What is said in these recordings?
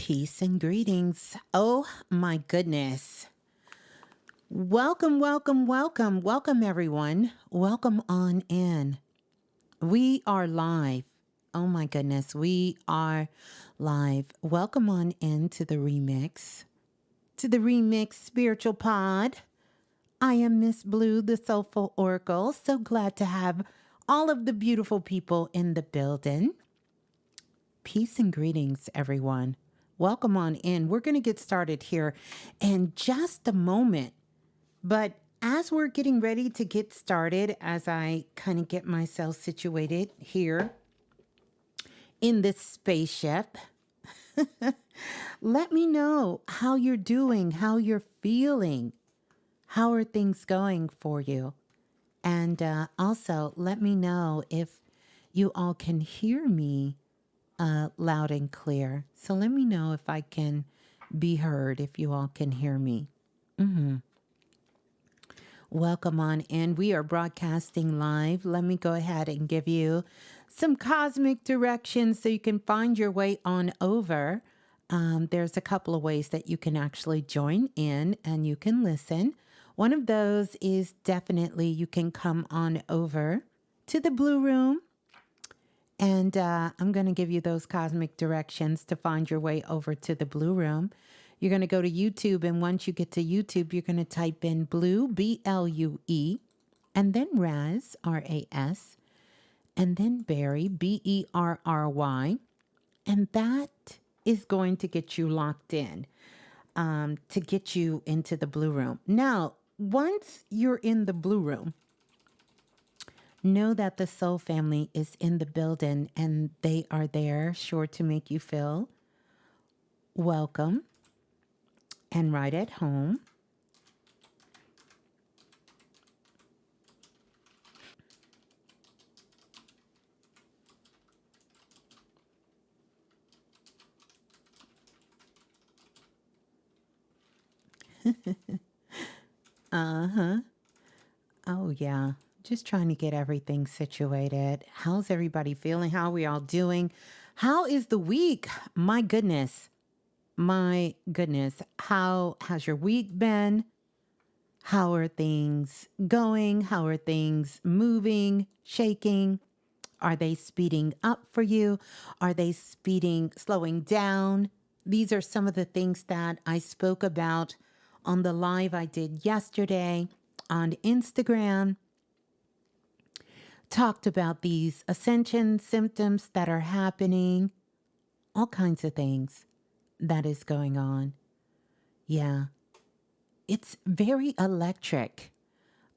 Peace and greetings. Oh my goodness. Welcome, welcome, welcome, welcome everyone. Welcome on in. We are live. Oh my goodness, we are live. Welcome on in to the remix spiritual pod. I am Ms.Blue, the Soulful Oracle. So glad to have all of the beautiful people in the building. Peace and greetings, everyone. Welcome on in. We're going to get started here in just a moment. But as we're getting ready to get started, as I kind of get myself situated here in this spaceship, let me know how you're doing, how you're feeling. How are things going for you? And also, let me know if you all can hear me loud and clear. So let me know if I can be heard, if you all can hear me. Welcome on in. We are broadcasting live. Let me go ahead and give you some cosmic directions so you can find your way on over. There's a couple of ways that you can actually join in and you can listen. One of those is definitely you can come on over to the Blue Room. And I'm going to give you those cosmic directions to find your way over to the Blue Room. You're going to go to YouTube, and once you get to YouTube, you're going to type in Blue, B-L-U-E, and then Raz, R-A-S, and then Berry, B-E-R-R-Y, and that is going to get you locked in, to get you into the Blue Room. Now, once you're in the Blue Room, know that the Soul Family is in the building and they are there, sure to make you feel welcome and right at home. Oh, yeah. Just trying to get everything situated. How's everybody feeling? How are we all doing? How is the week? My goodness. My goodness. How has your week been? How are things going? How are things moving, shaking? Are they speeding up for you? Are they slowing down? These are some of the things that I spoke about on the live I did yesterday on Instagram. Talked about these ascension symptoms that are happening, all kinds of things that is going on. Yeah, it's very electric.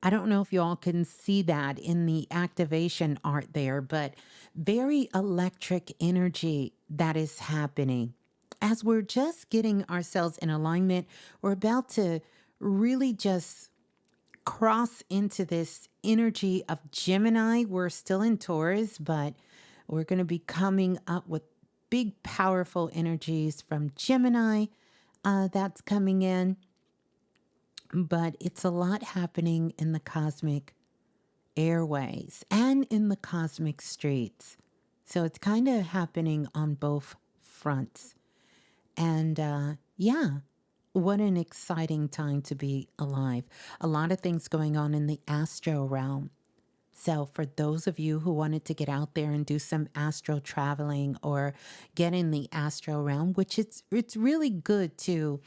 I don't know if you all can see that in the activation art there, but very electric energy that is happening. As we're just getting ourselves in alignment, we're about to really just cross into this energy of Gemini. We're still in Taurus, but we're going to be coming up with big, powerful energies from Gemini that's coming in. But it's a lot happening in the cosmic airways and in the cosmic streets. So it's kind of happening on both fronts. And yeah, what an exciting time to be alive. A lot of things going on in the astro realm. So for those of you who wanted to get out there and do some astro traveling or get in the astro realm, which it's really good to,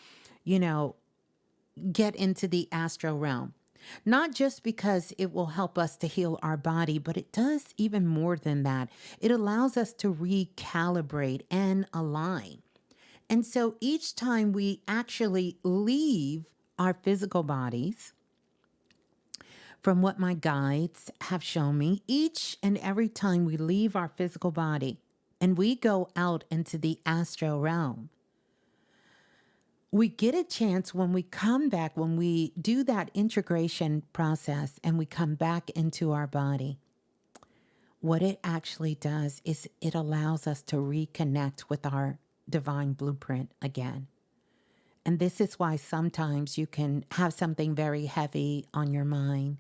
get into the astro realm. Not just because it will help us to heal our body, but it does even more than that. It allows us to recalibrate and align. And so each time we actually leave our physical bodies, from what my guides have shown me, each and every time we leave our physical body and we go out into the astral realm, we get a chance when we come back, when we do that integration process and we come back into our body. What it actually does is it allows us to reconnect with our divine blueprint again. And this is why sometimes you can have something very heavy on your mind.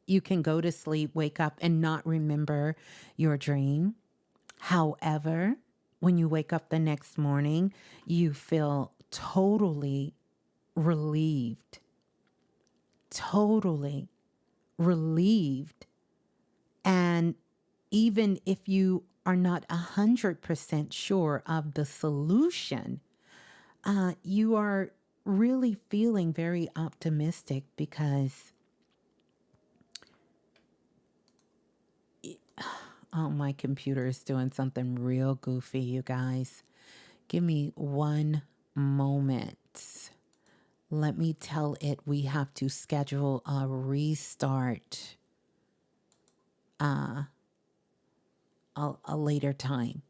You can go to sleep, wake up, and not remember your dream. However, when you wake up the next morning, you feel totally relieved, totally relieved. And even if you are not 100% sure of the solution, you are really feeling very optimistic because, oh, my computer is doing something real goofy, you guys. Give me one moment. Let me tell it we have to schedule a restart a later time.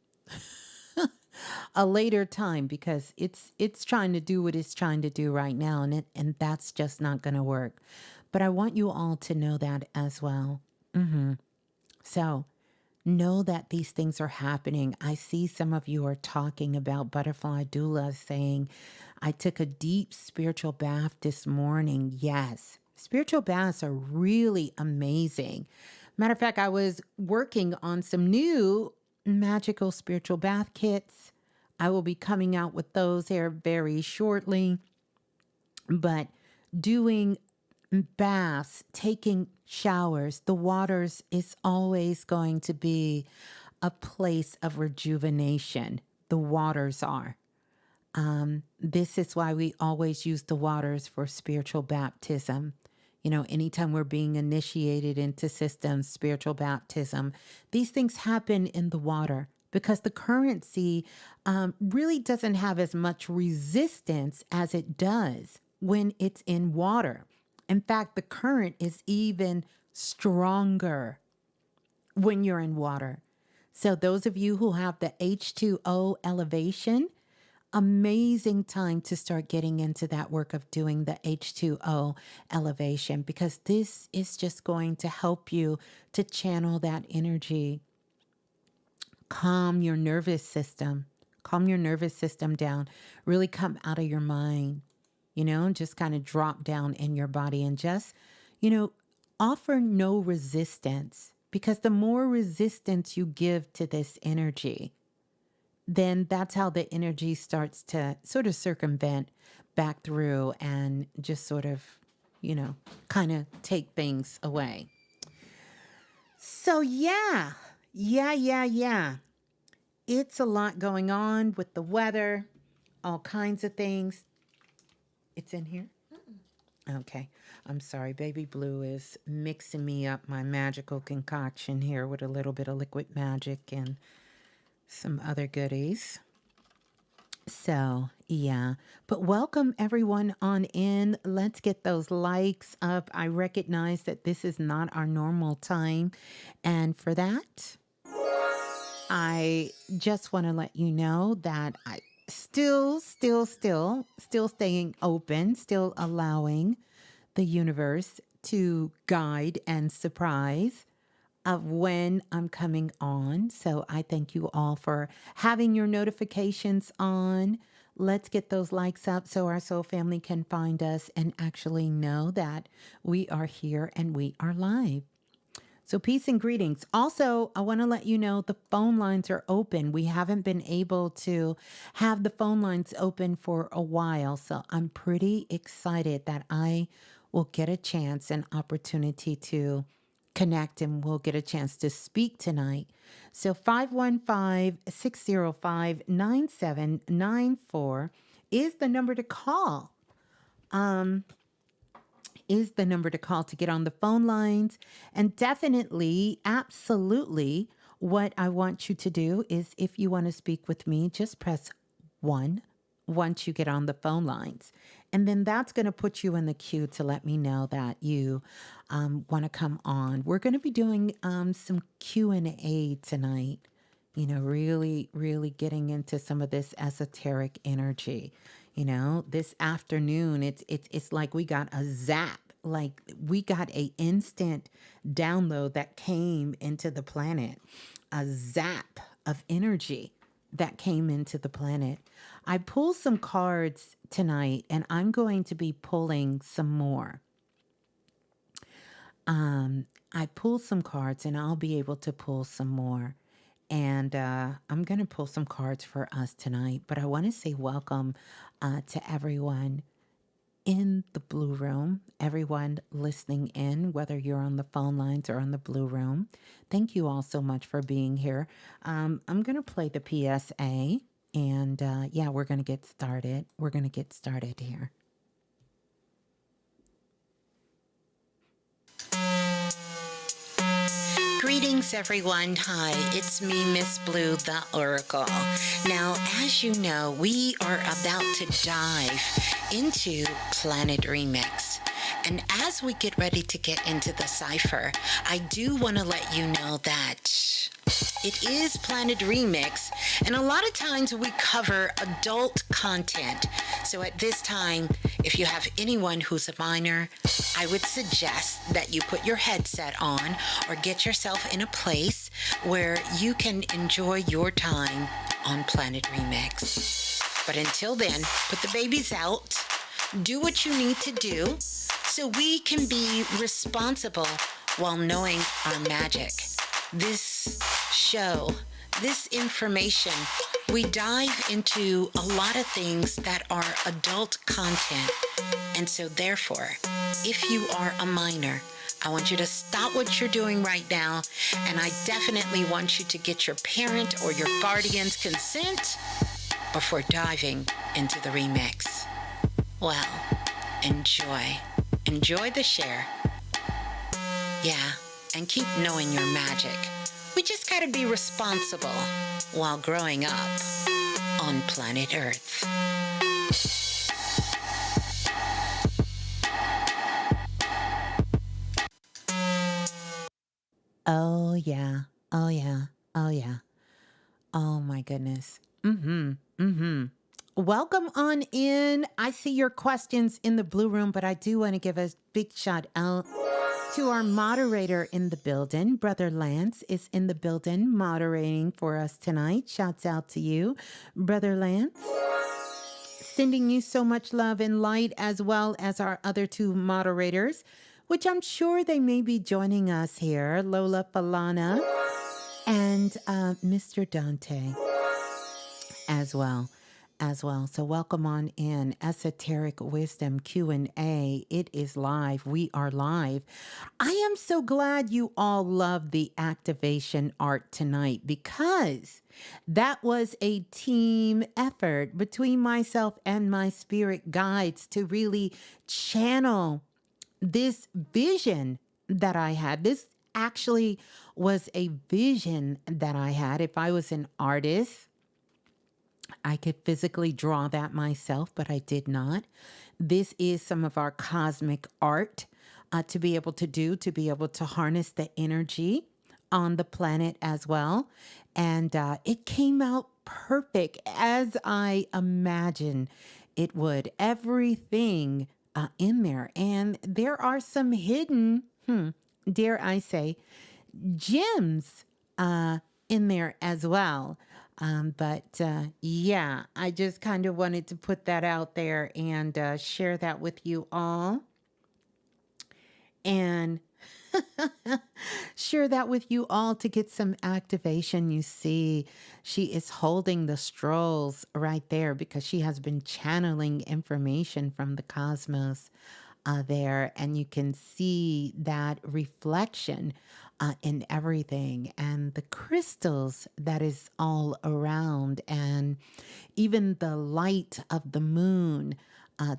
A later time because it's trying to do what it's trying to do right now, and that's just not going to work. But I want you all to know that as well. So know that these things are happening. I see some of you are talking about butterfly doula, saying, I took a deep spiritual bath this morning. Yes, spiritual baths are really amazing. Matter of fact, I was working on some new magical spiritual bath kits. I will be coming out with those here very shortly. But doing baths, taking showers, the waters is always going to be a place of rejuvenation. The waters are. This is why we always use the waters for spiritual baptism. You know, anytime we're being initiated into systems, spiritual baptism, these things happen in the water because the currency really doesn't have as much resistance as it does when it's in water. In fact, the current is even stronger when you're in water. So those of you who have the H2O elevation, amazing time to start getting into that work of doing the H2O elevation, because this is just going to help you to channel that energy, calm your nervous system, down, really come out of your mind, just kind of drop down in your body and just, offer no resistance, because the more resistance you give to this energy, then that's how the energy starts to sort of circumvent back through and just sort of, kind of take things away. So yeah. It's a lot going on with the weather, all kinds of things. It's in here? Okay. I'm sorry. Baby Blue is mixing me up my magical concoction here with a little bit of liquid magic and some other goodies. So, yeah. But welcome everyone on in. Let's get those likes up. I recognize that this is not our normal time. And for that, I just want to let you know that I still staying open, still allowing the universe to guide and surprise of when I'm coming on. So I thank you all for having your notifications on. Let's get those likes up so our soul family can find us and actually know that we are here and we are live. So peace and greetings. Also, I want to let you know the phone lines are open. We haven't been able to have the phone lines open for a while. So I'm pretty excited that I will get a chance and opportunity to connect and we'll get a chance to speak tonight. So 515-605-9794 is the number to call. To get on the phone lines. And definitely, absolutely, what I want you to do is if you want to speak with me, just press 1 once you get on the phone lines. And then that's going to put you in the queue to let me know that you want to come on. We're going to be doing some Q&A tonight, really, really getting into some of this esoteric energy. This afternoon, it's like we got a zap, like we got a instant download that came into the planet, a zap of energy that came into the planet. I pulled some cards tonight and I'm going to be pulling some more. I pulled some cards and I'll be able to pull some more. And I'm going to pull some cards for us tonight, but I want to say welcome to everyone in the Blue Room, everyone listening in, whether you're on the phone lines or on the Blue Room. Thank you all so much for being here. I'm going to play the PSA, and yeah, we're going to get started. We're going to get started here. Greetings, everyone. Hi, it's me, Ms.Blue, the Oracle. Now, as you know, we are about to dive into Planet Remix. And as we get ready to get into the cipher, I do want to let you know that it is Planet Remix, and a lot of times we cover adult content. So at this time, if you have anyone who's a minor, I would suggest that you put your headset on or get yourself in a place where you can enjoy your time on Planet Remix. But until then, put the babies out, do what you need to do so we can be responsible while knowing our magic. This show, this information, we dive into a lot of things that are adult content. And so therefore, if you are a minor, I want you to stop what you're doing right now, and I definitely want you to get your parent or your guardian's consent before diving into the remix. Well, enjoy. Enjoy the share. Yeah, and keep knowing your magic. We just gotta be responsible while growing up on planet Earth. Oh, yeah. Oh, yeah. Oh, yeah. Oh, my goodness. Welcome on in. I see your questions in the Blue Room, but I do want to give a big shout out to our moderator in the building. Brother Lance is in the building moderating for us tonight. Shouts out to you, Brother Lance. Sending you so much love and light, as well as our other two moderators, which I'm sure they may be joining us here, Lola Falana and Mr. Dante as well. So welcome on in. Esoteric Wisdom Q&A. It is live. We are live. I am so glad you all love the activation art tonight, because that was a team effort between myself and my spirit guides to really channel this vision that I had. This actually was a vision that I had. If I was an artist, I could physically draw that myself, but I did not. This is some of our cosmic art to be able to do, to be able to harness the energy on the planet as well. And it came out perfect as I imagined it would. Everything in there. And there are some hidden, dare I say, gems in there as well. But yeah, I just kind of wanted to put that out there and share that with you all. And share that with you all to get some activation. You see, she is holding the strolls right there because she has been channeling information from the cosmos there. And you can see that reflection in everything, and the crystals that is all around, and even the light of the moon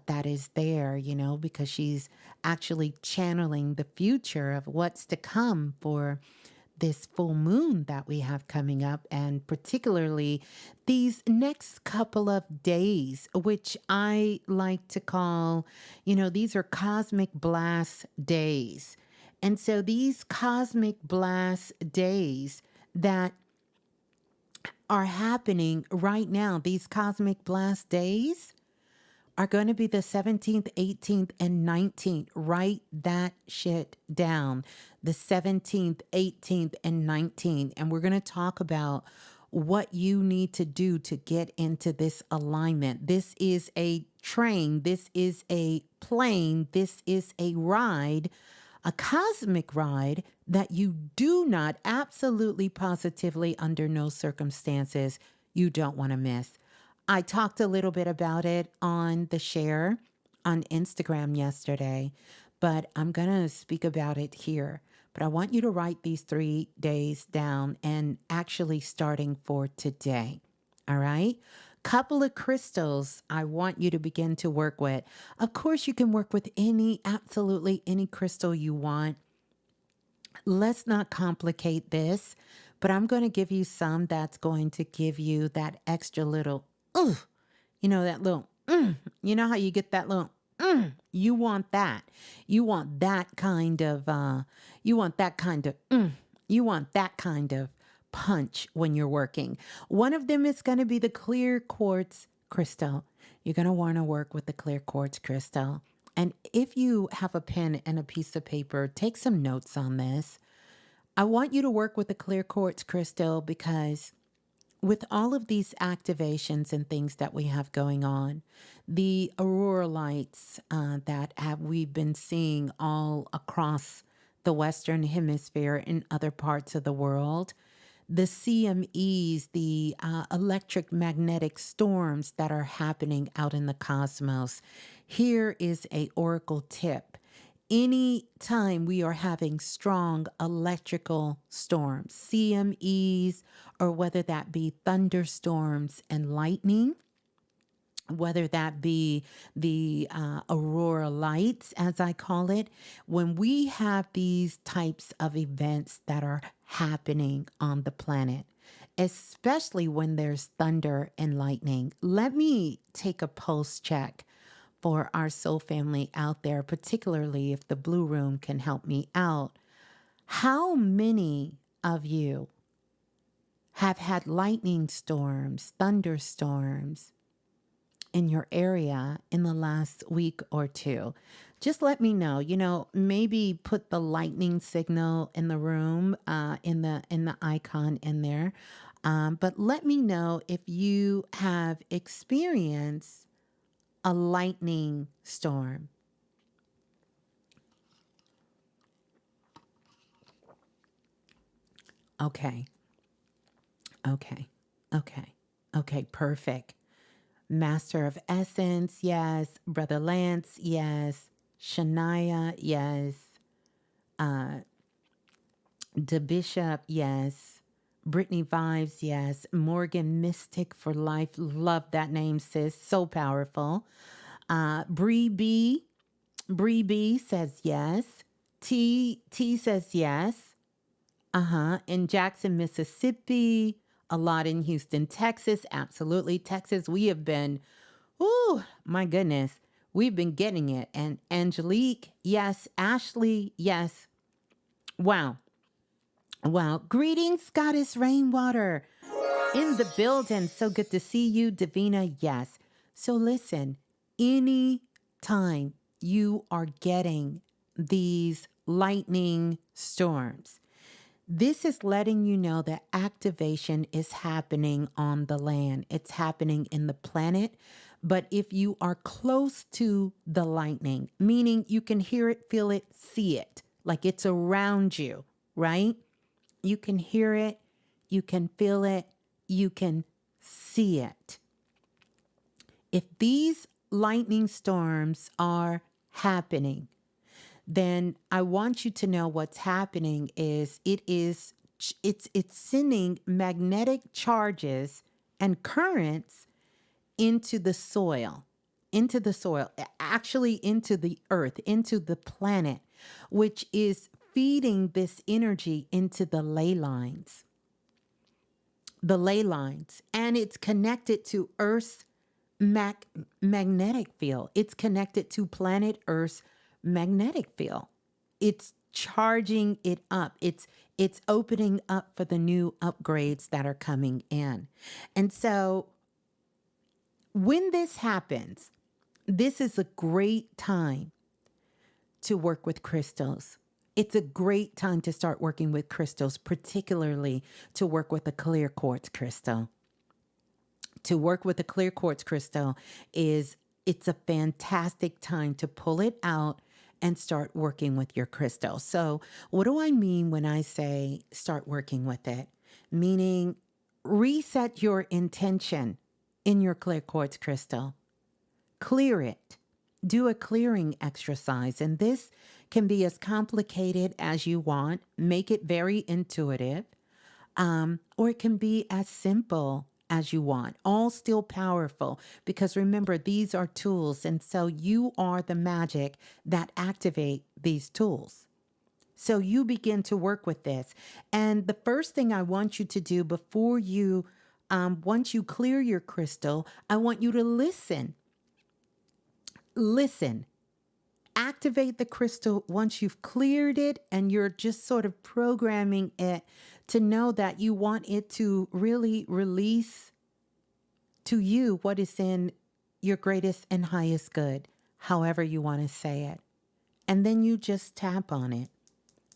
that is there, you know, because she's actually channeling the future of what's to come for this full moon that we have coming up, and particularly these next couple of days, which I like to call, you know, these are cosmic blast days. And so these cosmic blast days that are happening right now, these cosmic blast days are going to be the 17th, 18th, and 19th. Write that shit down. The 17th, 18th, and 19th. And we're going to talk about what you need to do to get into this alignment. This is a train. This is a plane. This is a ride a cosmic ride that you do not, absolutely positively, under no circumstances, you don't want to miss. I talked a little bit about it on the share on Instagram yesterday, but I'm going to speak about it here. But I want you to write these 3 days down and actually starting for today. All right? Couple of crystals I want you to begin to work with. Of course, you can work with absolutely any crystal you want. Let's not complicate this, but I'm going to give you some that's going to give you that extra little, ooh, that little, you know how you get that little, you want that. You want that kind of, you want that kind of, you want that kind of punch when you're working. One of them is going to be the clear quartz crystal. You're going to want to work with the clear quartz crystal. And if you have a pen and a piece of paper, take some notes on this. I want you to work with the clear quartz crystal because with all of these activations and things that we have going on, the aurora lights we've been seeing all across the Western Hemisphere and other parts of the world, the CMEs, the electric magnetic storms that are happening out in the cosmos. Here is a oracle tip. Any time we are having strong electrical storms, CMEs, or whether that be thunderstorms and lightning, whether that be the aurora lights, as I call it, when we have these types of events that are happening on the planet, especially when there's thunder and lightning, let me take a pulse check for our soul family out there, particularly if the Blue Room can help me out. How many of you have had lightning storms, thunderstorms in your area in the last week or two? Just let me know. Maybe put the lightning signal in the room, in the icon in there. But let me know if you have experienced a lightning storm. Okay. Okay, perfect. Master of Essence, yes. Brother Lance, yes. Shania, yes. The Bishop, yes. Brittany Vibes, yes. Morgan Mystic for Life, love that name, sis. So powerful. Bree B says yes. T says yes. In Jackson, Mississippi. A lot in Houston, Texas. Absolutely. Texas, we have been, my goodness. We've been getting it. And Angelique, yes. Ashley, yes. Wow. Greetings, Goddess Rainwater. In the building. So good to see you, Davina. Yes. So listen, any time you are getting these lightning storms, this is letting you know that activation is happening on the land. It's happening in the planet. But if you are close to the lightning, meaning you can hear it, feel it, see it, like it's around you, right? You can hear it, you can feel it, you can see it. If these lightning storms are happening, then I want you to know what's happening is it's sending magnetic charges and currents into the soil, actually into the earth, into the planet, which is feeding this energy into the ley lines. And it's connected to Earth's magnetic field. It's connected to planet Earth's magnetic field. It's charging it up. It's opening up for the new upgrades that are coming in. And so when this happens, this is a great time to work with crystals. It's a great time to start working with crystals, particularly to work with a clear quartz crystal. To work with a clear quartz crystal it's a fantastic time to pull it out and start working with your crystal. So, what do I mean when I say start working with it? Meaning, reset your intention in your clear quartz crystal, clear it, do a clearing exercise. And this can be as complicated as you want, make it very intuitive, or it can be as simple as you want, all still powerful. Because remember, these are tools. And so you are the magic that activate these tools. So you begin to work with this. And the first thing I want you to do before you, once you clear your crystal, I want you to listen. Listen. Activate the crystal once you've cleared it and you're just sort of programming it to know that you want it to really release to you what is in your greatest and highest good, however you want to say it. And then you just tap on it.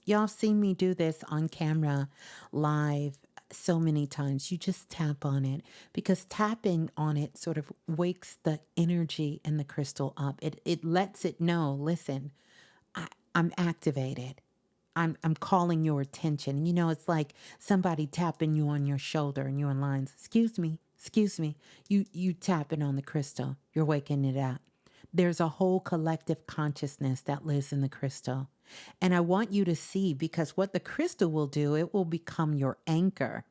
Y'all seen me do this on camera live so many times. You just tap on it because tapping on it sort of wakes the energy in the crystal up. It lets it know, listen, I'm activated. I'm calling your attention. You know, it's like somebody tapping you on your shoulder and you're in lines. Excuse me, excuse me. You tapping on the crystal. You're waking it up. There's a whole collective consciousness that lives in the crystal. And I want you to see, because what the crystal will do, it will become your anchor.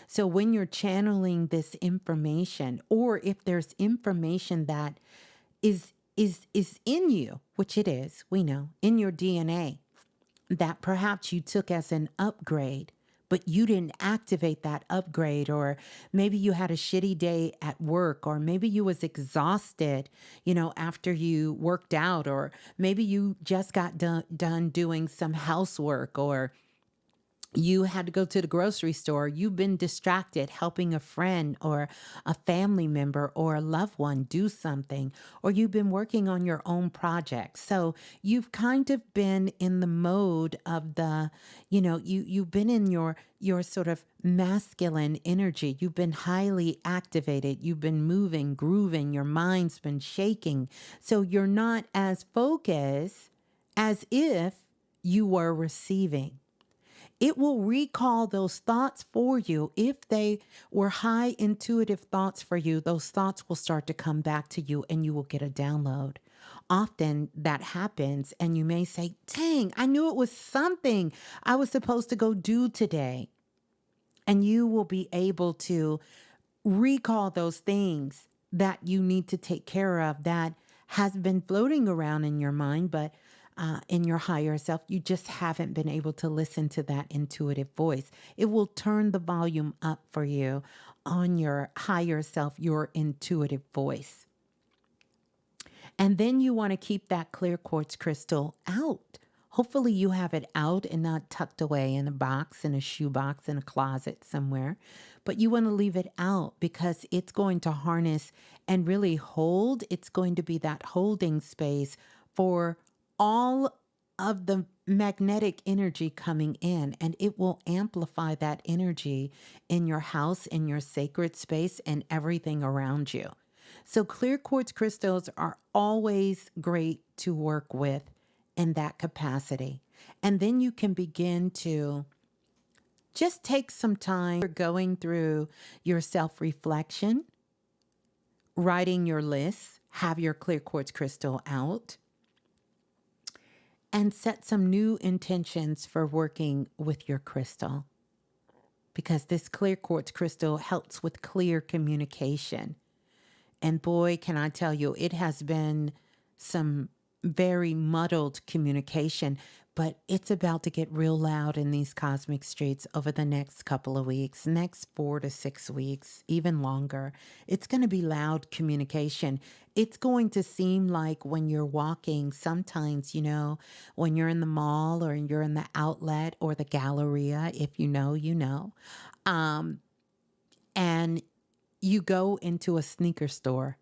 So when you're channeling this information, or if there's information that is in you, which it is, we know, in your DNA, that perhaps you took as an upgrade, but you didn't activate that upgrade, or maybe you had a shitty day at work, or maybe you was exhausted, after you worked out, or maybe you just got done doing some housework, or you had to go to the grocery store. You've been distracted helping a friend or a family member or a loved one do something, or you've been working on your own project. So you've kind of been in the mode of you've been in your sort of masculine energy. You've been highly activated. You've been moving, grooving. Your mind's been shaking. So you're not as focused as if you were receiving. It will recall those thoughts for you. If they were high intuitive thoughts for you, those thoughts will start to come back to you and you will get a download. Often that happens and you may say, dang, I knew it was something I was supposed to go do today. And you will be able to recall those things that you need to take care of that has been floating around in your mind, but in your higher self, you just haven't been able to listen to that intuitive voice. It will turn the volume up for you on your higher self, your intuitive voice. And then you want to keep that clear quartz crystal out. Hopefully you have it out and not tucked away in a box, in a shoebox, in a closet somewhere. But you want to leave it out because it's going to harness and really hold. It's going to be that holding space for all of the magnetic energy coming in, and it will amplify that energy in your house, in your sacred space, and everything around you. So clear quartz crystals are always great to work with in that capacity. And then you can begin to just take some time going through your self-reflection, writing your list, have your clear quartz crystal out, and set some new intentions for working with your crystal. Because this clear quartz crystal helps with clear communication. And boy, can I tell you, it has been some very muddled communication, but it's about to get real loud in these cosmic streets over the next couple of weeks, next 4 to 6 weeks, even longer. It's going to be loud communication. It's going to seem like when you're walking, sometimes, when you're in the mall or you're in the outlet or the Galleria, if you know, and you go into a sneaker store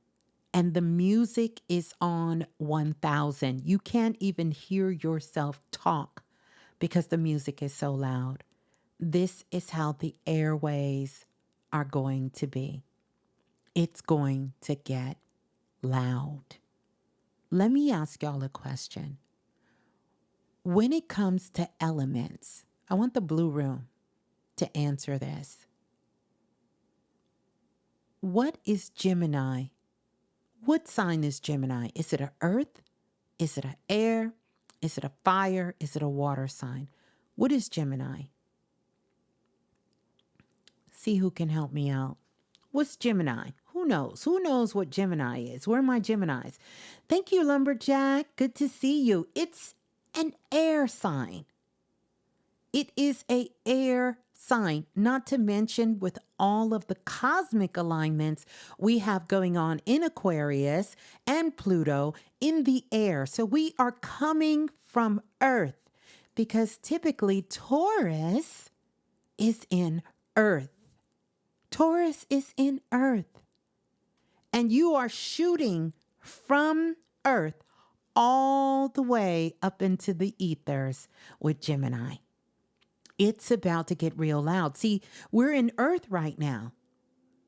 and the music is on 1,000. You can't even hear yourself talk because the music is so loud. This is how the airways are going to be. It's going to get loud. Let me ask y'all a question. when it comes to elements, I want the blue room to answer this. What is Gemini? What sign is Gemini? Is it an earth? Is it an air? Is it a fire? Is it a water sign? What is Gemini? See who can help me out. What's Gemini? Who knows? Who knows what Gemini is? Where are my Geminis? Thank you, Lumberjack. Good to see you. It's an air sign. It is an air sign, not to mention with all of the cosmic alignments we have going on in Aquarius and Pluto in the air. So we are coming from Earth because typically Taurus is in Earth. Taurus is in Earth. And you are shooting from Earth all the way up into the ethers with Gemini. It's about to get real loud. See, we're in Earth right now.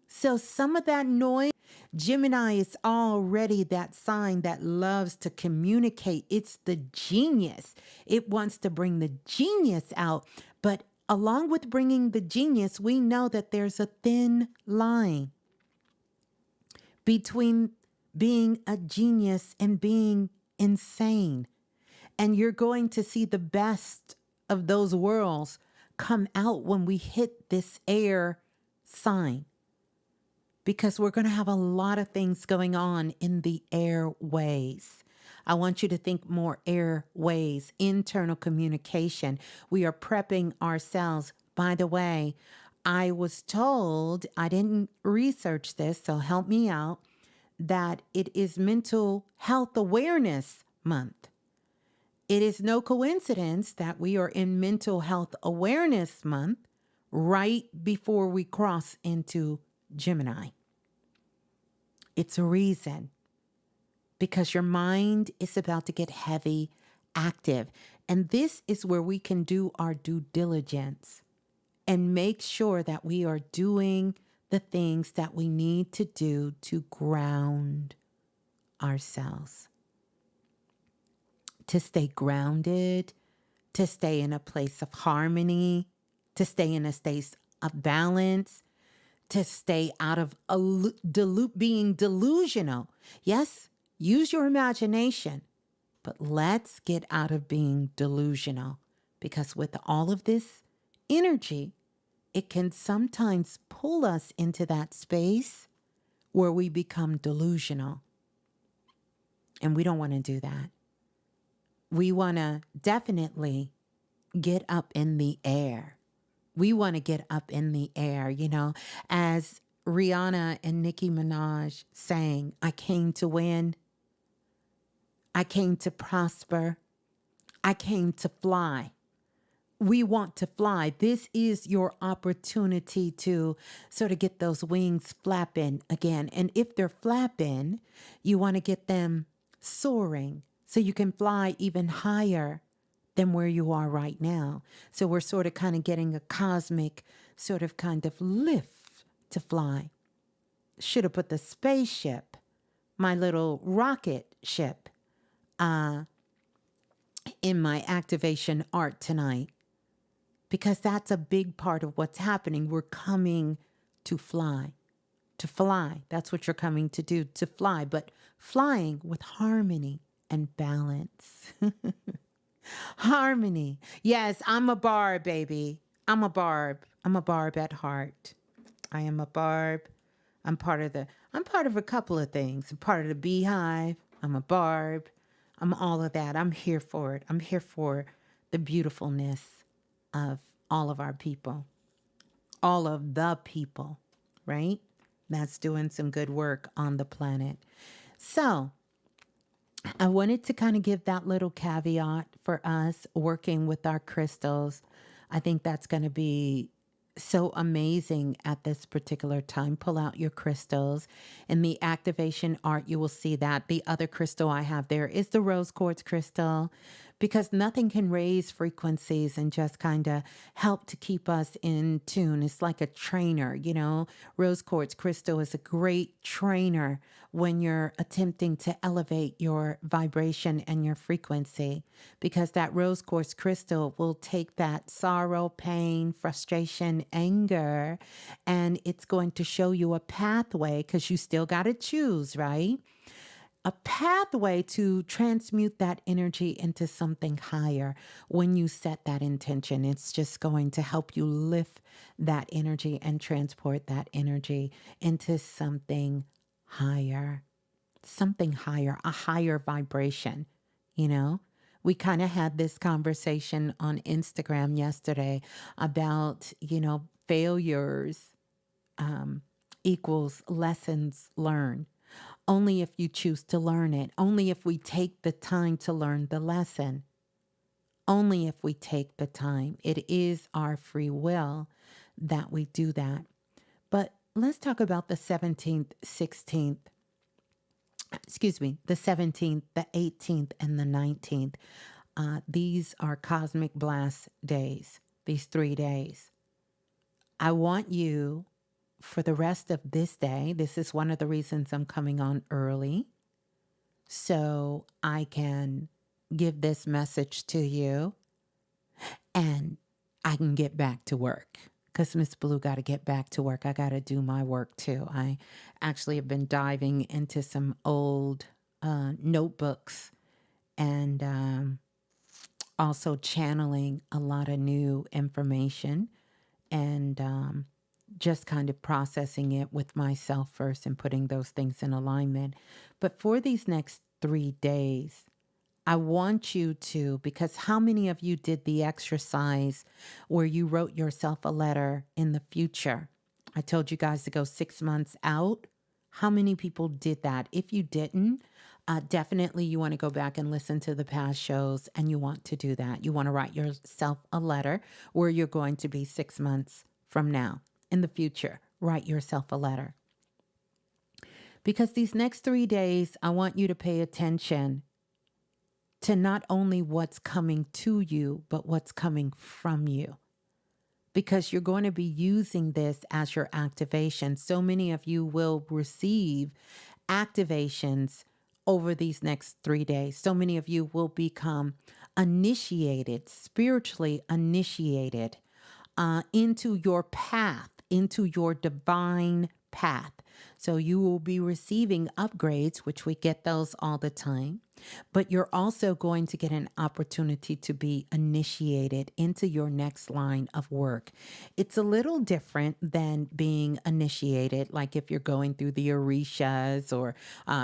So some of that noise, Gemini is already that sign that loves to communicate. It's the genius. It wants to bring the genius out. But along with bringing the genius, we know that there's a thin line between being a genius and being insane. And you're going to see the best of those worlds come out when we hit this air sign. Because we're going to have a lot of things going on in the airways. I want you to think more airways, internal communication. We are prepping ourselves. By the way, I was told, I didn't research this, so help me out, that it is Mental Health Awareness Month. It is no coincidence that we are in Mental Health Awareness Month right before we cross into Gemini. It's a reason, because your mind is about to get heavy, active. And this is where we can do our due diligence and make sure that we are doing the things that we need to do to ground ourselves. To stay grounded, to stay in a place of harmony, to stay in a state of balance, to stay out of being delusional. Yes, use your imagination, but let's get out of being delusional, because with all of this energy, it can sometimes pull us into that space where we become delusional. And we don't want to do that. We want to definitely get up in the air. We want to get up in the air, you know, as Rihanna and Nicki Minaj sang, I came to win. I came to prosper. I came to fly. We want to fly. This is your opportunity to sort of get those wings flapping again. And if they're flapping, you want to get them soaring so you can fly even higher than where you are right now. So we're sort of kind of getting a cosmic sort of kind of lift to fly. Should have put the spaceship, my little rocket ship, in my activation art tonight, because that's a big part of what's happening. We're coming to fly. To fly. That's what you're coming to do, to fly, but flying with harmony and balance. Harmony. Yes, I'm a barb, baby. I'm a barb. I'm a barb at heart. I am a barb. I'm part of a couple of things. I'm part of the beehive. I'm a barb. I'm all of that. I'm here for it. I'm here for the beautifulness of all of our people. All of the people, right? That's doing some good work on the planet. So I wanted to kind of give that little caveat for us working with our crystals. I think that's going to be so amazing at this particular time. Pull out your crystals. In the activation art, you will see that. The other crystal I have there is the rose quartz crystal. because nothing can raise frequencies and just kind of help to keep us in tune. It's like a trainer, you know. Rose quartz crystal is a great trainer when you're attempting to elevate your vibration and your frequency, because that rose quartz crystal will take that sorrow, pain, frustration, anger, and it's going to show you a pathway, because you still got to choose, right? A pathway to transmute that energy into something higher. When you set that intention, it's just going to help you lift that energy and transport that energy into something higher, a higher vibration, you know? We kind of had this conversation on Instagram yesterday about, failures equals lessons learned. Only if you choose to learn it. Only if we take the time to learn the lesson. Only if we take the time. It is our free will that we do that. But let's talk about the 17th, 16th, the 17th, the 18th, and the 19th. These are cosmic blast days, these 3 days. I want you, for the rest of this day, this is one of the reasons I'm coming on early, so I can give this message to you and I can get back to work. Because Ms.Blue got to get back to work. I got to do my work too. I actually have been diving into some old notebooks and also channeling a lot of new information and just kind of processing it with myself first and putting those things in alignment. But for these next 3 days, I want you to, because how many of you did the exercise where you wrote yourself a letter in the future? I told you guys to go 6 months out. How many people did that? If you didn't, definitely you want to go back and listen to the past shows, and you want to do that. You want to write yourself a letter where you're going to be 6 months from now. In the future, write yourself a letter. Because these next 3 days, I want you to pay attention to not only what's coming to you, but what's coming from you. Because you're going to be using this as your activation. So many of you will receive activations over these next 3 days. So many of you will become initiated, spiritually initiated into your path, into your divine path. So you will be receiving upgrades, which we get those all the time. But you're also going to get an opportunity to be initiated into your next line of work. It's a little different than being initiated, like if you're going through the Orishas or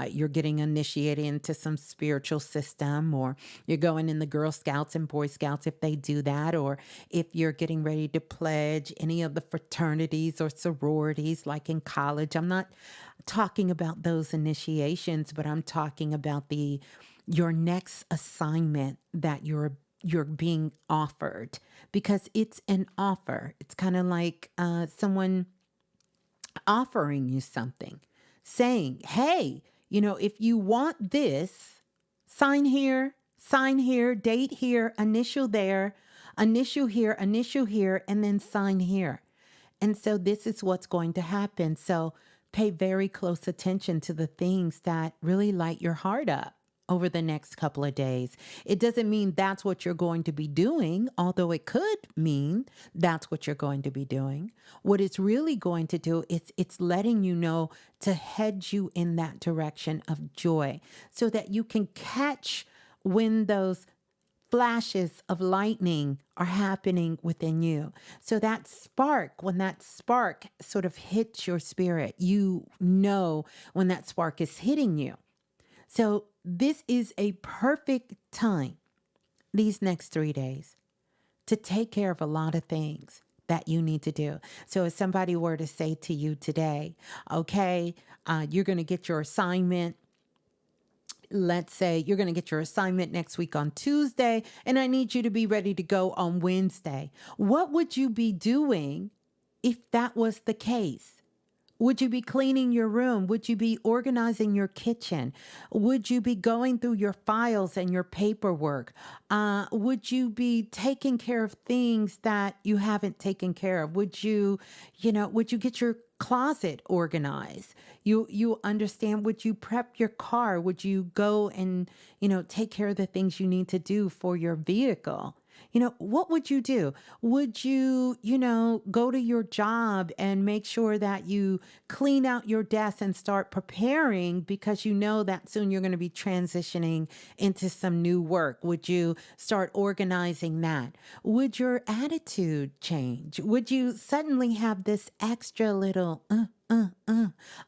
you're getting initiated into some spiritual system, or you're going in the Girl Scouts and Boy Scouts if they do that, or if you're getting ready to pledge any of the fraternities or sororities like in college. I'm not talking about those initiations, but I'm talking about your next assignment that you're being offered, because it's an offer. It's kind of like someone offering you something, saying, hey, if you want this, sign here, date here, initial there, initial here, and then sign here. And so this is what's going to happen. So pay very close attention to the things that really light your heart up over the next couple of days. It doesn't mean that's what you're going to be doing, although it could mean that's what you're going to be doing. What it's really going to do is it's letting you know to head you in that direction of joy, so that you can catch when those flashes of lightning are happening within you. So that spark, when that spark sort of hits your spirit, you know when that spark is hitting you. So this is a perfect time, these next 3 days, to take care of a lot of things that you need to do. So if somebody were to say to you today, okay, you're going to get your assignment, let's say you're going to get your assignment next week on Tuesday, and I need you to be ready to go on Wednesday. What would you be doing if that was the case? Would you be cleaning your room? Would you be organizing your kitchen? Would you be going through your files and your paperwork? Would you be taking care of things that you haven't taken care of? Would you get your closet organized? You understand, would you prep your car? Would you go and, take care of the things you need to do for your vehicle? What would you do? Would you, go to your job and make sure that you clean out your desk and start preparing because you know that soon you're going to be transitioning into some new work? Would you start organizing that? Would your attitude change? Would you suddenly have this extra little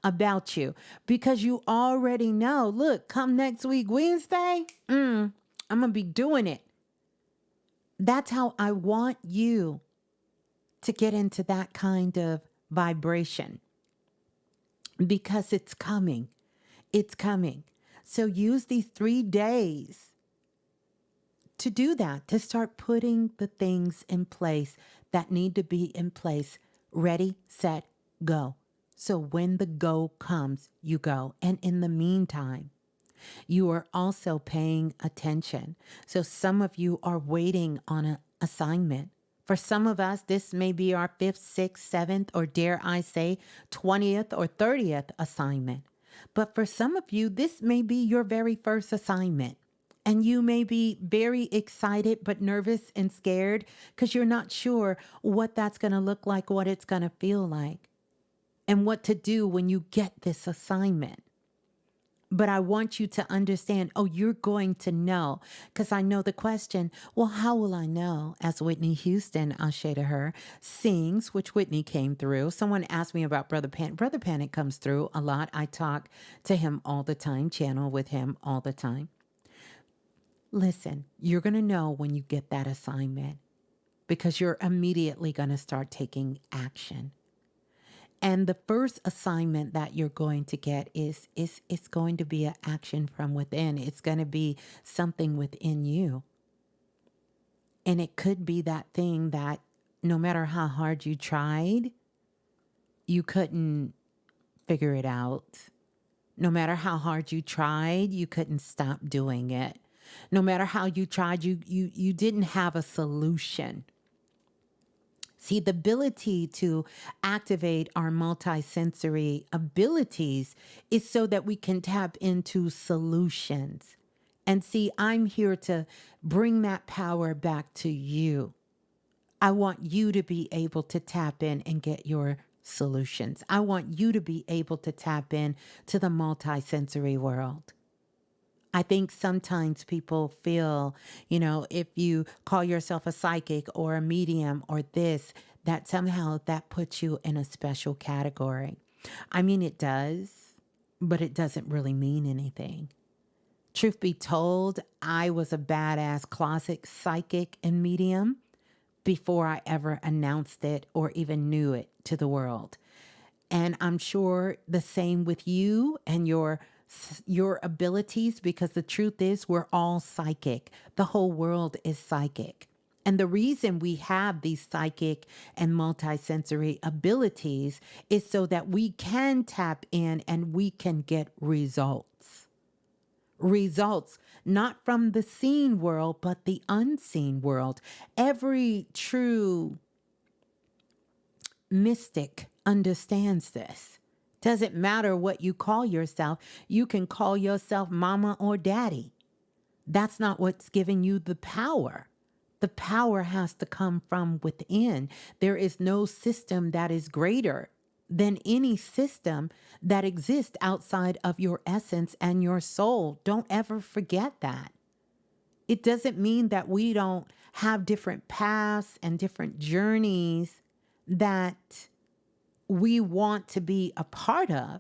about you because you already know, look, come next week, Wednesday, I'm going to be doing it. That's how I want you to get into that kind of vibration because it's coming. It's coming. So use these 3 days to do that, to start putting the things in place that need to be in place. Ready, set, go. So when the go comes, you go. And in the meantime, you are also paying attention. So some of you are waiting on an assignment. For some of us, this may be our 5th, 6th, 7th, or dare I say 20th or 30th assignment. But for some of you, this may be your very first assignment. And you may be very excited, but nervous and scared because you're not sure what that's going to look like, what it's going to feel like, and what to do when you get this assignment. But I want you to understand, you're going to know, because I know the question, well, how will I know? As Whitney Houston, I'll say to her, sings, which Whitney came through. Someone asked me about Brother Panic. Brother Panic comes through a lot. I talk to him all the time, channel with him all the time. Listen, you're going to know when you get that assignment because you're immediately going to start taking action. And the first assignment that you're going to get is it's going to be an action from within. It's going to be something within you. And it could be that thing that no matter how hard you tried, you couldn't figure it out. No matter how hard you tried, you couldn't stop doing it. No matter how you tried, you didn't have a solution. See, the ability to activate our multisensory abilities is so that we can tap into solutions. And see, I'm here to bring that power back to you. I want you to be able to tap in and get your solutions. I want you to be able to tap in to the multisensory world. I think sometimes people feel, if you call yourself a psychic or a medium or this, that somehow that puts you in a special category. I mean, it does, but it doesn't really mean anything. Truth be told, I was a badass closet psychic and medium before I ever announced it or even knew it to the world. And I'm sure the same with you and your abilities, because the truth is we're all psychic. The whole world is psychic. And the reason we have these psychic and multisensory abilities is so that we can tap in and we can get results. Results, not from the seen world, but the unseen world. Every true mystic understands this. Doesn't matter what you call yourself. You can call yourself mama or daddy. That's not what's giving you the power. The power has to come from within. There is no system that is greater than any system that exists outside of your essence and your soul. Don't ever forget that. It doesn't mean that we don't have different paths and different journeys that we want to be a part of,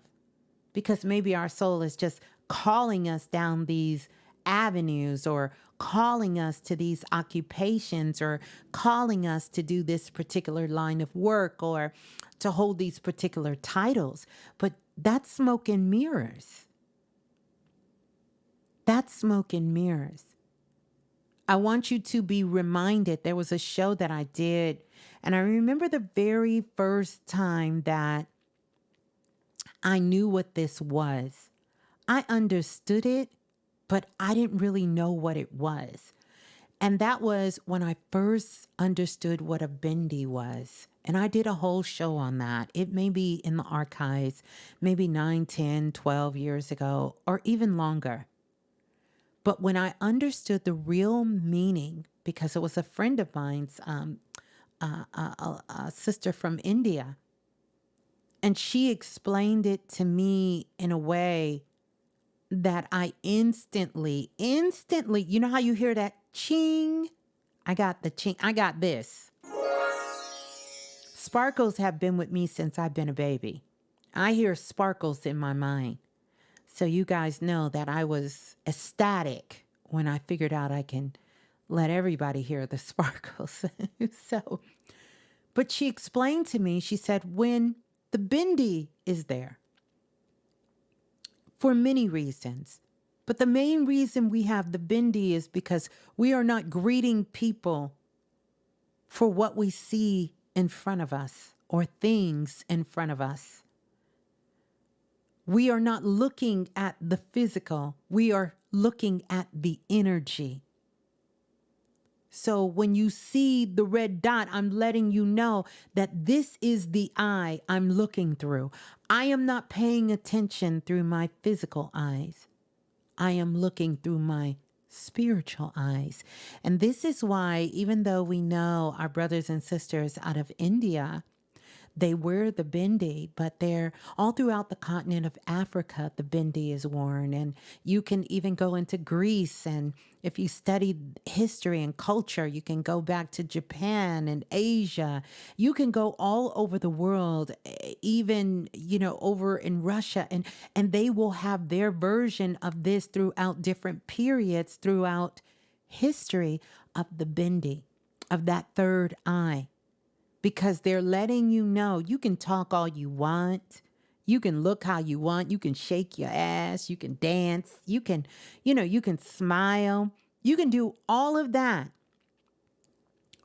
because maybe our soul is just calling us down these avenues or calling us to these occupations or calling us to do this particular line of work or to hold these particular titles. But that's smoke and mirrors. That's smoke and mirrors. I want you to be reminded, there was a show that I did, and I remember the very first time that I knew what this was. I understood it, but I didn't really know what it was. And that was when I first understood what a bindi was. And I did a whole show on that. It may be in the archives, maybe 9, 10, 12 years ago, or even longer. But when I understood the real meaning, because it was a friend of mine's, a sister from India, and she explained it to me in a way that I instantly, you know how you hear that ching? I got the ching, I got this. Sparkles have been with me since I've been a baby. I hear sparkles in my mind. So you guys know that I was ecstatic when I figured out I can let everybody hear the sparkles. So, but she explained to me, she said, when the bindi is there, for many reasons. But the main reason we have the bindi is because we are not greeting people for what we see in front of us or things in front of us. We are not looking at the physical. We are looking at the energy. So when you see the red dot, I'm letting you know that this is the eye I'm looking through. I am not paying attention through my physical eyes. I am looking through my spiritual eyes. And this is why, even though we know our brothers and sisters out of India, they wear the bindi, but they're all throughout the continent of Africa, the bindi is worn. And you can even go into Greece. And if you study history and culture, you can go back to Japan and Asia. You can go all over the world, even, over in Russia. And they will have their version of this throughout different periods, throughout history of the bindi, of that third eye. Because they're letting you know you can talk all you want. You can look how you want. You can shake your ass. You can dance. You can, you can smile. You can do all of that.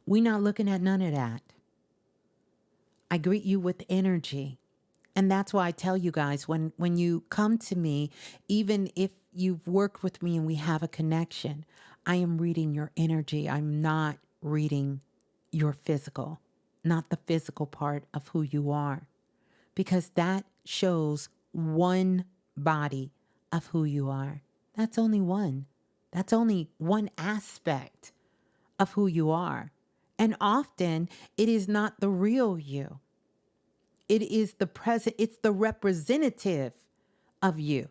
We're not looking at none of that. I greet you with energy. And that's why I tell you guys, when you come to me, even if you've worked with me and we have a connection, I am reading your energy. I'm not reading your physical. Not the physical part of who you are, because that shows one body of who you are. That's only one. That's only one aspect of who you are. And often it is not the real you. It is the present. It's the representative of you.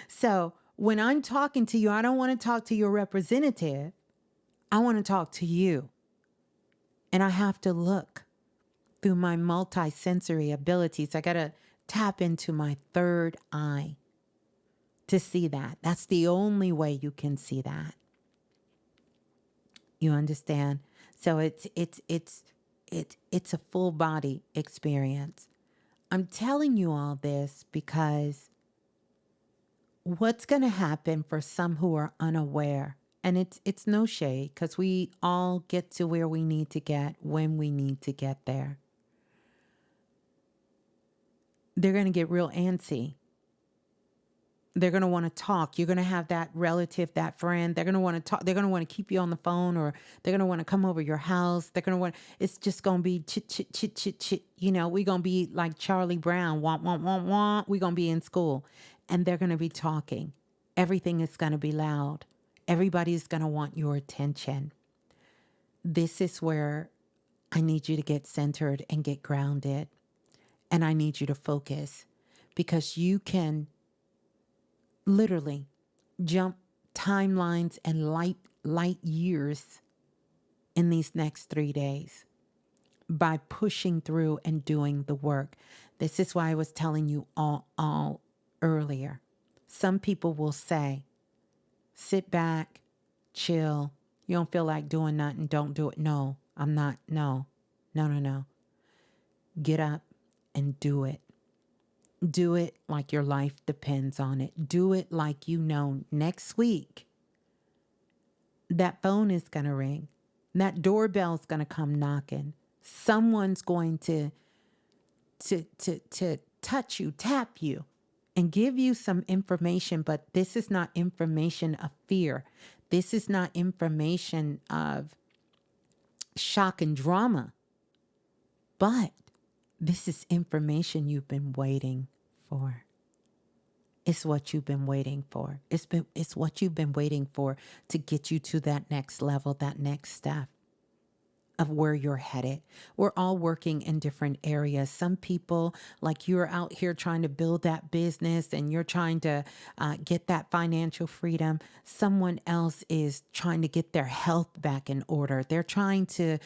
So when I'm talking to you, I don't want to talk to your representative. I want to talk to you. And I have to look through my multi-sensory abilities. I got to tap into my third eye to see that. That's the only way you can see that. You understand? So it's a full body experience. I'm telling you all this because what's going to happen for some who are unaware, and it's no shade, because we all get to where we need to get when we need to get there. They're going to get real antsy. They're going to want to talk. You're going to have that relative, that friend. They're going to want to talk. They're going to want to keep you on the phone, or they're going to want to come over your house. They're going to want, it's just going to be chit, chit, chit, chit, chit. We're going to be like Charlie Brown. Womp, womp, womp, womp. We're going to be in school and they're going to be talking. Everything is going to be loud. Everybody's going to want your attention. This is where I need you to get centered and get grounded. And I need you to focus, because you can literally jump timelines and light years in these next 3 days by pushing through and doing the work. This is why I was telling you all earlier. Some people will say, sit back, chill. You don't feel like doing nothing, don't do it. No, I'm not. No. Get up and do it. Do it like your life depends on it. Do it like next week that phone is going to ring. That doorbell's going to come knocking. Someone's going to touch you, tap you, and give you some information, but this is not information of fear. This is not information of shock and drama, but this is information you've been waiting for. It's what you've been waiting for. It's what you've been waiting for to get you to that next level, that next step of where you're headed. We're all working in different areas. Some people, like you're out here trying to build that business and you're trying to get that financial freedom. Someone else is trying to get their health back in order. They're trying to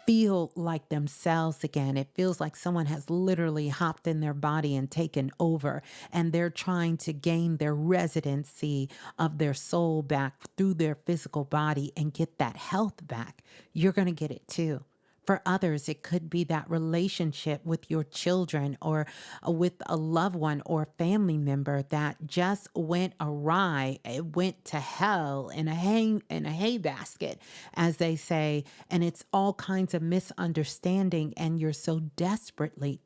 feel like themselves again. It feels like someone has literally hopped in their body and taken over, and they're trying to gain their residency of their soul back through their physical body and get that health back. You're going to get it too. For others, it could be that relationship with your children or with a loved one or a family member that just went awry. It went to hell in a hay basket, as they say, and it's all kinds of misunderstanding. And you're so desperately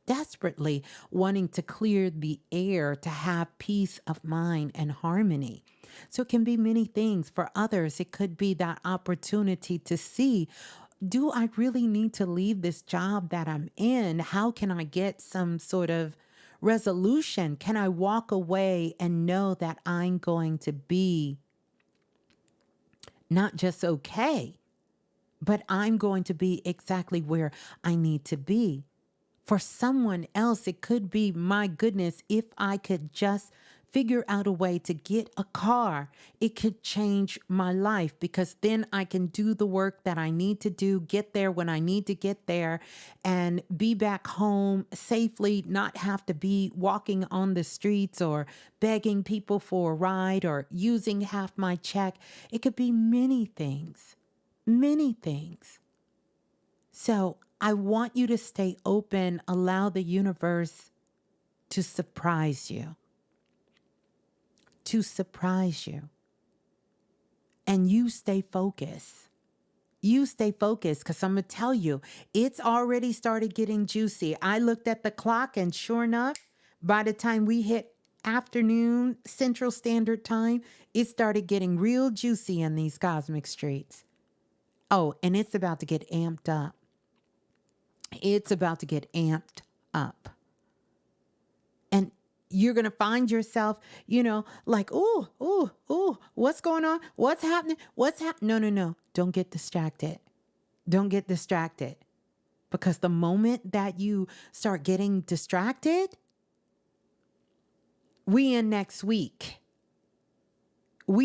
wanting to clear the air to have peace of mind and harmony. So it can be many things. For others, it could be that opportunity to see, do I really need to leave this job that I'm in? How can I get some sort of resolution? Can I walk away and know that I'm going to be not just okay, but I'm going to be exactly where I need to be? For someone else, it could be, my goodness, if I could just figure out a way to get a car, it could change my life, because then I can do the work that I need to do, get there when I need to get there, and be back home safely, not have to be walking on the streets or begging people for a ride or using half my check. It could be many things, many things. So I want you to stay open, allow the universe to surprise you. To surprise you. And you stay focused. You stay focused, because I'm going to tell you, it's already started getting juicy. I looked at the clock, and sure enough, by the time we hit afternoon Central Standard Time, it started getting real juicy in these cosmic streets. Oh, and it's about to get amped up. It's about to get amped up. And you're going to find yourself, like, ooh, what's going on? What's happening? No. Don't get distracted. Don't get distracted. Because the moment that you start getting distracted, we in next week. And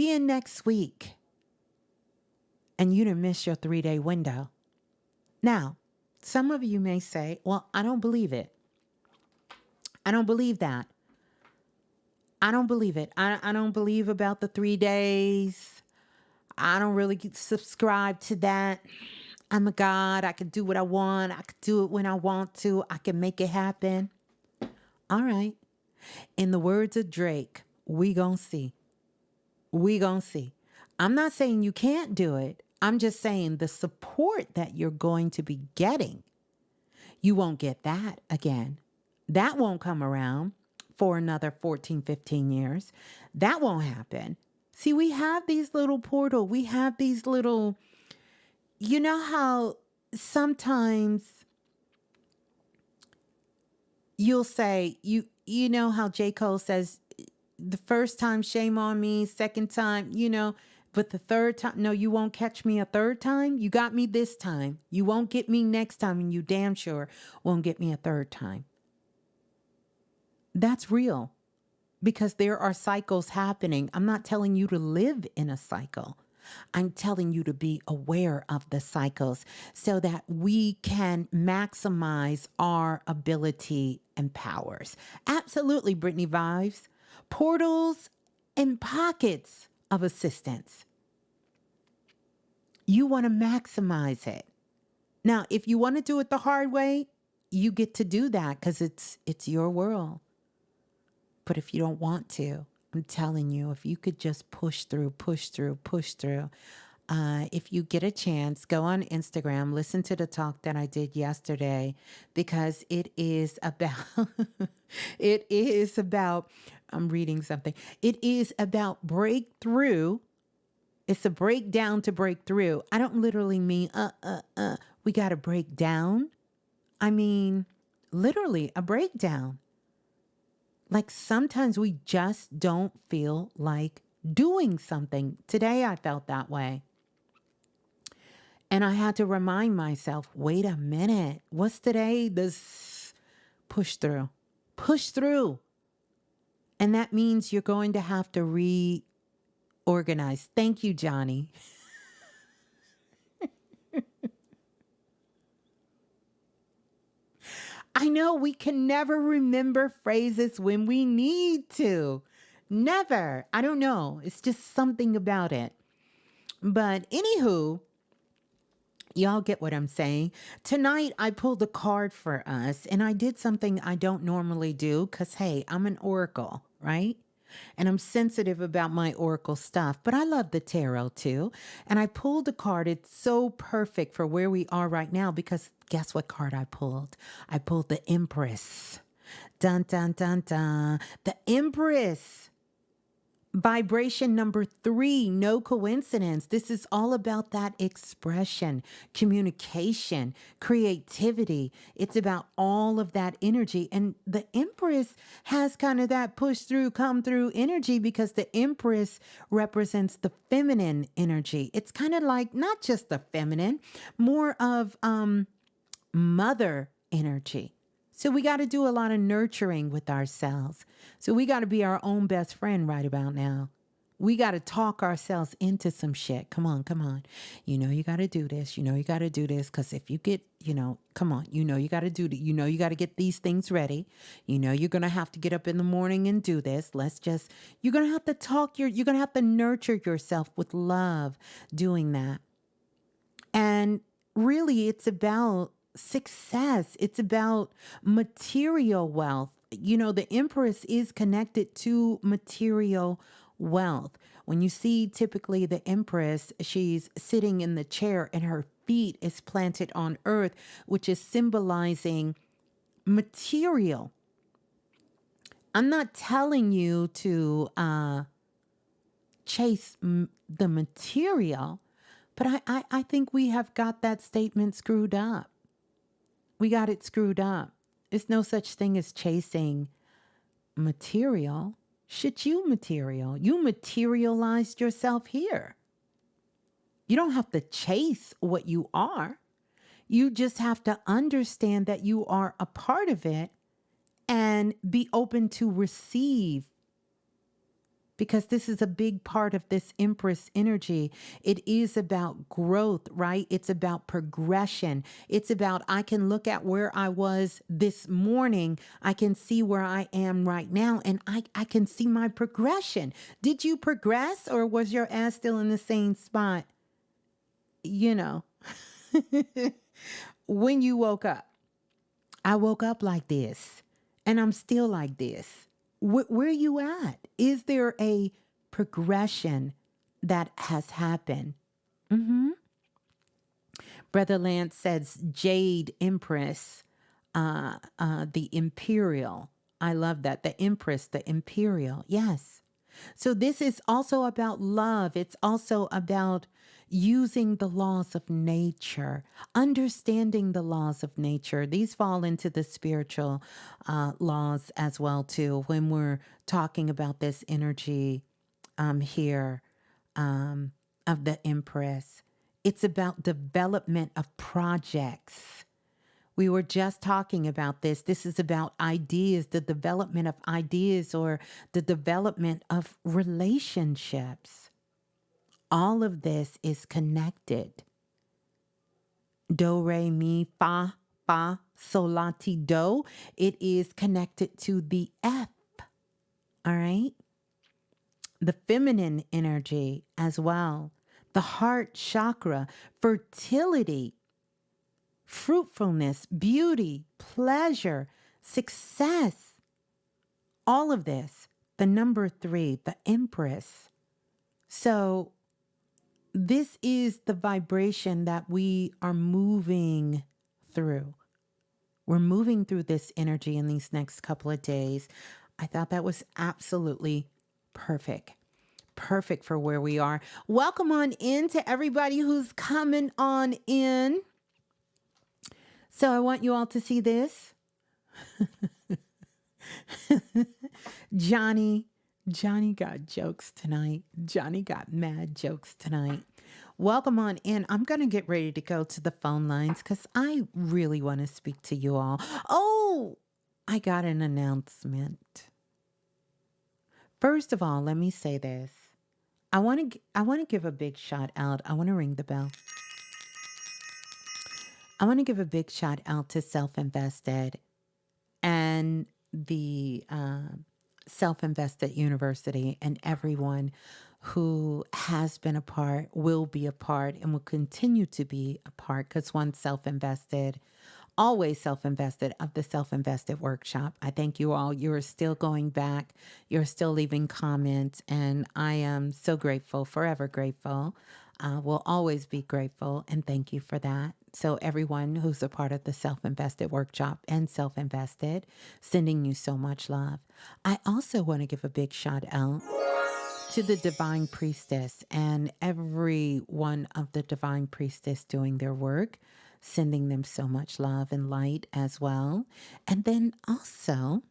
you done missed your 3-day window. Now, some of you may say, well, I don't believe it. I don't believe that. I don't believe it. I don't believe about the 3 days. I don't really subscribe to that. I'm a God. I can do what I want. I can do it when I want to. I can make it happen. All right. In the words of Drake, we gonna see. We gonna see. I'm not saying you can't do it. I'm just saying the support that you're going to be getting, you won't get that again. That won't come around for another 14, 15 years. That won't happen. See, we have these little portal. We have these little, you know how sometimes you'll say, you know how J. Cole says, the first time, shame on me. Second time, but the third time, no, you won't catch me a third time. You got me this time. You won't get me next time, and you damn sure won't get me a third time. That's real, because there are cycles happening. I'm not telling you to live in a cycle. I'm telling you to be aware of the cycles so that we can maximize our ability and powers. Absolutely, Brittany Vibes. Portals and pockets of assistance. You want to maximize it. Now, if you want to do it the hard way, you get to do that, because it's your world. But if you don't want to, I'm telling you, if you could just push through, if you get a chance, go on Instagram, listen to the talk that I did yesterday, because it is about, it is about, I'm reading something. It is about breakthrough. It's a breakdown to break through. I don't literally mean, we got to break down. I mean, literally a breakdown. Like sometimes we just don't feel like doing something. Today I felt that way. And I had to remind myself, wait a minute, what's today? This push through. Push through. And that means you're going to have to reorganize. Thank you, Johnny. I know we can never remember phrases when we need to. Never. I don't know. It's just something about it. But anywho, y'all get what I'm saying. Tonight, I pulled a card for us, and I did something I don't normally do because, hey, I'm an oracle, right? And I'm sensitive about my oracle stuff, but I love the tarot too. And I pulled a card. It's so perfect for where we are right now because guess what card I pulled? I pulled the Empress. Dun, dun, dun, dun. The Empress. Vibration number 3, no coincidence. This is all about that expression, communication, creativity. It's about all of that energy. And the Empress has kind of that push through, come through energy because the Empress represents the feminine energy. It's kind of like not just the feminine, more of mother energy. So we got to do a lot of nurturing with ourselves. So we got to be our own best friend right about now. We got to talk ourselves into some shit. Come on, come on. You know, you got to do this. You know, you got to do this. Because if you get, you know, come on, you know, you got to do that. You know, you got to get these things ready. You know, you're going to have to get up in the morning and do this. You're going to have to talk, you're going to have to nurture yourself with love doing that. And really, it's about success. It's about material wealth. You know, the Empress is connected to material wealth. When you see typically the Empress, she's sitting in the chair and her feet is planted on earth, which is symbolizing material. I'm not telling you to chase the material, but I think we have got that statement screwed up. We got it screwed up. There's no such thing as chasing material. Shit, you material. You materialized yourself here. You don't have to chase what you are. You just have to understand that you are a part of it and be open to receive, because this is a big part of this Empress energy. It is about growth, right? It's about progression. It's about, I can look at where I was this morning. I can see where I am right now, and I can see my progression. Did you progress, or was your ass still in the same spot? You know, when you woke up. I woke up like this, and I'm still like this. Where are you at? Is there a progression that has happened? Brother Lance says Jade Empress, the Imperial. I love that. The Empress, the Imperial. Yes. So this is also about love. It's also about using the laws of nature, understanding the laws of nature. These fall into the spiritual laws as well too. When we're talking about this energy here of the Empress, it's about development of projects. We were just talking about this. This is about ideas, the development of ideas, or the development of relationships. All of this is connected. Do, re, mi, fa, sol, la, ti, do. It is connected to the F. All right? The feminine energy as well. The heart chakra, fertility, fruitfulness, beauty, pleasure, success. All of this. The number 3, the Empress. So this is the vibration that we are moving through. We're moving through this energy in these next couple of days. I thought that was absolutely perfect. Perfect for where we are. Welcome on in to everybody who's coming on in. So I want you all to see this. Johnny got jokes tonight. Johnny got mad jokes tonight. Welcome on in. I'm going to get ready to go to the phone lines because I really want to speak to you all. Oh, I got an announcement. First of all, let me say this. I want to give a big shout out. I want to ring the bell. I want to give a big shout out to Self-Invested and the Self-Invested University and everyone who has been a part, will be a part, and will continue to be a part because once self-invested, always self-invested of the self-invested workshop. I thank you all. You're still going back. You're still leaving comments. And I am so grateful, forever grateful. Will always be grateful. And thank you for that. So everyone who's a part of the self-invested workshop and self-invested, sending you so much love. I also want to give a big shout out to the Divine Priestess and every one of the Divine Priestess doing their work, sending them so much love and light as well. And then also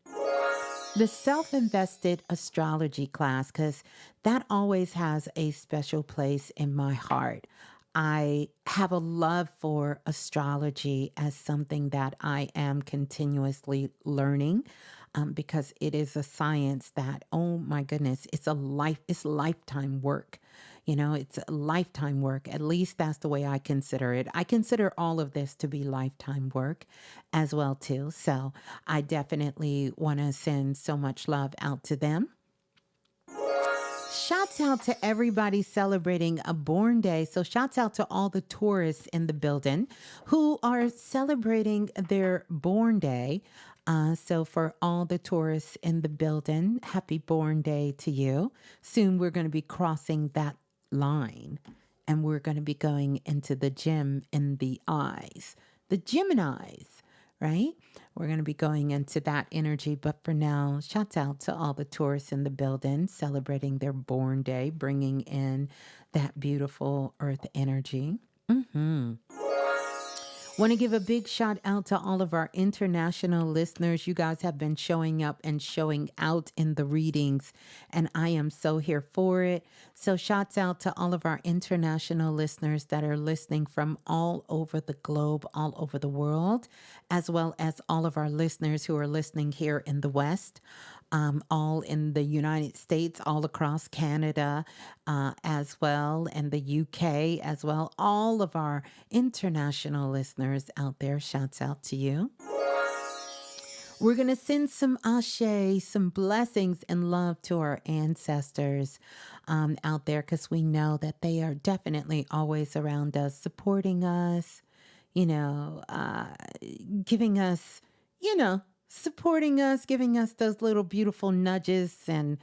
the self-invested astrology class, because that always has a special place in my heart. I have a love for astrology as something that I am continuously learning because it is a science that, oh my goodness, it's lifetime work. You know, it's lifetime work. At least that's the way I consider it. I consider all of this to be lifetime work as well too. So I definitely want to send so much love out to them. Shouts out to everybody celebrating a born day. So shouts out to all the tourists in the building who are celebrating their born day. So for all the tourists in the building, happy born day to you. Soon we're going to be crossing that line and we're going to be going into the gem in the eyes, the Geminis, right? We're going to be going into that energy. But for now, shouts out to all the tourists in the building celebrating their born day, bringing in that beautiful earth energy. Want to give a big shout out to all of our international listeners. You guys have been showing up and showing out in the readings, and I am so here for it. So shouts out to all of our international listeners that are listening from all over the globe, all over the world, as well as all of our listeners who are listening here in the West. All in the United States, all across Canada as well, and the UK as well. All of our international listeners out there, shouts out to you. We're going to send some ashe, some blessings and love to our ancestors out there because we know that they are definitely always around us, supporting us, giving us, supporting us, giving us those little beautiful nudges and,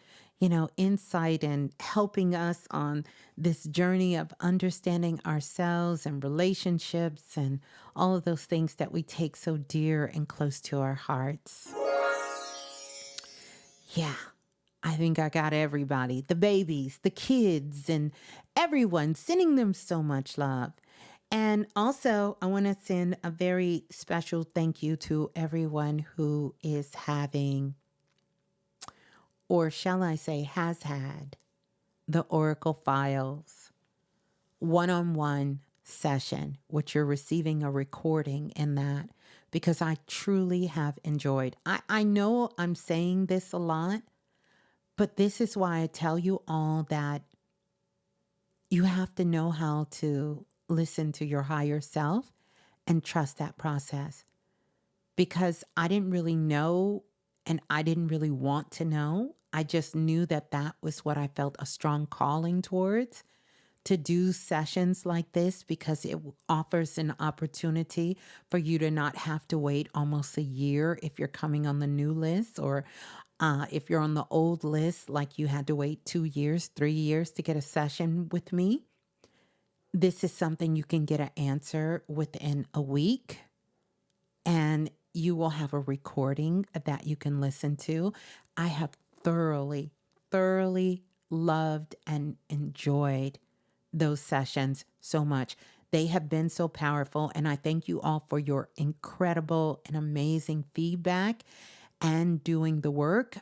insight and helping us on this journey of understanding ourselves and relationships and all of those things that we take so dear and close to our hearts. Yeah, I think I got everybody, the babies, the kids, and everyone, sending them so much love. And also, I want to send a very special thank you to everyone who is having, or shall I say, has had the Oracle Files one-on-one session, which you're receiving a recording in that, because I truly have enjoyed. I know I'm saying this a lot, but this is why I tell you all that you have to know how to listen to your higher self and trust that process. Because I didn't really know and I didn't really want to know. I just knew that that was what I felt a strong calling towards, to do sessions like this, because it offers an opportunity for you to not have to wait almost a year if you're coming on the new list, or if you're on the old list, like you had to wait 2 years, 3 years to get a session with me. This is something you can get an answer within a week, and you will have a recording that you can listen to. I have thoroughly, thoroughly loved and enjoyed those sessions so much. They have been so powerful, and I thank you all for your incredible and amazing feedback and doing the work,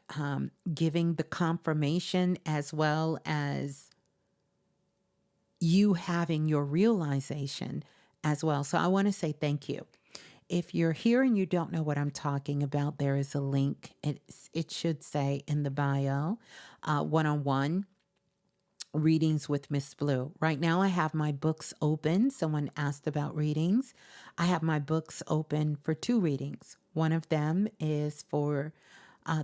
giving the confirmation as well as you having your realization as well. So I want to say thank you. If you're here and you don't know what I'm talking about, there is a link. It should say in the bio, one-on-one readings with Ms.Blue. Right now, I have my books open. Someone asked about readings. I have my books open for 2 readings. One of them is for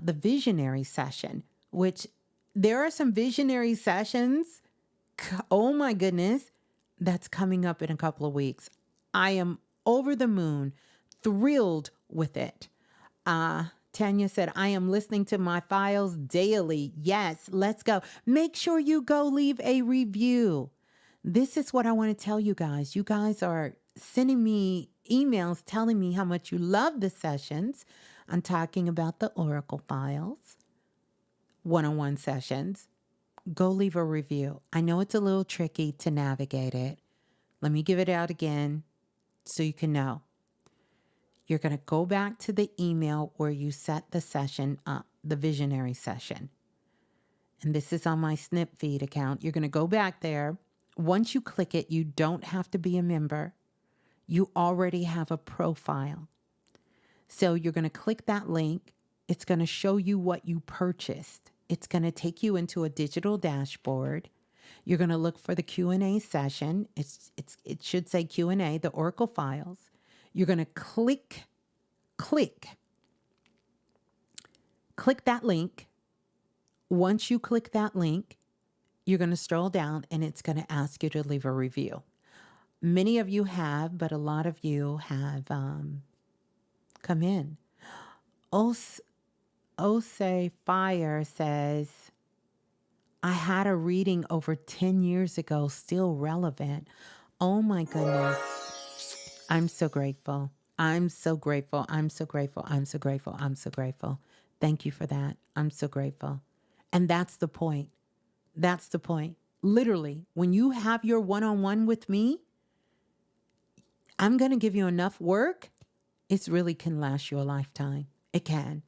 the visionary session, which there are some visionary sessions. Oh my goodness, that's coming up in a couple of weeks. I am over the moon, thrilled with it. Tanya said, I am listening to my files daily. Yes, let's go. Make sure you go leave a review. This is what I want to tell you guys. You guys are sending me emails telling me how much you love the sessions. I'm talking about the Oracle files, one-on-one sessions. Go leave a review. I know it's a little tricky to navigate it. Let me give it out again so you can know. You're going to go back to the email where you set the session up, the visionary session. And this is on my Snip Feed account. You're going to go back there. Once you click it, you don't have to be a member. You already have a profile. So you're going to click that link. It's going to show you what you purchased. It's going to take you into a digital dashboard. You're going to look for the Q&A session. It should say Q&A, the Oracle files. You're going to click that link. Once you click that link, you're going to scroll down and it's going to ask you to leave a review. Many of you have, but a lot of you have come in. Ose Fire says, I had a reading over 10 years ago, still relevant. Oh my goodness. I'm so grateful. I'm so grateful. I'm so grateful. I'm so grateful. I'm so grateful. Thank you for that. I'm so grateful. And that's the point. That's the point. Literally, when you have your one-on-one with me, I'm going to give you enough work. It really can last you a lifetime. It can.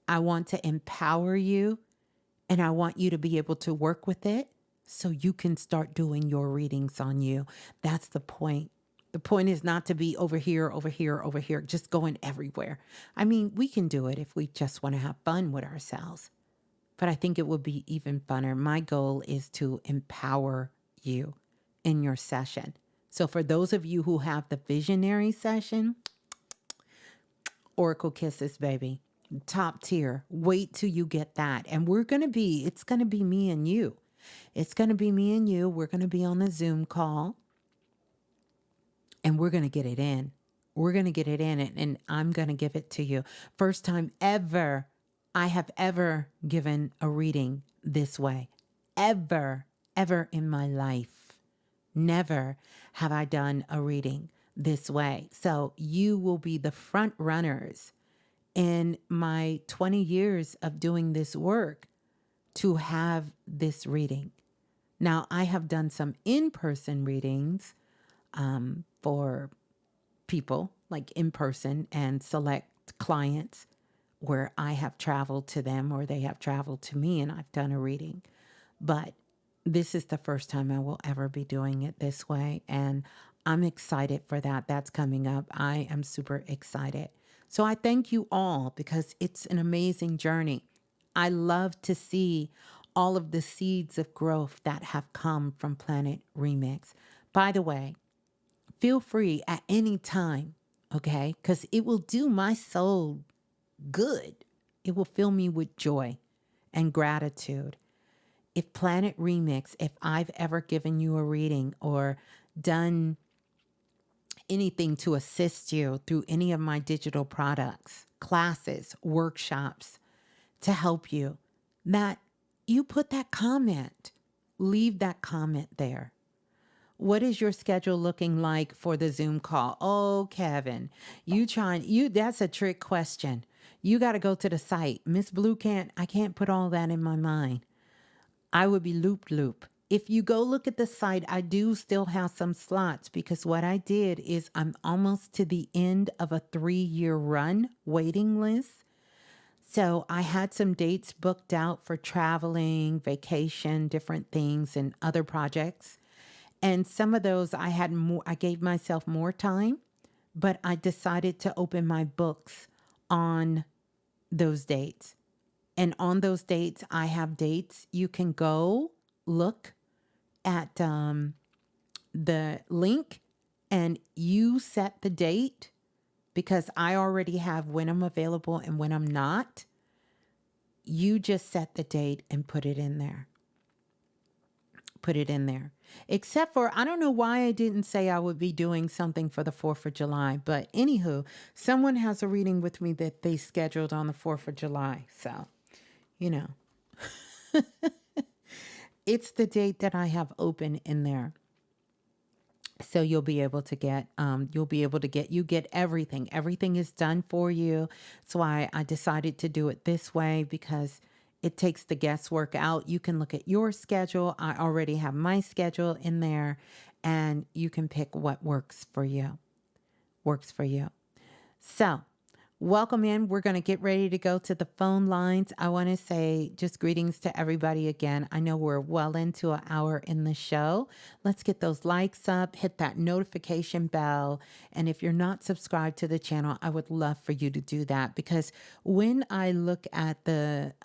I want to empower you, and I want you to be able to work with it so you can start doing your readings on you. That's the point. The point is not to be over here, just going everywhere. I mean, we can do it if we just want to have fun with ourselves. But I think it would be even funner. My goal is to empower you in your session. So for those of you who have the visionary session, Oracle Kisses, baby. Top tier. Wait till you get that. And it's going to be me and you. It's going to be me and you. We're going to be on a Zoom call. And we're going to get it in. We're going to get it in, and I'm going to give it to you. First time ever I have ever given a reading this way. Ever in my life. Never have I done a reading this way. So you will be the front runners in my 20 years of doing this work to have this reading. Now, I have done some in-person readings for people, like in person, and select clients where I have traveled to them or they have traveled to me and I've done a reading. But this is the first time I will ever be doing it this way. And I'm excited for that. That's coming up. I am super excited. So I thank you all because it's an amazing journey. I love to see all of the seeds of growth that have come from Planet Remix. By the way, feel free at any time, okay? Because it will do my soul good. It will fill me with joy and gratitude. If Planet Remix, if I've ever given you a reading or done anything to assist you through any of my digital products, classes, workshops, to help you, that you put that comment, leave that comment there. What is your schedule looking like for the Zoom call? Oh, Kevin, that's a trick question. You got to go to the site. Ms.Blue I can't put all that in my mind. I would be loop. If you go look at the site, I do still have some slots because what I did is I'm almost to the end of a 3-year run waiting list. So I had some dates booked out for traveling, vacation, different things, and other projects. And some of those I gave myself more time, but I decided to open my books on those dates. And on those dates, I have dates. You can go look at the link and you set the date because I already have when I'm available and when I'm not. You just set the date and put it in there. Put it in there. Except for, I don't know why I didn't say I would be doing something for the 4th of July. But anywho, someone has a reading with me that they scheduled on the 4th of July. So, you know, it's the date that I have open in there. So you'll be able to get, you get everything. Everything is done for you. So I decided to do it this way because it takes the guesswork out. You can look at your schedule. I already have my schedule in there and you can pick what works for you. So welcome in. We're going to get ready to go to the phone lines. I want to say just greetings to everybody again. I know we're well into an hour in the show. Let's get those likes up, hit that notification bell. And if you're not subscribed to the channel, I would love for you to do that because when I look at the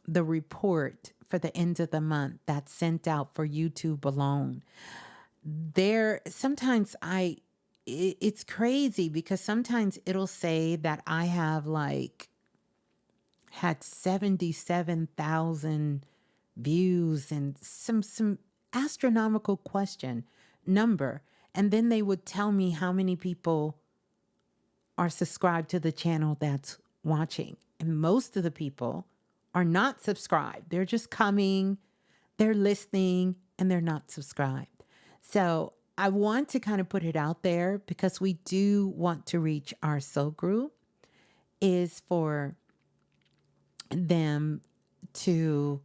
report for the end of the month that's sent out for YouTube alone, it's crazy because sometimes it'll say that I have had 77,000 views and some astronomical number. And then they would tell me how many people are subscribed to the channel that's watching. And most of the people are not subscribed. They're just coming, they're listening, and they're not subscribed. So I want to kind of put it out there because we do want to reach our soul group is for them to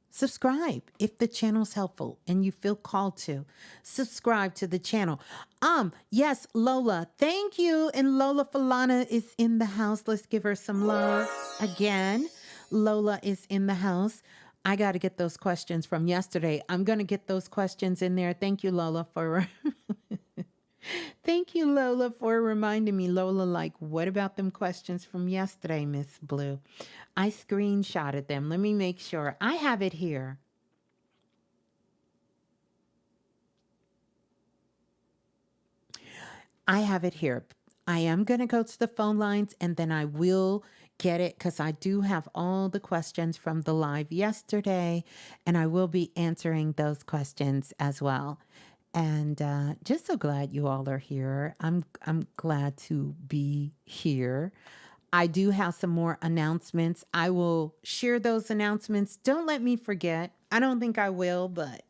subscribe if the channel's helpful and you feel called to subscribe to the channel. Yes, Lola, thank you. And Lola Falana is in the house. Let's give her some love again. Lola is in the house. I got to get those questions from yesterday. I'm going to get those questions in there. Thank you, Lola, for thank you, Lola, for reminding me. Lola, what about them questions from yesterday, Miss Blue? I screenshotted them. Let me make sure. I have it here. I have it here. I am going to go to the phone lines and then I will get it because I do have all the questions from the live yesterday and I will be answering those questions as well. And just so glad you all are here. I'm glad to be here. I do have some more announcements. I will share those announcements. Don't let me forget. I don't think I will, but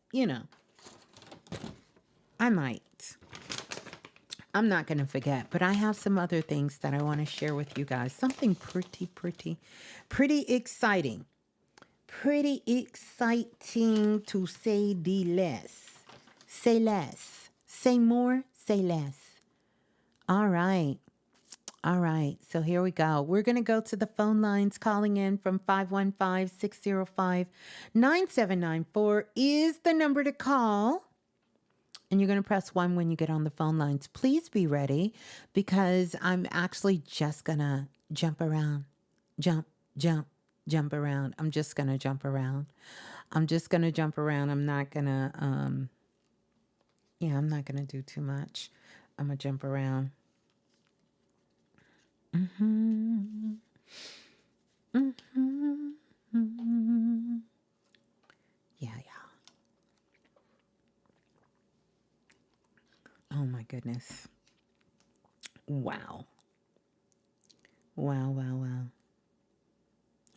I might. I'm not going to forget, but I have some other things that I want to share with you guys. Something pretty exciting. Pretty exciting to say the less. Say less. Say more, say less. All right. So here we go. We're going to go to the phone lines calling in from 515-605-9794 is the number to call. And you're going to press 1 when you get on the phone lines. Please be ready because I'm actually just going to jump around. Jump around. I'm just going to jump around. I'm not going to, I'm not going to do too much. I'm going to jump around. Yeah. Oh my goodness. Wow.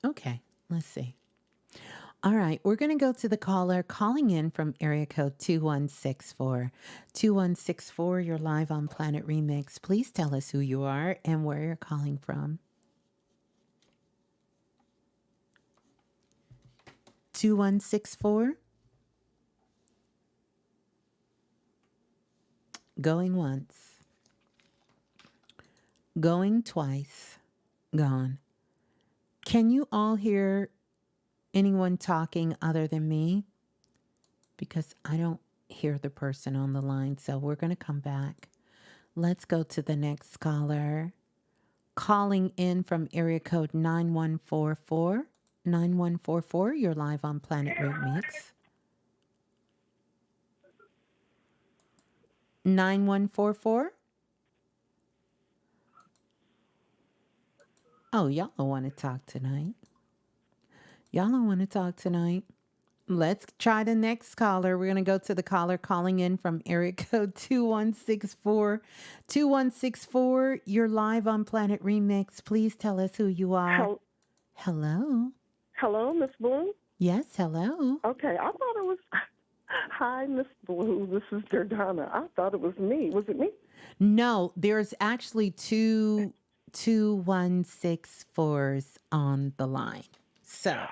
Okay, let's see. All right, we're going to go to the caller calling in from area code 2164. 2164, you're live on Planet Remix. Please tell us who you are and where you're calling from. 2164. Going once. Going twice. Gone. Can you all hear anyone talking other than me? Because I don't hear the person on the line, so we're going to come back. Let's go to the next caller. Calling in from area code 9144. 9144, you're live on Planet Remix. 9144. Oh, y'all don't want to talk tonight. Y'all don't want to talk tonight. Let's try the next caller. We're going to go to the caller calling in from area code 2164. 2164, you're live on Planet Remix. Please tell us who you are. Hello. Hello, Ms.Blue? Yes, hello. Okay, I thought it was... Hi, Ms.Blue. This is Jordana. I thought it was me. Was it me? No, there's actually two 2164s on the line. So,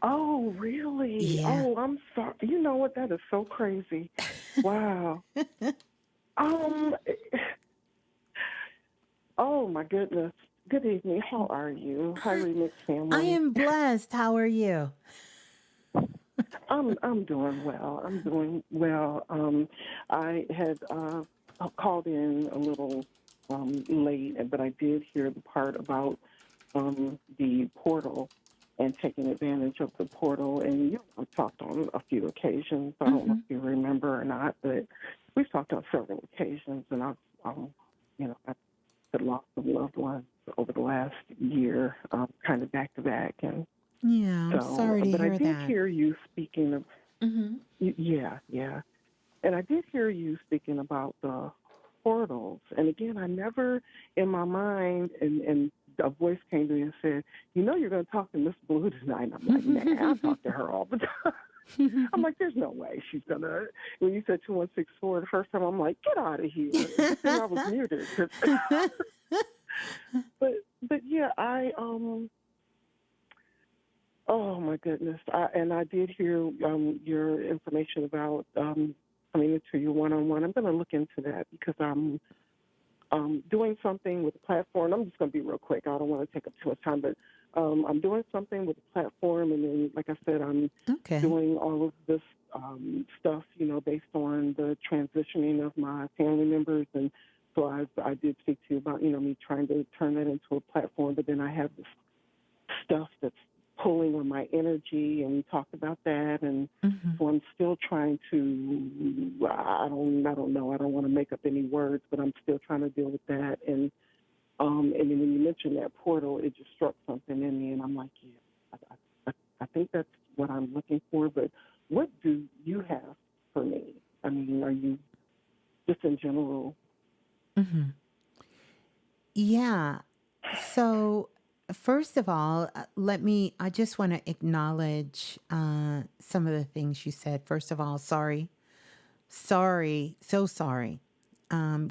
Oh, really? yeah. Oh, I'm sorry. You know what? That is so crazy. Wow. Oh, my goodness. Good evening. How are you? Hi, Remix family. I am blessed. How are you? I'm doing well. I'm doing well. I had called in a little late, but I did hear the part about the portal and taking advantage of the portal. And I've talked on a few occasions. I don't know if you remember or not, but we've talked on several occasions, and I've lost some loved ones over the last year, kind of back to back, and. Yeah, I'm sorry to But hear I did that. hear you speaking of, yeah. And I did hear you speaking about the portals. And again, I never, in my mind, and a voice came to me and said, you're going to talk to Miss Blue tonight. And I'm like, nah, I talk to her all the time. I'm like, there's no way she's going to. When you said 2164 the first time, I'm like, get out of here. Good thing I was muted. But yeah, oh my goodness! I did hear your information about coming into your one-on-one. I'm going to look into that because I'm doing something with the platform. I'm just going to be real quick. I don't want to take up too much time, but I'm doing something with the platform, and then, like I said, I'm doing all of this stuff, based on the transitioning of my family members, and so I did speak to you about, me trying to turn that into a platform, but then I have this stuff that's pulling on my energy, and we talked about that, and so I'm still trying to, I don't know, I don't want to make up any words, but I'm still trying to deal with that, and then when you mentioned that portal, it just struck something in me, and I'm like, yeah, I think that's what I'm looking for, but what do you have for me? I mean, are you just in general? Yeah. So, first of all, I just want to acknowledge some of the things you said. First of all, sorry. Sorry. So sorry.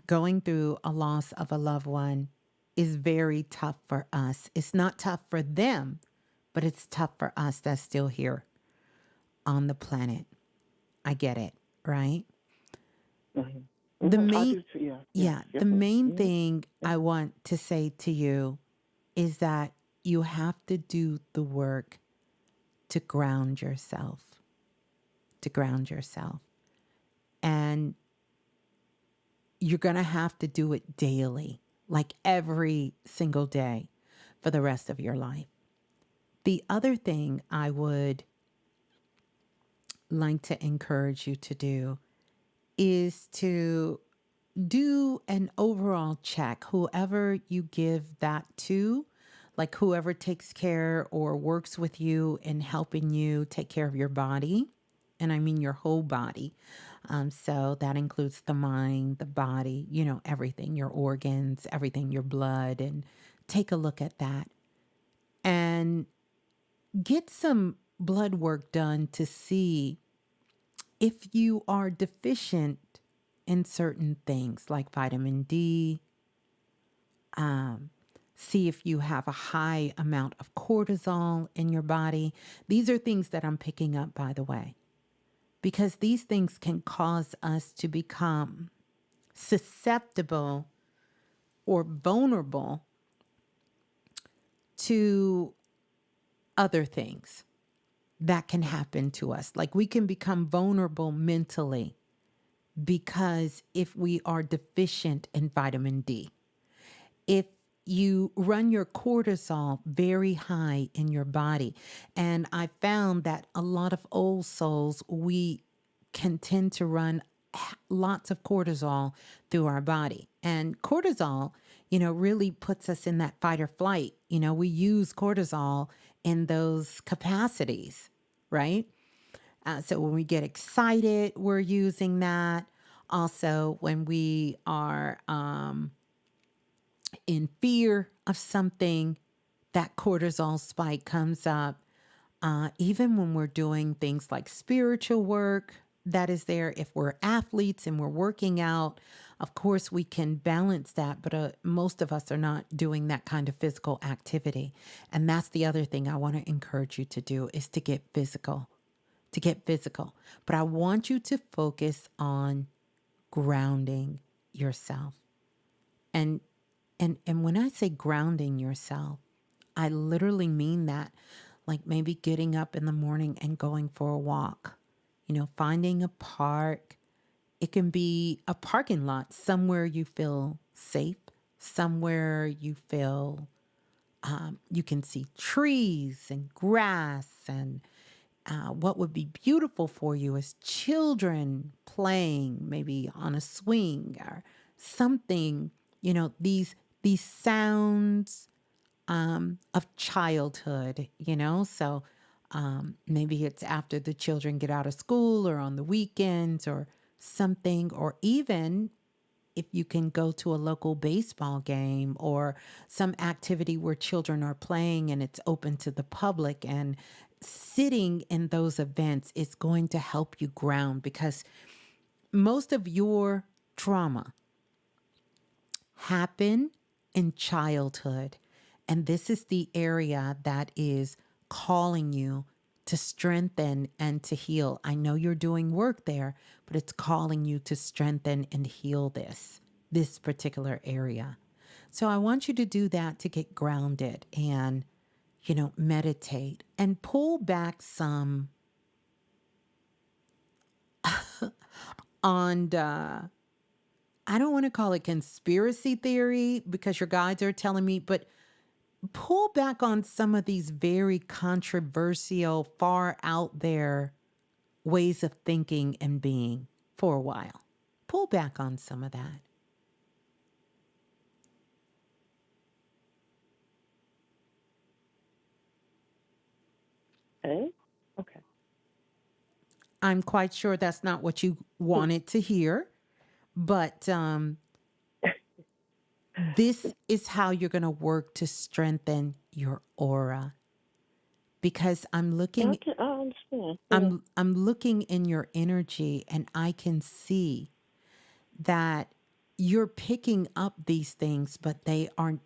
Going through a loss of a loved one is very tough for us. It's not tough for them, but it's tough for us that's still here on the planet. I get it, right? The main, the main thing I want to say to you is that you have to do the work to ground yourself, And you're going to have to do it daily, like every single day for the rest of your life. The other thing I would like to encourage you to do is to do an overall check. Whoever you give that to, like whoever takes care or works with you in helping you take care of your body, and I mean your whole body. So that includes the mind, the body, everything, your organs, everything, your blood, and take a look at that and get some blood work done to see if you are deficient in certain things like vitamin D, um, see if you have a high amount of cortisol in your body. These are things that I'm picking up, by the way, because these things can cause us to become susceptible or vulnerable to other things that can happen to us. Like we can become vulnerable mentally because if we are deficient in vitamin D, if you run your cortisol very high in your body. And I found that a lot of old souls, we can tend to run lots of cortisol through our body. And cortisol, really puts us in that fight or flight. We use cortisol in those capacities, right? So when we get excited, we're using that. Also, when we are in fear of something, that cortisol spike comes up. Even when we're doing things like spiritual work, that is there. If we're athletes and we're working out, of course, we can balance that, but most of us are not doing that kind of physical activity. And that's the other thing I want to encourage you to do is to get physical, But I want you to focus on grounding yourself. And and when I say grounding yourself, I literally mean that. Like maybe getting up in the morning and going for a walk, finding a park. It can be a parking lot, somewhere you feel safe, somewhere you feel you can see trees and grass. And what would be beautiful for you is children playing, maybe on a swing or something, these sounds of childhood, So maybe it's after the children get out of school or on the weekends or something, or even if you can go to a local baseball game or some activity where children are playing and it's open to the public, and sitting in those events is going to help you ground, because most of your trauma happen in childhood. And this is the area that is calling you to strengthen and to heal. I know you're doing work there, but it's calling you to strengthen and heal this particular area. So I want you to do that to get grounded and, meditate and pull back some on I don't want to call it conspiracy theory because your guides are telling me, but pull back on some of these very controversial, far out there ways of thinking and being for a while. Pull back on some of that. Okay. Okay. I'm quite sure that's not what you wanted to hear, but this is how you're going to work to strengthen your aura. Because I understand. Yeah. I'm looking in your energy, and I can see that you're picking up these things, but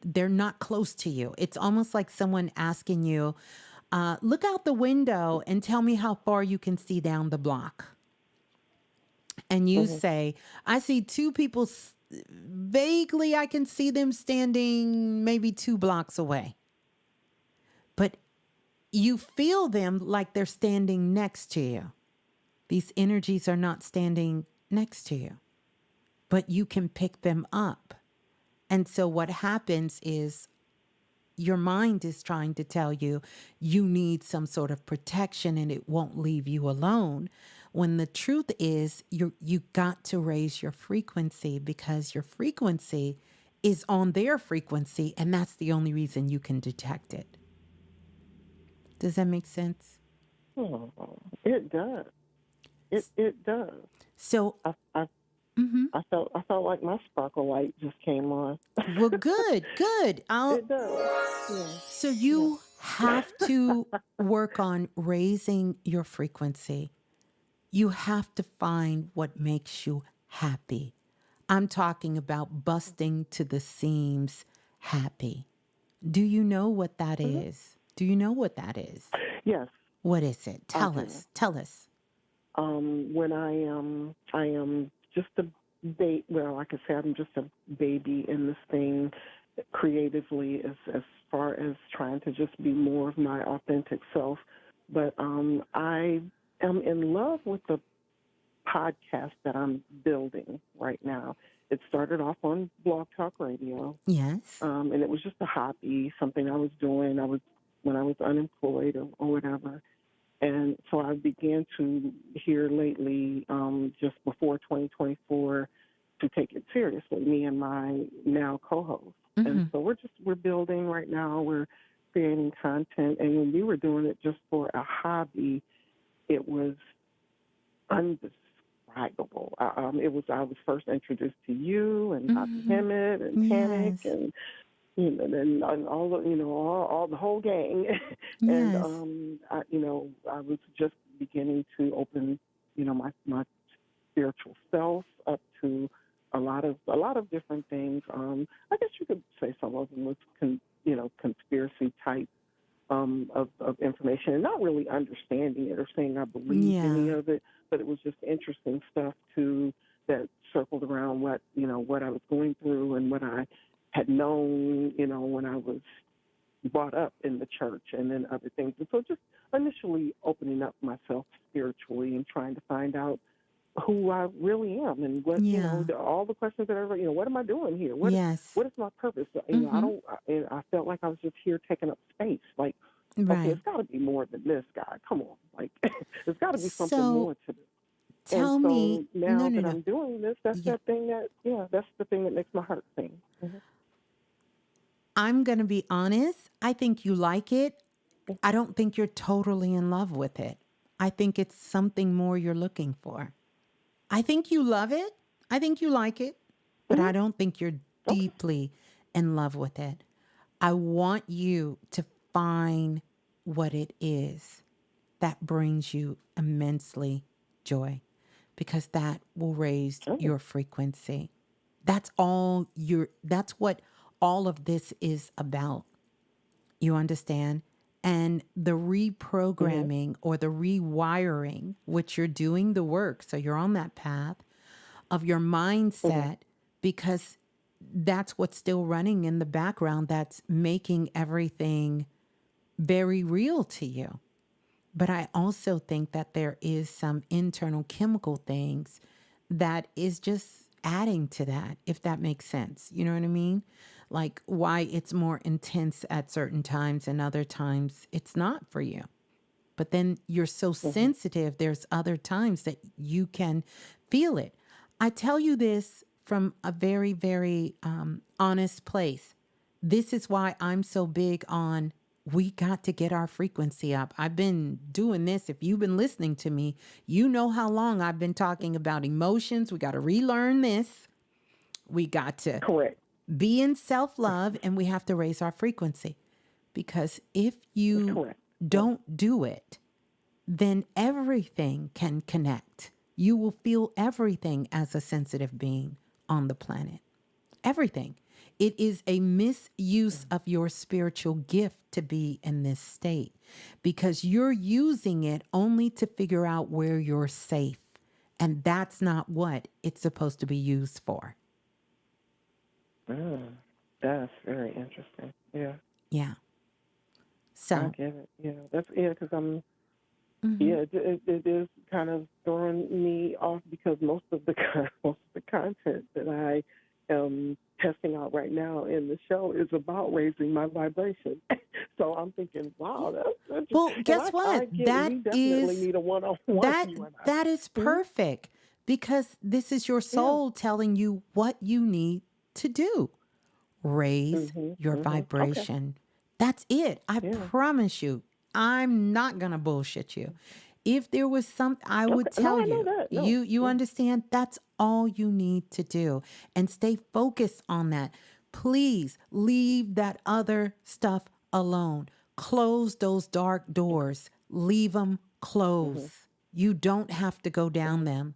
they're not close to you. It's almost like someone asking you, look out the window and tell me how far you can see down the block. And you Hmm. say, I see two people, vaguely, I can see them standing maybe 2 blocks away. But you feel them like they're standing next to you. These energies are not standing next to you, but you can pick them up. And so what happens is your mind is trying to tell you you need some sort of protection and it won't leave you alone. When the truth is you got to raise your frequency, because your frequency is on their frequency, and that's the only reason you can detect it. Does that make sense? Oh, it does. It does. So, I, I mhm. I felt like my sparkle light just came on. Well, good, good. It does. Yeah. So Yeah. have to work on raising your frequency. You have to find what makes you happy. I'm talking about busting to the seams happy. Do you know what that Mhm. is? Do you know what that is? Yes, What is it? I Tell do. us. Tell us. When I am just a well, like I said, I'm just a baby in this thing creatively, as far as trying to just be more of my authentic self. But I am in love with the podcast that I'm building right now. It started off on Blog Talk Radio, Yes. and it was just a hobby, something I was doing. I was when I was unemployed or whatever. And so I began to hear lately, just before 2024, to take it seriously, me and my now co-host. And Mm-hmm. so we're building right now. We're creating content. And when we were doing it just for a hobby, it was undescribable. I was first introduced to you and Dr. Mm-hmm. Hammett and Panic Yes. and and all the all the whole gang, and Yes. I was just beginning to open my spiritual self up to a lot of different things. I guess you could say some of them was conspiracy type of information, and not really understanding it or saying I believed any Yeah. of it, but it was just interesting stuff too that circled around what I was going through and what I had known, when I was brought up in the church and then other things. And so just initially opening up myself spiritually and trying to find out who I really am and what, Yeah. all the questions that what am I doing here? Yes. What is my purpose? I Mm-hmm. don't, I felt like I was just here taking up space. Like, okay, Right. it's got to be more than this guy. Come on. Like, there's got to be something So more to this. And tell me, so no, now no, that no. I'm doing this, Yeah. that's the thing that makes my heart sing. Mm-hmm. I'm going to be honest. I think you like it. I don't think you're totally in love with it. I think it's something more you're looking for. I think you love it. I think you like it, but Mm-hmm. I don't think you're Okay. deeply in love with it. I want you to find what it is that brings you immensely joy because that will raise Oh. your frequency. That's what all of this is about. You understand? And the Mm-hmm. reprogramming or the rewiring, which you're doing the work. So you're on that path of your Mm-hmm. mindset because that's what's still running in the background that's making everything very real to you. But I also think that there is some internal chemical things that is just adding to that, if that makes sense. You know what I mean? Like why it's more intense at certain times and other times it's not for you. But then you're so Mm-hmm. sensitive, there's other times that you can feel it. I tell you this from a very, very honest place. This is why I'm so big on we got to get our frequency up. I've been doing this. If you've been listening to me, you know how long I've been talking about emotions. We got to relearn this. We got to Correct. be in self love and we have to raise our frequency. Because if you Correct. Yep. don't do it, then everything can connect. You will feel everything as a sensitive being on the planet. Everything. It is a misuse of your spiritual gift to be in this state because you're using it only to figure out where you're safe. And that's not what it's supposed to be used for. Mm. That's very interesting. Yeah, Yeah. I So, get it. Because I'm mhm. yeah, it is kind of throwing me off because most of the most of the content that I am testing out right now in the show is about raising my vibration. So I'm thinking, wow, that's Well, interesting. And guess what? I get it. We definitely need a one-on-one, That you and I. that is Hmm. perfect because this is your Yeah. soul telling you what you need to do. Raise Mhm. your Mhm. Okay. vibration. That's it. I Yeah. promise you. I'm not going to bullshit you. If there was something I would Okay. No, tell I know you, that. No. you Yeah. understand that's all you need to do and stay focused on that. Please leave that other stuff alone. close those dark doors. Leave them Mm-hmm. closed. You don't have to go down Mm-hmm. them.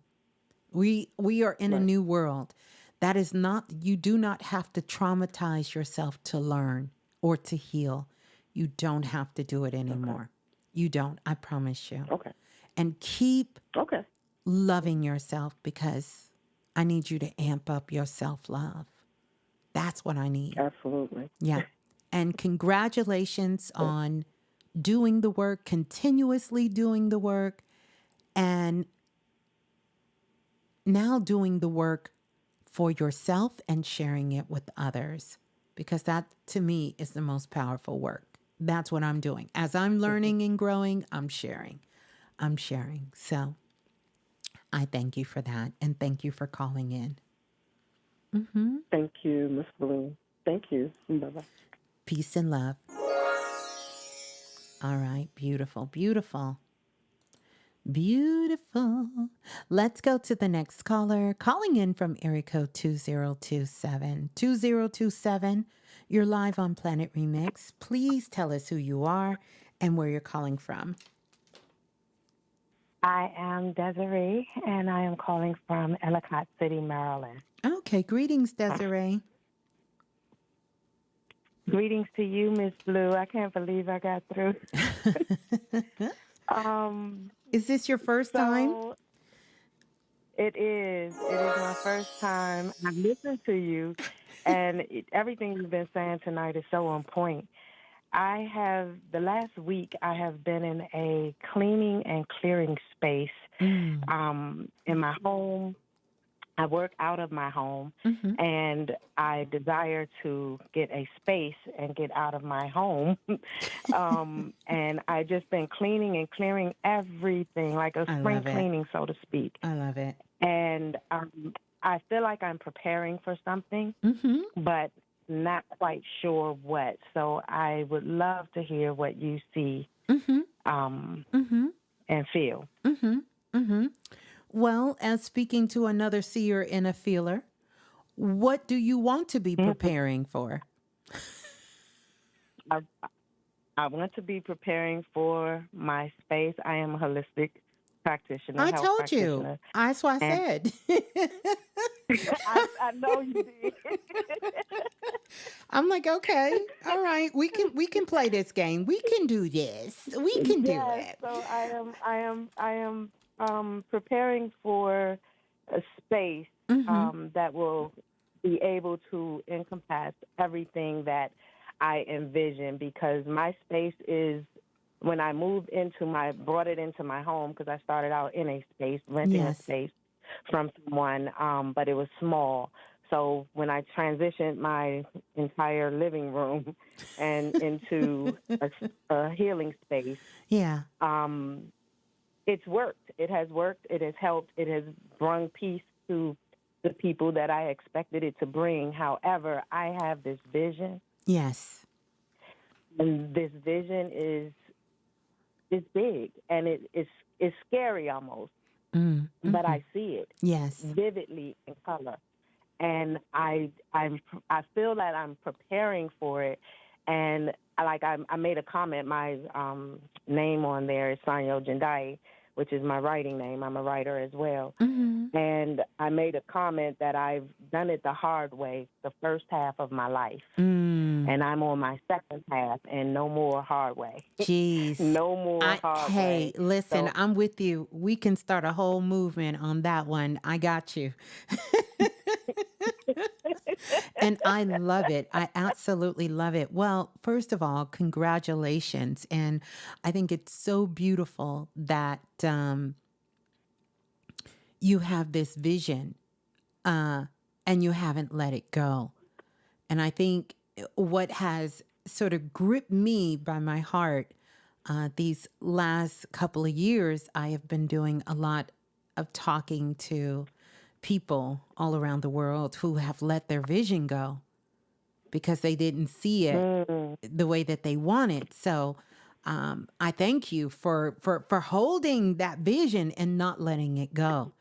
We are in a Right. new world. That is not, you do not have to traumatize yourself to learn or to heal. You don't have to do it Okay. anymore. You don't, I promise you. Okay. And keep Okay. loving yourself, because I need you to amp up your self love. That's what I need. Absolutely. Yeah. And congratulations Yeah. on doing the work, continuously doing the work, and now doing the work for yourself and sharing it with others, because that to me is the most powerful work. That's what I'm doing. As I'm Mm-hmm. learning and growing, I'm sharing. I'm sharing. So I thank you for that. And thank you for calling in. Hmm. Thank you, Miss Blue. Thank you. Bye-bye. Peace and love. All right. Beautiful. Beautiful. Beautiful. Let's go to the next caller. Calling in from area code 2027. 2027. You're live on Planet Remix. Please tell us who you are and where you're calling from. I am Desiree, and I am calling from Ellicott City, Maryland. Okay. Greetings, Desiree. Greetings to you, Ms. Blue. I can't believe I got through. Um, Is this your first time? so it is. It is my first time. I've listened to you, and everything you've been saying tonight is so on point. The last week, I have been in a cleaning and clearing space Mm. in my home. I work out of my home, Mm-hmm. and I desire to get a space and get out of my home. And I just been cleaning and clearing everything, like a I spring love it. cleaning, so to speak. I love it. And I feel like I'm preparing for something, Mm-hmm. but not quite sure what. So I would love to hear what you see Mm-hmm. um, Mm-hmm. and feel. Mm-hmm. Mm-hmm. Well, as speaking to another seer and a feeler, what do you want to be preparing for? I, I want to be preparing for my space. I am a holistic practitioner, I health told you. practitioner, That's what I and said. I know you did. I'm like, okay, all right, we can play this game. We can do this. We can do Yes, it. so I am preparing for a space Mm-hmm. that will be able to encompass everything that I envision, because my space is, when I brought it into my home, because I started out in a space, renting a Yes. space from someone, but it was small. So when I transitioned my entire living room and into a healing space, Yeah. um, it's worked. It has worked. It has helped. It has brought peace to the people that I expected it to bring. However, I have this vision, Yes. and this vision is big, and it's scary almost, Mm. but Mm-hmm. I see it Yes. vividly in color, and I feel that I'm preparing for it, and I made a comment. My name on there is Sanyo Jendai, which is my writing name. I'm a writer as well. Mm-hmm. And I made a comment that I've done it the hard way the first half of my life. Mm. And I'm on my second half, and no more hard way. Jeez. No more hard Hey, way. listen, So, I'm with you. We can start a whole movement on that one. I got you. And I love it. I absolutely love it. Well, first of all, congratulations. And I think it's so beautiful that you have this vision uh, and you haven't let it go. And I think what has sort of gripped me by my heart these last couple of years, I have been doing a lot of talking to people all around the world who have let their vision go because they didn't see it mm, the way that they wanted. So I thank you for holding that vision and not letting it go.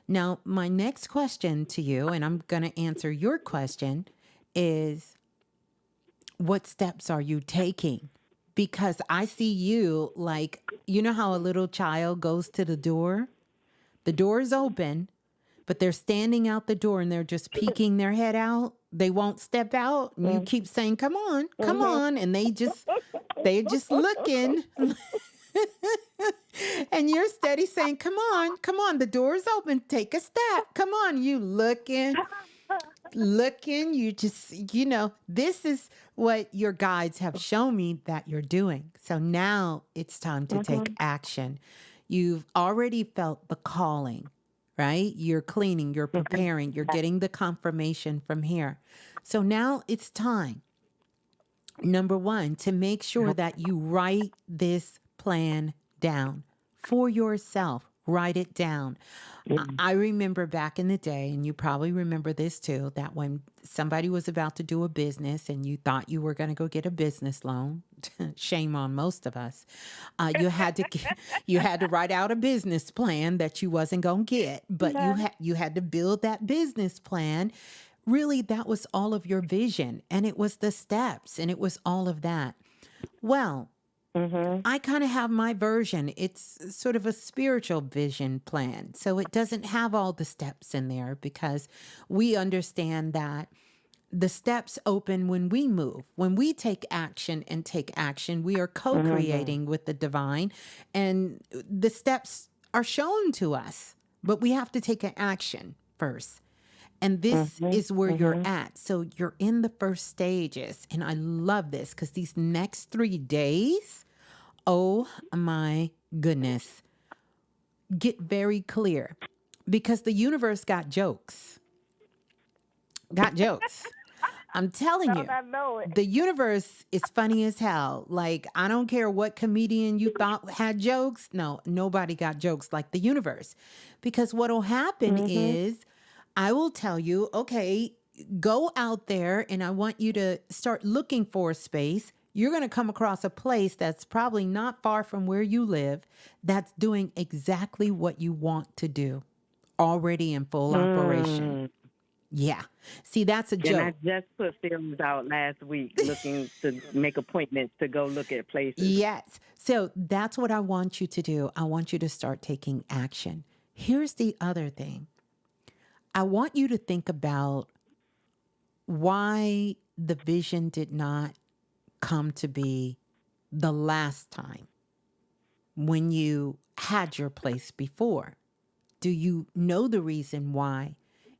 Now, my next question to you, and I'm going to answer your question, is what steps are you taking because I see you like, you know how a little child goes to the door? The door is open, but they're standing out the door and they're just peeking their head out. They won't step out. And you keep saying, come Mhm. on. And they're just looking. And you're steady saying, come on. The door's open. Take a step. Come on. You looking, you just, this is what your guides have shown me that you're doing. So now it's time to take Mhm. action. You've already felt the calling, right? You're cleaning, you're Mhm. preparing, you're getting the confirmation from here. So now it's time, number one, to make sure that you write this plan down for yourself. Write it down. I remember back in the day, and you probably remember this too, that when somebody was about to do a business and you thought you were going to go get a business loan, shame on most of us, you had to write out a business plan that you wasn't going to get, but Yeah. you had to build that business plan. Really, that was all of your vision, and it was the steps, and it was all of that. Well, Mhm. I kind of have my version. It's sort of a spiritual vision plan. So it doesn't have all the steps in there because we understand that the steps open when we move. When we take action and take action, we are co Mhm. creating with the divine, and the steps are shown to us, but we have to take an action first. And this Mhm. is where you're Mhm. at. So you're in the first stages. And I love this because these next 3 days, oh my goodness. Get very clear because the universe got jokes. Got jokes. I'm telling Don't you, I know it? the universe is funny as hell. Like, I don't care what comedian you thought had jokes. No, nobody got jokes like the universe. Because what'll happen Mhm. is I will tell you, okay, go out there and I want you to start looking for a space. You're going to come across a place that's probably not far from where you live that's doing exactly what you want to do, already in full operation. Mm. Yeah. See, that's a And I joke. just put films out last week looking to make appointments to go look at places. Yes. So that's what I want you to do. I want you to start taking action. Here's the other thing. I want you to think about why the vision did not come to be the last time when you had your place before. Do you know the reason why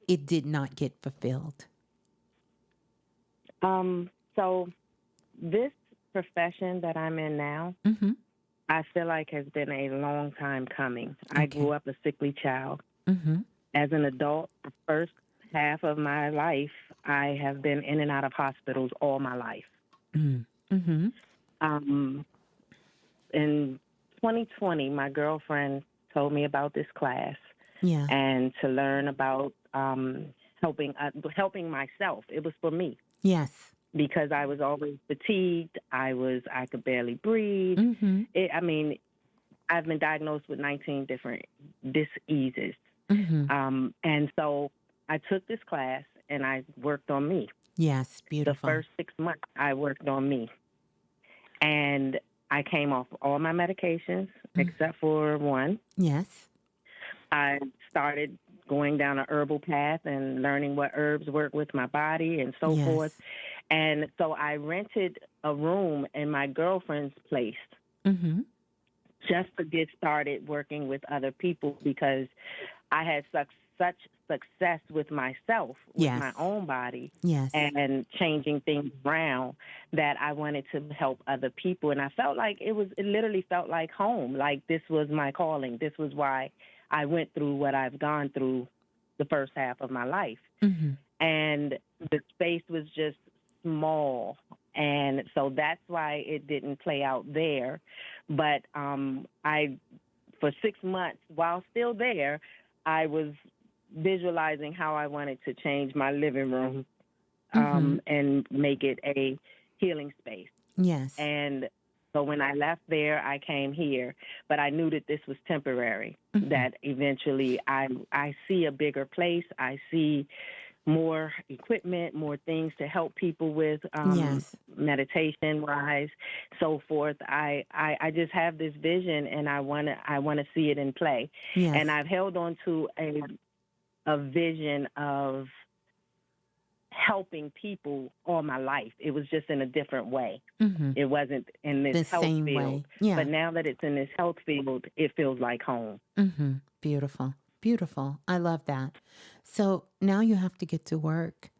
it did not get fulfilled? So this profession that I'm in now, Mm-hmm. I feel like has been a long time coming. I grew Okay. up a sickly child. Mm-hmm. As an adult, the first half of my life, I have been in and out of hospitals all my life. Mm-hmm. Um, in 2020, my girlfriend told me about this class Yeah. and to learn about helping myself. It was for me Yes. because I was always fatigued. I could barely breathe. Mm-hmm. I mean, I've been diagnosed with 19 different diseases. Mm-hmm. And so I took this class and I worked on me. Yes. The Beautiful. first 6 months, I worked on me. And I came off all my medications Mm. except for one. Yes. I started going down a herbal path and learning what herbs work with my body and so forth. Yes. And so I rented a room in my girlfriend's place Mm-hmm. just to get started working with other people because I had such success with myself, with my Yes. own body, Yes. and changing things around that I wanted to help other people. And I felt like it literally felt like home, like this was my calling. This was why I went through what I've gone through the first half of my life. Mm-hmm. And the space was just small. And so that's why it didn't play out there. But for 6 months, while still there, I was visualizing how I wanted to change my living room Mm-hmm. and make it a healing space. Yes. And so when I left there, I came here, but I knew that this was temporary, Mm-hmm. that eventually I see a bigger place. I see more equipment, more things to help people with Yes. meditation wise, so forth. I just have this vision, and I wanna see it in play. And Yes. I've held on to a vision of helping people all my life. It was just in a different way. Mm-hmm. It wasn't in this The health same field. way. Yeah. But now that it's in this health field, it feels like home. Mm-hmm. Beautiful. Beautiful. I love that. So now you have to get to work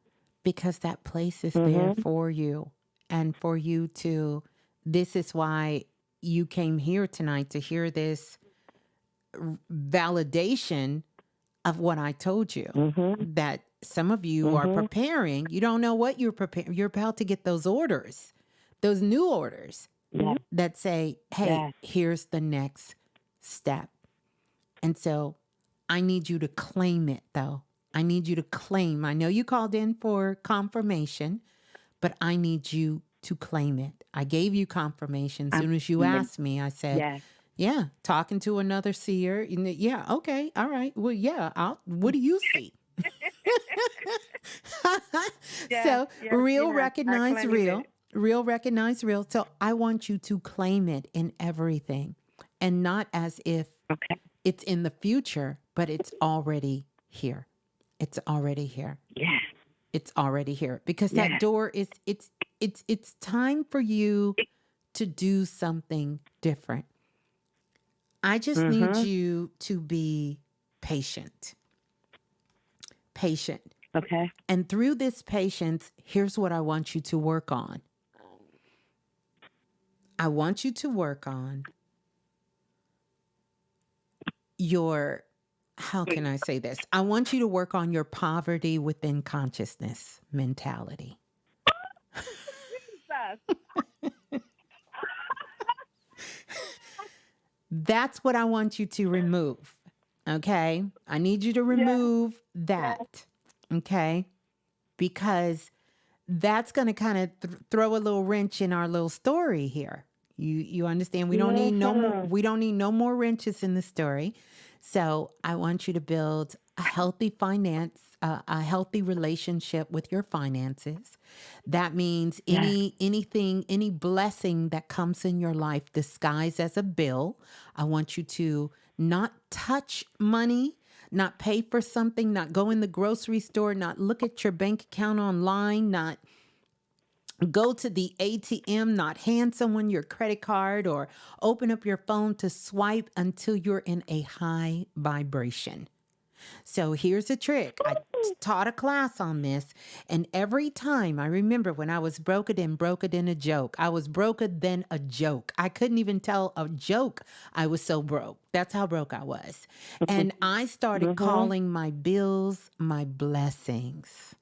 because that place is there Mhm. for you and for you to. This is why you came here tonight to hear this validation of what I told you, Mhm. that some of you are Mhm. preparing. You don't know what you're preparing. You're about to get those orders, those new orders Yes. that say, hey, Yes. here's the next step. And so I need you to claim it, though. I need you to claim. I know you called in for confirmation, but I need you to claim it. I gave you confirmation. As I'm, soon as you asked me, I said, yes. yeah, talking to another seer. Yeah, okay, all right. Well, yeah, what do you see? Yes. So Yes. real Yes. I recognize claim real, it. real recognize real. So I want you to claim it in everything and not as if Okay. it's in the future, but it's already here. It's already here. Yes. It's already here because that Yes. door is it's time for you to do something different. I just need Mhm. you to be patient. Patient. Okay. And through this patience, here's what I want you to work on. I want you to work on your, how can I say this? I want you to work on your poverty within consciousness mentality. Jesus. That's what I want you to remove. Okay. I need you to Yes. remove Yes. that. Okay. Because that's going to kind of throw a little wrench in our little story here. You understand? We don't need no more. Mhm. We don't need no more wrenches in the story. So I want you to build a healthy finance, a healthy relationship with your finances. That means Yes. any blessing that comes in your life disguised as a bill. I want you to not touch money, not pay for something, not go in the grocery store, not look at your bank account online, not go to the ATM, not hand someone your credit card or open up your phone to swipe until you're in a high vibration. So here's a trick. I taught a class on this, and every time I remember when I was broke it in a joke. I was broker than a joke. I couldn't even tell a joke. I was so broke. That's how broke I was. And I started Mhm. calling my bills my blessings.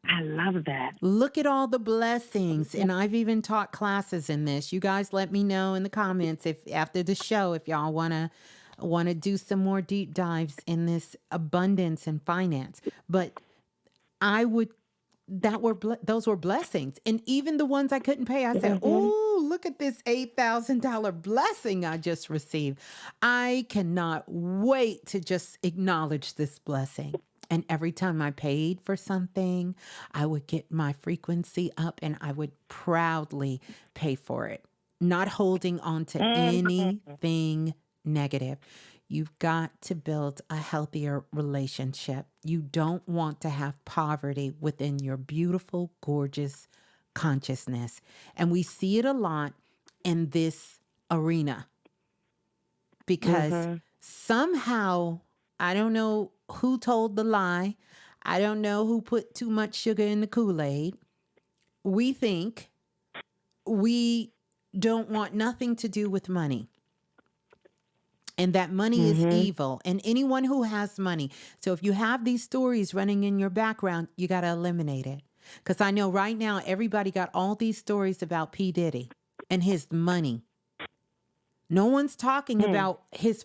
I love that. Look at all the blessings. And I've even taught classes in this. You guys let me know in the comments if after the show if y'all want to do some more deep dives in this abundance and finance. But I would those were blessings. And even the ones I couldn't pay, I said, Mhm. "Oh, look at this $8,000 blessing I just received. I cannot wait to just acknowledge this blessing." And every time I paid for something, I would get my frequency up and I would proudly pay for it, not holding on to Mhm. anything negative. You've got to build a healthier relationship. You don't want to have poverty within your beautiful, gorgeous consciousness. And we see it a lot in this arena because Mhm. somehow, I don't know who told the lie. I don't know who put too much sugar in the Kool-Aid. We think we don't want nothing to do with money and that money is Mhm. evil and anyone who has money. So if you have these stories running in your background, you got to eliminate it. Because I know right now everybody got all these stories about P. Diddy and his money. No one's talking Hmm. about his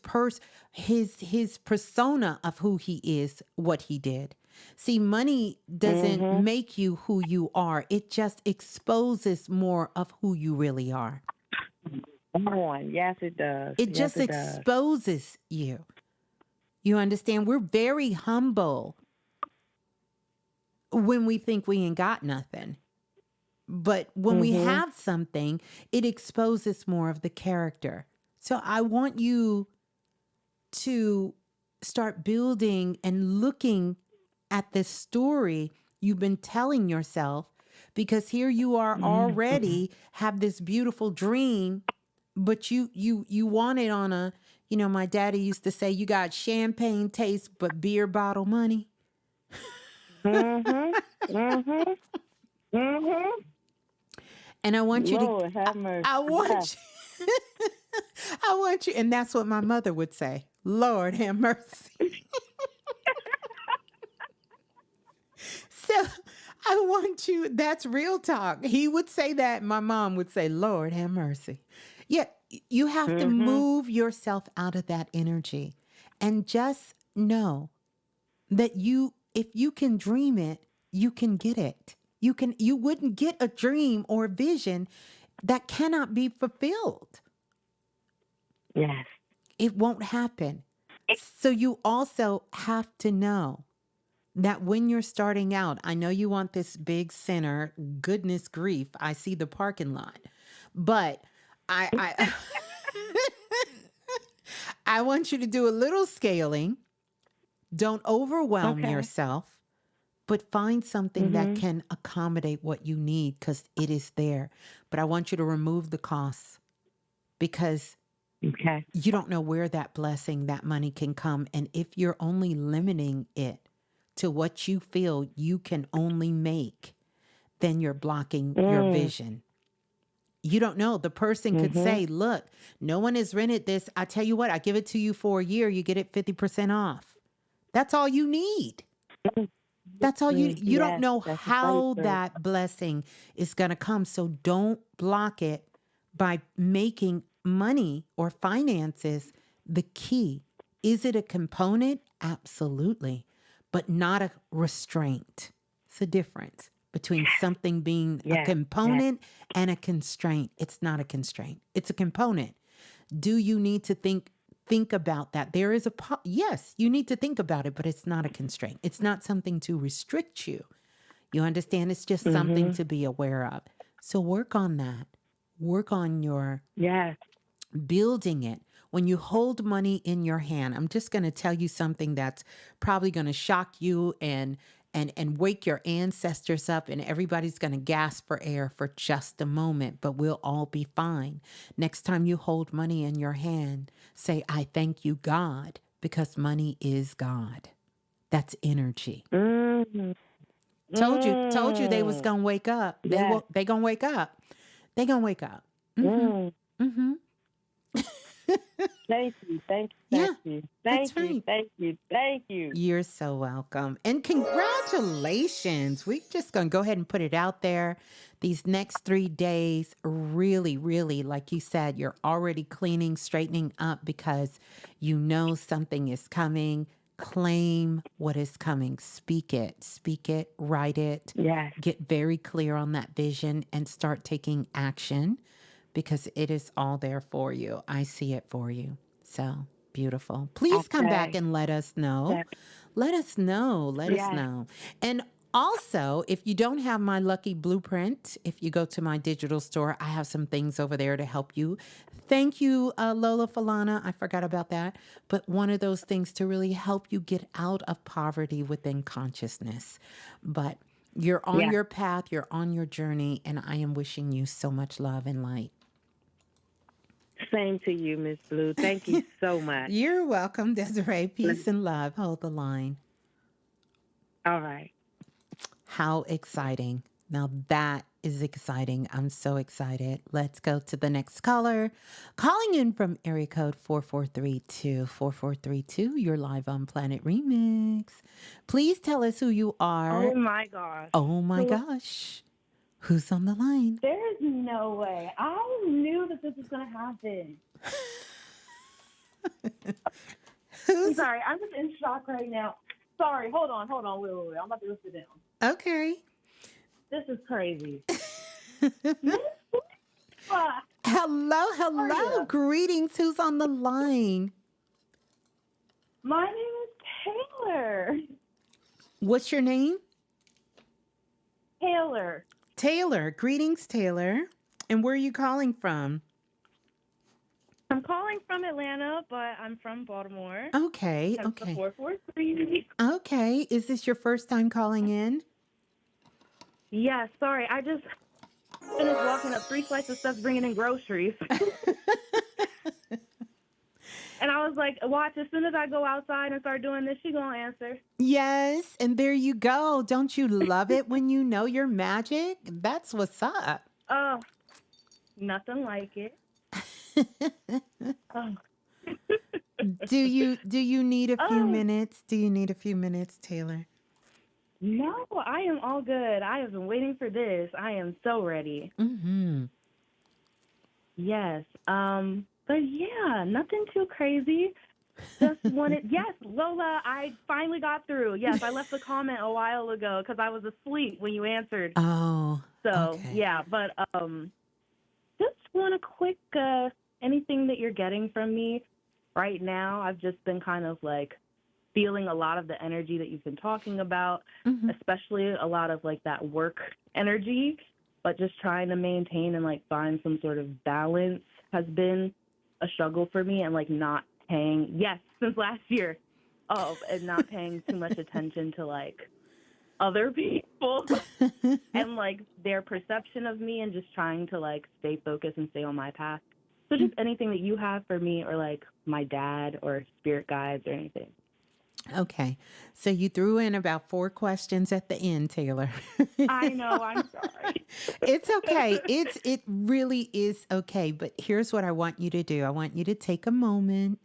persona of who he is, what he did. See, money doesn't Mhm. make you who you are. It just exposes more of who you really are. Come on. Yes, it does. It Yes, just it does. exposes you. You understand? We're very humble when we think we ain't got nothing. But when we Mhm. have something, it exposes more of the character. So I want you to start building and looking at this story you've been telling yourself, because here you are Mhm. already have this beautiful dream, but you want it on a, my daddy used to say, you got champagne taste but beer bottle money. Mhm. Mhm. Mhm. And I want you to Lord I, have mercy. I Yeah. want you I want you, and that's what my mother would say. Lord have mercy. So I want you, that's real talk. He would say that. My mom would say, Lord have mercy. Yeah, you have to Mhm. move yourself out of that energy and just know that if you can dream it, you can get it. You wouldn't get a dream or a vision that cannot be fulfilled. Yes. It won't happen. So you also have to know that when you're starting out, I know you want this big center. Goodness grief, I see the parking lot. But I I want you to do a little scaling. Don't overwhelm Okay. yourself, but find something that Mhm. can accommodate what you need, because it is there. But I want you to remove the costs, because Okay. you don't know where that blessing, that money can come. And if you're only limiting it to what you feel you can only make, then you're blocking your Mm. vision. You don't know. The person could Mhm. say, look, no one has rented this. I tell you what, I give it to you for a year, you get it 50% off. That's all you need. That's all you don't Yes, know that's right, how sir. that blessing is going to come. So don't block it by making money or finances the key. Is it a component? Absolutely, but not a restraint. It's a difference between something being a Yes. Yes. component and a constraint. It's not a constraint. It's a component. Do you need to think about that? There is yes, you need to think about it, but it's not a constraint. It's not something to restrict you. You understand? It's just something Mhm. to be aware of. So work on that. Work on your Yes. building it. When you hold money in your hand, I'm just going to tell you something that's probably going to shock you and wake your ancestors up, and everybody's going to gasp for air for just a moment, but we'll all be fine. Next time you hold money in your hand, say, I thank you, God, because money is God. That's energy. Mhm. Told you they was Mm. gonna wake up. Yes. They gonna wake up. They gonna wake up. Mm-hmm. Mm. Mm-hmm. Thank you. Thank you. Thank Yeah, you. that's Thank you. right. Thank you. Thank you. You're so welcome. And congratulations. We're just going to go ahead and put it out there. These next 3 days, really, really, like you said, you're already cleaning, straightening up, because you know something is coming. Claim what is coming. Speak it, write it. Yes. Get very clear on that vision and start taking action, because it is all there for you. I see it for you. So beautiful. Please come back Okay. and let us know. That, Let us know. Let us yes. know. And also, if you don't have my lucky blueprint, if you go to my digital store, I have some things over there to help you. Thank you, Lola Falana. I forgot about that. But one of those things to really help you get out of poverty within consciousness. But you're on Yes. your path, you're on your journey, and I am wishing you so much love and light. Same to you, Miss Blue. Thank you so much. You're welcome, Desiree. Peace and love. Hold the line. All right. How exciting. Now that is exciting. I'm so excited. Let's go to the next caller. Calling in from area code 4432. 4432, you're live on Planet Remix. Please tell us who you Oh are. my gosh. Oh my Who- gosh. Who's on the line? There is no way. I knew that this was going to happen. I'm Who's sorry. I'm just in shock right now. Sorry. Hold on. Wait. I'm about to go sit down. okay? This is crazy. Miss Flora, Hello, how are hello. you? Greetings. Who's on the line? My name is Taylor. What's your name? Taylor. Taylor. Greetings, Taylor. And where are you calling from? I'm calling from Atlanta, but I'm from Baltimore. Okay. Hence the Okay. 443. Okay. Is this your first time calling in? Yeah, sorry. I just finished walking up 3 flights of steps bringing in groceries. And I was like, watch, as soon as I go outside and start doing this, she going to answer. Yes. And there you go. Don't you love it when you know your magic? That's what's up. Oh, nothing like it. Oh. Do you need a few Oh. minutes? Do you need a few minutes, Taylor? No, I am all good. I have been waiting for this. I am so ready. Mm-hmm. Yes. But yeah, nothing too crazy. Just wanted, yes, Lola, I finally got through. Yes, I left a comment a while ago because I was asleep when you answered. Oh, So, okay. yeah, but just want a quick, anything that you're getting from me right now. I've just been kind of like feeling a lot of the energy that you've been talking about, Mm-hmm. especially a lot of like that work energy, but just trying to maintain and like find some sort of balance has been a struggle for me, and like not paying, yes, since last year, and not paying too much attention to like other people and like their perception of me, and just trying to like stay focused and stay on my path. So just anything that you have for me, or like my dad or spirit guides or anything. Okay. So you threw in about 4 questions at the end, Taylor. I know, I'm sorry. It's okay. It really is okay. But here's what I want you to do. I want you to take a moment,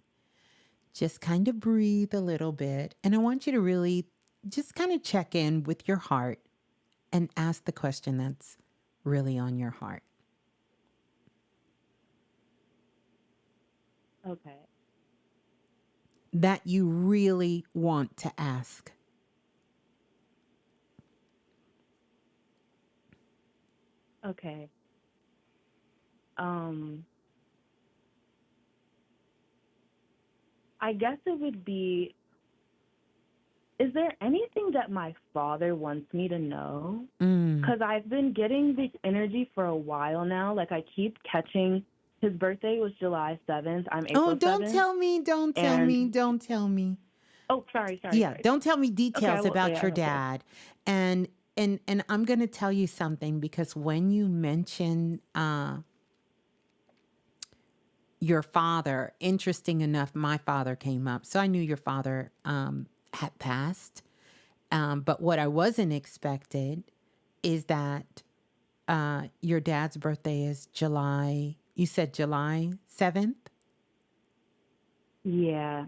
just kind of breathe a little bit. And I want you to really just kind of check in with your heart and ask the question that's really on your heart. Okay. That you really want to ask. Okay. I guess it would be, is there anything that my father wants me to know? Because I've been getting this energy for a while now. Like, I keep catching, his birthday was July 7th. I'm April 7th. Oh, don't tell me. Don't tell me. Oh, sorry. Yeah, don't tell me details Okay, about your okay. dad. And I'm going to tell you something, because when you mention your father, interesting enough, my father came up. So I knew your father had passed. But what I wasn't expected is that your dad's birthday is July, you said July 7th? Yeah.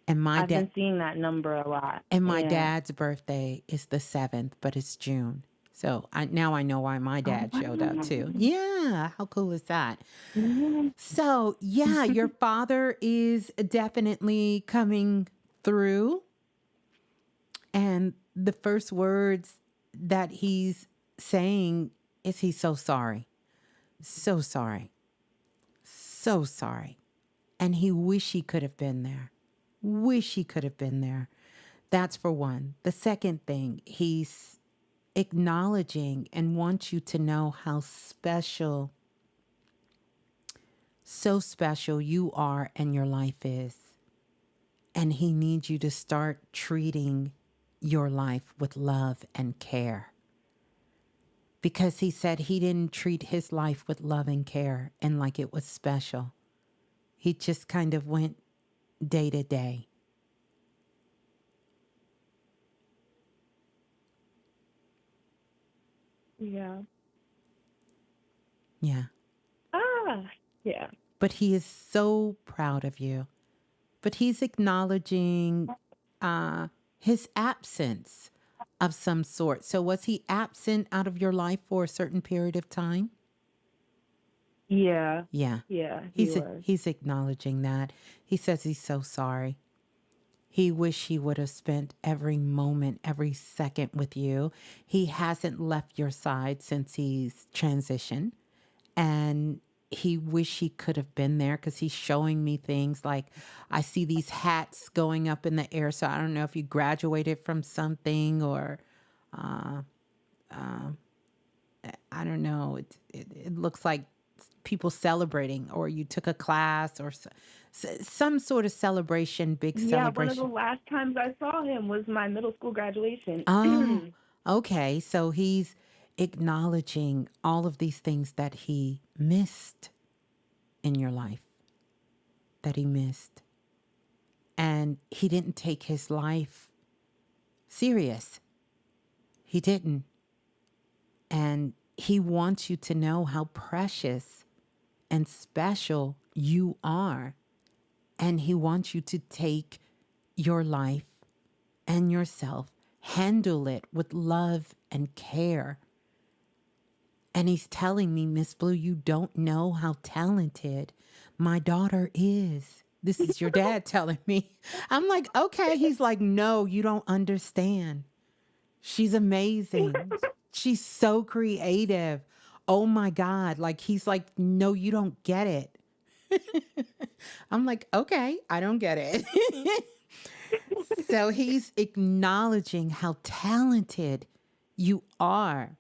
And I've been seeing that number a lot. And my Yeah. dad's birthday is the 7th, but it's June. So now I know why my dad showed up too. Yeah, how cool is that? So yeah, your father is definitely coming through. And the first words that he's saying is he's so sorry. So sorry. So sorry. And he wish he could have been there. Wish he could have been there. That's for one. The second thing, he's acknowledging and wants you to know how special, so special you are and your life is. And he needs you to start treating your life with love and care. Because he said he didn't treat his life with love and care and like it was special. He just kind of went day to day. Yeah. Yeah. Yeah. But he is so proud of you. But he's acknowledging his absence of some sort. So was he absent out of your life for a certain period of time? Yeah. Yeah. Yeah. He was. He's acknowledging that. He says he's so sorry. He wish he would have spent every moment, every second with you. He hasn't left your side since he's transitioned. And he wish he could have been there, because he's showing me things like, I see these hats going up in the air. So I don't know if you graduated from something or um, I don't know. It looks like people celebrating, or you took a class, or some sort of celebration, big Yeah, one of the celebration. last times I saw him was my middle school graduation. Oh, okay. So he's acknowledging all of these things that he missed in your life, that he missed. And he didn't take his life serious. He didn't. And he wants you to know how precious and special you are. And he wants you to take your life and yourself, handle it with love and care. And he's telling me, Miss Blue, you don't know how talented my daughter is. This is your dad telling me. I'm like, okay. He's like, no, you don't understand. She's amazing. She's so creative. Oh my God. Like, he's like, no, you don't get it. I'm like, okay, I don't get it. So he's acknowledging how talented you are.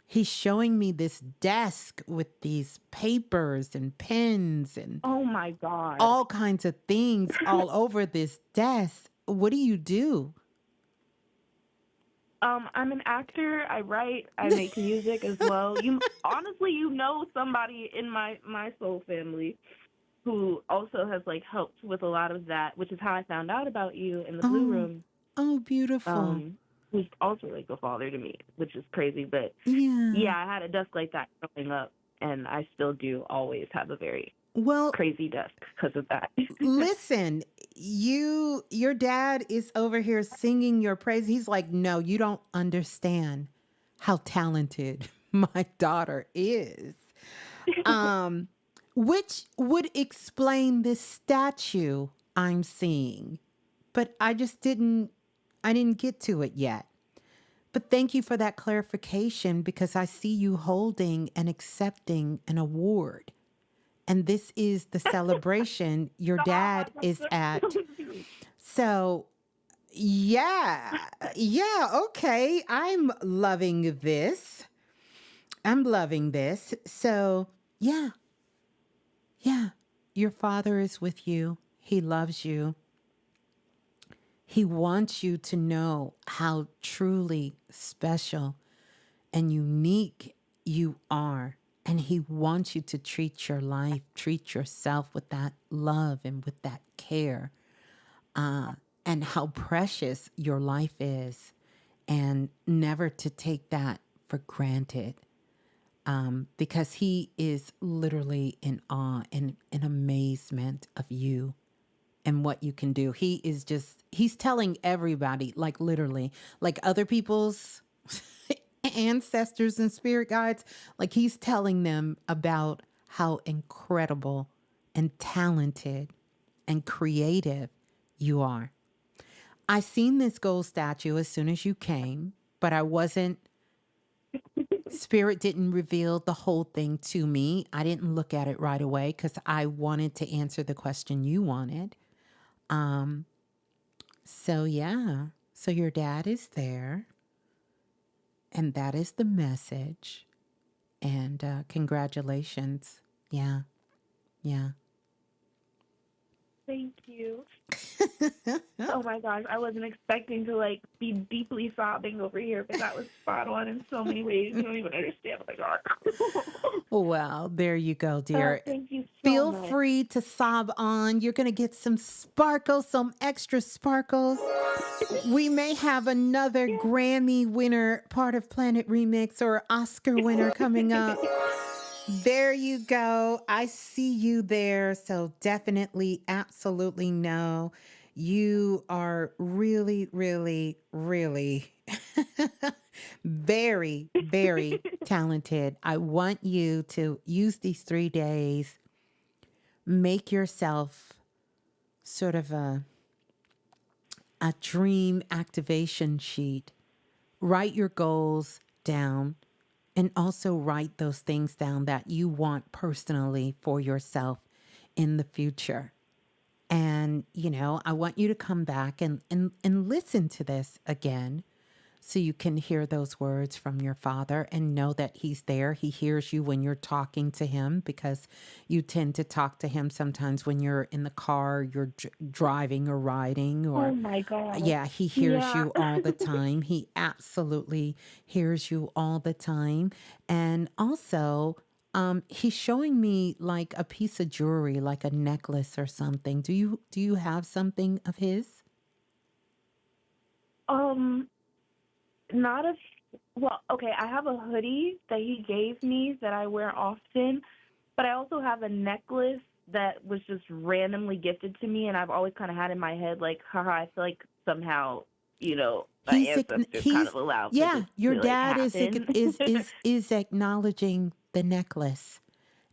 He's showing me this desk with these papers and pens and Oh my God. all kinds of things all over this desk. What do you do? I'm an actor. I write. I make music as well. Honestly, somebody in my soul family who also has like helped with a lot of that, which is how I found out about you in the Blue Oh, Room. oh, beautiful. Who's also like a father to me, which is crazy. But Yeah. yeah, I had a desk like that growing up, and I still do always have a very Well, crazy desk because of that. listen, your dad is over here singing your praise. He's like, no, you don't understand how talented my daughter is. Um, which would explain this statue I'm seeing. But I didn't get to it yet. But thank you for that clarification, because I see you holding and accepting an award. And this is the celebration your dad is at. So, yeah, okay. I'm loving this. I'm loving this. So, yeah, your father is with you. He loves you. He wants you to know how truly special and unique you are. And he wants you to treat your life, treat yourself with that love and with that care, and how precious your life is, and never to take that for granted. Because he is literally in awe and in amazement of you and what you can do. He's telling everybody, like literally, like other people's ancestors and spirit guides, like he's telling them about how incredible and talented and creative you are. I seen this gold statue as soon as you came, but Spirit didn't reveal the whole thing to me. I didn't look at it right away because I wanted to answer the question you wanted. So yeah, so your dad is there, and that is the message. And congratulations. Yeah, yeah. Thank you. Oh my gosh, I wasn't expecting to like be deeply sobbing over here, but that was spot on in so many ways. You don't even understand. Oh my god. Well, there you go, dear. Thank you so Feel much. free to sob on. You're going to get some sparkles, some extra sparkles. We may have another Grammy winner, part of Planet Remix, or Oscar winner coming up. There you go. I see you there. So definitely, absolutely no. You are really, really, really very, very talented. I want you to use these 3 days, make yourself sort of a dream activation sheet. Write your goals down, and also write those things down that you want personally for yourself in the future. And, I want you to come back and listen to this again, so you can hear those words from your father and know that he's there. He hears you when you're talking to him, because you tend to talk to him sometimes when you're in the car, you're driving or riding, Oh or my God. yeah, he hears Yeah. you all the time. He absolutely hears you all the time. And also, he's showing me like a piece of jewelry, like a necklace or something. Do you have something of his? Um, Not a, well, okay, I have a hoodie that he gave me that I wear often, but I also have a necklace that was just randomly gifted to me, and I've always kind of had in my head, like, haha, I feel like somehow, my ancestors kind He's of allowed for yeah, this your to, like, dad happen. is acknowledging the necklace.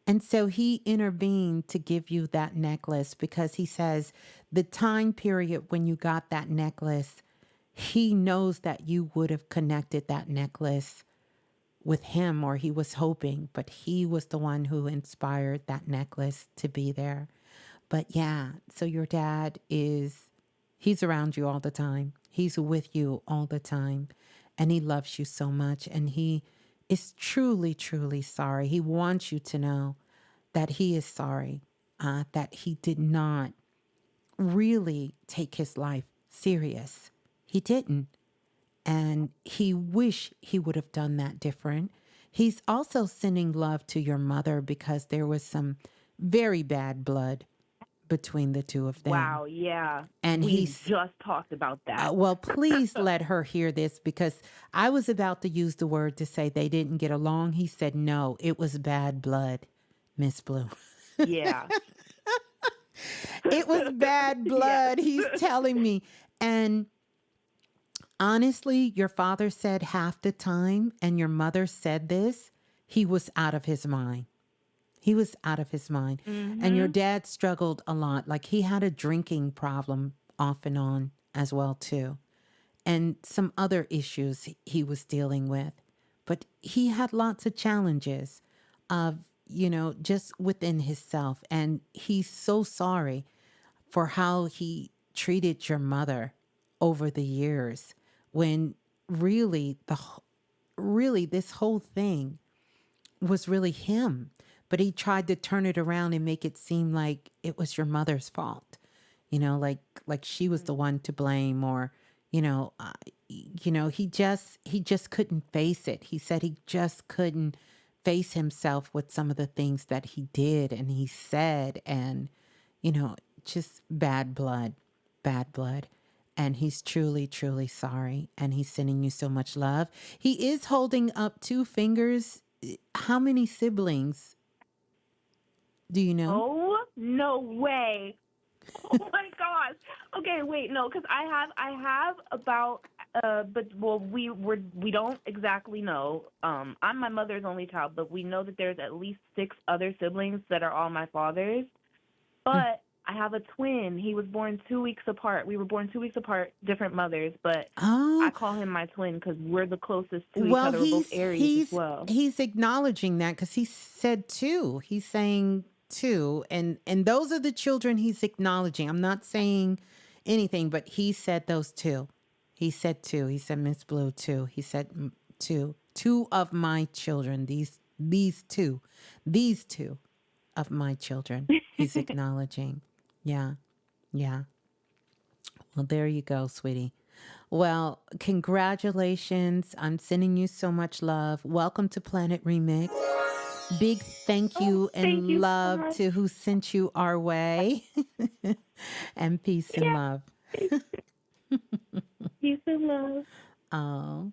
And so he intervened to give you that necklace, because he says the time period when you got that necklace, he knows that you would have connected that necklace with him, or he was hoping, but he was the one who inspired that necklace to be there. But yeah, so your dad he's around you all the time. He's with you all the time. And he loves you so much. And he is truly, truly sorry. He wants you to know that he is sorry, that he did not really take his life serious. He didn't. And he wish he would have done that different. He's also sending love to your mother, because there was some very bad blood between the two of them. Wow, yeah. And We he's, just talked about that. well, please let her hear this, because I was about to use the word to say they didn't get along. He said, no, it was bad blood, Miss Blue. Yeah. It was bad Yeah. blood, he's telling me. And honestly, your father said half the time, and your mother said this, he was out of his mind. He was out of his mind. And your Mm-hmm. dad struggled a lot. Like, he had a drinking problem off and on as well too. And some other issues he was dealing with. But he had lots of challenges of, just within himself. And he's so sorry for how he treated your mother over the years, when really really this whole thing was really him. But he tried to turn it around and make it seem like it was your mother's fault, like she was the one to blame, or you know uh, he just couldn't face it. He said he just couldn't face himself with some of the things that he did and he said, and you know just bad blood. And he's truly, truly sorry. And he's sending you so much love. He is holding up two fingers. How many siblings do you know? Oh, no way. Oh my gosh. Okay, wait, no, because I have about but well we don't exactly know. I'm my mother's only child, but we know that there's at least 6 other siblings that are all my father's. But I have a twin. He was born 2 weeks apart. We were born 2 weeks apart, different mothers, but I Oh, call him my twin because we're the closest to each well, other. We're both he's Aries as he's well. he's acknowledging that, because he said two. He's saying two, and those are the children he's acknowledging. I'm not saying anything, but he said those two. He said two. He said Miss Blue two. He said two of my children. These two of my children. He's acknowledging. Yeah, yeah. Well, there you go, sweetie. Well, congratulations. I'm sending you so much love. Welcome to Planet Remix. Big thank Oh, you thank and you so love much. to who sent you our way. And peace and Yeah. love. Peace and love. Oh,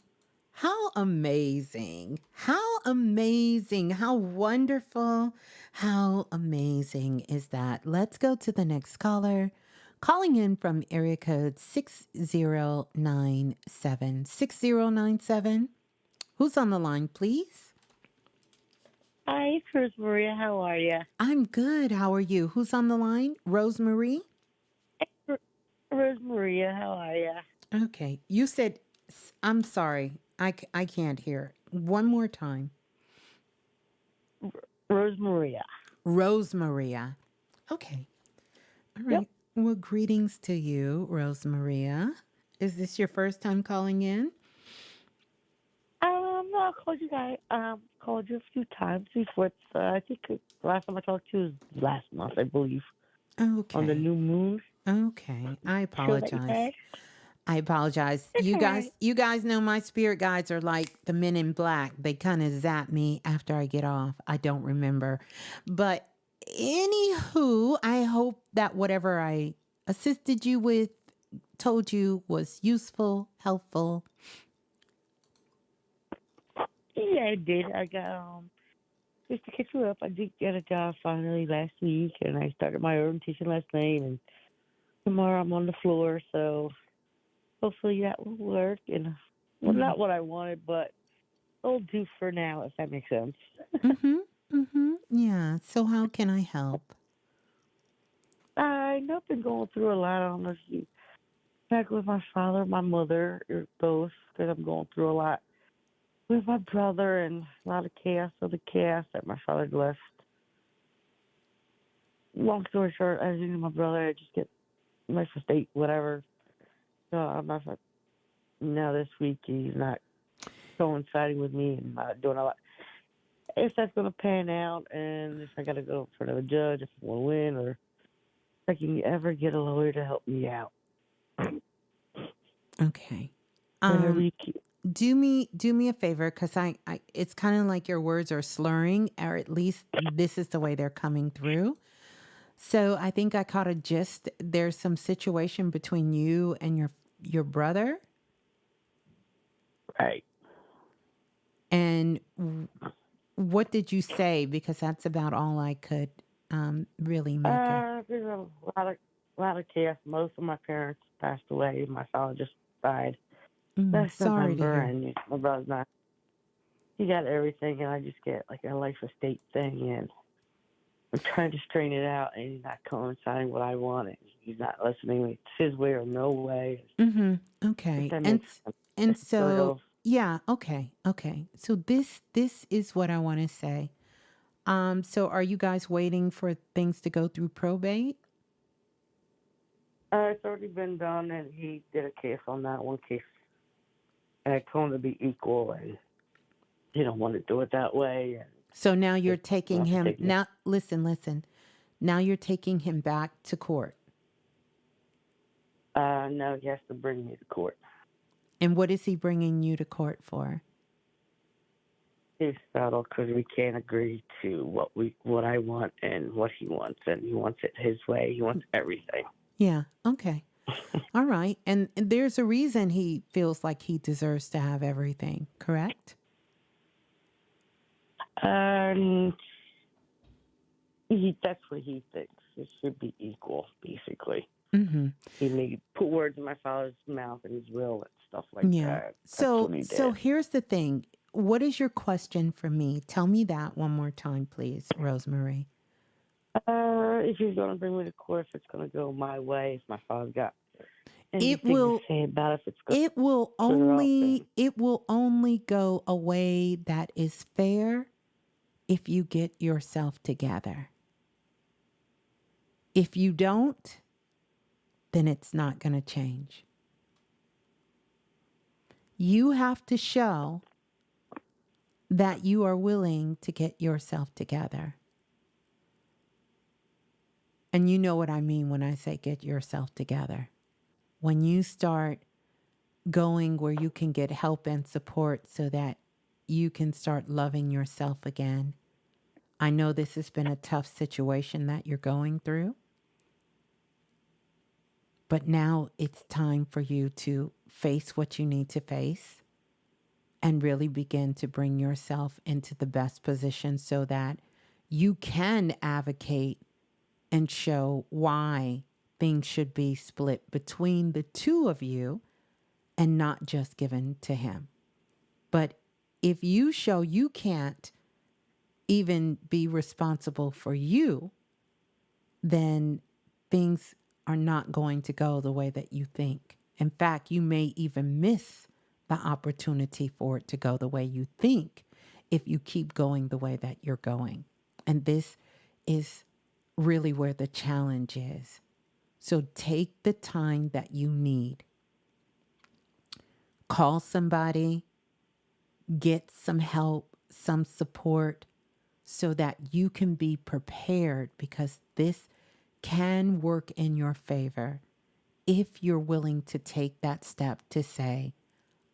how amazing. How amazing. How wonderful. How amazing is that? Let's go to the next caller. Calling in from area code 6097. 6097. Who's on the line, please? Hi, Chris Maria. How are you? I'm good. How are you? Who's on the line? Rosemarie? Rose Maria, how are you? Okay. You said, I'm sorry. I can't hear. One more time. Rose Maria. Rosemaria. Okay. All Yep. right. Well, greetings to you, Rosemaria. Is this your first time calling in? I called you guys. Called you a few times before. I think the last time I talked to you was last month, I believe, on the Okay. new moon. Okay. I Show that you apologize. had. I apologize. It's all right. You guys know my spirit guides are like the men in black. They kind of zap me after I get off. I don't remember. But anywho, I hope that whatever I assisted you with, told you was useful, helpful. Yeah, I did. I got just to catch you up. I did get a job finally last week, and I started my orientation last night. And tomorrow I'm on the floor, so hopefully that will work. And well, not what I wanted, but it'll do for now, if that makes sense. Mm-hmm. Mm-hmm. Yeah. So how can I help? I know I've been going through a lot, honestly. Back with my father, my mother, both, because I'm going through a lot with my brother and a lot of chaos of the chaos that my father left. Long story short, as you know, my brother, I just get life estate, whatever. So I'm not like, now this week he's not coinciding with me and not doing a lot. If that's going to pan out and if I got to go in front of a judge, if I want to win, or if I can ever get a lawyer to help me out. Okay. Whatever you can. Do me a favor, because I it's kind of like your words are slurring, or at least this is the way they're coming through. So I think I caught a gist. There's some situation between you and your brother, Right. and what did you say? Because that's about all I could really make it. There's a lot of chaos. Most of my parents passed away. My father just died last Sorry to November, hear. and my brother's not. He got everything, and I just get like a life estate thing, and I'm trying to strain it out, and he's not coinciding what I want, and he's not listening. It's his way or no way. If Okay. that makes sense. And It's a so little, yeah, okay. Okay. So this is what I want to say. So are you guys waiting for things to go through probate? it's already been done, and he did a case on that one case. And I told him to be equal, and he don't want to do it that way. And So now you're just taking wants to him take it. now listen. Now you're taking him back to court. No, he has to bring me to court. And what is he bringing you to court for? He's settled because we can't agree to what I want and what he wants, and he wants it his way. He wants everything. Yeah, okay. All right. And there's a reason he feels like he deserves to have everything, correct? That's what he thinks. It should be equal, basically. Mhm. He may put words in my father's mouth and his will and stuff like Yeah. that. That's what he did. Here's the thing. What is your question for me? Tell me that one more time, please, Rosemary. If he's going to bring me to court, if it's going to go my way, if my father's got It anything will to say about it, if it's going it will to put her out, then it will only go a way that is fair if you get yourself together. If you don't, then it's not going to change. You have to show that you are willing to get yourself together. And you know what I mean when I say get yourself together. When you start going where you can get help and support so that you can start loving yourself again. I know this has been a tough situation that you're going through, but now it's time for you to face what you need to face and really begin to bring yourself into the best position so that you can advocate and show why things should be split between the two of you and not just given to him. But if you show you can't even be responsible for you, then things are not going to go the way that you think. In fact, you may even miss the opportunity for it to go the way you think if you keep going the way that you're going. And this is really where the challenge is. So take the time that you need. Call somebody, get some help, some support, so that you can be prepared, because this can work in your favor if you're willing to take that step to say,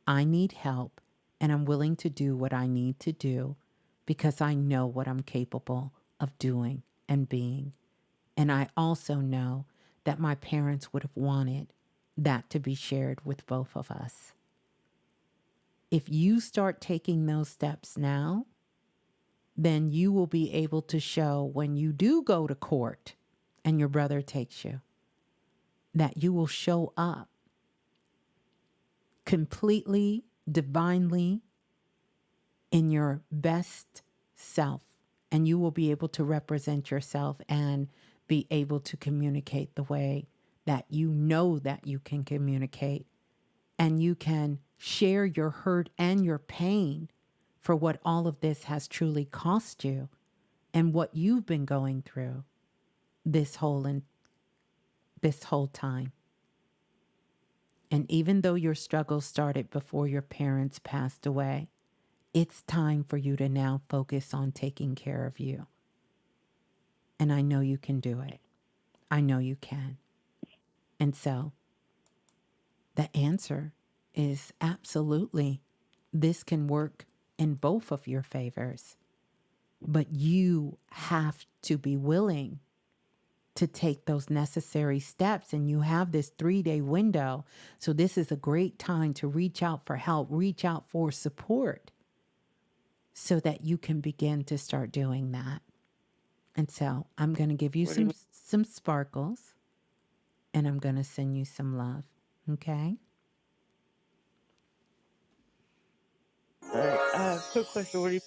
I need help and I'm willing to do what I need to do because I know what I'm capable of doing and being. And I also know that my parents would have wanted that to be shared with both of us. If you start taking those steps now, then you will be able to show when you do go to court and your brother takes you, that you will show up completely, divinely in your best self. And you will be able to represent yourself and be able to communicate the way that you know that you can communicate. And you can share your hurt and your pain for what all of this has truly cost you and what you've been going through this whole time. And even though your struggle started before your parents passed away, it's time for you to now focus on taking care of you. And I know you can do it. I know you can. And so the answer is absolutely, this can work in both of your favors. But you have to be willing to take those necessary steps. And you have this 3-day window. So this is a great time to reach out for help, reach out for support, so that you can begin to start doing that. And so I'm going to give you some sparkles, and I'm going to send you some love. Okay? All right. Quick question. What do you?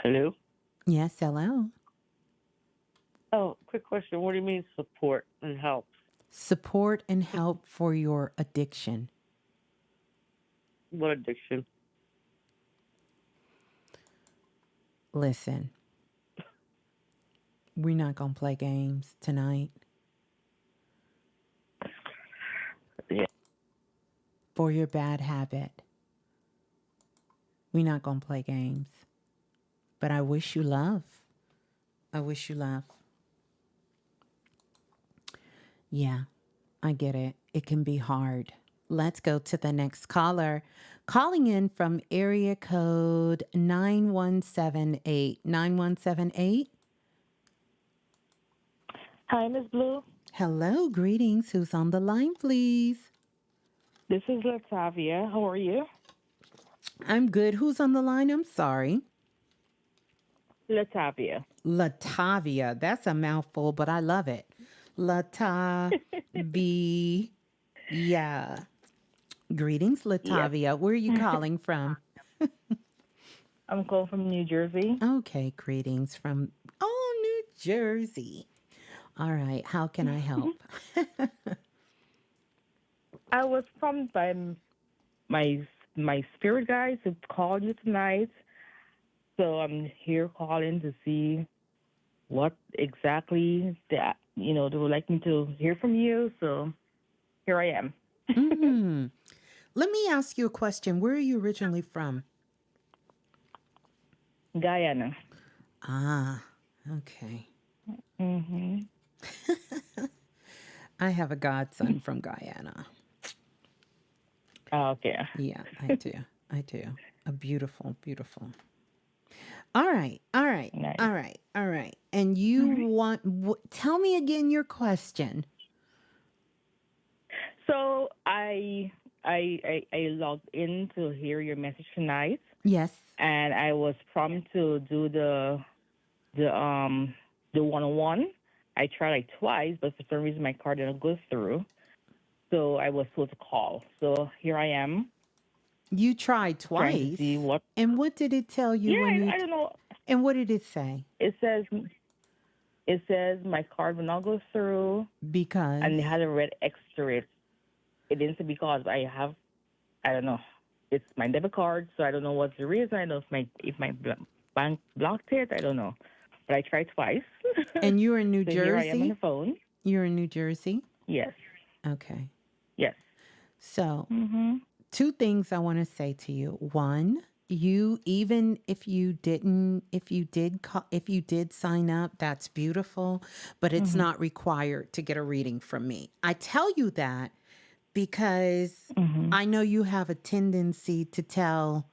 Hello. Yes, hello. Oh, quick question. What do you mean support and help? Support and help for your addiction. What addiction? Listen, we're not going to play games tonight. Yeah. For your bad habit. We're not going to play games. But I wish you love. I wish you love. Yeah, I get it. It can be hard. Let's go to the next caller. Calling in from area code 9178. 9178. Hi, Ms.Blue. Hello, greetings. Who's on the line, please? This is Latavia. How are you? I'm good. Who's on the line? I'm sorry. Latavia. Latavia. That's a mouthful, but I love it. Latavia. Greetings, Latavia. Yep. Where are you calling from? I'm calling from New Jersey. Okay, greetings from New Jersey. All right, how can I help? I was prompted by my spirit guides to call you tonight. So I'm here calling to see what exactly they would like me to hear from you. So here I am. Let me ask you a question. Where are you originally from? Guyana. Ah, okay. Mm-hmm. I have a godson from Guyana. Okay. Yeah, I do. I do. A beautiful, beautiful. All right. Nice. All right. And you tell me again your question. So I logged in to hear your message tonight. Yes. And I was prompted to do the 101. I tried like twice, but for some reason my card didn't go through. So I was supposed to call. So here I am. You tried Trying to twice. see what. And what did it tell you when you? I don't know. And what did it say? It says my card will not go through Because. and it had a red X to it. It didn't say because I don't know. It's my debit card, so I don't know what's the reason. I don't know if my bank blocked it. I don't know. but I tried twice. And you're in New So here I am on the Jersey? phone. You're in New Jersey? Yes. Okay. Yes. So, Mhm. two things I want to say to you. One, you even if you didn't if you did sign up, that's beautiful, but it's Mhm. not required to get a reading from me. I tell you that because Mhm. I know you have a tendency to tell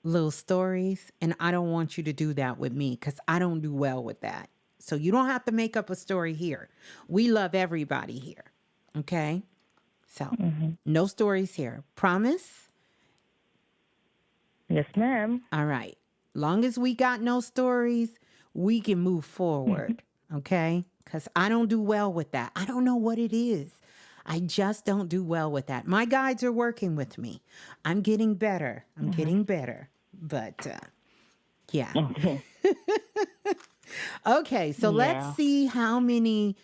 little stories, and I don't want you to do that with me because I don't do well with that. So you don't have to make up a story here. We love everybody here. Okay? So, Mhm. no stories here. Promise? Yes, ma'am. All right. Long as we got no stories, we can move forward. Okay? Because I don't do well with that. I don't know what it is. I just don't do well with that. My guides are working with me. I'm getting better. I'm Mhm. getting better. But yeah. Okay. Okay. So let's Yeah. see how many.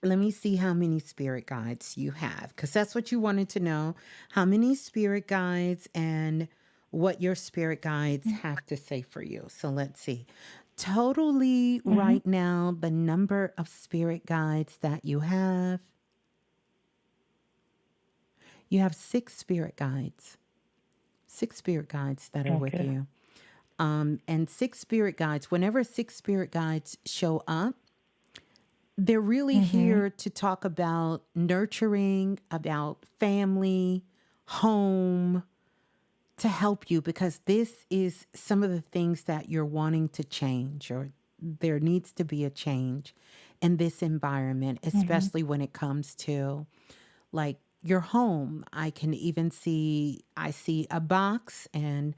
Let me see how many spirit guides you have, because that's what you wanted to know. How many spirit guides and what your spirit guides have to say for you. So let's see. Totally Mhm. right now, the number of spirit guides that you have six spirit guides. Six spirit guides that are with Okay. you. And six spirit guides, whenever six spirit guides show up, they're really Mhm. here to talk about nurturing, about family, home, to help you because this is some of the things that you're wanting to change, or there needs to be a change in this environment, Mhm. especially when it comes to like your home. I see a box and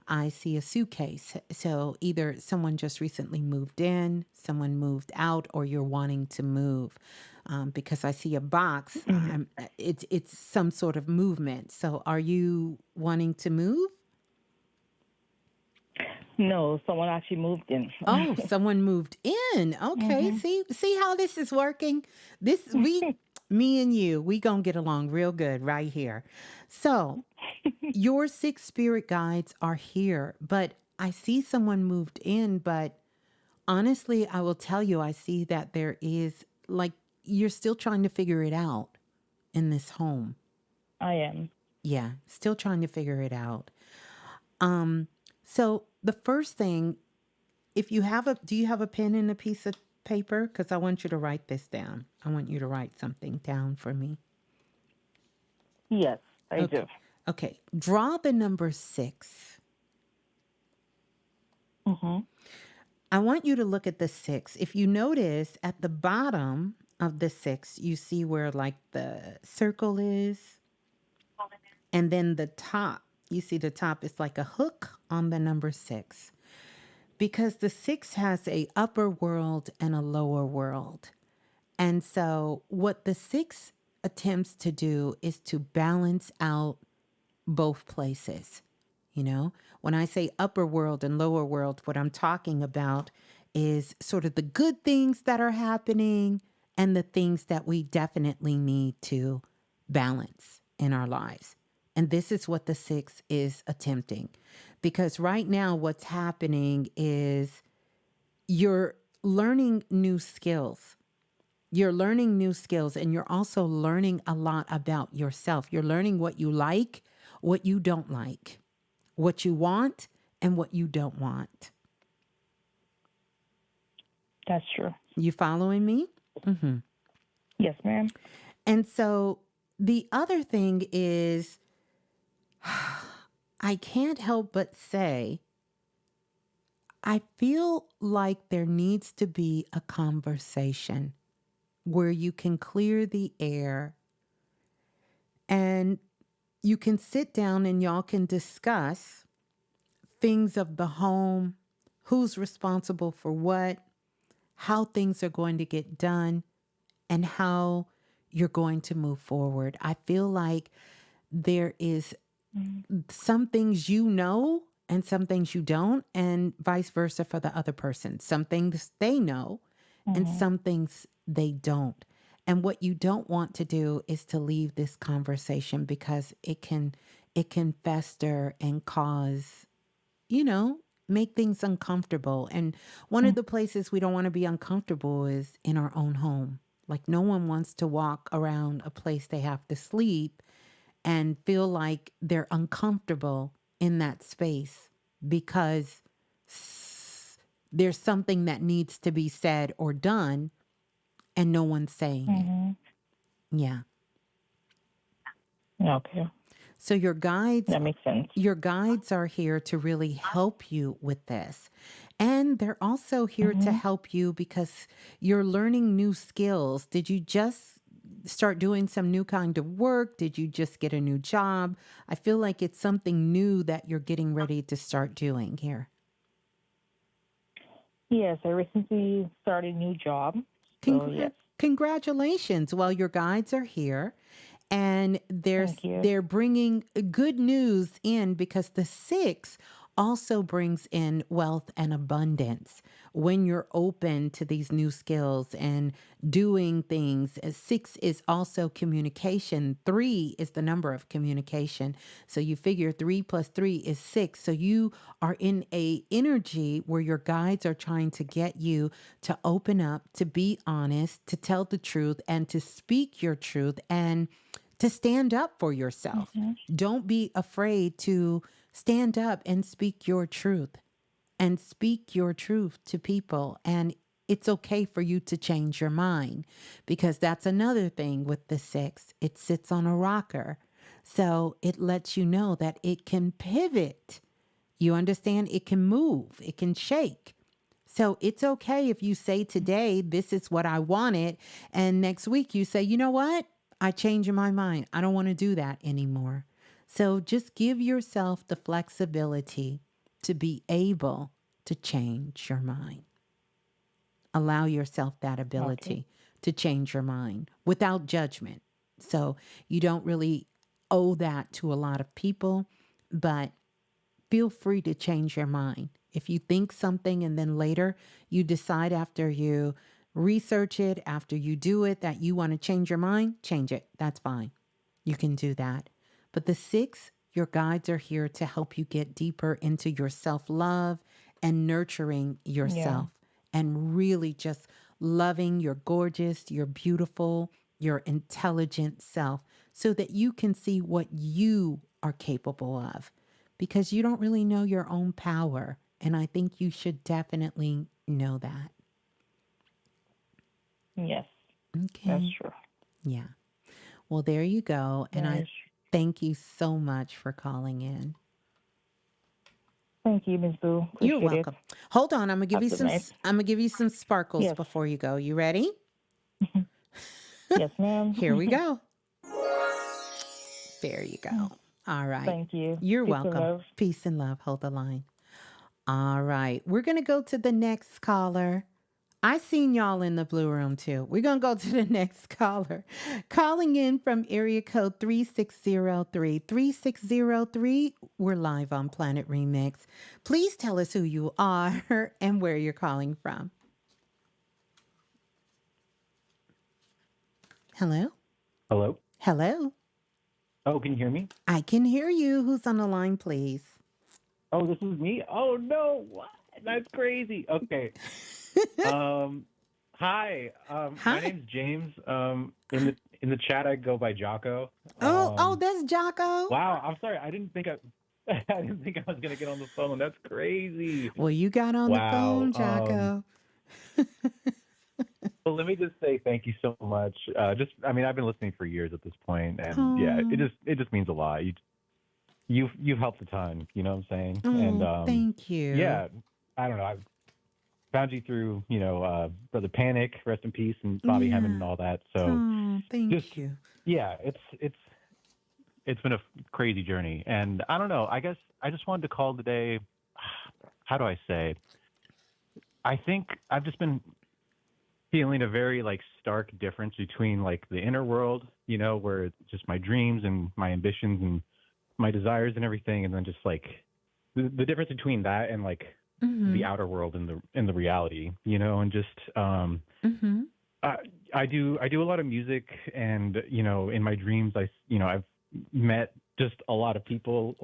I see a suitcase. So either someone just recently moved in, someone moved out, or you're wanting to move. Because I see a box, Mhm. it's some sort of movement. So are you wanting to move? No, someone actually moved in. Oh, someone moved in. Okay. Mhm. See how this is working? This we me and you, we gonna get along real good right here. So your six spirit guides are here, but I see someone moved in, but honestly, I will tell you, I see that there is like you're still trying to figure it out in this home. I am. Yeah, still trying to figure it out. Um, so the first thing, if you have do you have a pen and a piece of paper? Because I want you to write this down. I want you to write something down for me. Yes, I do. Okay. Okay. Draw the number six. Mhm. I want you to look at the six. If you notice at the bottom of the six, you see where like the circle is, and then the top, you see the top is like a hook on the number six. Because the six has a upper world and a lower world. And so what the six attempts to do is to balance out both places. You know, when I say upper world and lower world, what I'm talking about is sort of the good things that are happening and the things that we definitely need to balance in our lives. And this is what the six is attempting. Because right now, what's happening is you're learning new skills. You're learning new skills, and you're also learning a lot about yourself. You're learning what you like, what you don't like, what you want, and what you don't want. That's true. You following me? Hmm. Yes, ma'am. And so the other thing is, I can't help but say, I feel like there needs to be a conversation where you can clear the air and you can sit down and y'all can discuss things of the home, who's responsible for what, how things are going to get done, and how you're going to move forward. I feel like there is Mhm. some things you know and some things you don't, and vice versa for the other person. Some things they know and Mhm. some things they don't. And what you don't want to do is to leave this conversation because it can fester and cause, you know, make things uncomfortable. And one of the places we don't want to be uncomfortable is in our own home. Like no one wants to walk around a place they have to sleep and feel like they're uncomfortable in that space because there's something that needs to be said or done and no one's saying it. Yeah. Okay. So your guides That makes sense. are here to really help you with this. And they're also here to help you because you're learning new skills. Did you just start doing some new kind of work? Did you just get a new job? I feel like it's something new that you're getting ready to start doing here. Yes, I recently started a new job. So, yes. Congratulations. Well, your guides are here and Thank you. they're bringing good news in because the 6 also brings in wealth and abundance when you're open to these new skills and doing things. 6 is also communication. 3 is the number of communication. So you figure 3 plus 3 is 6. So you are in a energy where your guides are trying to get you to open up, to be honest, to tell the truth and to speak your truth and to stand up for yourself. Don't be afraid to stand up and speak your truth to people. And it's okay for you to change your mind because that's another thing with the 6. It sits on a rocker. So it lets you know that it can pivot. You understand? It can move, it can shake. So it's okay if you say today, this is what I wanted. And next week you say, you know what? I changed my mind. I don't want to do that anymore. So just give yourself the flexibility to be able to change your mind. Allow yourself that ability to change your mind without judgment. So you don't really owe that to a lot of people, but feel free to change your mind. If you think something and then later you decide after you research it, after you do it, that you want to change your mind, change it. That's fine. You can do that. But the 6, your guides are here to help you get deeper into your self-love and nurturing yourself and really just loving your gorgeous, your beautiful, your intelligent self so that you can see what you are capable of because you don't really know your own power. And I think you should definitely know that. Yes. Okay. That's true. Yeah. Well, there you go. And That I is thank you so much for calling in. Thank you, Ms.Blue. You're Appreciate welcome. Hold on, I'm gonna give you Have a some. good night. I'm gonna give you some sparkles Yes. before you go. You ready? Yes, ma'am. Here we go. There you go. All right. Thank you. You're Peace and welcome. love. Peace and love. Hold the line. All right. We're gonna go to the next caller. I seen y'all in the blue room too. We're going to go to the next caller. Calling in from area code 3603. 3603, we're live on Planet Remix. Please tell us who you are and where you're calling from. Hello? Hello? Hello? Oh, can you hear me? I can hear you. Who's on the line, please? Oh, this is me? Oh, no. What? That's crazy. Okay. Hi. Hi. My name's James. In the chat, I go by Jocko. Oh, that's Jocko. Wow. I'm sorry. I didn't think I was gonna get on the phone. That's crazy. Well, you got on the phone, Jocko. Well, let me just say thank you so much. I've been listening for years at this point, and yeah, it just means a lot. You've helped a ton. You know what I'm saying? And thank you. Yeah. I don't know. I've found you through, Brother Panic, rest in peace, and Bobby Hemmond and all that. So thank you. Yeah, it's been a crazy journey. And I don't know, I guess I just wanted to call today. How do I say? I think I've just been feeling a very stark difference between the inner world, where it's just my dreams and my ambitions and my desires and everything. And then just the difference between that and the outer world and the reality, and just I do a lot of music, and in my dreams I've met just a lot of people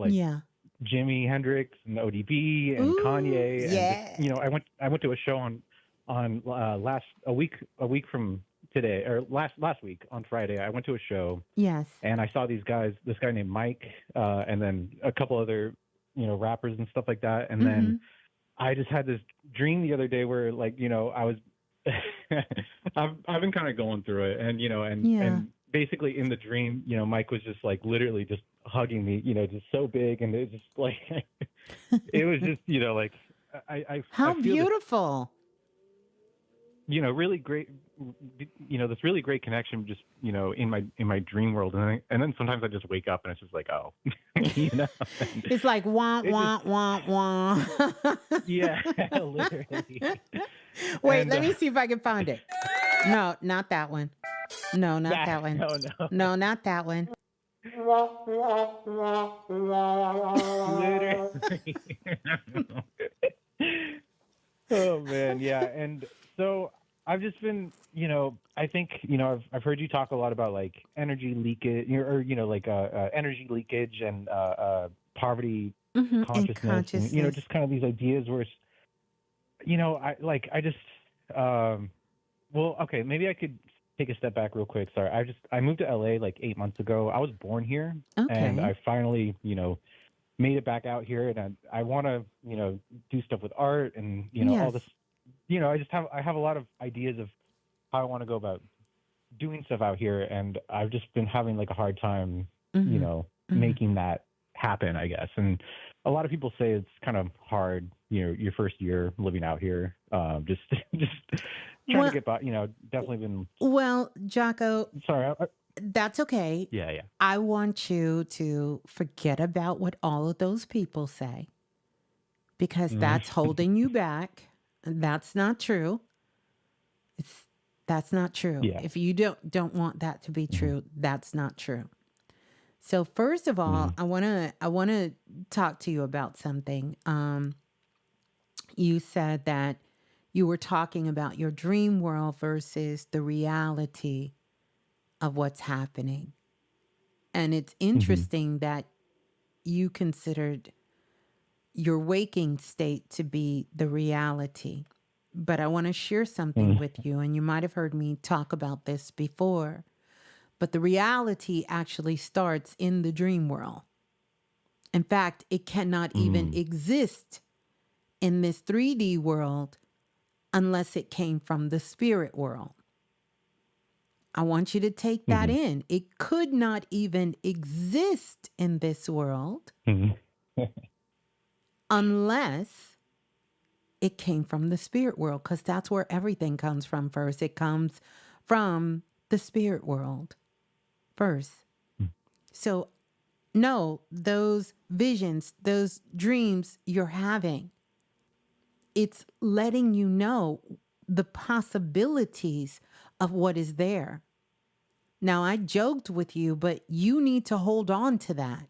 Jimi Hendrix and ODB and Ooh, Kanye, and just, yeah. you know, I went to a show on a week from today, or last week on Friday. I went to a show Yes. and I saw these guys, this guy named Mike, and then a couple other, you know, rappers and stuff like that. And then Mhm. I just had this dream the other day where, like, you know, I was, I've been kind of going through it, and, you know, Yeah. and basically in the dream, you know, Mike was just like literally just hugging me, you know, just so big, and it was just like, it was just, you know, like I How feel this, beautiful. you know, really great, you know, this really great connection just, you know, in my dream world. And then sometimes I just wake up and it's just like, oh, you know, It's like wah it wah just, wah wah. yeah, literally. Wait, And let me see if I can find it. No, not that one. No, not that one. no, No, not that one. literally. Oh man, yeah. And so I've just been, you know, I think, you know, I've heard you talk a lot about like energy leakage, or, you know, like energy leakage and poverty And consciousness, and, you know, consciousness. just kind of these ideas where, you know, I just, well, okay, maybe I could take a step back real quick. Sorry, I moved to LA like 8 months ago. I was born here, and Okay. I finally, you know, made it back out here, and I want to, you know, do stuff with art, and, you know, all this, Yes. you know, I have a lot of ideas of how I want to go about doing stuff out here, and I've just been having like a hard time, you Mhm. know, Mhm. making that happen, I guess. And a lot of people say it's kind of hard, you know, your first year living out here, just just trying to Well, get by, you know, definitely been, well, Jocko, sorry. that's okay. Yeah, yeah. I want you to forget about what all of those people say because Mm. that's holding you back. That's not true. It's that's not true. Yeah. If you don't want that to be Hmm. true, that's not true. So first of all, Hmm. I want to talk to you about something. You said that you were talking about your dream world versus the reality of what's happening. And it's Hmm. interesting that you considered your waking state to be the reality. But I want to share something Hmm. with you, and you might have heard me talk about this before. But the reality actually starts in the dream world. In fact, it cannot even Hmm. exist in this 3D world unless it came from the spirit world. I want you to take that Hmm. in. It could not even exist in this world Hmm. unless it came from the spirit world, because that's where everything comes from first. It comes from the spirit world first. So, no, those visions, those dreams you're having, it's letting you know the possibilities of what is there. Now, I joked with you, but you need to hold on to that.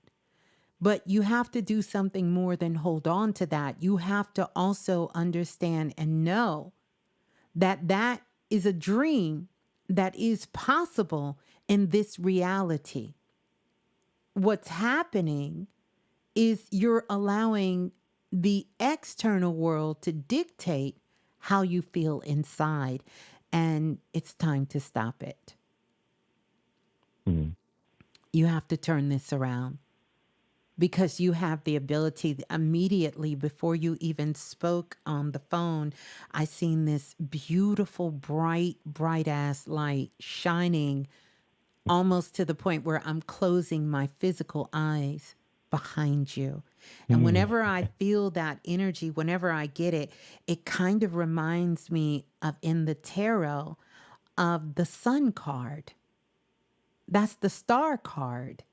But you have to do something more than hold on to that. You have to also understand and know that that is a dream that is possible in this reality. What's happening is you're allowing the external world to dictate how you feel inside, and it's time to stop it. Hmm. You have to turn this around because you have the ability immediately before you even spoke on the phone. I seen this beautiful, bright ass light shining almost to the point where I'm closing my physical eyes behind you. And Hmm. whenever I feel that energy, whenever I get it, it kind of reminds me of in the tarot of the sun card. That's the star card.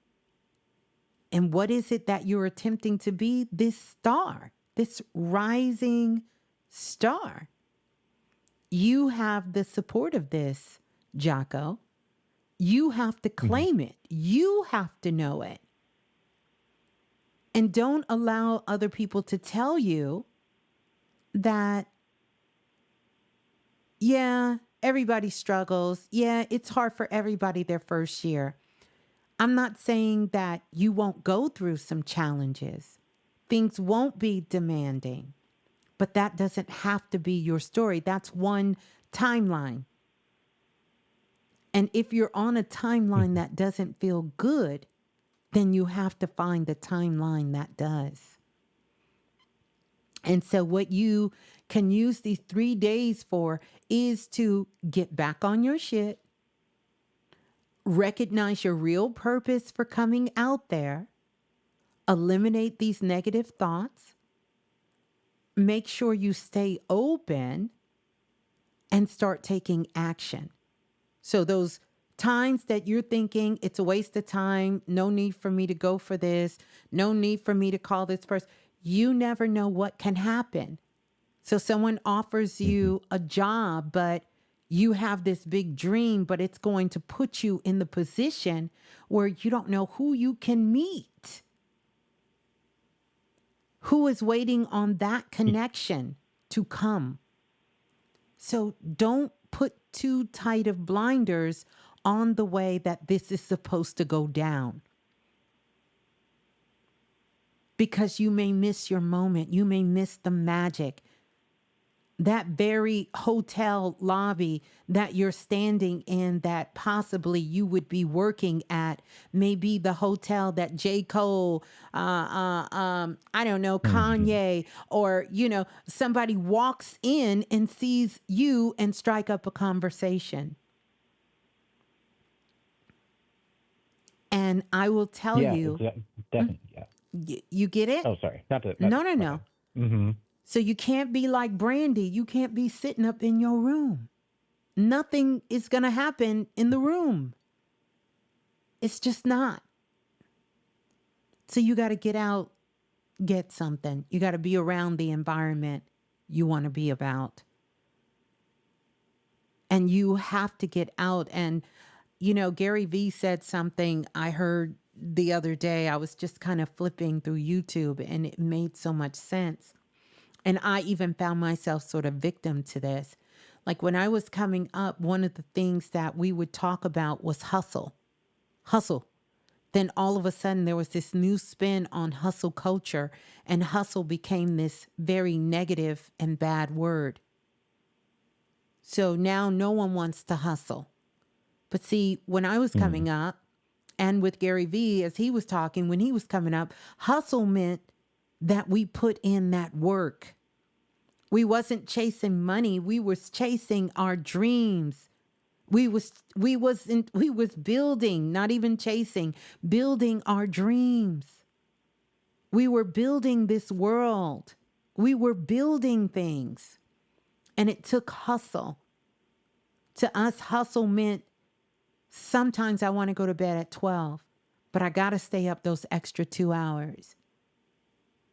And what is it that you're attempting to be? This star, this rising star. You have the support of this, Jocko. You have to Hmm. claim it. You have to know it. And don't allow other people to tell you that, yeah, everybody struggles. Yeah, it's hard for everybody their first year. I'm not saying that you won't go through some challenges. things won't be demanding. But that doesn't have to be your story. That's one timeline. And if you're on a timeline that doesn't feel good, then you have to find the timeline that does. And so, what you can use these 3 days for is to get back on your shit, recognize your real purpose for coming out there, eliminate these negative thoughts, make sure you stay open, and start taking action. So those times that you're thinking it's a waste of time, no need for me to go for this, no need for me to call this person, you never know what can happen. So someone offers you a job, but you have this big dream, but it's going to put you in the position where you don't know who you can meet. Who is waiting on that connection to come? So don't put too tight of blinders on the way that this is supposed to go down. Because you may miss your moment. You may miss the magic. That very hotel lobby that you're standing in that possibly you would be working at may be the hotel that J. Cole, I don't know, Kanye, or, somebody walks in and sees you and strike up a conversation. And I will tell you. Definitely, yeah. You get it? Oh, sorry. No. Mm-hmm. So you can't be like Brandy. You can't be sitting up in your room. Nothing is going to happen in the room. It's just not. So you got to get out, get something. You got to be around the environment you want to be about. And you have to get out. And, Gary Vee said something I heard the other day. I was just kind of flipping through YouTube and it made so much sense. And I even found myself sort of victim to this. Like when I was coming up, one of the things that we would talk about was hustle. Hustle. Then all of a sudden there was this new spin on hustle culture, and hustle became this very negative and bad word. So now no one wants to hustle. But see, when I was coming up, and with Gary Vee, as he was talking, when he was coming up, hustle meant that we put in that work. We wasn't chasing money. We was chasing our dreams. We was building, not even chasing, building our dreams. We were building this world. We were building things. And it took hustle. To us, hustle meant sometimes I want to go to bed at 12, but I got to stay up those extra 2 hours.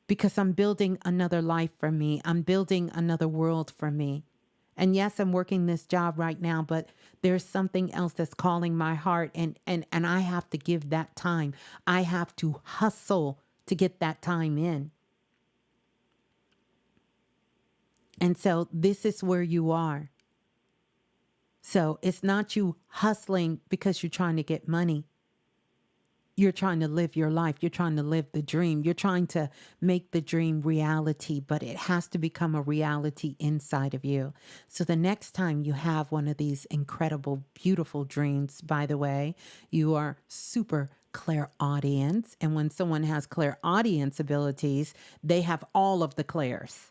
Because I'm building another life for me. I'm building another world for me. And yes, I'm working this job right now, but there's something else that's calling my heart, and I have to give that time. I have to hustle to get that time in. And so this is where you are. So it's not you hustling because you're trying to get money. You're trying to live your life. You're trying to live the dream. You're trying to make the dream reality, but it has to become a reality inside of you. So the next time you have one of these incredible, beautiful dreams, by the way, you are super clairaudience. And when someone has clairaudience abilities, they have all of the clairs,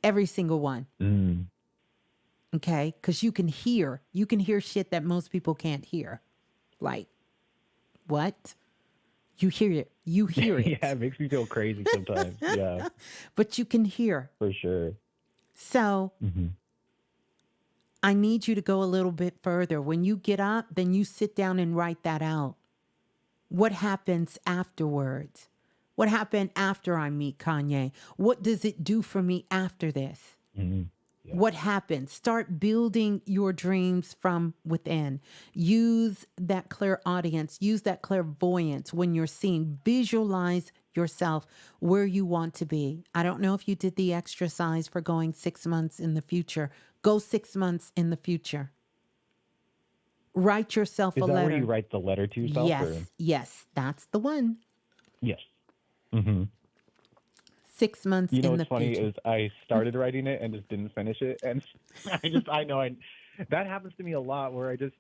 every single one. Okay? Because you can hear shit that most people can't hear. Like, what? You hear it. You hear it. Yeah, it makes me feel crazy sometimes. Yeah. But you can hear. For sure. So I need you to go a little bit further. When you get up, then you sit down and write that out. What happens afterwards? What happened after I meet Kanye? What does it do for me after this? Yeah. What happens? Start building your dreams from within. Use that clairaudience. Use that clairvoyance when you're seeing. Visualize yourself where you want to be. I don't know if you did the exercise for going 6 months in the future. Go 6 months in the future. Write yourself a letter. Is that where you write the letter to yourself? Yes, yes, that's the one. Yes. 6 months You know in what's the funny future. is I started writing it and just didn't finish it, and that happens to me a lot where I just,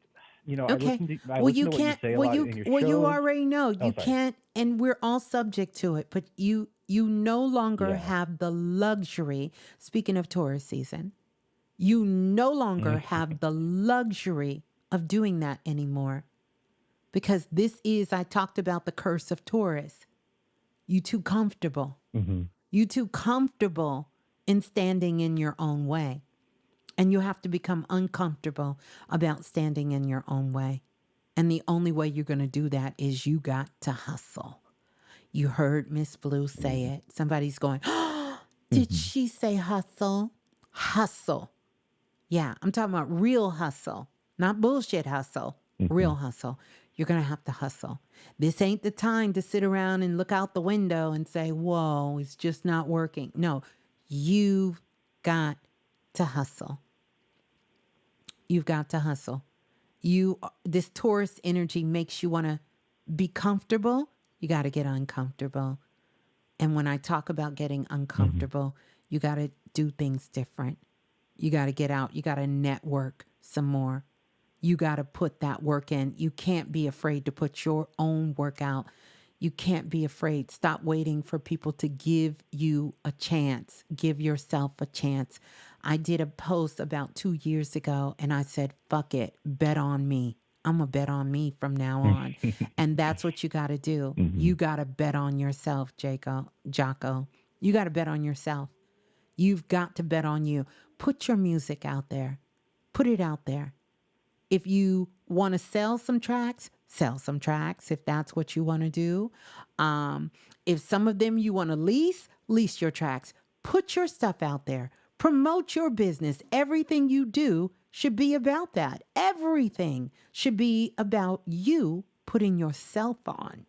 I Okay. listen to Well, you what you can't. say a lot in your Well, you shows. already know Oh, you sorry. can't, and we're all subject to it. But you no longer Yeah. have the luxury. Speaking of Taurus season, you no longer have the luxury of doing that anymore, because this is. I talked about the curse of Taurus. You too comfortable. Mm-hmm. You too comfortable in standing in your own way. And you have to become uncomfortable about standing in your own way. And the only way you're going to do that is you got to hustle. You heard Ms.Blue say it. Somebody's going, oh, did Mm-hmm. she say hustle? Hustle. Yeah, I'm talking about real hustle, not bullshit hustle, Mm-hmm. real hustle. You're going to have to hustle. This ain't the time to sit around and look out the window and say, whoa, it's just not working. No, you've got to hustle. You've got to hustle. This Taurus energy makes you want to be comfortable. You got to get uncomfortable. And when I talk about getting Mm-hmm. uncomfortable, you got to do things different. You got to get out. You got to network some more. You got to put that work in. You can't be afraid to put your own work out. You can't be afraid. Stop waiting for people to give you a chance. Give yourself a chance. I did a post about 2 years ago and I said, fuck it, bet on me. I'm going to bet on me from now on. And that's what you got to do. Mm-hmm. You got to bet on yourself, Jocko. You got to bet on yourself. You've got to bet on you. Put your music out there. Put it out there. If you want to sell some tracks if that's what you want to do. If some of them you want to lease your tracks. Put your stuff out there. Promote your business. Everything you do should be about that. Everything should be about you putting yourself on.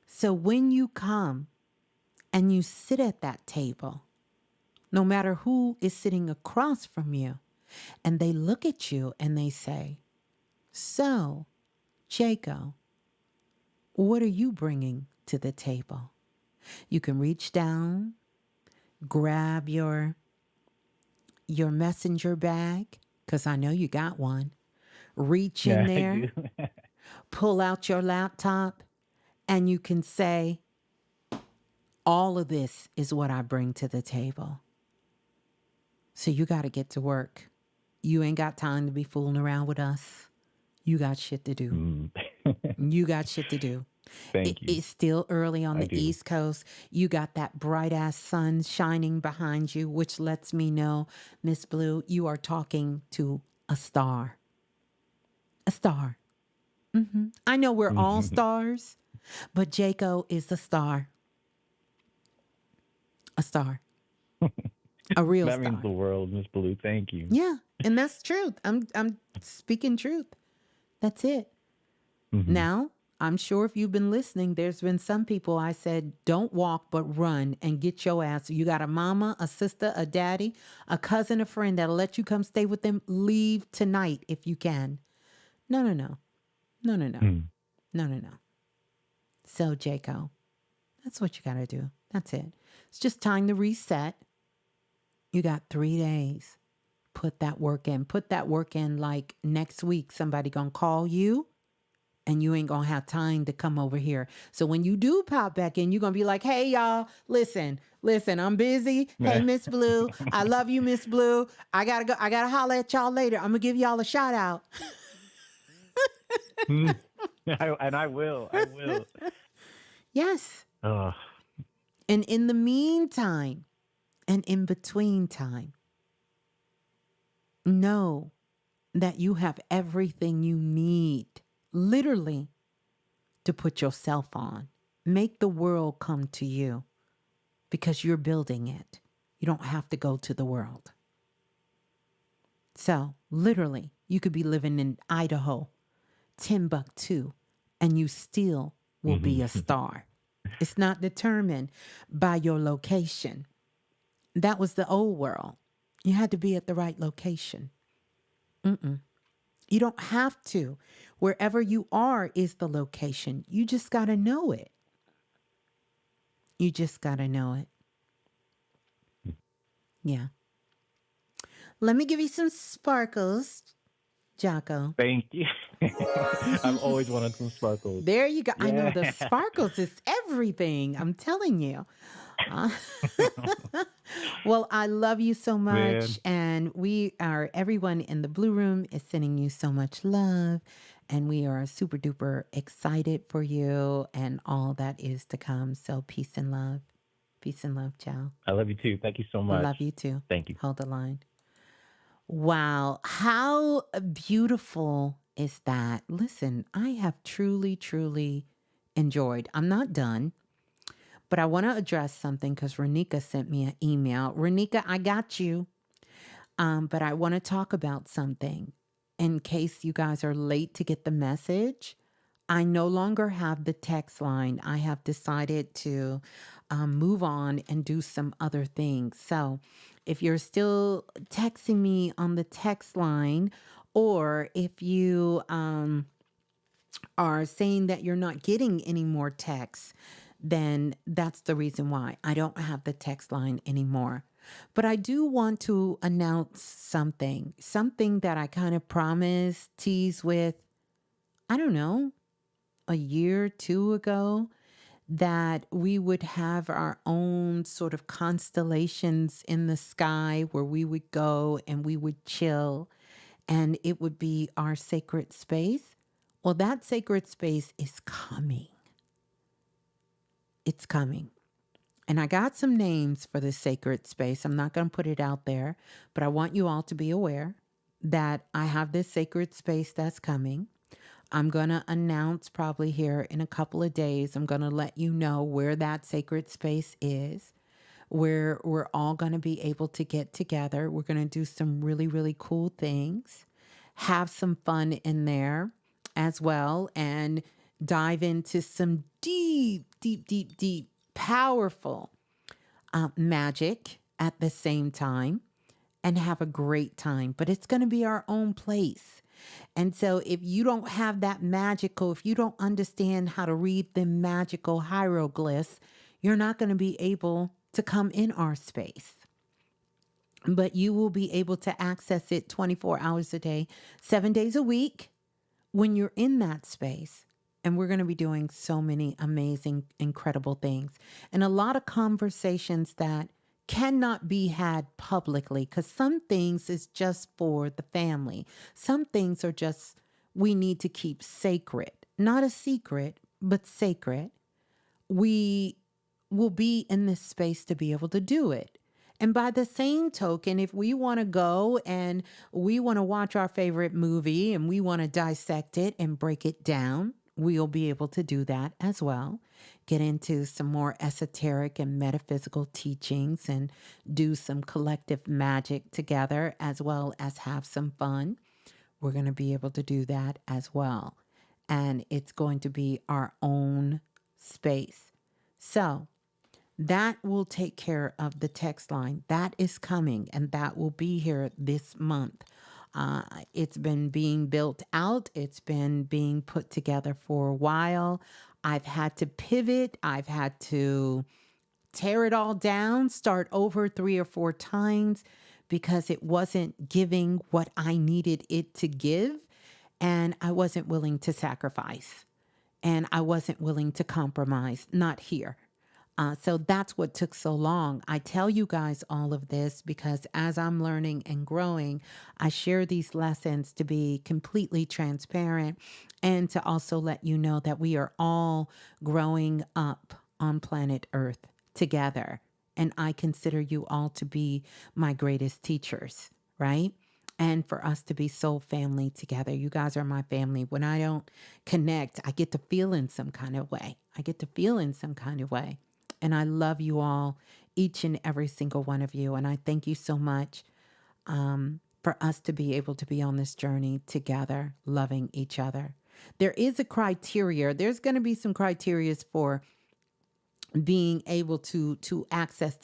So when you come and you sit at that table, no matter who is sitting across from you, and they look at you and they say, so, Jaco, what are you bringing to the table? You can reach down, grab your messenger bag, because I know you got one. Reach in Yeah, I there, do. pull out your laptop, and you can say, all of this is what I bring to the table. So you got to get to work. You ain't got time to be fooling around with us. You got shit to do. Mm. You got shit to do. Thank you. It's still early on I the do. East Coast. You got that bright ass sun shining behind you, which lets me know, Ms.Blue, you are talking to a star. A star. I know we're all stars, but Jaco is a star. A star. A real That star. means the world, Ms.Blue. Thank you. Yeah, and that's truth. I'm speaking truth. That's it. Mm-hmm. Now, I'm sure if you've been listening, there's been some people I said, don't walk, but run and get your ass. You got a mama, a sister, a daddy, a cousin, a friend that'll let you come stay with them. Leave tonight if you can. No. Mm. No. So, Jaco, that's what you got to do. That's it. It's just time to reset. You got 3 days. Put that work in. Put that work in like next week. Somebody gonna call you. And you ain't gonna have time to come over here. So when you do pop back in, you're gonna be like, hey y'all, listen, I'm busy. Hey, Ms.Blue, I love you, Ms.Blue. I gotta go, I gotta holler at y'all later. I'm gonna give y'all a shout out. And I will. Yes. Oh. And in the meantime, and in between time, know that you have everything you need, literally, to put yourself on. Make the world come to you because you're building it. You don't have to go to the world. So, literally, you could be living in Idaho, Timbuktu, and you still will be a star. It's not determined by your location. That was the old world. You had to be at the right location. You don't have to. Wherever you are is the location. You just got to know it. You just got to know it. Yeah. Let me give you some sparkles, Jocko. Thank you. I've always wanted some sparkles. There you go. I know Yeah. the sparkles is everything. I'm telling you. Uh, well, I love you so Man. much. And everyone in the Blue Room is sending you so much love. And we are super duper excited for you and all that is to come. So peace and love. Peace and love, ciao. I love you too. Thank you so much. Love you too. Thank you. Hold the line. Wow. How beautiful is that? Listen, I have truly, truly enjoyed. I'm not done, but I want to address something because Renika sent me an email. Renika, I got you. But I want to talk about something in case you guys are late to get the message. I no longer have the text line. I have decided to move on and do some other things. So if you're still texting me on the text line, or if you are saying that you're not getting any more texts, then that's the reason why I don't have the text line anymore. But I do want to announce something that I kind of promised, tease with, I don't know, a year or two ago, that we would have our own sort of constellations in the sky where we would go and we would chill and it would be our sacred space. Well, that sacred space is coming. It's coming. And I got some names for this sacred space. I'm not going to put it out there, but I want you all to be aware that I have this sacred space that's coming. I'm going to announce probably here in a couple of days. I'm going to let you know where that sacred space is, where we're all going to be able to get together. We're going to do some really, really cool things, have some fun in there as well, and dive into some deep, deep, deep, deep, powerful magic at the same time and have a great time. But it's going to be our own place. And so if you don't have that magical, if you don't understand how to read the magical hieroglyphs, you're not going to be able to come in our space. But you will be able to access it 24 hours a day, 7 days a week when you're in that space. And we're going to be doing so many amazing, incredible things. And a lot of conversations that cannot be had publicly, because some things is just for the family. Some things are just, we need to keep sacred, not a secret, but sacred. We will be in this space to be able to do it. And by the same token, if we want to go and we want to watch our favorite movie and we want to dissect it and break it down, we'll be able to do that as well. Get into some more esoteric and metaphysical teachings and do some collective magic together, as well as have some fun. We're going to be able to do that as well. And it's going to be our own space. So that will take care of the text line. That is coming, and that will be here this month. It's been being built out. It's been being put together for a while. I've had to pivot. I've had to tear it all down, start over 3 or 4 times because it wasn't giving what I needed it to give. And I wasn't willing to sacrifice. And I wasn't willing to compromise. Not here. So that's what took so long. I tell you guys all of this because as I'm learning and growing, I share these lessons to be completely transparent and to also let you know that we are all growing up on planet Earth together. And I consider you all to be my greatest teachers, right? And for us to be soul family together. You guys are my family. When I don't connect, I get to feel in some kind of way. And I love you all, each and every single one of you. And I thank you so much for us to be able to be on this journey together, loving each other. There is a criteria. There's going to be some criterias for being able to access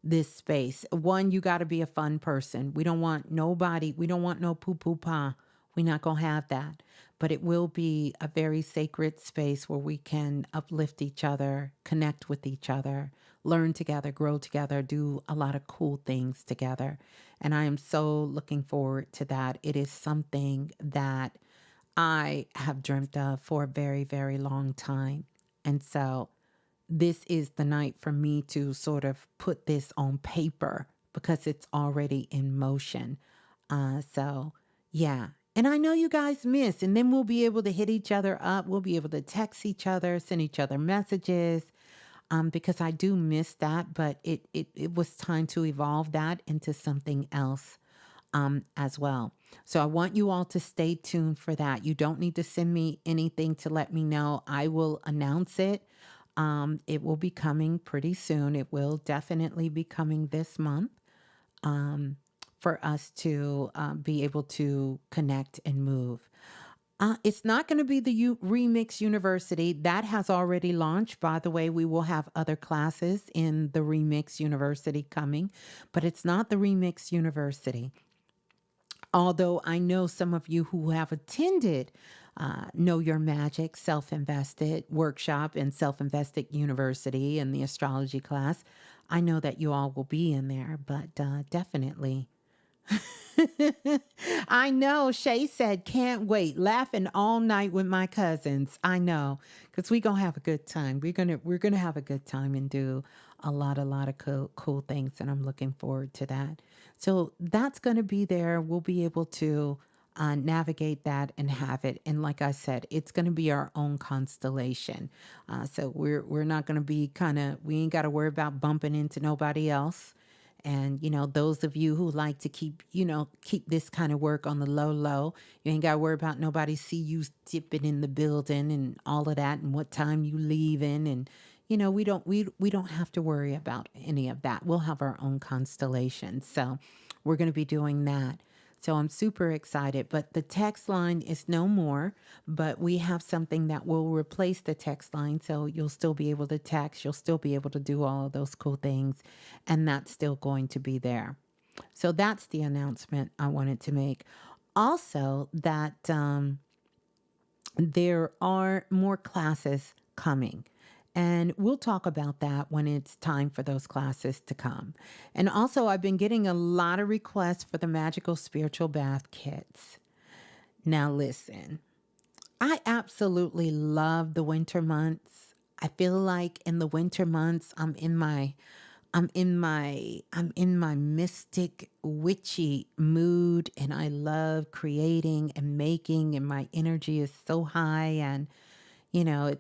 this space. One, you got to be a fun person. We don't want nobody. We don't want no poo-poo-pa. We're not going to have that. But it will be a very sacred space where we can uplift each other, connect with each other, learn together, grow together, do a lot of cool things together. And I am so looking forward to that. It is something that I have dreamt of for a very, very long time. And so this is the night for me to sort of put this on paper because it's already in motion. So, yeah. And I know you guys miss, and then we'll be able to hit each other up. We'll be able to text each other, send each other messages, because I do miss that. But it was time to evolve that into something else as well. So I want you all to stay tuned for that. You don't need to send me anything to let me know. I will announce it. It will be coming pretty soon. It will definitely be coming this month, for us to be able to connect and move. It's not going to be the Remix University. That has already launched. By the way, we will have other classes in the Remix University coming, but it's not the Remix University. Although I know some of you who have attended Know Your Magic Self-Invested Workshop and Self-Invested University and the astrology class, I know that you all will be in there, but definitely. I know. Shay said, can't wait. Laughing all night with my cousins. I know. Because we're gonna have a good time. We're gonna have a good time and do a lot of cool things. And I'm looking forward to that. So that's gonna be there. We'll be able to navigate that and have it. And like I said, it's gonna be our own constellation. So we're not gonna be we ain't gotta worry about bumping into nobody else. And, those of you who like to keep this kind of work on the low, you ain't got to worry about nobody see you dipping in the building and all of that and what time you leaving. And, we don't have to worry about any of that. We'll have our own constellation. So we're going to be doing that. So I'm super excited, but the text line is no more, but we have something that will replace the text line. So you'll still be able to text. You'll still be able to do all of those cool things. And that's still going to be there. So that's the announcement I wanted to make. Also that there are more classes coming. And we'll talk about that when it's time for those classes to come. And also, I've been getting a lot of requests for the magical spiritual bath kits. Now, listen, I absolutely love the winter months. I feel like in the winter months, I'm in my mystic witchy mood, and I love creating and making, and my energy is so high. And I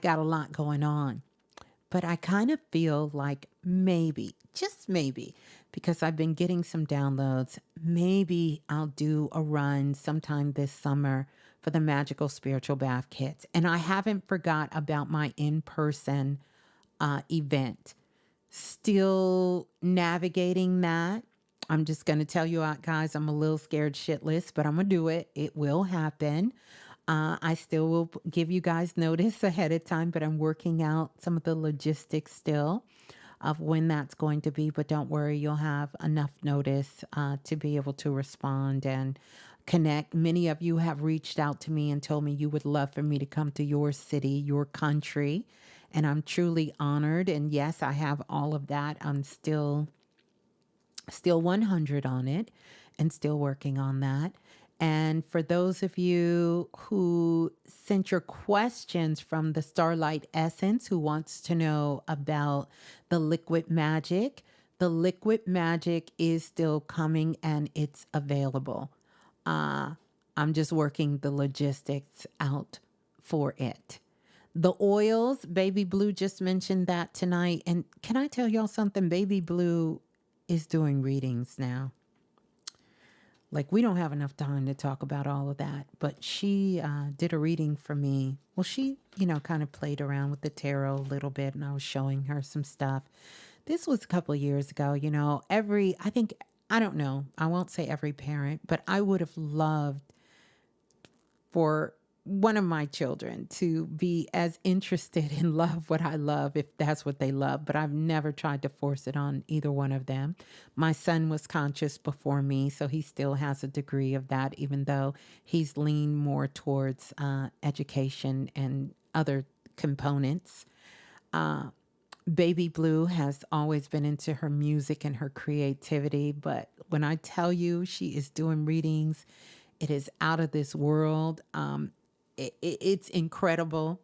got a lot going on, but I kind of feel like maybe, just maybe, because I've been getting some downloads, maybe I'll do a run sometime this summer for the magical spiritual bath kits. And I haven't forgot about my in-person event. Still navigating that. I'm just going to tell you out, guys, I'm a little scared shitless, but I'm going to do it. It will happen. I still will give you guys notice ahead of time, but I'm working out some of the logistics still of when that's going to be. But don't worry, you'll have enough notice to be able to respond and connect. Many of you have reached out to me and told me you would love for me to come to your city, your country. And I'm truly honored. And yes, I have all of that. I'm still 100 on it and still working on that. And for those of you who sent your questions from the Starlight Essence, who wants to know about the liquid magic is still coming and it's available. I'm just working the logistics out for it. The oils, Baby Blue just mentioned that tonight. And can I tell y'all something? Baby Blue is doing readings now. Like, we don't have enough time to talk about all of that, but she did a reading for me. Well, she, kind of played around with the tarot a little bit, and I was showing her some stuff. This was a couple of years ago, I don't know, I won't say every parent, but I would have loved for one of my children to be as interested in love what I love, if that's what they love, but I've never tried to force it on either one of them. My son was conscious before me, so he still has a degree of that, even though he's leaned more towards education and other components. Baby Blue has always been into her music and her creativity, but when I tell you she is doing readings, it is out of this world. It's incredible.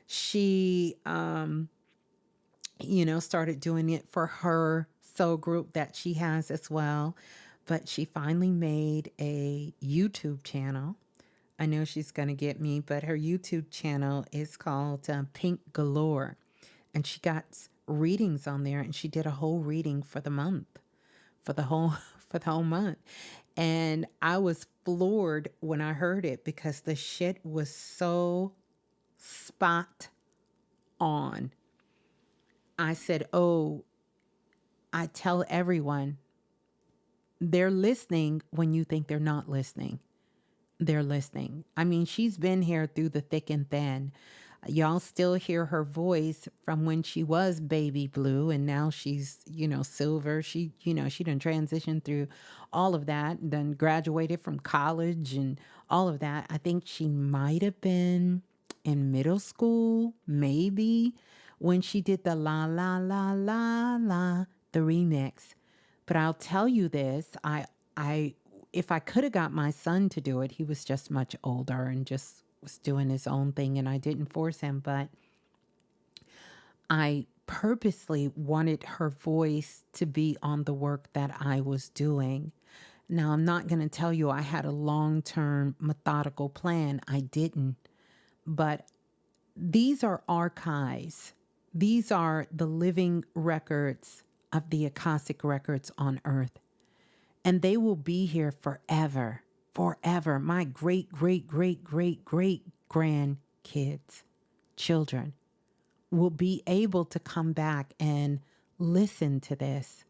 She, started doing it for her soul group that she has as well, but she finally made a YouTube channel. I know she's going to get me, but her YouTube channel is called Pink Galore, and she got readings on there, and she did a whole reading for the month, for the whole for the whole month. And I was floored when I heard it because the shit was so spot on. I said, "Oh, I tell everyone they're listening when you think they're not listening. They're listening." I mean, she's been here through the thick and thin. Y'all still hear her voice from when she was Baby Blue, and now she's, Silver. She done transitioned through all of that, done graduated from college and all of that. I think she might have been in middle school, maybe, when she did the la la la la la, the remix. But I'll tell you this, I if I could have got my son to do it, he was just much older and just was doing his own thing, and I didn't force him, but I purposely wanted her voice to be on the work that I was doing. Now, I'm not going to tell you I had a long-term methodical plan. I didn't. But these are archives. These are the living records of the Akashic records on Earth. And they will be here forever, forever. My great, great, great, great, great grandkids, children, will be able to come back and listen to this.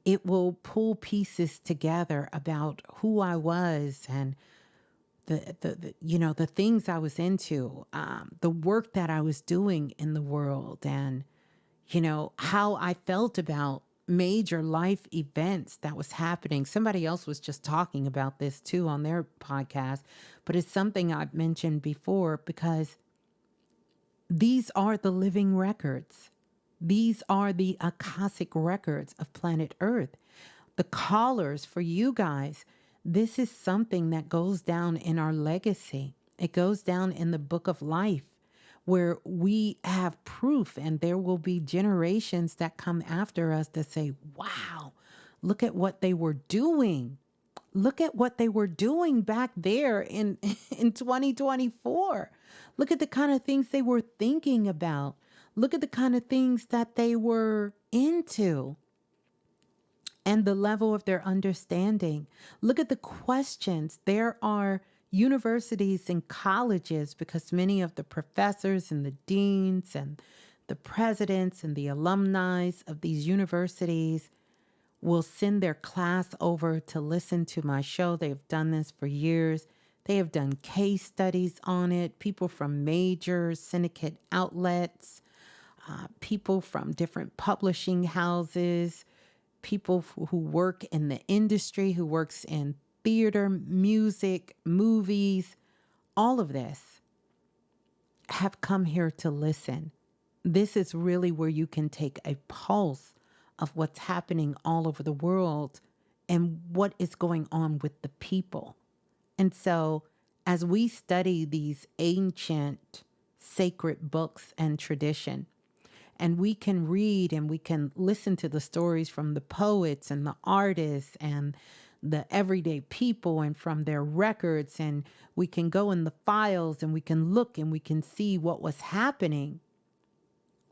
It will pull pieces together about who I was and the things I was into, the work that I was doing in the world, and how I felt about major life events that was happening. Somebody else was just talking about this too on their podcast, but it's something I've mentioned before because these are the living records. These are the Akashic records of planet Earth. The callers for you guys, this is something that goes down in our legacy. It goes down in the book of life where we have proof, and there will be generations that come after us that say, wow, look at what they were doing. Look at what they were doing back there in 2024. Look at the kind of things they were thinking about. Look at the kind of things that they were into and the level of their understanding. Look at the questions. There are universities and colleges because many of the professors and the deans and the presidents and the alumni of these universities will send their class over to listen to my show. They've done this for years. They have done case studies on it. People from major syndicate outlets, people from different publishing houses, people who work in the industry, who works in theater, music, movies, all of this have come here to listen. This is really where you can take a pulse of what's happening all over the world and what is going on with the people. And so as we study these ancient sacred books and tradition, and we can read and we can listen to the stories from the poets and the artists and the everyday people and from their records, and we can go in the files and we can look and we can see what was happening.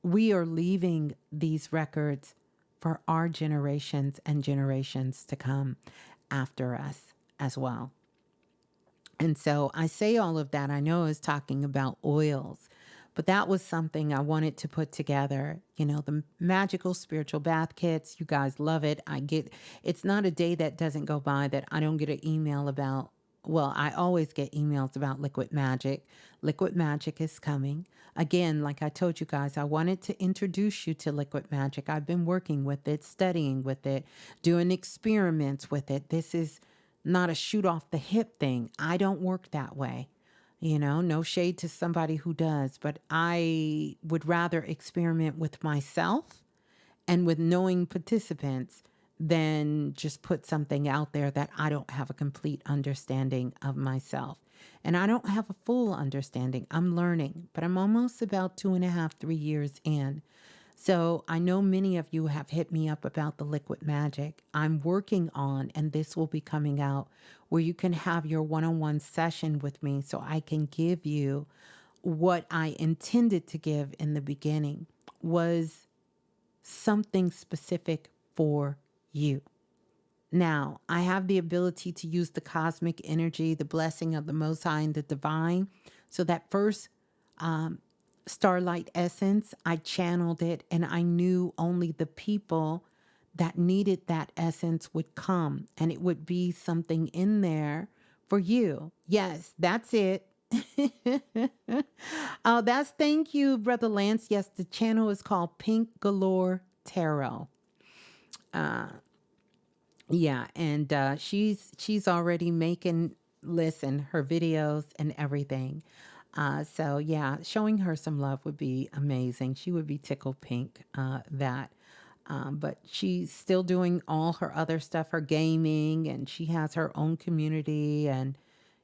We are leaving these records for our generations and generations to come after us as well. And so I say all of that. I know I was talking about oils, but that was something I wanted to put together. The magical spiritual bath kits. You guys love it. It's not a day that doesn't go by that I don't get an email about well, I always get emails about liquid magic. Liquid magic is coming. Again, like I told you guys, I wanted to introduce you to liquid magic. I've been working with it, studying with it, doing experiments with it. This is not a shoot off the hip thing. I don't work that way. No shade to somebody who does, but I would rather experiment with myself and with knowing participants than just put something out there that I don't have a complete understanding of myself. And I don't have a full understanding. I'm learning, but I'm almost about 2.5, 3 years in. So I know many of you have hit me up about the liquid magic I'm working on, and this will be coming out where you can have your one-on-one session with me so I can give you what I intended to give in the beginning was something specific for you. Now, I have the ability to use the cosmic energy, the blessing of the Most High and the divine. So that first starlight essence, I channeled it and I knew only the people that needed that essence would come, and it would be something in there for you. Yes, that's it. Oh, that's thank you, Brother Lance. Yes, the channel is called Pink Galore Tarot. Yeah, and she's already making listen her videos and everything. So yeah, showing her some love would be amazing. She would be tickled pink that. But she's still doing all her other stuff, her gaming, and she has her own community and,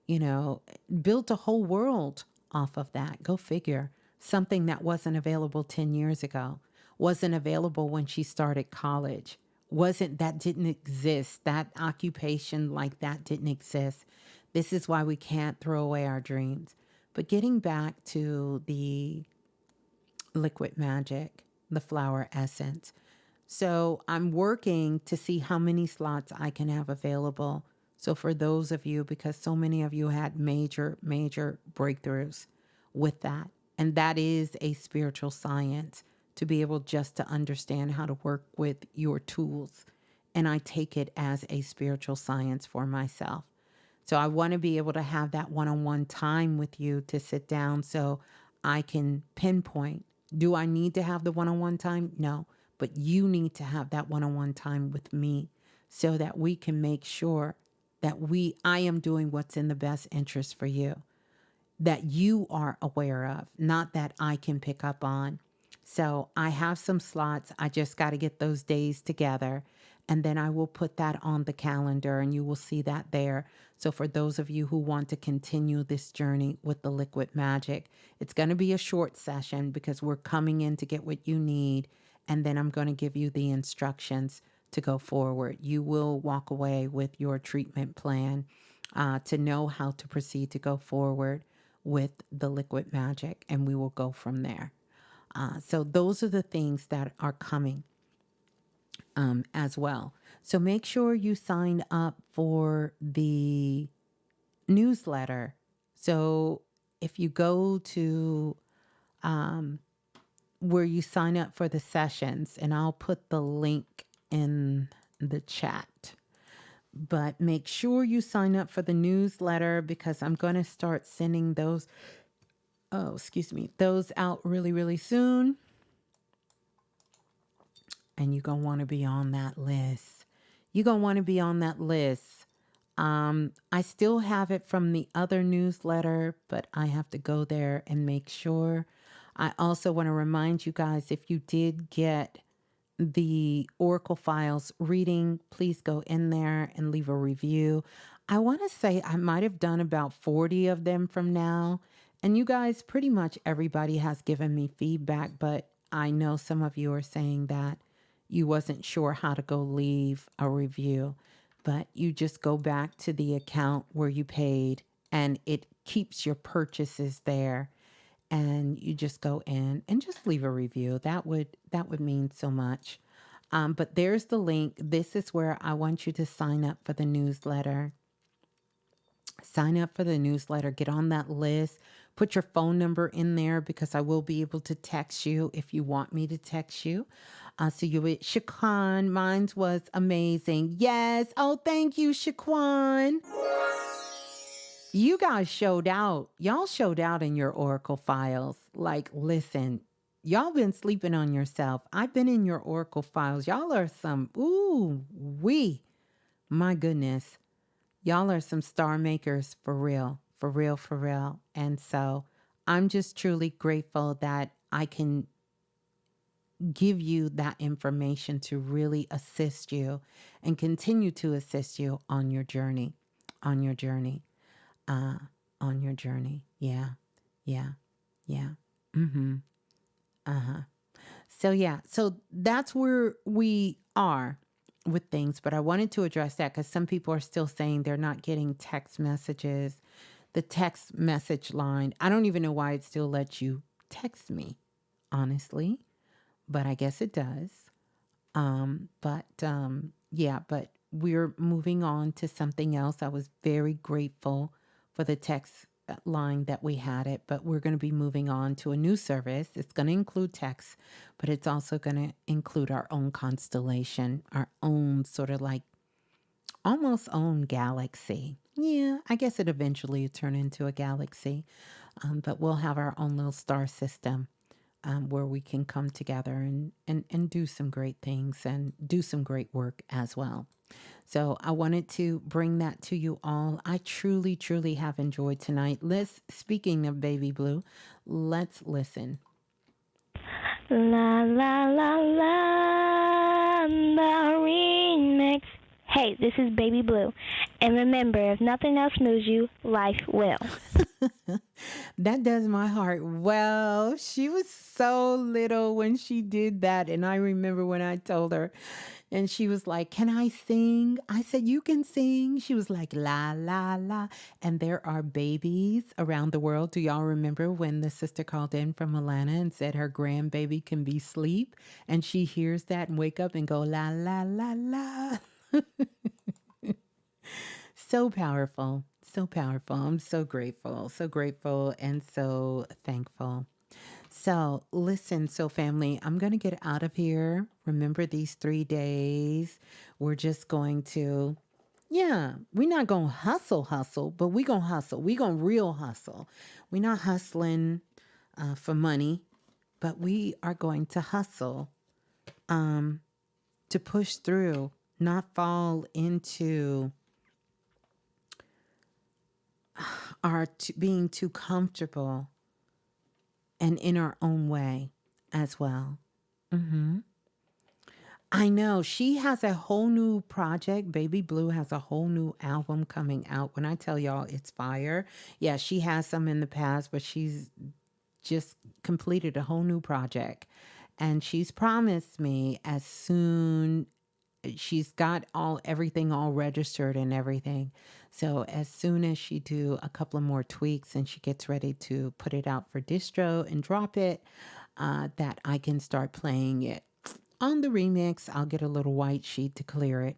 you know, built a whole world off of that. Go figure. Something that wasn't available 10 years ago, wasn't available when she started college, that didn't exist. That occupation like that didn't exist. This is why we can't throw away our dreams. But getting back to the liquid magic, the flower essence. So I'm working to see how many slots I can have available. So for those of you, because so many of you had major, major breakthroughs with that, and that is a spiritual science to be able just to understand how to work with your tools. And I take it as a spiritual science for myself. So I want to be able to have that one-on-one time with you to sit down so I can pinpoint. Do I need to have the one-on-one time? No, but you need to have that one-on-one time with me so that we can make sure that I am doing what's in the best interest for you, that you are aware of, not that I can pick up on. So I have some slots. I just got to get those days together. And then I will put that on the calendar and you will see that there. So for those of you who want to continue this journey with the liquid magic, it's going to be a short session because we're coming in to get what you need. And then I'm going to give you the instructions to go forward. You will walk away with your treatment plan to know how to proceed to go forward with the liquid magic. And we will go from there. So those are the things that are coming as well. So make sure you sign up for the newsletter. So if you go to where you sign up for the sessions, and I'll put the link in the chat. But make sure you sign up for the newsletter because I'm going to start sending those out really, really soon. And you're going to want to be on that list. You're going to want to be on that list. I still have it from the other newsletter, but I have to go there and make sure. I also want to remind you guys, if you did get the Oracle Files reading, please go in there and leave a review. I want to say I might have done about 40 of them from now. And you guys, pretty much everybody has given me feedback, but I know some of you are saying that you wasn't sure how to go leave a review, but you just go back to the account where you paid and it keeps your purchases there. And you just go in and just leave a review. That would mean so much. But there's the link. This is where I want you to sign up for the newsletter. Sign up for the newsletter. Get on that list. Put your phone number in there because I will be able to text you if you want me to text you. So you would, Shaquan, mine was amazing. Yes. Oh, thank you, Shaquan. You guys showed out. Y'all showed out in your Oracle files. Like, listen, y'all been sleeping on yourself. I've been in your Oracle files. Y'all are some, my goodness. Y'all are some star makers for real, for real, for real. And so I'm just truly grateful that I can give you that information to really assist you and continue to assist you on your journey, on your journey, uh, on your journey. Yeah, yeah, yeah. Mm-hmm. Uh-huh. So yeah, so that's where we are with things, but I wanted to address that because some people are still saying they're not getting text messages. The text message line, I don't even know why it still lets you text me, honestly, but I guess it does. But we're moving on to something else. I was very grateful for the text line that we had it, but we're going to be moving on to a new service. It's going to include text, but it's also going to include our own constellation, our own sort of like almost own galaxy. Yeah, I guess it eventually will turn into a galaxy, but we'll have our own little star system where we can come together and do some great things and do some great work as well. So I wanted to bring that to you all. I truly, truly have enjoyed tonight. Speaking of Baby Blue, let's listen. La la la la, the remix. Hey, this is Baby Blue. And remember, if nothing else moves you, life will. That does my heart well. She was so little when she did that. And I remember when I told her, and she was like, "Can I sing?" I said, "You can sing." She was like, "La, la, la." And there are babies around the world. Do y'all remember when the sister called in from Atlanta and said her grandbaby can be asleep? And she hears that and wake up and go, "La, la, la, la." So powerful. So powerful. I'm so grateful, and so thankful. So, listen, so family, I'm going to get out of here. Remember these 3 days. We're just going to, we're not going to hustle, but we're going to hustle. We're going to real hustle. We're not hustling for money, but we are going to hustle to push through, not fall into being too comfortable and in our own way as well. I know she has a whole new project. Baby Blue has a whole new album coming out. When I tell y'all it's fire, yeah, she has some in the past, but she's just completed a whole new project. And she's promised me as soon she's got everything all registered and everything. So as soon as she do a couple of more tweaks and she gets ready to put it out for distro and drop it, that I can start playing it on the remix. I'll get a little white sheet to clear it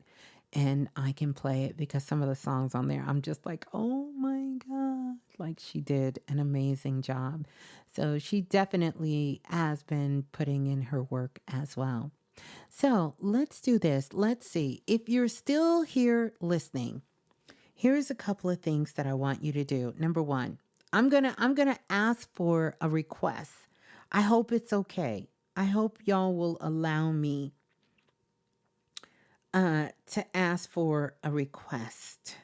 and I can play it because some of the songs on there, I'm just like, oh my God, like she did an amazing job. So she definitely has been putting in her work as well. So let's do this. Let's see. If you're still here listening, here's a couple of things that I want you to do. Number one, I'm gonna ask for a request. I hope it's okay. I hope y'all will allow me to ask for a request.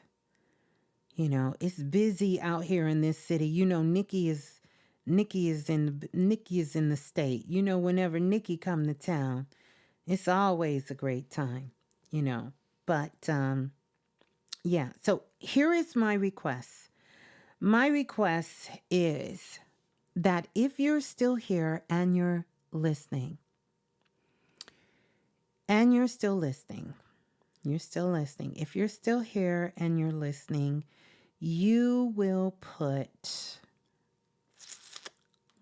You know, it's busy out here in this city. You know, Nikki is in the state. You know, whenever Nikki come to town, it's always a great time, you know. But yeah, so here is my request. My request is that if you're still here and you're listening, if you're still here and you're listening, you will put,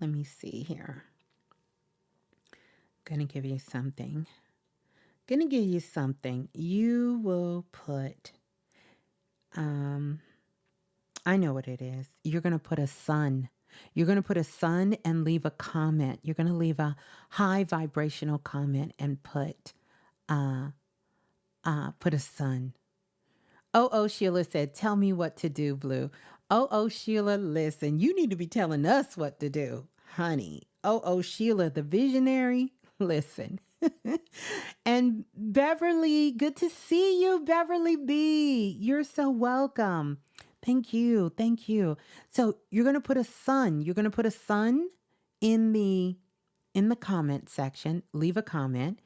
let me see here. Gonna give you something. You will put, I know what it is. You're going to put a sun. You're going to put a sun and leave a comment. You're going to leave a high vibrational comment and put a sun. Oh, Sheila said, tell me what to do, Blue. Sheila, listen, you need to be telling us what to do, honey. Sheila, the visionary, listen. And Beverly, good to see you, Beverly B. You're so welcome. Thank you. Thank you. So you're going to put a sun. You're going to put a sun in the comment section. Leave a comment.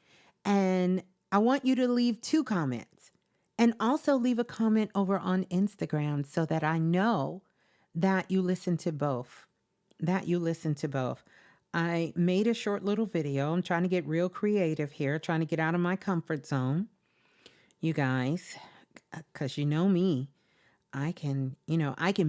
And I want you to leave 2 comments. And also leave a comment over on Instagram so that I know that you listen to both. I made a short little video. I'm trying to get real creative here, trying to get out of my comfort zone. You guys, because you know me, I can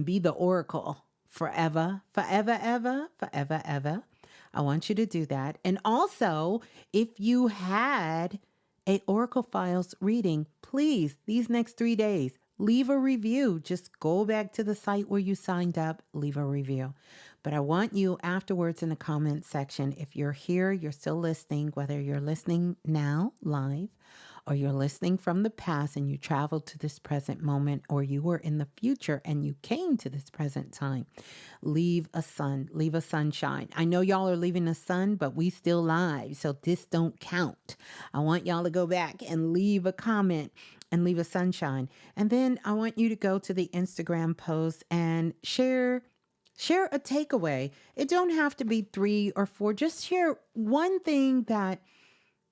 be the oracle forever, ever. I want you to do that. And also, if you had a Oracle Files reading, please, these next 3 days, leave a review. Just go back to the site where you signed up, leave a review. But I want you afterwards in the comment section, if you're here, you're still listening, whether you're listening now live or you're listening from the past and you traveled to this present moment, or you were in the future and you came to this present time, leave a sunshine. I know y'all are leaving a sun, but we still live, so this don't count. I want y'all to go back and leave a comment and leave a sunshine. And then I want you to go to the Instagram post and share a takeaway. It don't have to be 3 or 4. Just share one thing that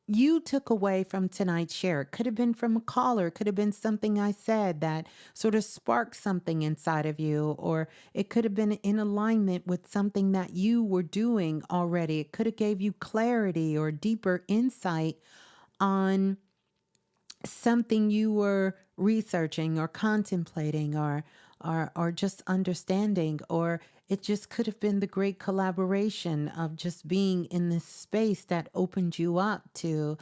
you took away from tonight's share. It could have been from a caller. It could have been something I said that sort of sparked something inside of you, or it could have been in alignment with something that you were doing already. It could have gave you clarity or deeper insight on something you were researching or contemplating or just understanding, or it just could have been the great collaboration of just being in this space that opened you up to,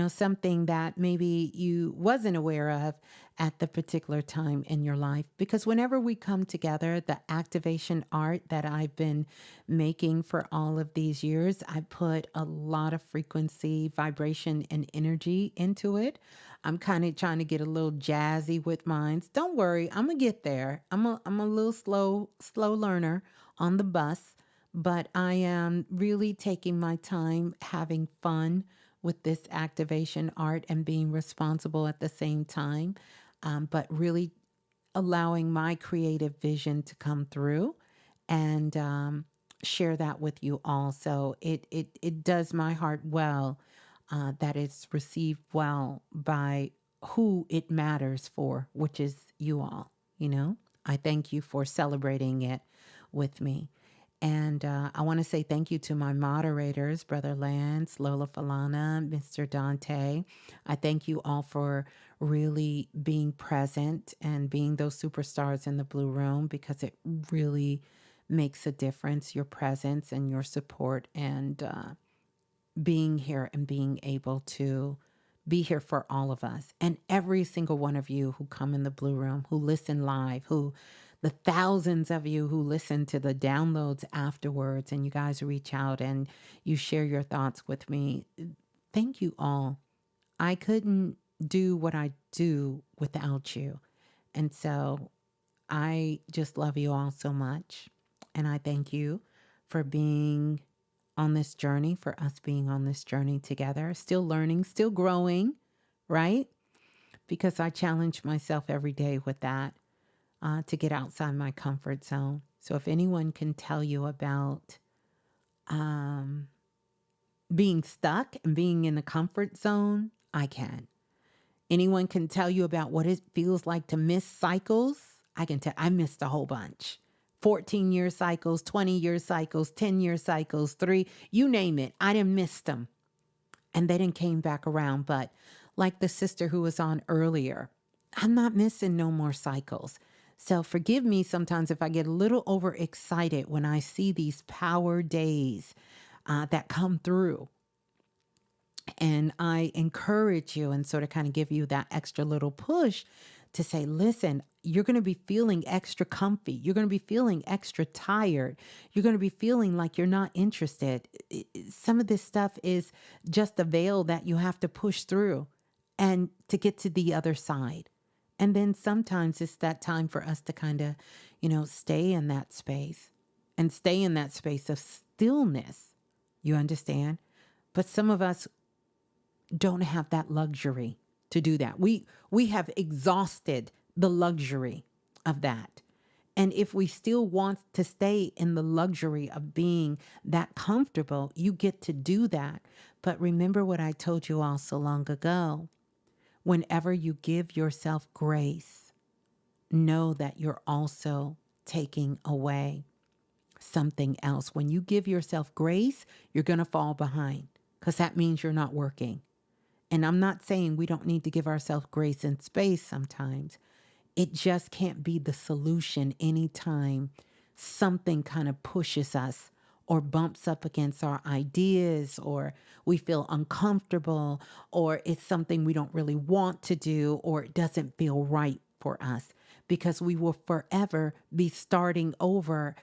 something that maybe you wasn't aware of at the particular time in your life. Because whenever we come together, the activation art that I've been making for all of these years, I put a lot of frequency, vibration, and energy into it. I'm kind of trying to get a little jazzy with mine. Don't worry, I'm gonna get there. I'm a little slow learner on the bus, but I am really taking my time, having fun with this activation art and being responsible at the same time, but really allowing my creative vision to come through and share that with you all. So it does my heart well that it's received well by who it matters for, which is you all. I thank you for celebrating it with me. And I want to say thank you to my moderators, Brother Lance, Lola Falana, Mr. Dante. I thank you all for really being present and being those superstars in the Blue Room, because it really makes a difference, your presence and your support, and being here and being able to be here for all of us. And every single one of you who come in the Blue Room, who listen live, the thousands of you who listen to the downloads afterwards, and you guys reach out and you share your thoughts with me. Thank you all. I couldn't do what I do without you. And so I just love you all so much. And I thank you for being on this journey, for us being on this journey together, still learning, still growing, right? Because I challenge myself every day with that, to get outside my comfort zone. So if anyone can tell you about being stuck and being in the comfort zone, I can. Anyone can tell you about what it feels like to miss cycles. I can tell. I missed a whole bunch. 14-year cycles, 20-year cycles, 10-year cycles, 3, you name it. I didn't miss them. And they didn't came back around. But like the sister who was on earlier, I'm not missing no more cycles. So forgive me sometimes if I get a little overexcited when I see these power days that come through. And I encourage you and sort of kind of give you that extra little push to say, listen, you're going to be feeling extra comfy. You're going to be feeling extra tired. You're going to be feeling like you're not interested. Some of this stuff is just a veil that you have to push through and to get to the other side. And then sometimes it's that time for us to kind of, stay in that space and stay in that space of stillness. You understand? But some of us don't have that luxury to do that. We have exhausted the luxury of that. And if we still want to stay in the luxury of being that comfortable, you get to do that. But remember what I told you all so long ago. Whenever you give yourself grace, know that you're also taking away something else. When you give yourself grace, you're going to fall behind because that means you're not working. And I'm not saying we don't need to give ourselves grace and space sometimes. It just can't be the solution anytime something kind of pushes us or bumps up against our ideas, or we feel uncomfortable, or it's something we don't really want to do, or it doesn't feel right for us, because we will forever be starting over,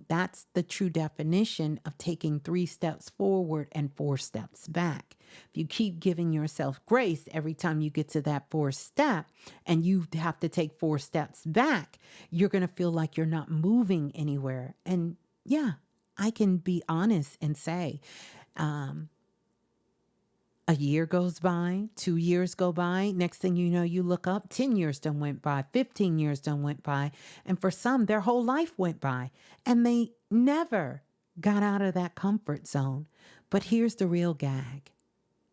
that's the true definition of taking 3 steps forward and 4 steps back. If you keep giving yourself grace every time you get to that 4th step and you have to take 4 steps back, you're going to feel like you're not moving anywhere. And yeah, I can be honest and say, a year goes by, 2 years go by. Next thing you know, you look up, 10 years done went by, 15 years done went by. And for some, their whole life went by and they never got out of that comfort zone. But here's the real gag.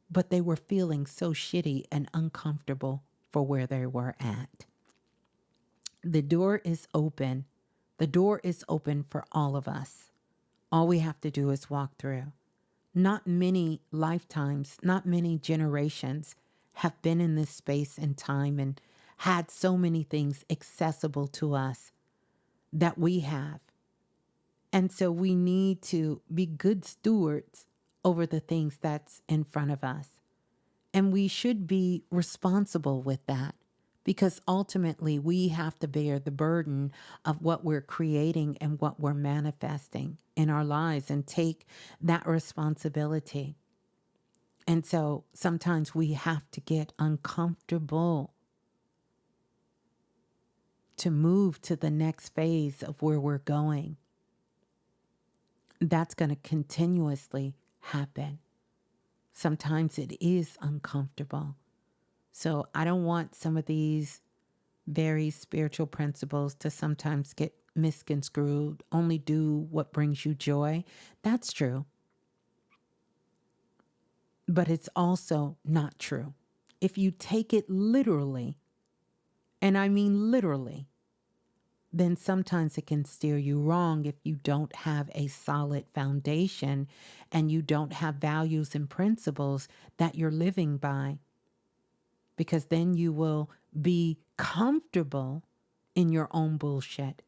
But they were feeling so shitty and uncomfortable for where they were at. The door is open. The door is open for all of us. All we have to do is walk through. Not many lifetimes, not many generations have been in this space and time and had so many things accessible to us that we have. And so we need to be good stewards over the things that's in front of us. And we should be responsible with that, because ultimately we have to bear the burden of what we're creating and what we're manifesting in our lives and take that responsibility. And so sometimes we have to get uncomfortable to move to the next phase of where we're going. That's going to continuously happen. Sometimes it is uncomfortable. So I don't want some of these very spiritual principles to sometimes get misconstrued. Only do what brings you joy. That's true. But it's also not true. If you take it literally, and I mean literally, then sometimes it can steer you wrong if you don't have a solid foundation and you don't have values and principles that you're living by. Because then you will be comfortable in your own bullshit.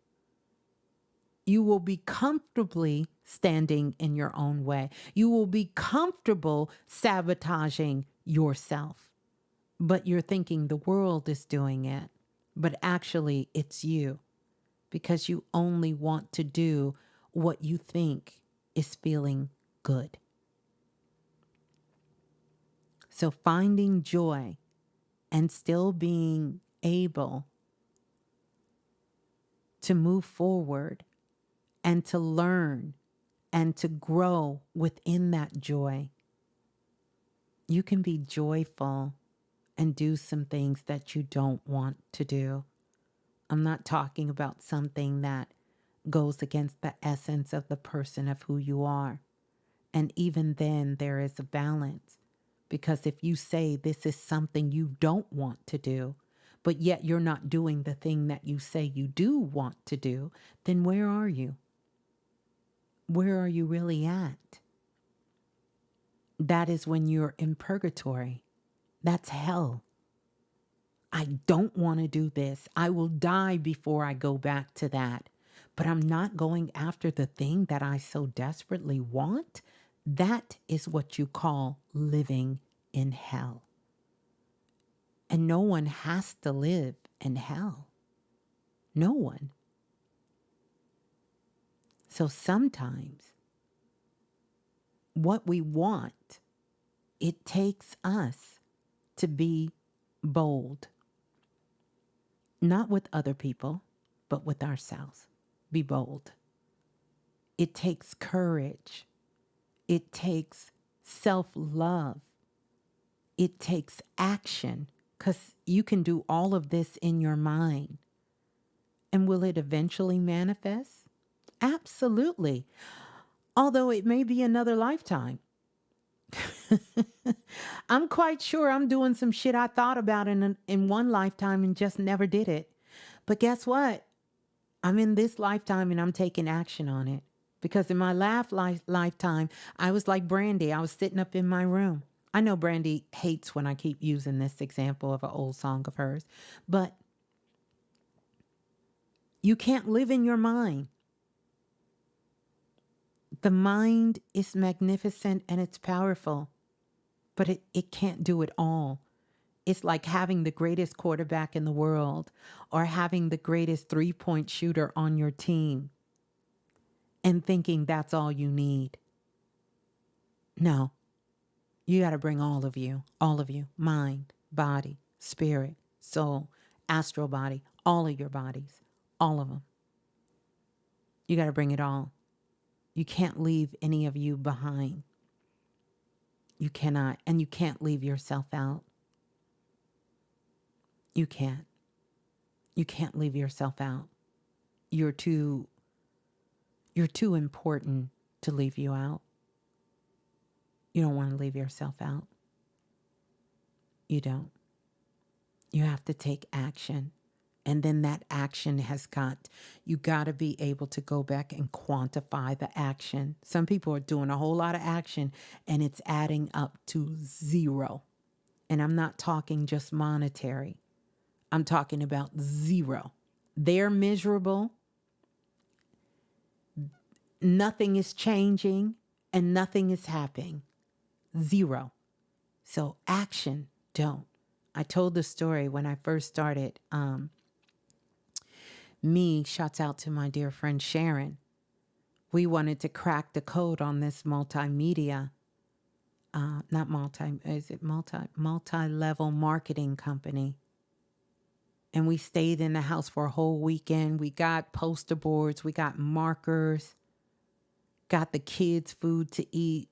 You will be comfortably standing in your own way. You will be comfortable sabotaging yourself. But you're thinking the world is doing it. But actually, it's you. Because you only want to do what you think is feeling good. So finding joy and still being able to move forward and to learn and to grow within that joy. You can be joyful and do some things that you don't want to do. I'm not talking about something that goes against the essence of the person of who you are. And even then, there is a balance. Because if you say this is something you don't want to do, but yet you're not doing the thing that you say you do want to do, then where are you? Where are you really at? That is when you're in purgatory. That's hell. I don't want to do this. I will die before I go back to that. But I'm not going after the thing that I so desperately want. That is what you call living in hell. And no one has to live in hell. No one. So sometimes what we want, it takes us to be bold. not with other people, but with ourselves. Be bold. It takes courage. It takes self-love. It takes action, because you can do all of this in your mind. And will it eventually manifest? Absolutely. Although it may be another lifetime. I'm quite sure I'm doing some shit I thought about in one lifetime and just never did it. But guess what? I'm in this lifetime and I'm taking action on it. Because in my last lifetime, I was like Brandy. I was sitting up in my room. I know Brandy hates when I keep using this example of an old song of hers, but you can't live in your mind. The mind is magnificent and it's powerful, but it can't do it all. It's like having the greatest quarterback in the world or having the greatest three-point shooter on your team and thinking that's all you need. No, you got to bring all of you, mind, body, spirit, soul, astral body, all of your bodies, all of them. You got to bring it all. You can't leave any of you behind. You cannot, and you can't leave yourself out. You can't. You can't leave yourself out. You're too important to leave you out. You don't want to leave yourself out. You don't. You have to take action. And then that action you got to be able to go back and quantify the action. Some people are doing a whole lot of action and it's adding up to 0. And I'm not talking just monetary. I'm talking about 0. They're miserable. Nothing is changing and nothing is happening. 0. So action, don't. I told the story when I first started. Shouts out to my dear friend Sharon. We wanted to crack the code on this multimedia, multi-level marketing company. And we stayed in the house for a whole weekend. We got poster boards, we got markers, got the kids food to eat.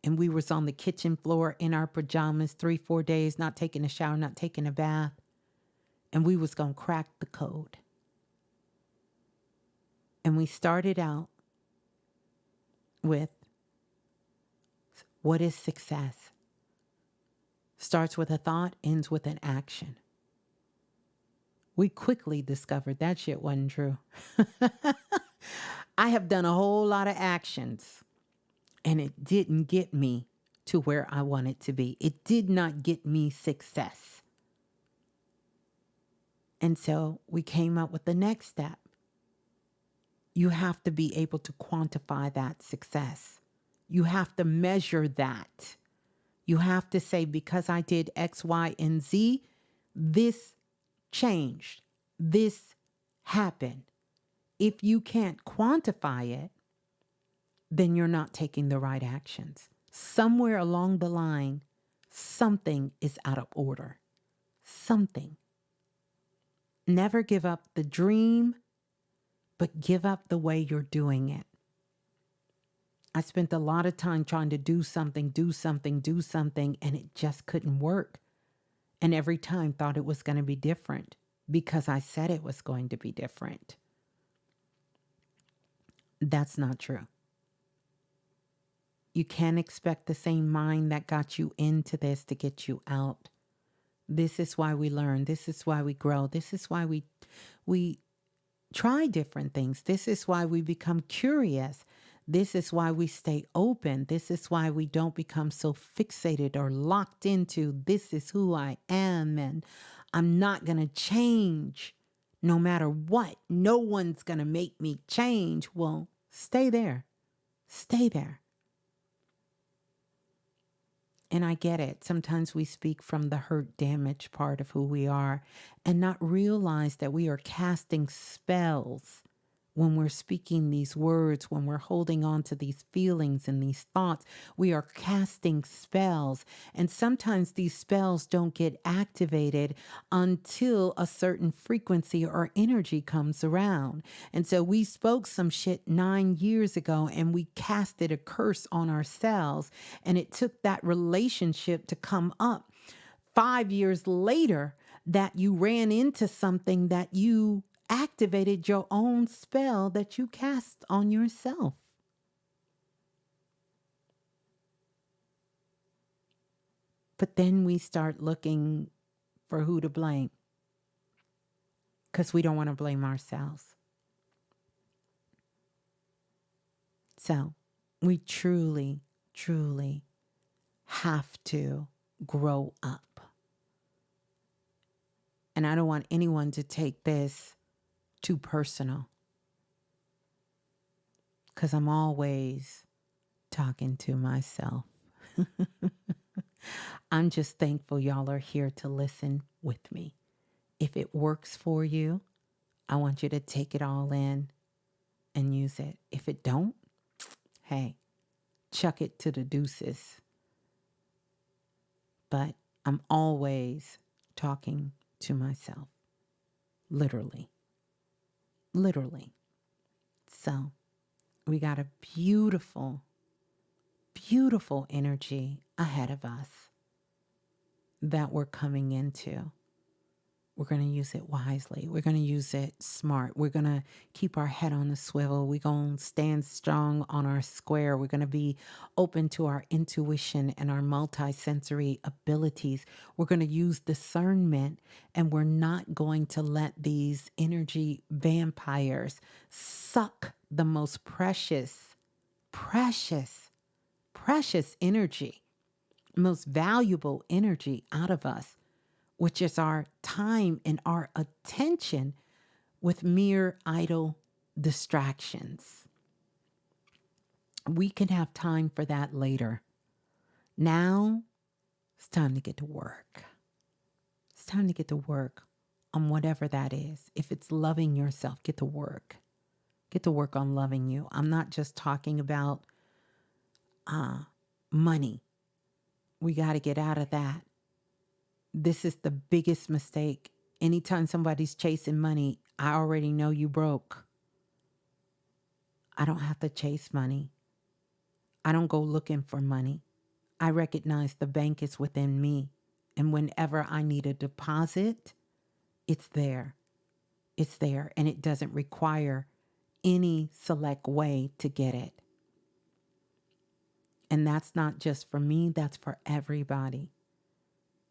And we was on the kitchen floor in our pajamas 3-4 days, not taking a shower, not taking a bath. And we was going to crack the code. And we started out with, what is success? Starts with a thought, ends with an action. We quickly discovered that shit wasn't true. I have done a whole lot of actions, and it didn't get me to where I wanted to be. It did not get me success. And so we came up with the next step. You have to be able to quantify that success. You have to measure that. You have to say, because I did X, Y, and Z, this changed. This happened. If you can't quantify it, then you're not taking the right actions. Somewhere along the line, something is out of order. Something. Never give up the dream, but give up the way you're doing it. I spent a lot of time trying to do something, and it just couldn't work. And every time thought it was going to be different because I said it was going to be different. That's not true. You can't expect the same mind that got you into this to get you out. This is why we learn. This is why we grow. This is why we try different things. This is why we become curious. This is why we stay open. This is why we don't become so fixated or locked into this is who I am and I'm not going to change no matter what. No one's going to make me change. Well, stay there. Stay there. And I get it. Sometimes we speak from the hurt, damaged part of who we are and not realize that we are casting spells when we're speaking these words, when we're holding on to these feelings and these thoughts, we are casting spells. And sometimes these spells don't get activated until a certain frequency or energy comes around. And so we spoke some shit 9 years ago and we casted a curse on ourselves. And it took that relationship to come up 5 years later that you ran into something that you activated your own spell that you cast on yourself. But then we start looking for who to blame because we don't want to blame ourselves. So we truly, truly have to grow up. And I don't want anyone to take this too personal because I'm always talking to myself. I'm just thankful y'all are here to listen with me. If it works for you, I want you to take it all in and use it. If it don't, hey, chuck it to the deuces. But I'm always talking to myself. Literally. Literally. So we got a beautiful, beautiful energy ahead of us that we're coming into. We're going to use it wisely. We're going to use it smart. We're going to keep our head on the swivel. We're going to stand strong on our square. We're going to be open to our intuition and our multisensory abilities. We're going to use discernment, and we're not going to let these energy vampires suck the most precious energy, most valuable energy out of us, which is our time and our attention, with mere idle distractions. We can have time for that later. Now, it's time to get to work. It's time to get to work on whatever that is. If it's loving yourself, get to work. Get to work on loving you. I'm not just talking about money. We got to get out of that. This is the biggest mistake. Anytime somebody's chasing money, I already know you broke. I don't have to chase money. I don't go looking for money. I recognize the bank is within me. And whenever I need a deposit, it's there. It's there. And it doesn't require any select way to get it. And that's not just for me, that's for everybody.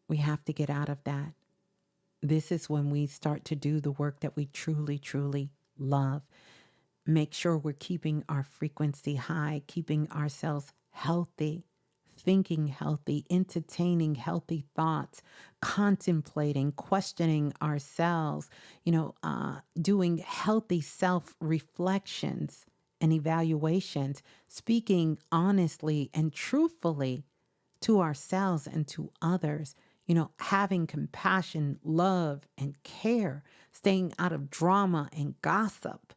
We have to get out of that. This is when we start to do the work that we truly, truly love. Make sure we're keeping our frequency high, keeping ourselves healthy, thinking healthy, entertaining healthy thoughts, contemplating, questioning ourselves, doing healthy self-reflections and evaluations, speaking honestly and truthfully to ourselves and to others. Having compassion, love, and care, staying out of drama and gossip,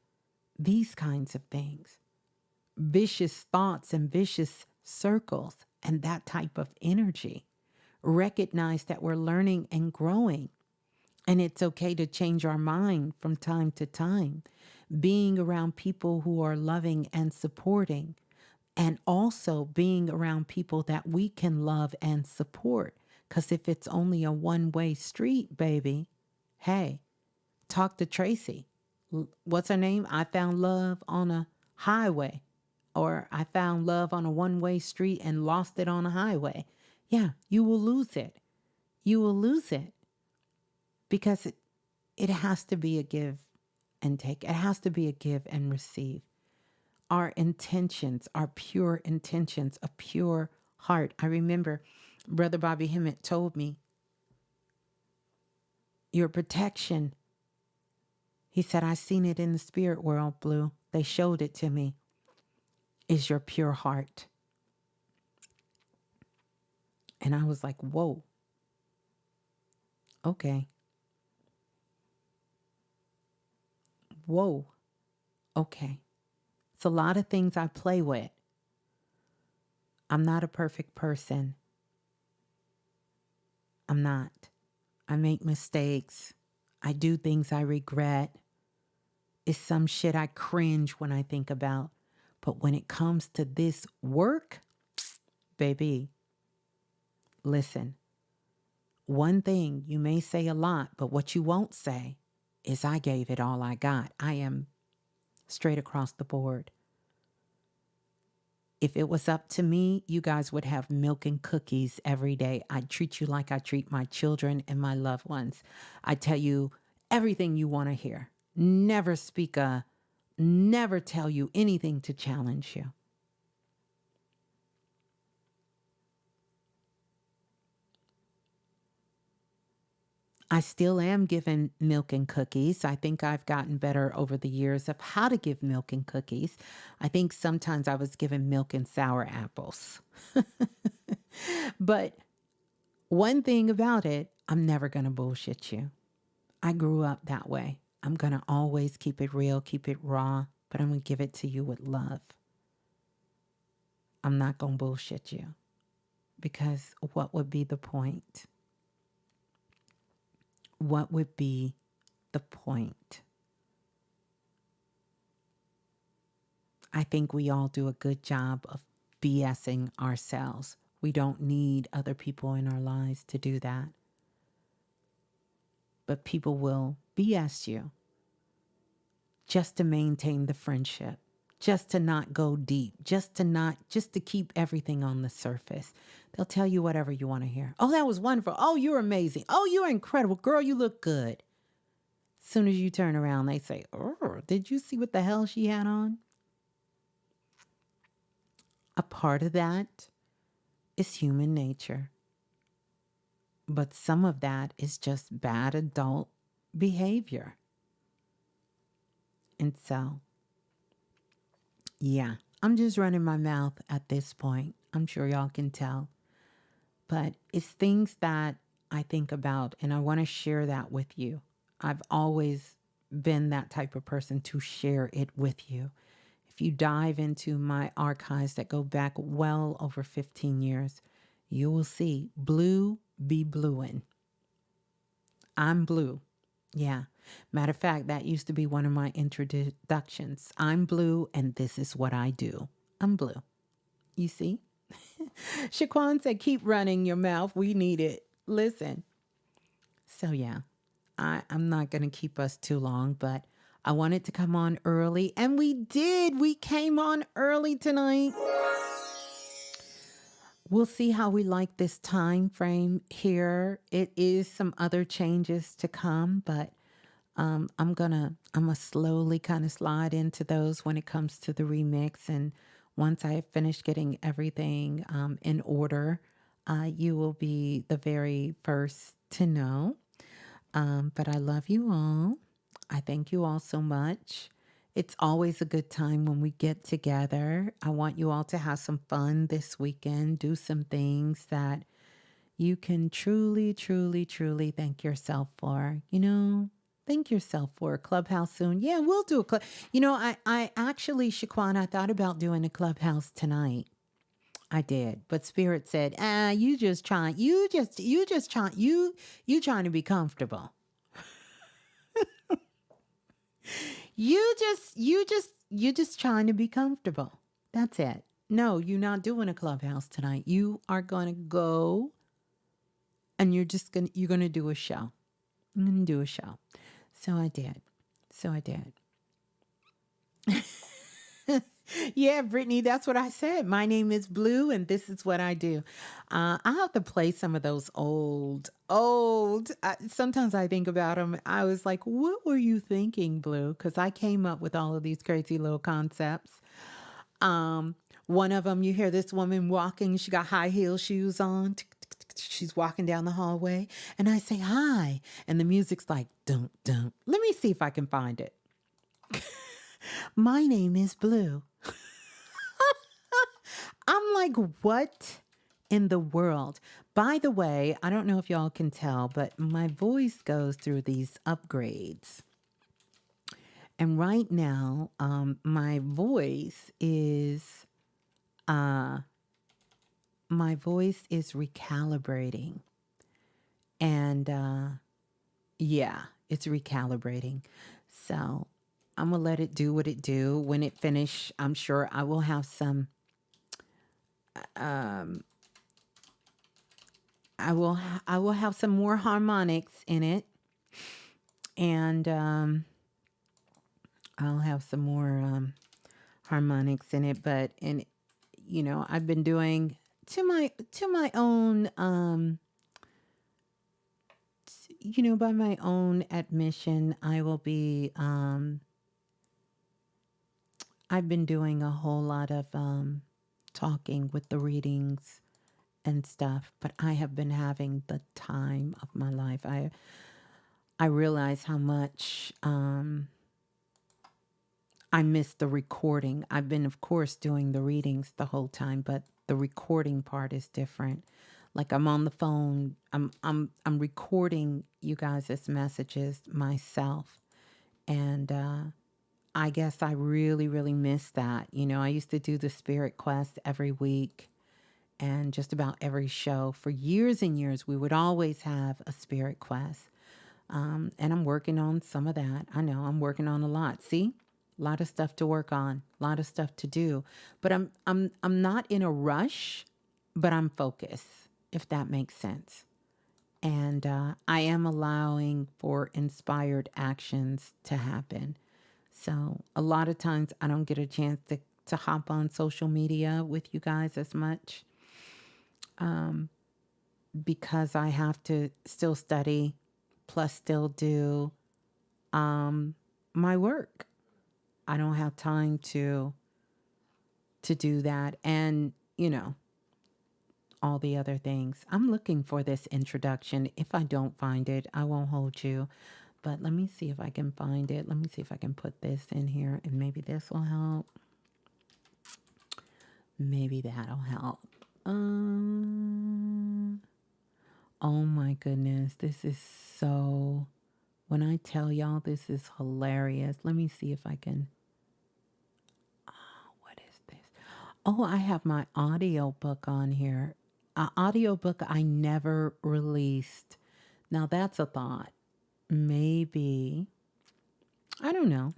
these kinds of things. Vicious thoughts and vicious circles and that type of energy. Recognize that we're learning and growing, and it's okay to change our mind from time to time. Being around people who are loving and supporting, and also being around people that we can love and support. Because if it's only a one-way street, baby, hey, talk to Tracy. What's her name? I found love on a highway. Or I found love on a one-way street and lost it on a highway. Yeah, you will lose it. You will lose it. Because it has to be a give and take. It has to be a give and receive. Our intentions, our pure intentions, a pure heart. I remember Brother Bobby Hemmett told me, your protection, he said, I seen it in the spirit world, Blue. They showed it to me, is your pure heart. And I was like, whoa. Okay. Whoa. Okay. It's a lot of things I play with. I'm not a perfect person. I'm not. I make mistakes. I do things I regret. It's some shit I cringe when I think about. But when it comes to this work, baby, listen. One thing you may say a lot, but what you won't say is I gave it all I got. I am straight across the board. If it was up to me, you guys would have milk and cookies every day. I'd treat you like I treat my children and my loved ones. I tell you everything you want to hear. Never never tell you anything to challenge you. I still am giving milk and cookies. I think I've gotten better over the years of how to give milk and cookies. I think sometimes I was giving milk and sour apples. But one thing about it, I'm never going to bullshit you. I grew up that way. I'm going to always keep it real, keep it raw, but I'm going to give it to you with love. I'm not going to bullshit you because what would be the point? What would be the point? I think we all do a good job of BSing ourselves. We don't need other people in our lives to do that. But people will BS you just to maintain the friendship, just to not go deep, just to keep everything on the surface. They'll tell you whatever you want to hear. Oh, that was wonderful. Oh, you're amazing. Oh, you're incredible. Girl, you look good. As soon as you turn around, they say, oh, did you see what the hell she had on? A part of that is human nature. But some of that is just bad adult behavior. And so, yeah, I'm just running my mouth at this point. I'm sure y'all can tell. But it's things that I think about, and I want to share that with you. I've always been that type of person to share it with you. If you dive into my archives that go back well over 15 years, you will see Blue be blueing. I'm blue. Yeah. Matter of fact, that used to be one of my introductions. I'm blue, and this is what I do. I'm blue. You see? Shaquan said, keep running your mouth. We need it. Listen. So, yeah, I'm not going to keep us too long, but I wanted to come on early, and we did. We came on early tonight. We'll see how we like this time frame here. It is some other changes to come, but I'm gonna slowly kind of slide into those when it comes to the remix. And once I have finished getting everything in order, you will be the very first to know. But I love you all. I thank you all so much. It's always a good time when we get together. I want you all to have some fun this weekend. Do some things that you can truly, truly, truly thank yourself for. You know, thank yourself for a clubhouse soon. Yeah, we'll do a club. You know, I actually, Shaquan, I thought about doing a clubhouse tonight. I did, but Spirit said, you trying to be comfortable. You just trying to be comfortable. That's it. No, you're not doing a clubhouse tonight. You are going to go and you're going to do a show. I'm going to do a show. So I did. Yeah, Brittany, that's what I said. My name is Blue, and this is what I do. I have to play some of those old. Sometimes I think about them. I was like, what were you thinking, Blue? Because I came up with all of these crazy little concepts. One of them, you hear this woman walking. She got high heel shoes on. She's walking down the hallway, and I say, hi. And the music's like, dum, dum. Let me see if I can find it. My name is Blue. I'm like, what in the world? By the way, I don't know if y'all can tell, but my voice goes through these upgrades. And right now, my voice is recalibrating. And yeah, it's recalibrating. So I'm gonna let it do what it do. When it finish, I'm sure I will have some. I will have some more harmonics in it, and I'll have some more harmonics in it. But I've been doing to my own by my own admission, I will be I've been doing a whole lot of talking with the readings and stuff, but I have been having the time of my life. I realize how much I missed the recording. I've been, of course, doing the readings the whole time, but the recording part is different. Like I'm on the phone, I'm recording you guys' messages myself, and I guess I really, really miss that. I used to do the Spirit Quest every week, and just about every show for years and years. We would always have a Spirit Quest, and I'm working on some of that. I know I'm working on a lot. See, a lot of stuff to work on, a lot of stuff to do. But I'm not in a rush, but I'm focused, if that makes sense. And I am allowing for inspired actions to happen. So a lot of times I don't get a chance to hop on social media with you guys as much because I have to still study, plus still do my work. I don't have time to do that. And, all the other things. I'm looking for this introduction. If I don't find it, I won't hold you. But let me see if I can find it. Let me see if I can put this in here, and maybe this will help. Maybe that'll help. Oh my goodness. This is so... When I tell y'all this is hilarious. Let me see if I can... what is this? Oh, I have my audiobook on here. An audiobook I never released. Now that's a thought. Maybe, I don't know.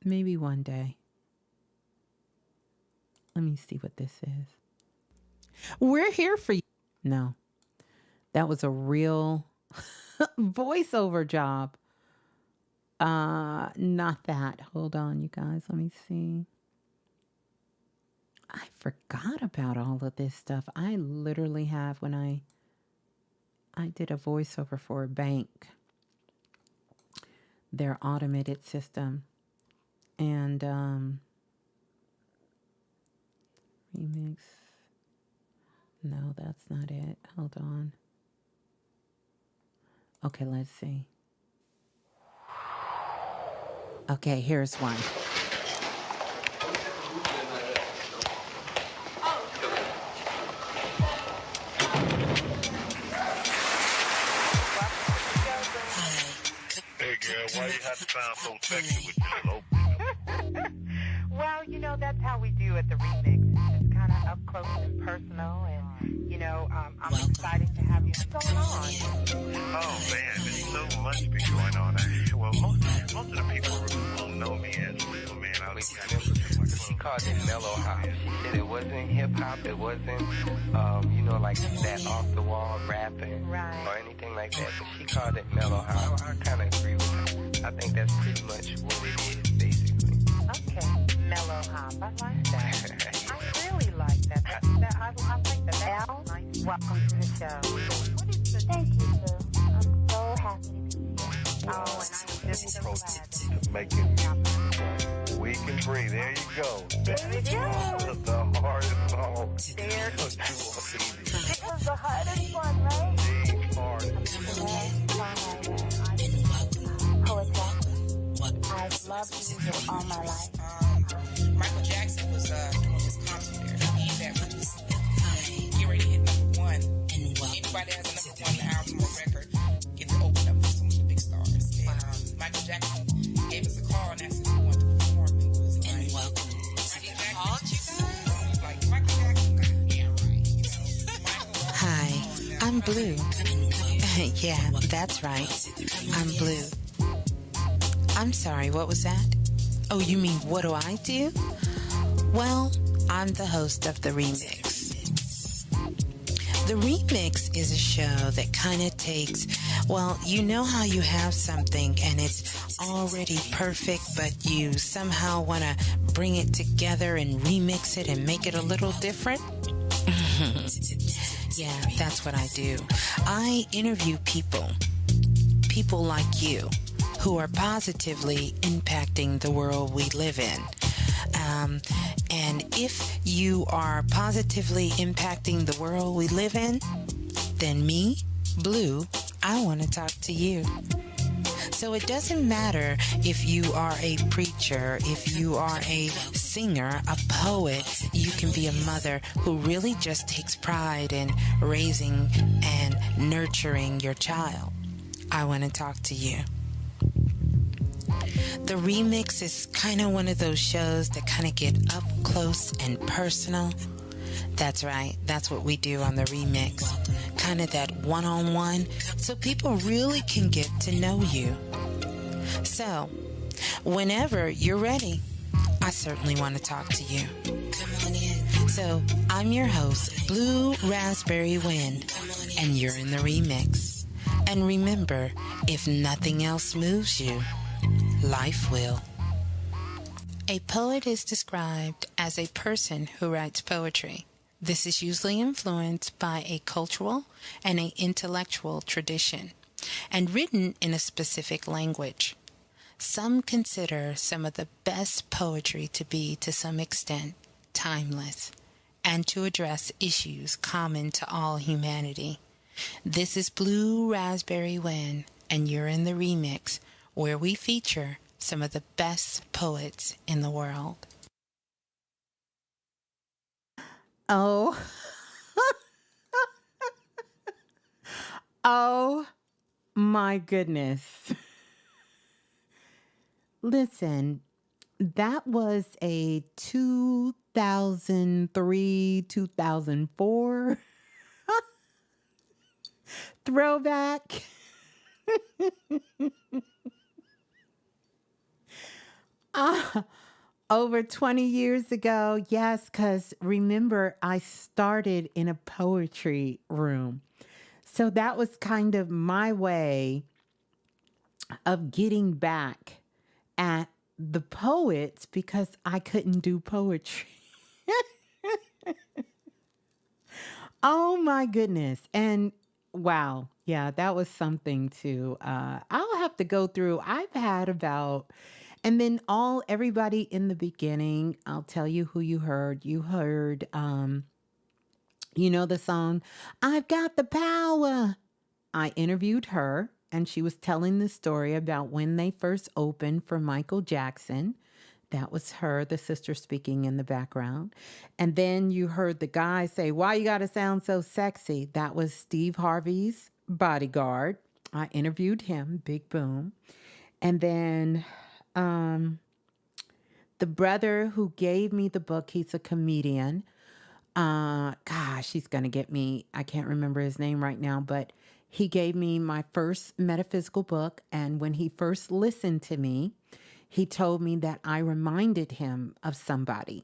Maybe one day. Let me see what this is. We're here for you. No, that was a real voiceover job. Not that. Hold on, you guys. Let me see. I forgot about all of this stuff. I literally have, when I did a voiceover for a bank, their automated system, and remix. No, that's not it. Hold on. Okay, let's see. Okay, here's one. Why you have to sound so sexy with your low? Well, that's how we do at the remix. It's kind of up close and personal, and I'm excited to have you. What's going on? Oh man, there's so much been going on. Well, most of the people who know me as Little Man. She called it mellow hop. She said it wasn't hip hop. It wasn't, like that off the wall rapping or anything like that. But she called it mellow hop. I kind of agree with her. I think that's pretty much what it is, basically. Okay, mellow hop. I like that. I really like that. I like that. Al, welcome to the show. What is the... Thank you, Sue. I'm so happy to be here. Oh, and I'm just so glad. To make it we can breathe. There you go. There you go. The hardest song. There. It was the hardest one, right? The hardest. Poetry. I've loved music all my life. Michael Jackson was doing his concert there. He's at get ready to hit #1. Anybody that has a #1 album or record gets to open up for some of the big stars. And Michael Jackson gave us a call and asked us if we Blue. Yeah, that's right. I'm Blue. I'm sorry, what was that? Oh, you mean what do I do? Well, I'm the host of The Remix. The Remix is a show that kind of takes, well, you know how you have something and it's already perfect, but you somehow want to bring it together and remix it and make it a little different? Yeah, that's what I do. I interview people like you, who are positively impacting the world we live in. And if you are positively impacting the world we live in, then me, Blue, I want to talk to you. So it doesn't matter if you are a preacher, if you are a singer, a poet, you can be a mother who really just takes pride in raising and nurturing your child. I want to talk to you. The Remix is kind of one of those shows that kind of get up close and personal. That's right. That's what we do on The Remix. Kind of that one-on-one, so people really can get to know you. So, whenever you're ready, I certainly want to talk to you. So, I'm your host, Blue Raspberry Wind, and you're in The Remix. And remember, if nothing else moves you, life will. A poet is described as a person who writes poetry. This is usually influenced by a cultural and an intellectual tradition, and written in a specific language. Some consider some of the best poetry to be, to some extent, timeless, and to address issues common to all humanity. This is Blue Raspberry Wind, and you're in The Remix, where we feature some of the best poets in the world. Oh. Oh my goodness. Listen, that was a 2003, 2004 throwback. Over 20 years ago, yes, because remember, I started in a poetry room. So that was kind of my way of getting back at the poets because I couldn't do poetry. Oh my goodness. And wow, yeah, that was something to, I'll have to go through. I've had about, and then everybody in the beginning, I'll tell you who you heard. You heard, you know the song, I've Got the Power. I interviewed her, and she was telling the story about when they first opened for Michael Jackson. That was her, the sister speaking in the background. And then you heard the guy say, why you gotta sound so sexy? That was Steve Harvey's bodyguard. I interviewed him, big boom. And then the brother who gave me the book, he's a comedian. Gosh, he's gonna get me. I can't remember his name right now, but he gave me my first metaphysical book. And when he first listened to me, he told me that I reminded him of somebody.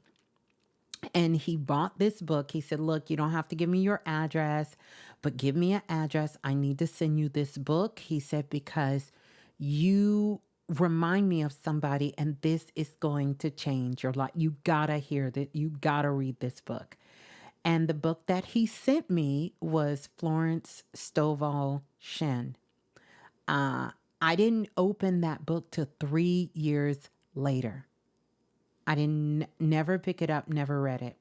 And he bought this book. He said, look, you don't have to give me your address, but give me an address. I need to send you this book. He said, because you remind me of somebody and this is going to change your life. You gotta hear that. You gotta read this book. And the book that he sent me was Florence Stovall Shen. I didn't open that book till 3 years later. I didn't never pick it up, never read it.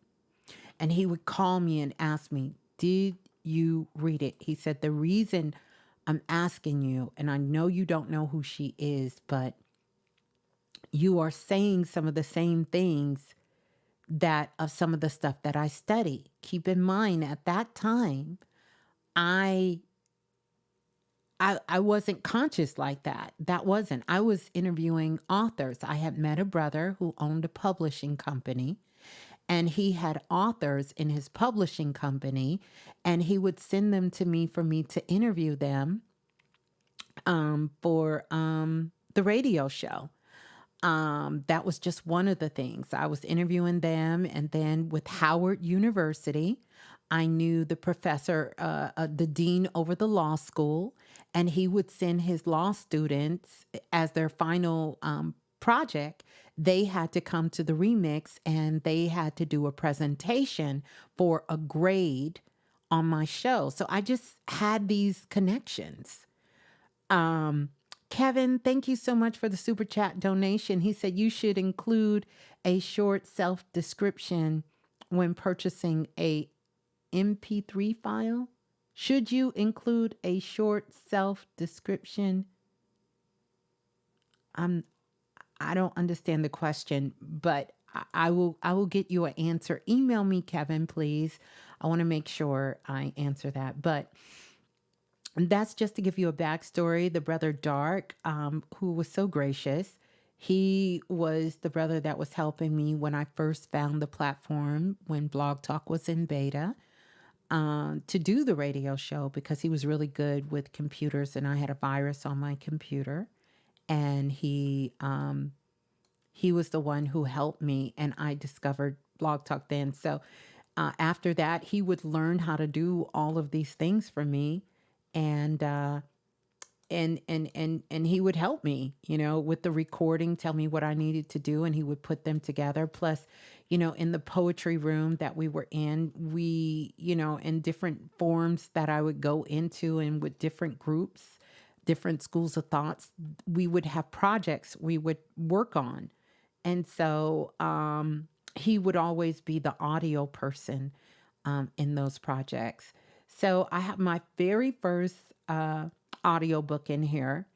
And he would call me and ask me, did you read it? He said, the reason I'm asking you, and I know you don't know who she is, but you are saying some of the same things that of some of the stuff that I study. Keep in mind, at that time, I wasn't conscious like that. That wasn't. I was interviewing authors. I had met a brother who owned a publishing company, and he had authors in his publishing company, and he would send them to me for me to interview them for the radio show. That was just one of the things. I was interviewing them, and then with Howard University, I knew the professor, the dean over the law school, and he would send his law students as their final project. They had to come to the remix, and they had to do a presentation for a grade on my show. So I just had these connections. Um, Kevin, thank you so much for the super chat donation. He said you should include a short self description when purchasing a MP3 file. Should you include a short self description? I don't understand the question, but I will get you an answer. Email me, Kevin, please. I want to make sure I answer that. But that's just to give you a backstory. The brother Dark, who was so gracious, he was the brother that was helping me when I first found the platform when Blog Talk was in beta, to do the radio show, because he was really good with computers and I had a virus on my computer. And he was the one who helped me, and I discovered Blog Talk then. So after that, he would learn how to do all of these things for me, and and he would help me, with the recording, tell me what I needed to do, and he would put them together. Plus, in the poetry room that we were in, we, in different forms that I would go into, and with different groups, different schools of thoughts, we would have projects we would work on. And so he would always be the audio person in those projects. So I have my very first audio book in here.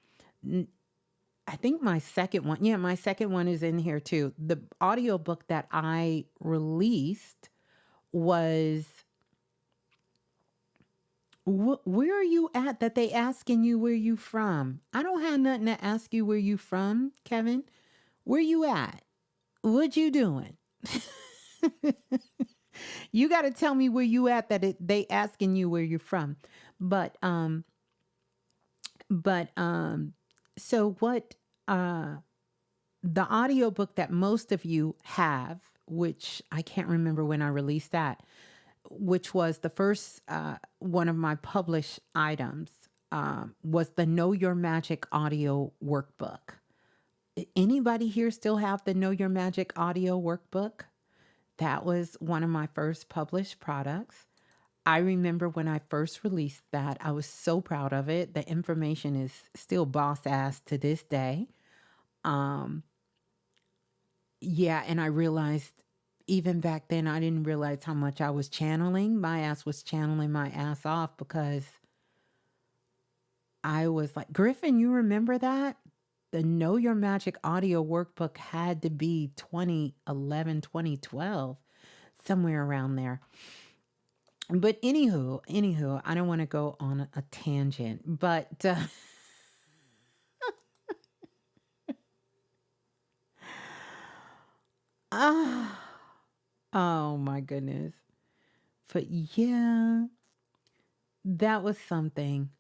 I think my second one, my second one is in here too. The audio book that I released was where are you at that they asking you where you from? I don't have nothing to ask you where you from, Kevin. Where you at? What you doing? You got to tell me where you at that they asking you where you're from. But so what the audiobook that most of you have, which I can't remember when I released that, which was the first one of my published items, was the Know Your Magic audio workbook. Anybody here still have the Know Your Magic audio workbook? That was one of my first published products. I remember when I first released that, I was so proud of it. The information is still boss ass to this day. Yeah, and I realized even back then, I didn't realize how much I was channeling. My ass was channeling my ass off, because I was like, Griffin, you remember that? The Know Your Magic audio workbook had to be 2011, 2012, somewhere around there. But anywho, I don't want to go on a tangent, but oh my goodness. But yeah, that was something.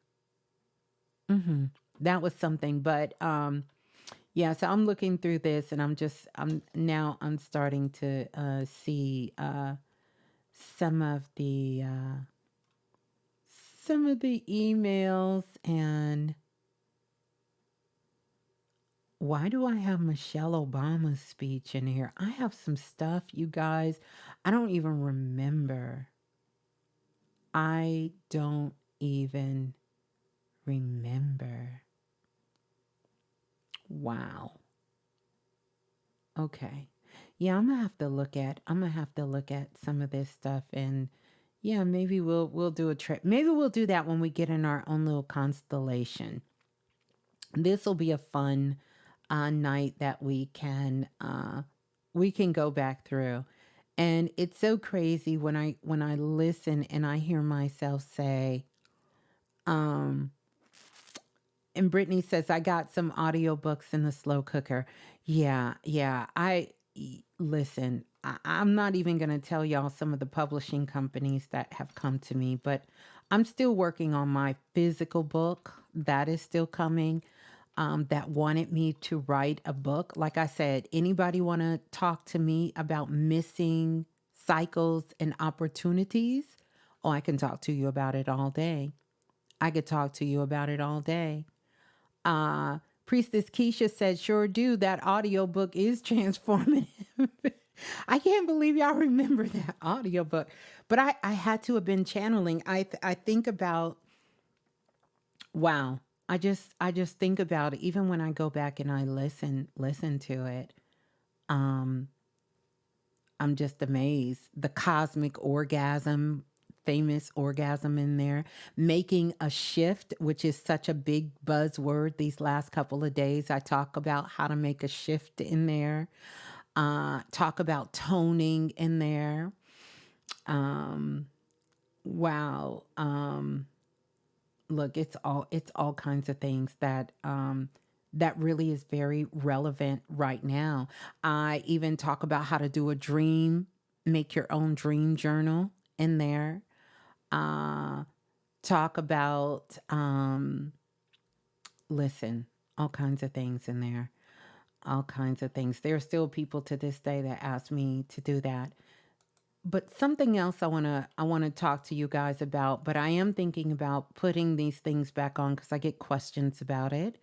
That was something. But yeah, so I'm looking through this, and I'm starting to see some of the emails. And why do I have Michelle Obama's speech in here? I have some stuff, you guys, I don't even remember. I don't even remember. Wow. Okay. Yeah, I'm gonna have to look at some of this stuff, and yeah, maybe we'll do a trip. Maybe we'll do that when we get in our own little constellation. This will be a fun night that we can go back through. And it's so crazy when I listen and I hear myself say, and Brittany says, I got some audiobooks in the slow cooker. Yeah. Listen, I'm not even going to tell y'all some of the publishing companies that have come to me, but I'm still working on my physical book. That is still coming. That wanted me to write a book. Like I said, anybody want to talk to me about missing cycles and opportunities? Oh, I can talk to you about it all day. I could talk to you about it all day. Priestess Keisha said, sure do. That audiobook is transformative. I can't believe y'all remember that audiobook. But I had to have been channeling. I think about, wow. I just think about it. Even when I go back and I listen to it, um, I'm just amazed. The cosmic orgasm, famous orgasm in there, making a shift, which is such a big buzzword these last couple of days. I talk about how to make a shift in there, talk about toning in there. Um, wow. Look, it's all kinds of things that really is very relevant right now. I even talk about how to do a dream, make your own dream journal in there. Uh, talk about listen, all kinds of things in there. All kinds of things. There are still people to this day that ask me to do that. But something else I want to talk to you guys about, but I am thinking about putting these things back on because I get questions about it.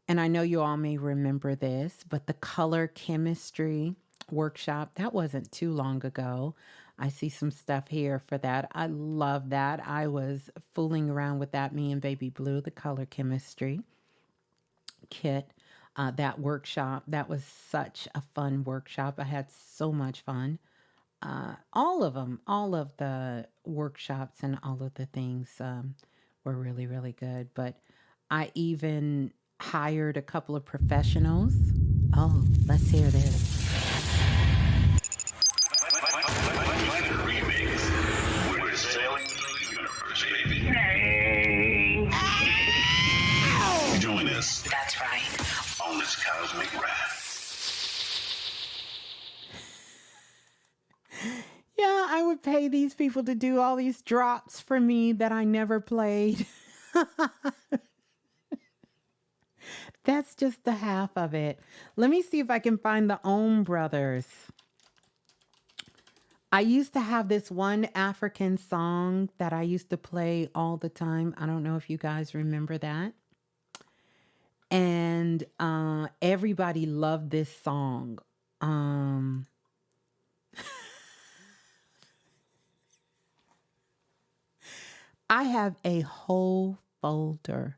And I know you all may remember this, but the color chemistry workshop, that wasn't too long ago. I see some stuff here for that. I love that. I was fooling around with that, me and Baby Blue, the color chemistry kit, that workshop. That was such a fun workshop. I had so much fun. All of them, all of the workshops and all of the things were really, really good. But I even hired a couple of professionals. Oh, let's hear this. We're sailing through the universe, baby. Join us. That's right. On this cosmic raft. Yeah, I would pay these people to do all these drops for me that I never played. That's just the half of it. Let me see if I can find the Ohm Brothers. I used to have this one African song that I used to play all the time. I don't know if you guys remember that. And everybody loved this song. Um, I have a whole folder.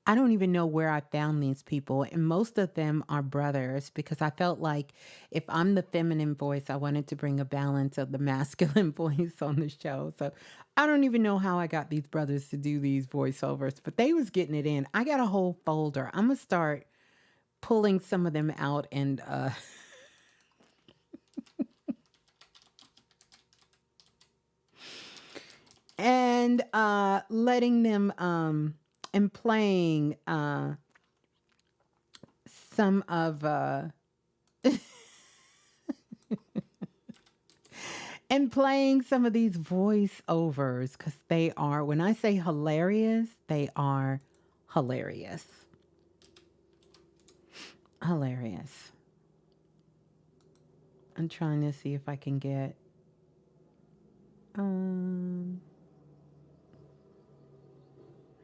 I don't even know where I found these people, and most of them are brothers because I felt like if I'm the feminine voice, I wanted to bring a balance of the masculine voice on the show. So I don't even know how I got these brothers to do these voiceovers, but they was getting it in. I got a whole folder. I'm gonna start pulling some of them out and and letting them and playing some of and playing some of these voiceovers because they are, when I say hilarious, they are hilarious. Hilarious. I'm trying to see if I can get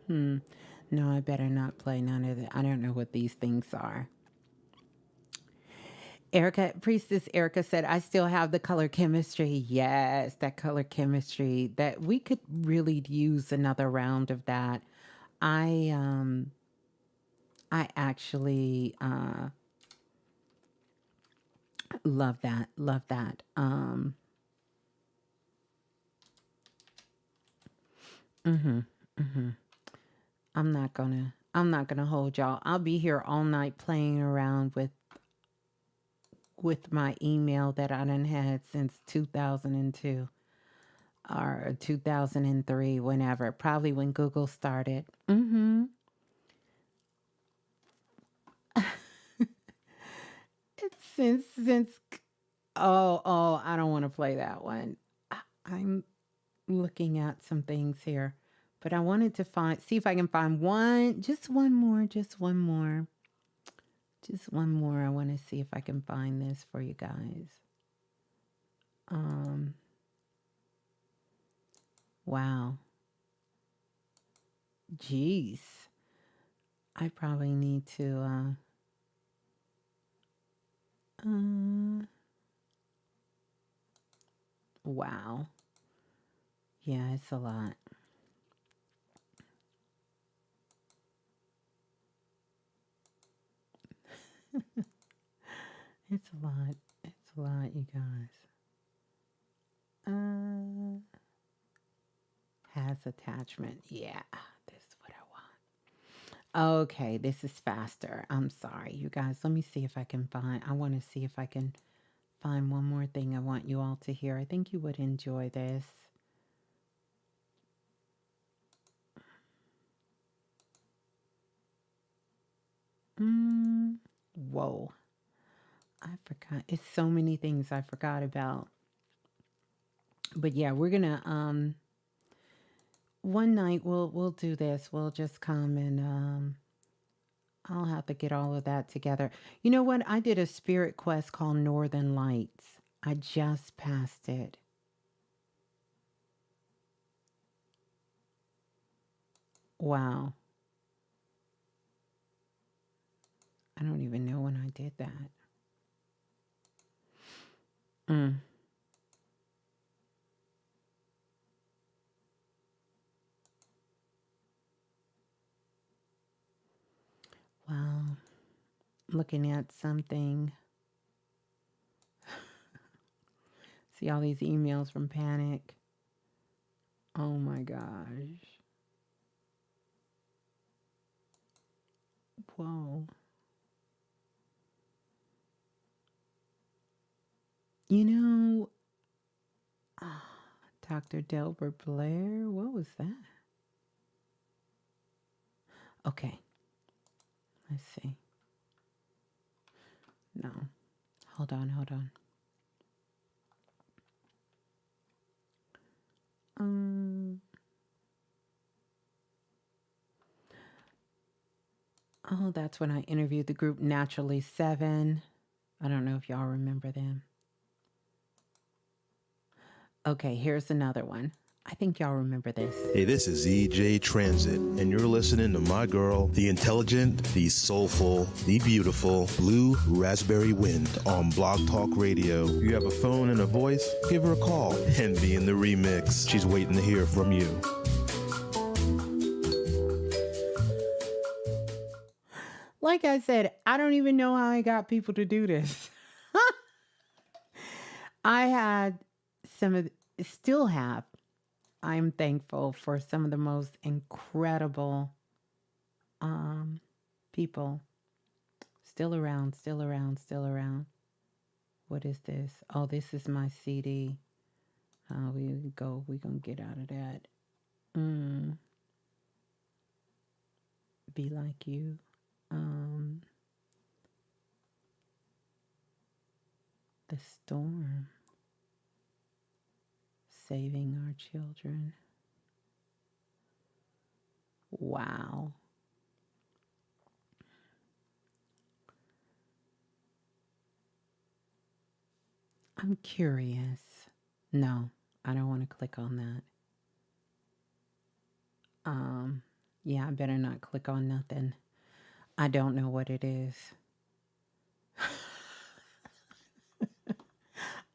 no, I better not play none of that. I don't know what these things are. Priestess Erica said, I still have the color chemistry. Yes, that color chemistry that we could really use another round of that. I actually love that. Love that. Mhm. Mhm. I'm not gonna hold y'all. I'll be here all night playing around with my email that I done had since 2002 or 2003, whenever, probably when Google started. It's since oh, I don't want to play that one. I'm looking at some things here, but I wanted to see if I can find one, just one more, just one more, just one more. I want to see if I can find this for you guys. Wow. Jeez. I probably need to wow. Yeah, it's a lot. It's a lot. It's a lot, you guys. Has attachment. Yeah, this is what I want. Okay, this is faster. I'm sorry, you guys. Let me see if I can find. I want to see if I can find one more thing I want you all to hear. I think you would enjoy this. Whoa. I forgot. It's so many things I forgot about. But yeah, we're gonna one night we'll do this. We'll just come and I'll have to get all of that together. You know what? I did a spirit quest called Northern Lights. I just passed it. Wow. I don't even know when I did that. Wow. Looking at something. See all these emails from Panic. Oh my gosh. Whoa. You know, Dr. Delbert Blair, what was that? Okay. Let's see. No. Hold on. Oh, that's when I interviewed the group Naturally 7. I don't know if y'all remember them. Okay, here's another one. I think y'all remember this. Hey, this is EJ Transit, and you're listening to my girl, the intelligent, the soulful, the beautiful Blue Raspberry Wind on Blog Talk Radio. If you have a phone and a voice, give her a call and be in the remix. She's waiting to hear from you. Like I said, I don't even know how I got people to do this. I had still have. I'm thankful for some of the most incredible people still around. What is this? Oh, this is my CD. We're gonna get out of that. Be Like You. The Storm. Saving Our Children. Wow. I'm curious. No, I don't want to click on that. Yeah, I better not click on nothing. I don't know what it is.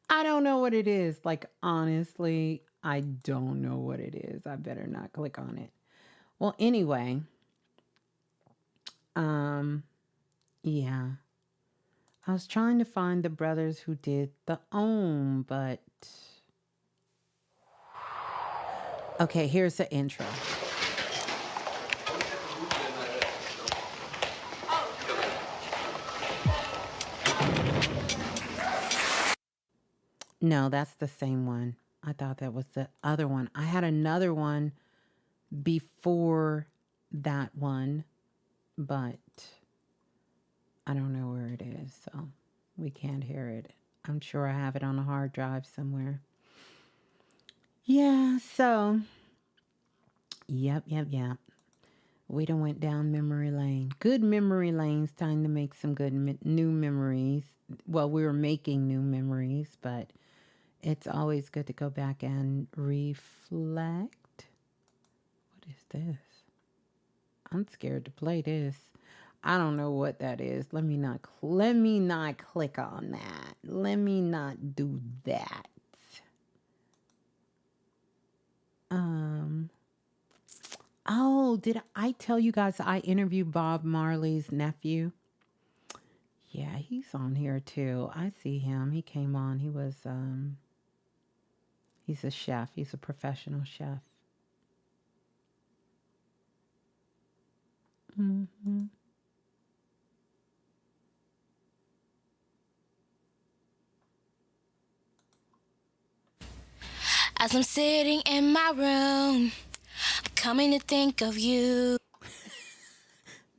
I don't know what it is. Like, honestly, I don't know what it is. I better not click on it. Well, anyway, yeah. I was trying to find the brothers who did the Om, but okay, here's the intro. No, that's the same one. I thought that was the other one. I had another one before that one, but I don't know where it is. So We can't hear it. I'm sure I have it on a hard drive somewhere. Yeah, so, yep. We done went down memory lane. Good memory lanes. Time to make some good new memories. Well, we were making new memories, but it's always good to go back and reflect. What is this? I'm scared to play this. I don't know what that is. Let me not click on that. Let me not do that. Oh, did I tell you guys I interviewed Bob Marley's nephew? Yeah, he's on here too. I see him. He came on. He's a chef. He's a professional chef. Mm-hmm. As I'm sitting in my room, I'm coming to think of you.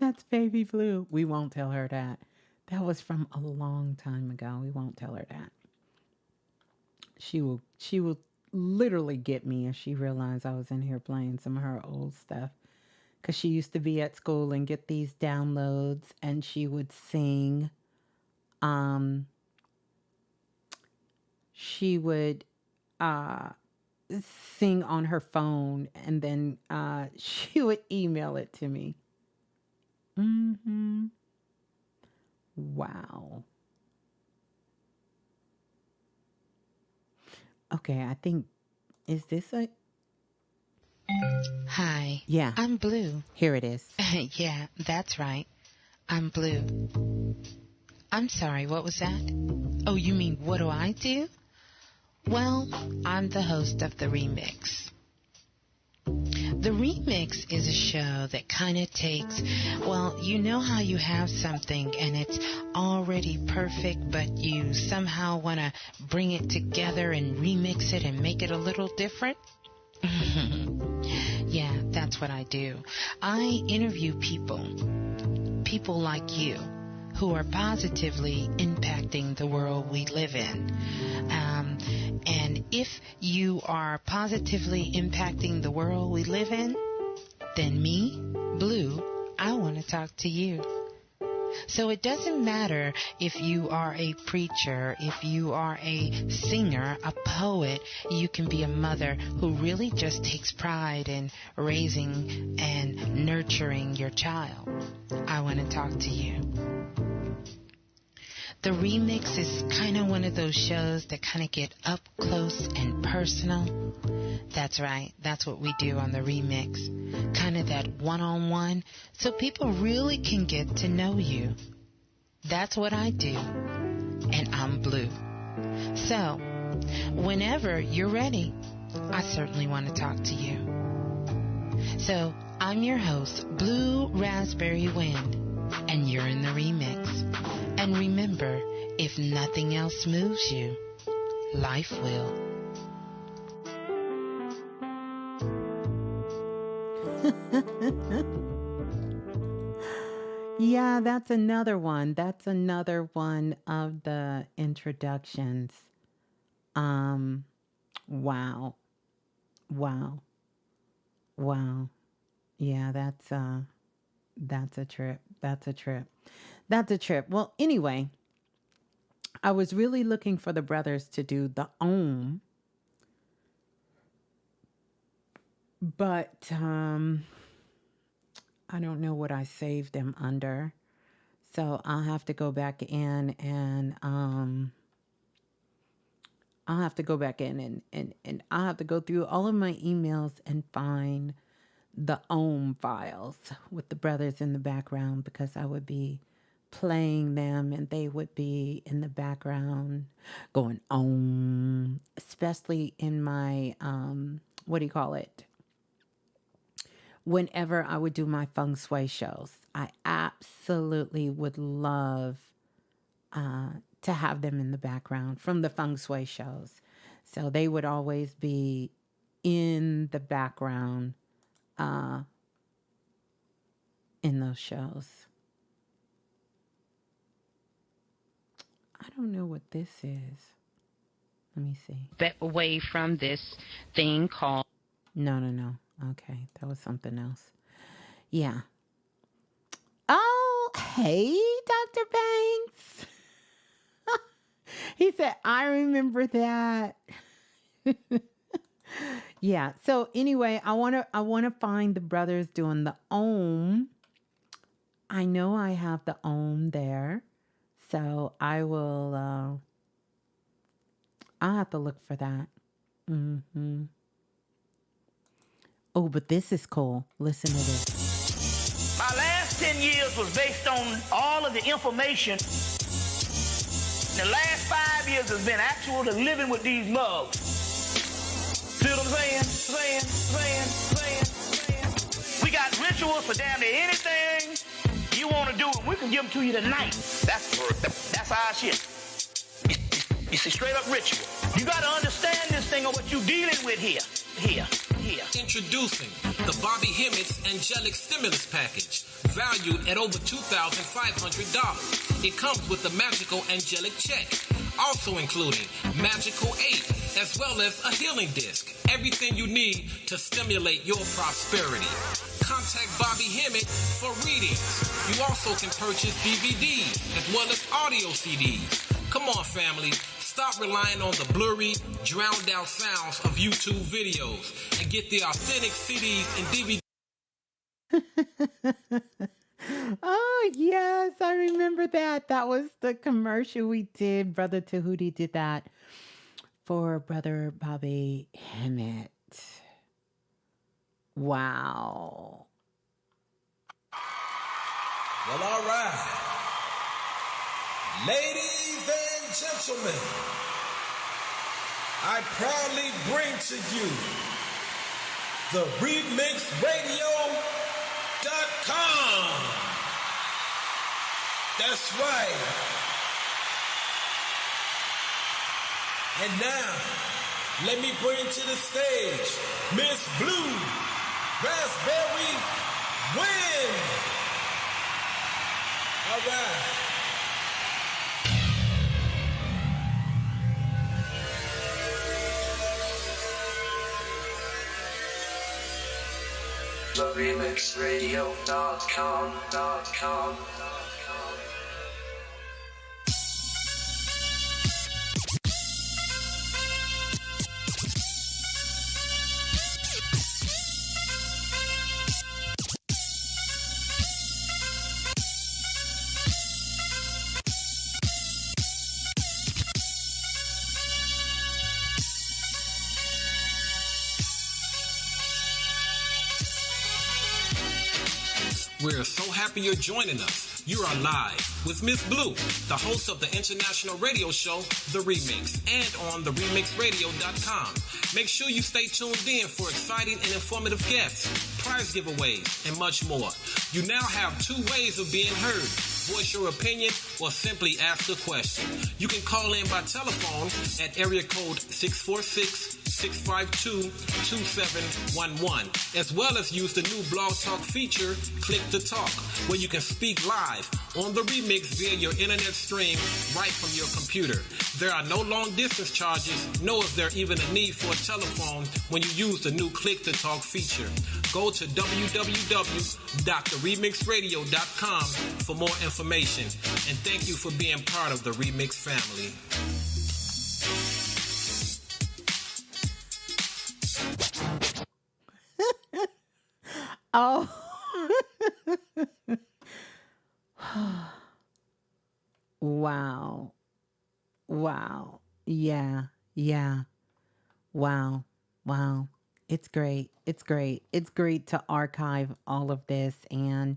That's Baby Blue. We won't tell her that. That was from a long time ago. We won't tell her that. She will literally get me if she realized I was in here playing some of her old stuff. Because she used to be at school and get these downloads, and she would sing. She would sing on her phone, and then she would email it to me. Mm-hmm. Wow. Okay, I think, is this a... Hi. Yeah. I'm Blue. Here it is. Yeah, that's right. I'm Blue. I'm sorry, what was that? Oh, you mean what do I do? Well, I'm the host of The Remix. The Remix is a show that kind of takes, well, you know how you have something and it's already perfect, but you somehow want to bring it together and remix it and make it a little different? Yeah, that's what I do. I interview people like you, who are positively impacting the world we live in. And if you are positively impacting the world we live in, then me, Blue, I want to talk to you. So it doesn't matter if you are a preacher, if you are a singer, a poet, you can be a mother who really just takes pride in raising and nurturing your child. I want to talk to you. The Remix is kind of one of those shows that kind of get up close and personal. That's right. That's what we do on The Remix. Kind of that one-on-one, so people really can get to know you. That's what I do. And I'm Blue. So, whenever you're ready, I certainly want to talk to you. So, I'm your host, Blue Raspberry Wind, and you're in The Remix. And remember, if nothing else moves you, life will. Yeah, that's another one. That's another one of the introductions. Wow. Wow. Wow. Yeah, that's a trip. That's a trip. That's a trip. Well, anyway, I was really looking for the brothers to do the Om, but I don't know what I saved them under. So I'll have to go back in and I'll have to go back in and I'll have to go through all of my emails and find the Om files with the brothers in the background, because I would be playing them and they would be in the background going Om, especially in my what do you call it? Whenever I would do my feng shui shows, I absolutely would love to have them in the background from the feng shui shows. So they would always be in the background in those shows. I don't know what this is. Let me see. Away from this thing called. No. Okay, that was something else. Yeah. Oh, hey, Dr. Banks. He said, I remember that. Yeah. So anyway, I wanna find the brothers doing the Om. I know I have the Om there. So I will I'll have to look for that. Mm-hmm. Oh, but this is cool. Listen to this. My last 10 years was based on all of the information. The last 5 years has been actual to living with these mugs. See what I'm saying? We got rituals for damn near anything you want to do, and we can give them to you tonight. That's our shit. It's a straight up ritual. You got to understand this thing of what you dealing with here. Introducing the Bobby Hemmitt's Angelic Stimulus Package, valued at over $2,500. It comes with the magical Angelic Check, also including Magical 8, as well as a healing disc. Everything you need to stimulate your prosperity. Contact Bobby Hemmett for readings. You also can purchase DVDs as well as audio CDs. Come on, family. Stop relying on the blurry, drowned out sounds of YouTube videos and get the authentic CDs and DVDs. Oh, yes, I remember that. That was the commercial we did. Brother Tahuti did that for Brother Bobby Hemmett. Wow. Well, all right. Ladies and gentlemen, I proudly bring to you the RemixRadio.com. That's right. And now, let me bring to the stage Ms.Blue, Raspberry Wind. All right. The RemixRadio.com. We're so happy you're joining us. You are live with Ms.Blue, the host of the international radio show, The Remix, and on the RemixRadio.com. Make sure you stay tuned in for exciting and informative guests, prize giveaways, and much more. You now have 2 ways of being heard. Voice your opinion or simply ask a question. You can call in by telephone at area code 646-652-2711, as well as use the new Blog Talk feature, Click to Talk, where you can speak live on the remix via your internet stream right from your computer. There are no long distance charges, nor is there even a need for a telephone when you use the new Click to Talk feature. Go to www.theremixradio.com for more information. And thank you for being part of the Remix family. Oh. Wow. Wow. Yeah. Wow. It's great. It's great to archive all of this and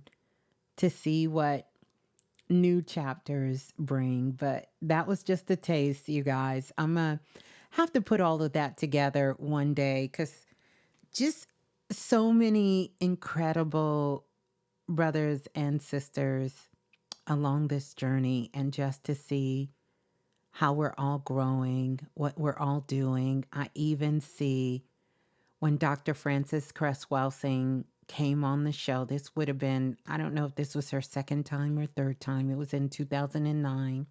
to see what new chapters bring. But that was just a taste, you guys. I'm going to have to put all of that together one day because just so many incredible brothers and sisters along this journey, and just to see how we're all growing, what we're all doing. I even see when Dr. Frances Cress Welsing came on the show, this would have been, I don't know if this was her second time or third time. It was in 2009.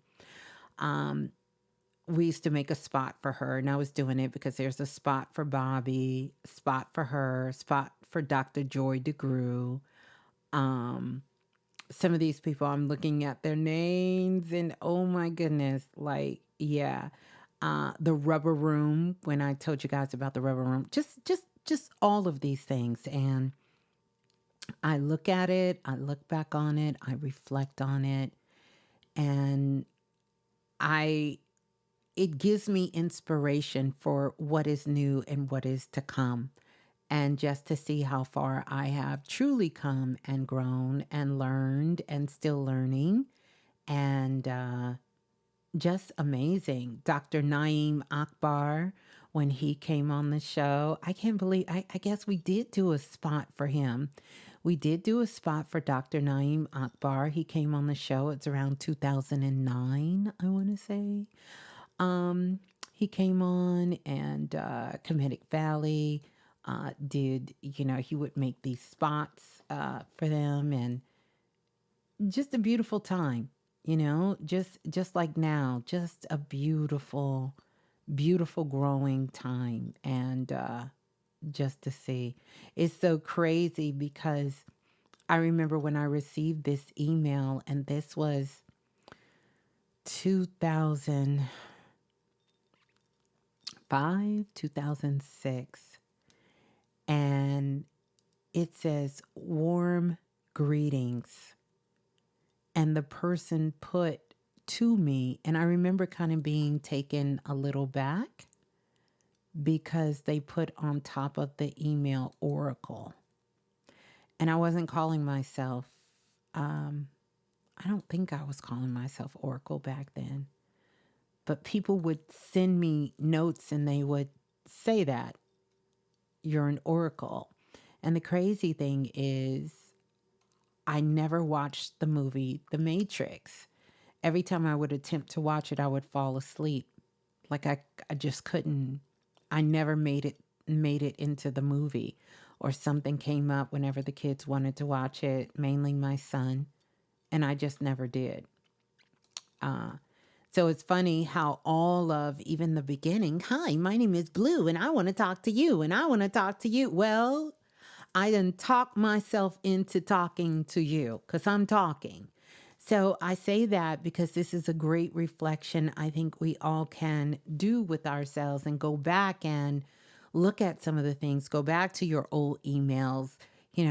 We used to make a spot for her, and I was doing it because there's a spot for Bobby, spot for her, spot for Dr. Joy DeGruy. Um, some of these people, I'm looking at their names, and oh my goodness, like, yeah. The rubber room, when I told you guys about the rubber room, just all of these things. And I look at it, I look back on it, I reflect on it, and I it gives me inspiration for what is new and what is to come. And just to see how far I have truly come and grown and learned and still learning. And just amazing. Dr. Naeem Akbar, when he came on the show, I can't believe, I guess we did do a spot for him. We did do a spot for Dr. Naeem Akbar. He came on the show. It's around 2009, I want to say. He came on, and Comedic Valley did, he would make these spots for them, and just a beautiful time, just like now, just a beautiful, beautiful growing time. And just to see, it's so crazy because I remember when I received this email, and this was 2005, 2006. And it says, warm greetings. And the person put to me, and I remember kind of being taken a little back because they put on top of the email Oracle. And I wasn't calling myself, I don't think I was calling myself Oracle back then. But people would send me notes and they would say that you're an Oracle. And the crazy thing is, I never watched the movie The Matrix. Every time I would attempt to watch it, I would fall asleep. Like I just couldn't. I never made it into the movie, or something came up whenever the kids wanted to watch it, mainly my son, and I just never did. So it's funny how all of even the beginning, hi, my name is Blue, and I want to talk to you, and I want to talk to you. Well, I didn't talk myself into talking to you because I'm talking. So I say that because this is a great reflection I think we all can do with ourselves, and go back and look at some of the things. Go back to your old emails,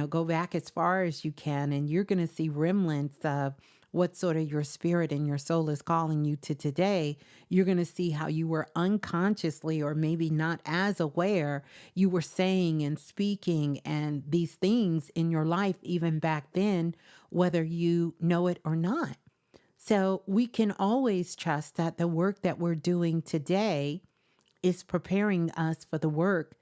go back as far as you can, and you're going to see remnants of what sort of your spirit and your soul is calling you to today. You're going to see how you were unconsciously, or maybe not as aware, you were saying and speaking and these things in your life even back then, whether you know it or not. So we can always trust that the work that we're doing today is preparing us for the work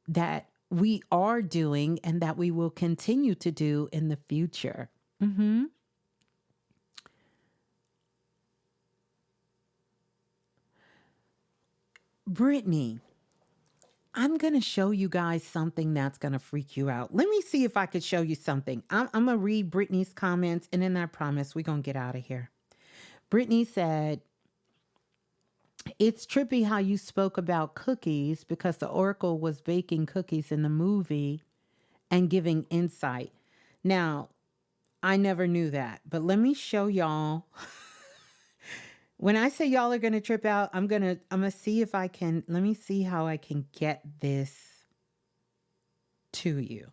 that we are doing and that we will continue to do in the future. Mm-hmm. Brittany, I'm going to show you guys something that's going to freak you out. Let me see if I could show you something. I'm going to read Brittany's comments, and then I promise we're going to get out of here. Brittany said, it's trippy how you spoke about cookies, because the Oracle was baking cookies in the movie and giving insight. Now, I never knew that, but let me show y'all. When I say y'all are going to trip out, I'm going to see if I can, let me see how I can get this to you.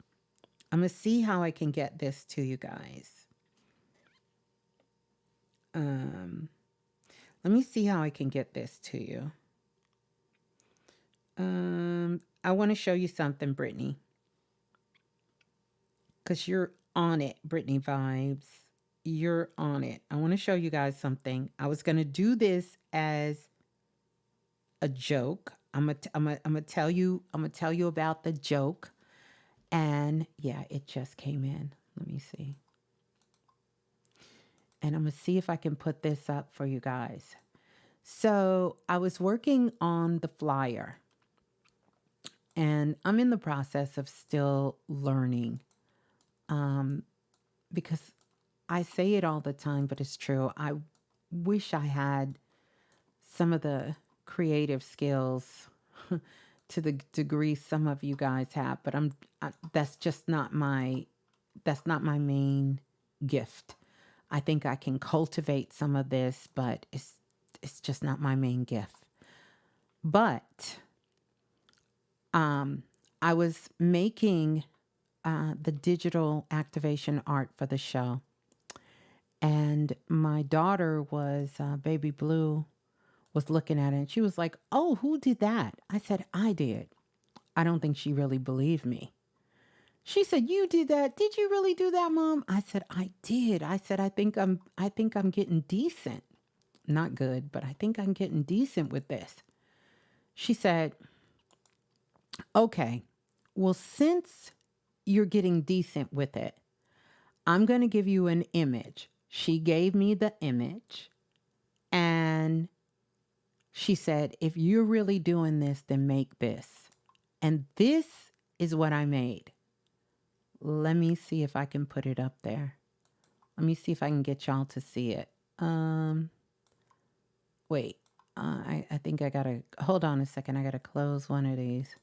I'm going to see how I can get this to you guys. Let me see how I can get this to you. I want to show you something, Brittany. Because you're on it, Brittany Vibes. You're on it. I want to show you guys something. I was going to do this as a joke. I'm gonna tell you about the joke. And yeah, it just came in. Let me see. And I'm gonna see if I can put this up for you guys. So I was working on the flyer, and I'm in the process of still learning. Because I say it all the time, but it's true. I wish I had some of the creative skills to the degree some of you guys have, but that's just not my main gift. I think I can cultivate some of this, but it's just not my main gift. But I was making the digital activation art for the show, and my daughter was Baby Blue was looking at it, and she was like, "Oh, who did that?" I said, "I did." I don't think she really believed me. She said, "You did that? Did you really do that, Mom?" I said, "I did." I said, I think I'm getting decent. Not good, but I think I'm getting decent with this." She said, "Okay, well, since you're getting decent with it, I'm going to give you an image." She gave me the image, and she said, "If you're really doing this, then make this." And this is what I made. Let me see if I can put it up there. Let me see if I can get y'all to see it. Wait, I think I gotta, hold on a second. I gotta close one of these.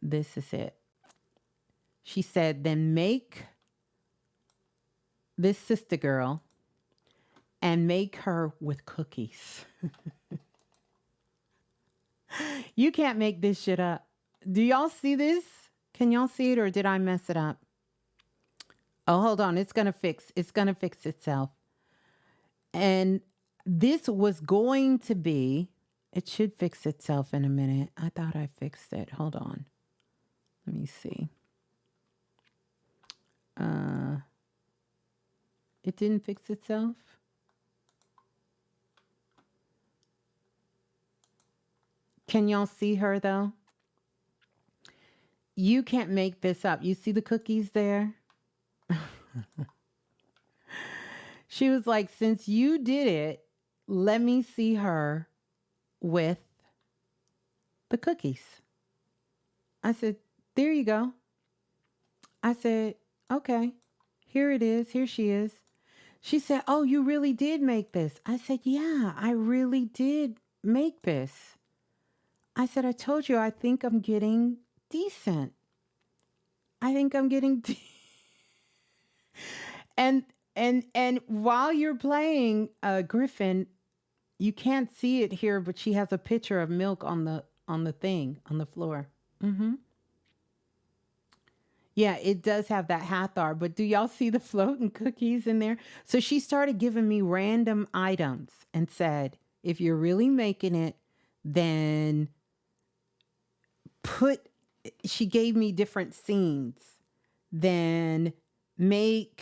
This is it. She said, "Then make this sister girl and make her with cookies." You can't make this shit up. Do y'all see this? Can y'all see it, or did I mess it up? Oh, hold on. It's going to fix itself. And this was going to be, it should fix itself in a minute. I thought I fixed it. Hold on. Let me see. It didn't fix itself. Can y'all see her though? You can't make this up. You see the cookies there? She was like, "Since you did it, let me see her with the cookies." I said, "There you go." I said, "Okay, here it is. Here she is." She said, "Oh, you really did make this?" I said, "Yeah, I really did make this." I said, "I told you, I think I'm getting decent. I think I'm getting and while you're playing Griffin, you can't see it here, but she has a picture of milk on the thing on the floor. Mm-hmm. Yeah, it does have that Hathor, but do y'all see the floating cookies in there? So she started giving me random items and said, "If you're really making it, then she gave me different scenes. Then make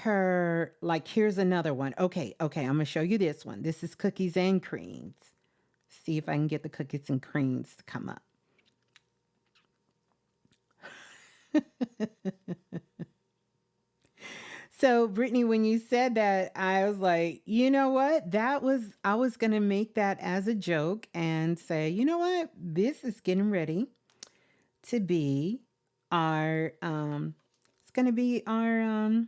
her, like, here's another one. Okay, I'm going to show you this one. This is cookies and creams. See if I can get the cookies and creams to come up." So, Brittany, when you said that, I was like, you know what? I was going to make that as a joke and say, you know what? This is getting ready to be our, it's going to be our,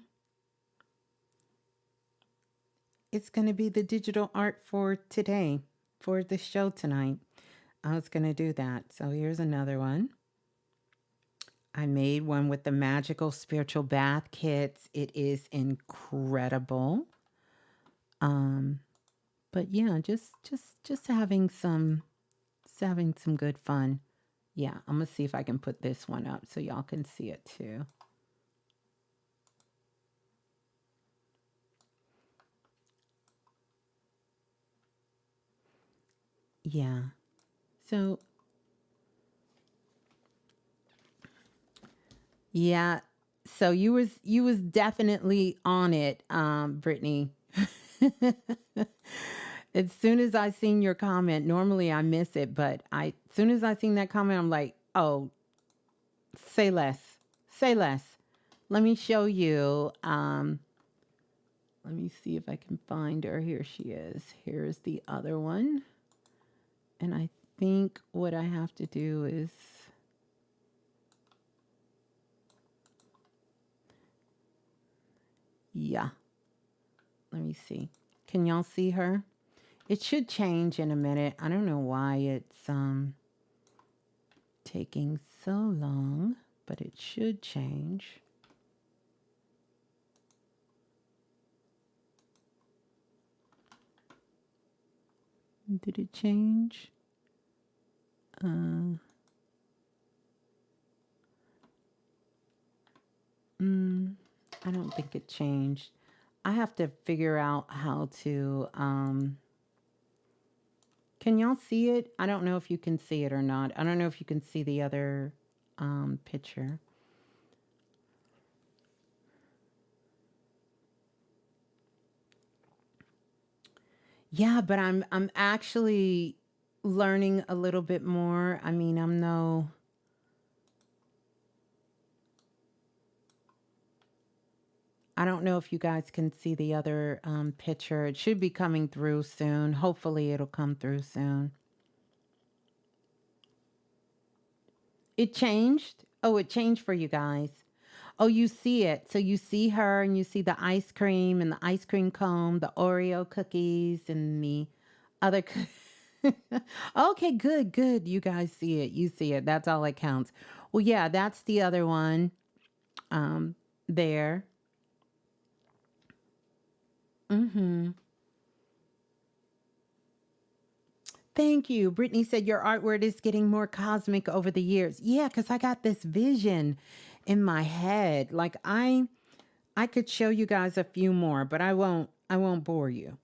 it's going to be the digital art for today, for the show tonight. I was going to do that. So here's another one. I made one with the magical spiritual bath kits. It is incredible. But yeah, just having some good fun. Yeah, I'm gonna see if I can put this one up so y'all can see it too. Yeah. So yeah. So you was definitely on it, Brittany. As soon as I seen your comment, normally I miss it, but as soon as I seen that comment, I'm like, oh, say less. Say less. Let me show you. Let me see if I can find her. Here she is. Here's the other one. And I think what I have to do is, yeah. Let me see. Can y'all see her? It should change in a minute. I don't know why it's taking so long, but it should change. Did it change? I don't think it changed. I have to figure out how to can y'all see it? I don't know if you can see it or not. I don't know if you can see the other picture. Yeah, but I'm actually learning a little bit more. I mean, I don't know if you guys can see the other picture. It should be coming through soon. Hopefully it'll come through soon. It changed? Oh, it changed for you guys. Oh, you see it. So you see her and you see the ice cream and the ice cream cone, the Oreo cookies and the other. Okay, good, good. You guys see it. You see it. That's all that counts. Well, yeah, that's the other one there. Mm-hmm. Thank you. Brittany said your artwork is getting more cosmic over the years. Yeah, because I got this vision in my head. Like I could show you guys a few more, but I won't bore you.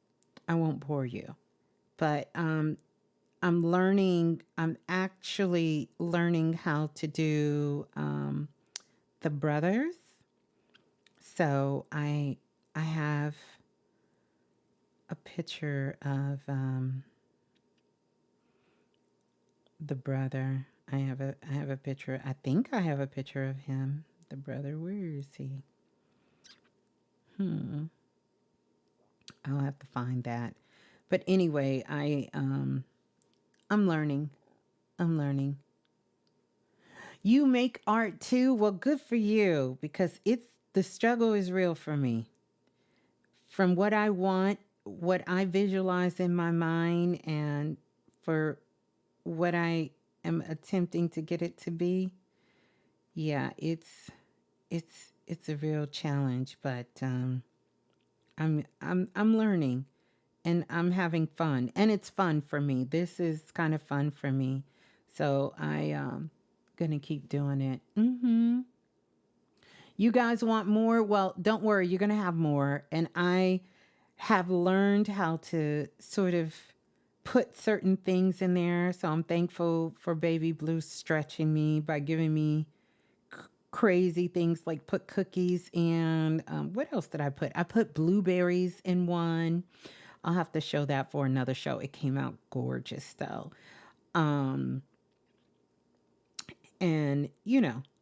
I won't bore you. But I'm actually learning how to do the brothers. So I have a picture of the brother. I have a picture. I think I have a picture of him. The brother. Where is he? I'll have to find that. But anyway, I'm learning. I'm learning. You make art too? Well, good for you because it's the struggle is real for me. From what I want, what I visualize in my mind and for what I am attempting to get it to be. Yeah, it's a real challenge, but I'm learning and I'm having fun and it's fun for me. This is kind of fun for me. So I gonna keep doing it. You guys want more? Well, don't worry, you're gonna have more. And I have learned how to sort of put certain things in there. So I'm thankful for Baby Blue stretching me by giving me crazy things like put cookies and what else did I put? I put blueberries in one. I'll have to show that for another show. It came out gorgeous though. Um and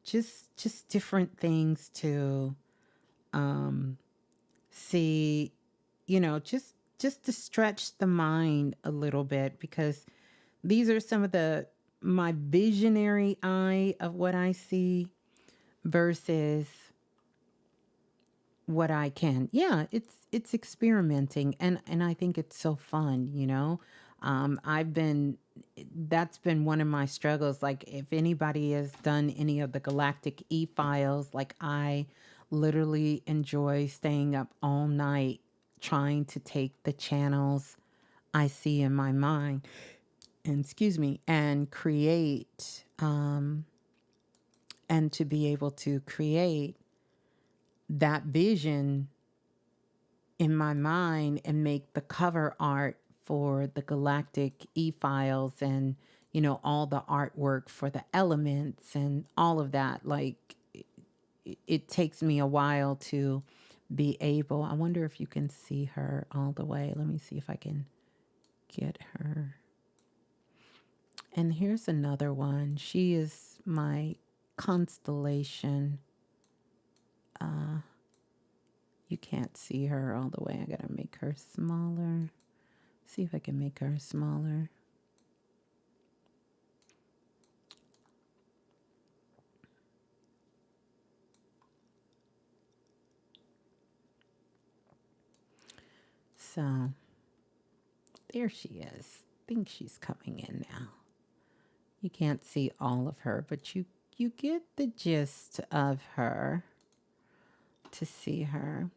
just different things to see, just to stretch the mind a little bit because these are some of the my visionary eye of what I see versus what I can. Yeah, it's experimenting and I think it's so fun. I've been that's been one of my struggles. Like if anybody has done any of the galactic e-files, like I literally enjoy staying up all night trying to take the channels I see in my mind and excuse me and create and to be able to create that vision in my mind and make the cover art for the galactic e-files and all the artwork for the elements and all of that. Like it takes me a while to be able. I wonder if you can see her all the way. Let me see if I can get her. And here's another one. She is my constellation. You can't see her all the way. I gotta make her smaller. See if I can make her smaller. So There she is. Think she's coming in now. You can't see all of her, but you get the gist of her to see her.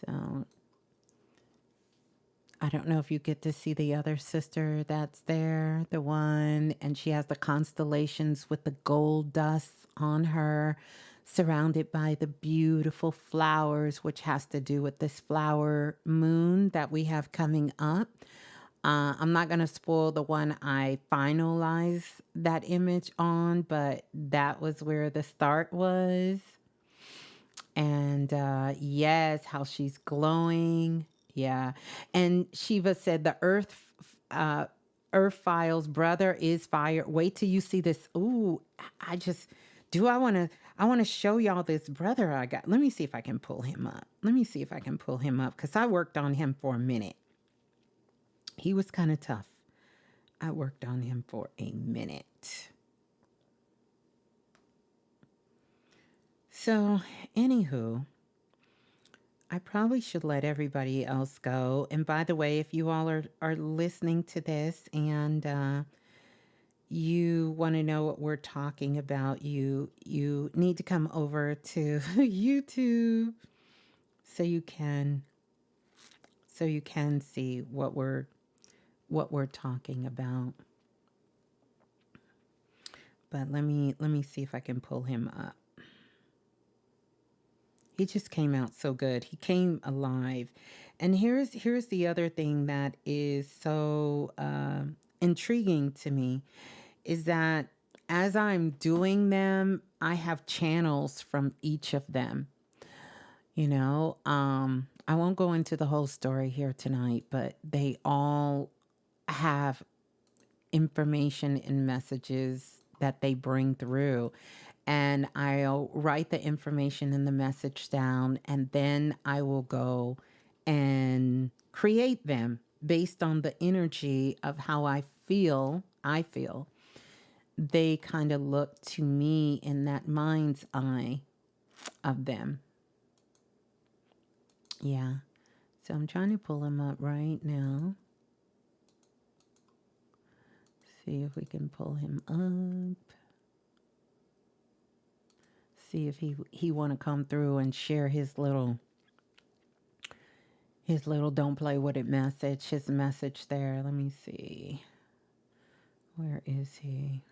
So I don't know if you get to see the other sister that's there, the one, and she has the constellations with the gold dust on her, surrounded by the beautiful flowers, which has to do with this flower moon that we have coming up. I'm not going to spoil the one I finalized that image on, but that was where the start was. And yes, how she's glowing. Yeah. And Shiva said the Earth Files brother is fire. Wait till you see this. Ooh, I want to show y'all this brother I got. Let me see if I can pull him up. Because I worked on him for a minute. He was kind of tough. I worked on him for a minute. So, anywho, I probably should let everybody else go. And by the way, if you all are listening to this and you want to know what we're talking about, you need to come over to YouTube so you can see what we're talking about. But let me see if I can pull him up. He just came out so good. He came alive. And here's the other thing that is so intriguing to me is that as I'm doing them, I have channels from each of them. You know, I won't go into the whole story here tonight, but they all have information and messages that they bring through. And I'll write the information and the message down, and then I will go and create them based on the energy of how I feel. They kind of look to me in that mind's eye of them. Yeah. So I'm trying to pull him up right now. See if we can pull him up. See if he want to come through and share his little don't play with it message, his message there. Let me see. Where is he?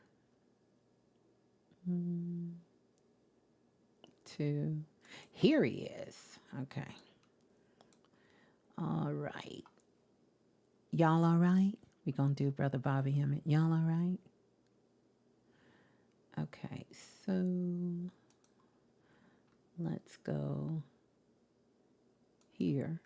2. Here he is. Okay. All right. Y'all all right? We gonna do Brother Bobby Emmett. Y'all all right? Okay, so let's go here.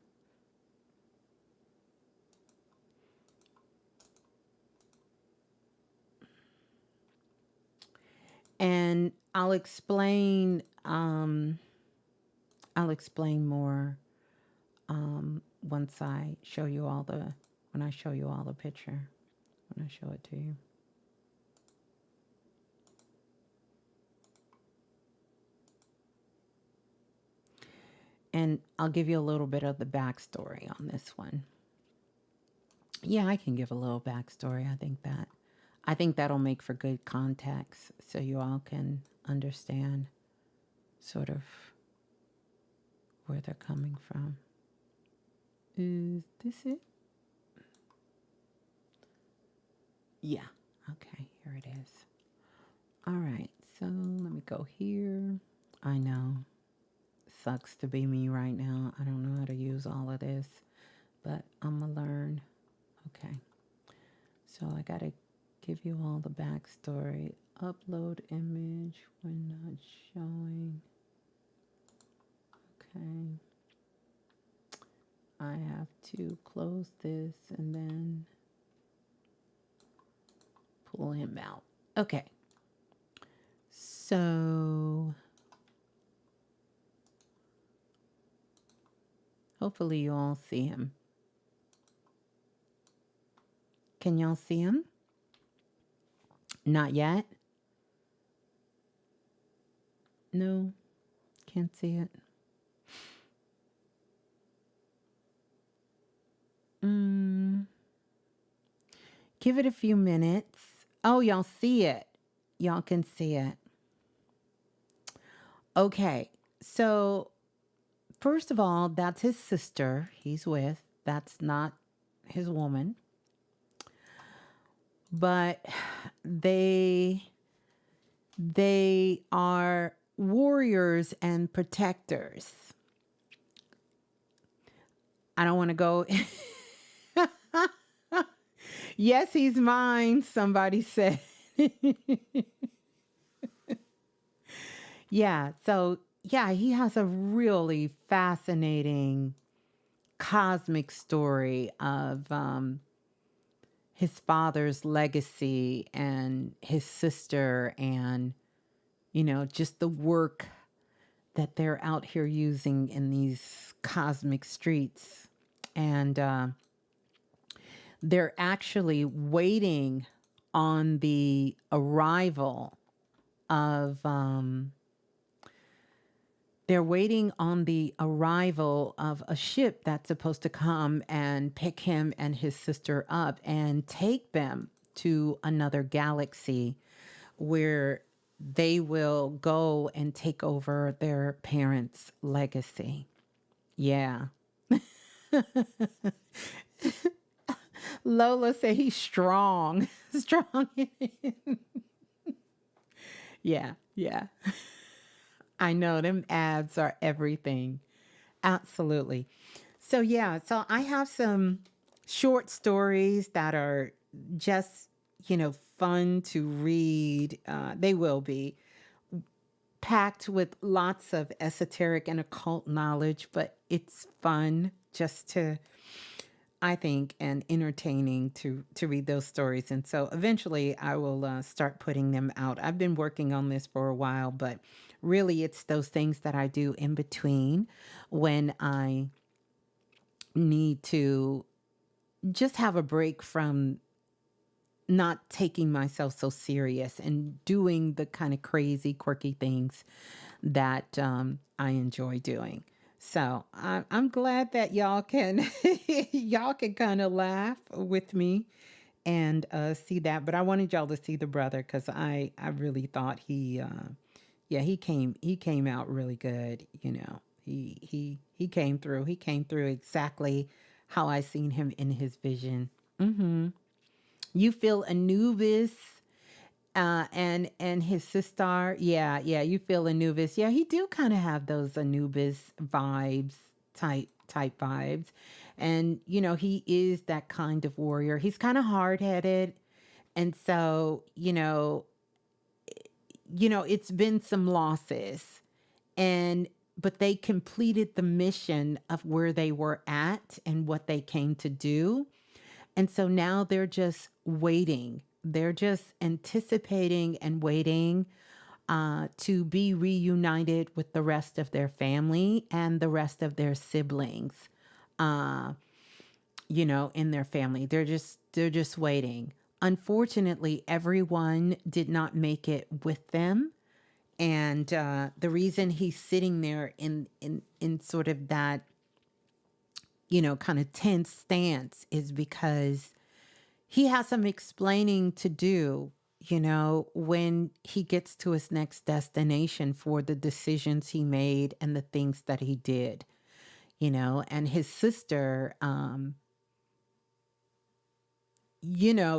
And I'll explain more once I show you all the picture, when I show it to you. And I'll give you a little bit of the backstory on this one. Yeah, I can give a little backstory. I think that'll make for good context so you all can understand sort of where they're coming from. Is this it? Yeah. Okay, here it is. All right, so let me go here. I know. Sucks to be me right now. I don't know how to use all of this, but I'm gonna learn. Okay. So I gotta give you all the backstory. Upload image when not showing. Okay. I have to close this and then pull him out. Okay. So hopefully you all see him. Can y'all see him? Not yet? No, can't see it. Give it a few minutes. Oh, y'all see it. Y'all can see it. Okay. So, first of all, that's his sister he's with. That's not his woman. But they are warriors and protectors. I don't want to go. Yes, he's mine, somebody said. Yeah, so yeah, he has a really fascinating cosmic story of his father's legacy and his sister, and just the work that they're out here using in these cosmic streets. And they're actually waiting on the arrival of a ship that's supposed to come and pick him and his sister up and take them to another galaxy where they will go and take over their parents' legacy. Yeah. Lola said he's strong. Strong. Yeah, yeah. I know them abs are everything. Absolutely. So yeah, so I have some short stories that are just, fun to read. They will be packed with lots of esoteric and occult knowledge, but it's fun just to, I think, and entertaining to read those stories. And so eventually I will start putting them out. I've been working on this for a while, but really it's those things that I do in between when I need to just have a break from not taking myself so serious and doing the kind of crazy, quirky things that I enjoy doing. So I'm glad that y'all can y'all can kind of laugh with me and see that. But I wanted y'all to see the brother because I really thought he he came out really good. He came through. He came through exactly how I seen him in his vision. You feel Anubis and his sister. Yeah, you feel Anubis. Yeah, he do kind of have those Anubis vibes, type vibes. And he is that kind of warrior. He's kind of hard-headed. And so, it's been some losses. But they completed the mission of where they were at and what they came to do. And so now they're just waiting. They're just anticipating and waiting to be reunited with the rest of their family and the rest of their siblings, in their family. They're just waiting. Unfortunately, everyone did not make it with them. And the reason he's sitting there in sort of that, kind of tense stance is because he has some explaining to do, when he gets to his next destination for the decisions he made and the things that he did, and his sister,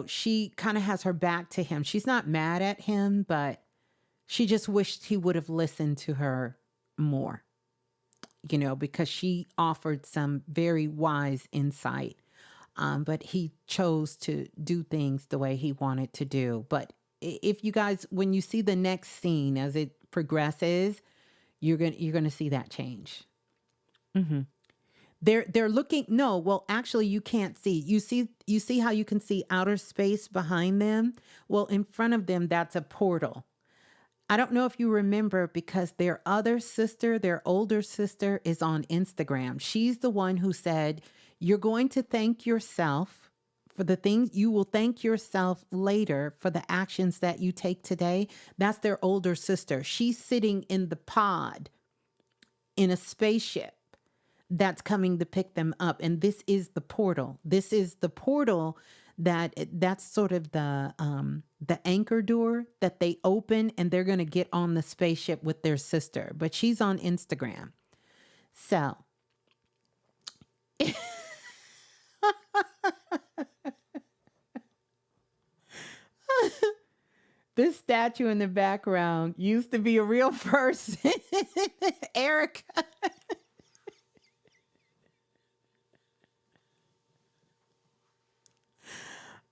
she kind of has her back to him. She's not mad at him, but she just wished he would have listened to her more, because she offered some very wise insight. But he chose to do things the way he wanted to do. But if you guys, when you see the next scene as it progresses, you're gonna see that change. They're looking. No, well, actually, you can't see. You see how you can see outer space behind them. Well, in front of them, that's a portal. I don't know if you remember, because their older sister is on Instagram. She's the one who said, you're going to thank yourself for the things, you will thank yourself later for the actions that you take today. That's their older sister. She's sitting in the pod in a spaceship that's coming to pick them up. And this is the portal. This is the portal that's sort of the anchor door that they open, and they're going to get on the spaceship with their sister. But she's on Instagram. So this statue in the background used to be a real person. Eric.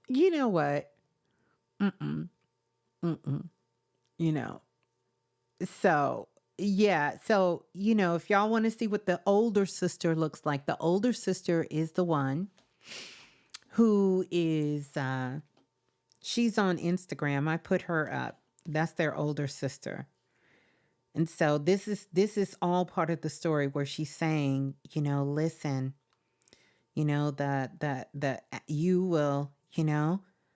You know what? Mm-mm. Mm-mm. You know. So, yeah. So, if y'all want to see what the older sister looks like, the older sister is the one who is, she's on Instagram. I put her up. That's their older sister. And so this is all part of the story where she's saying, listen, that you will,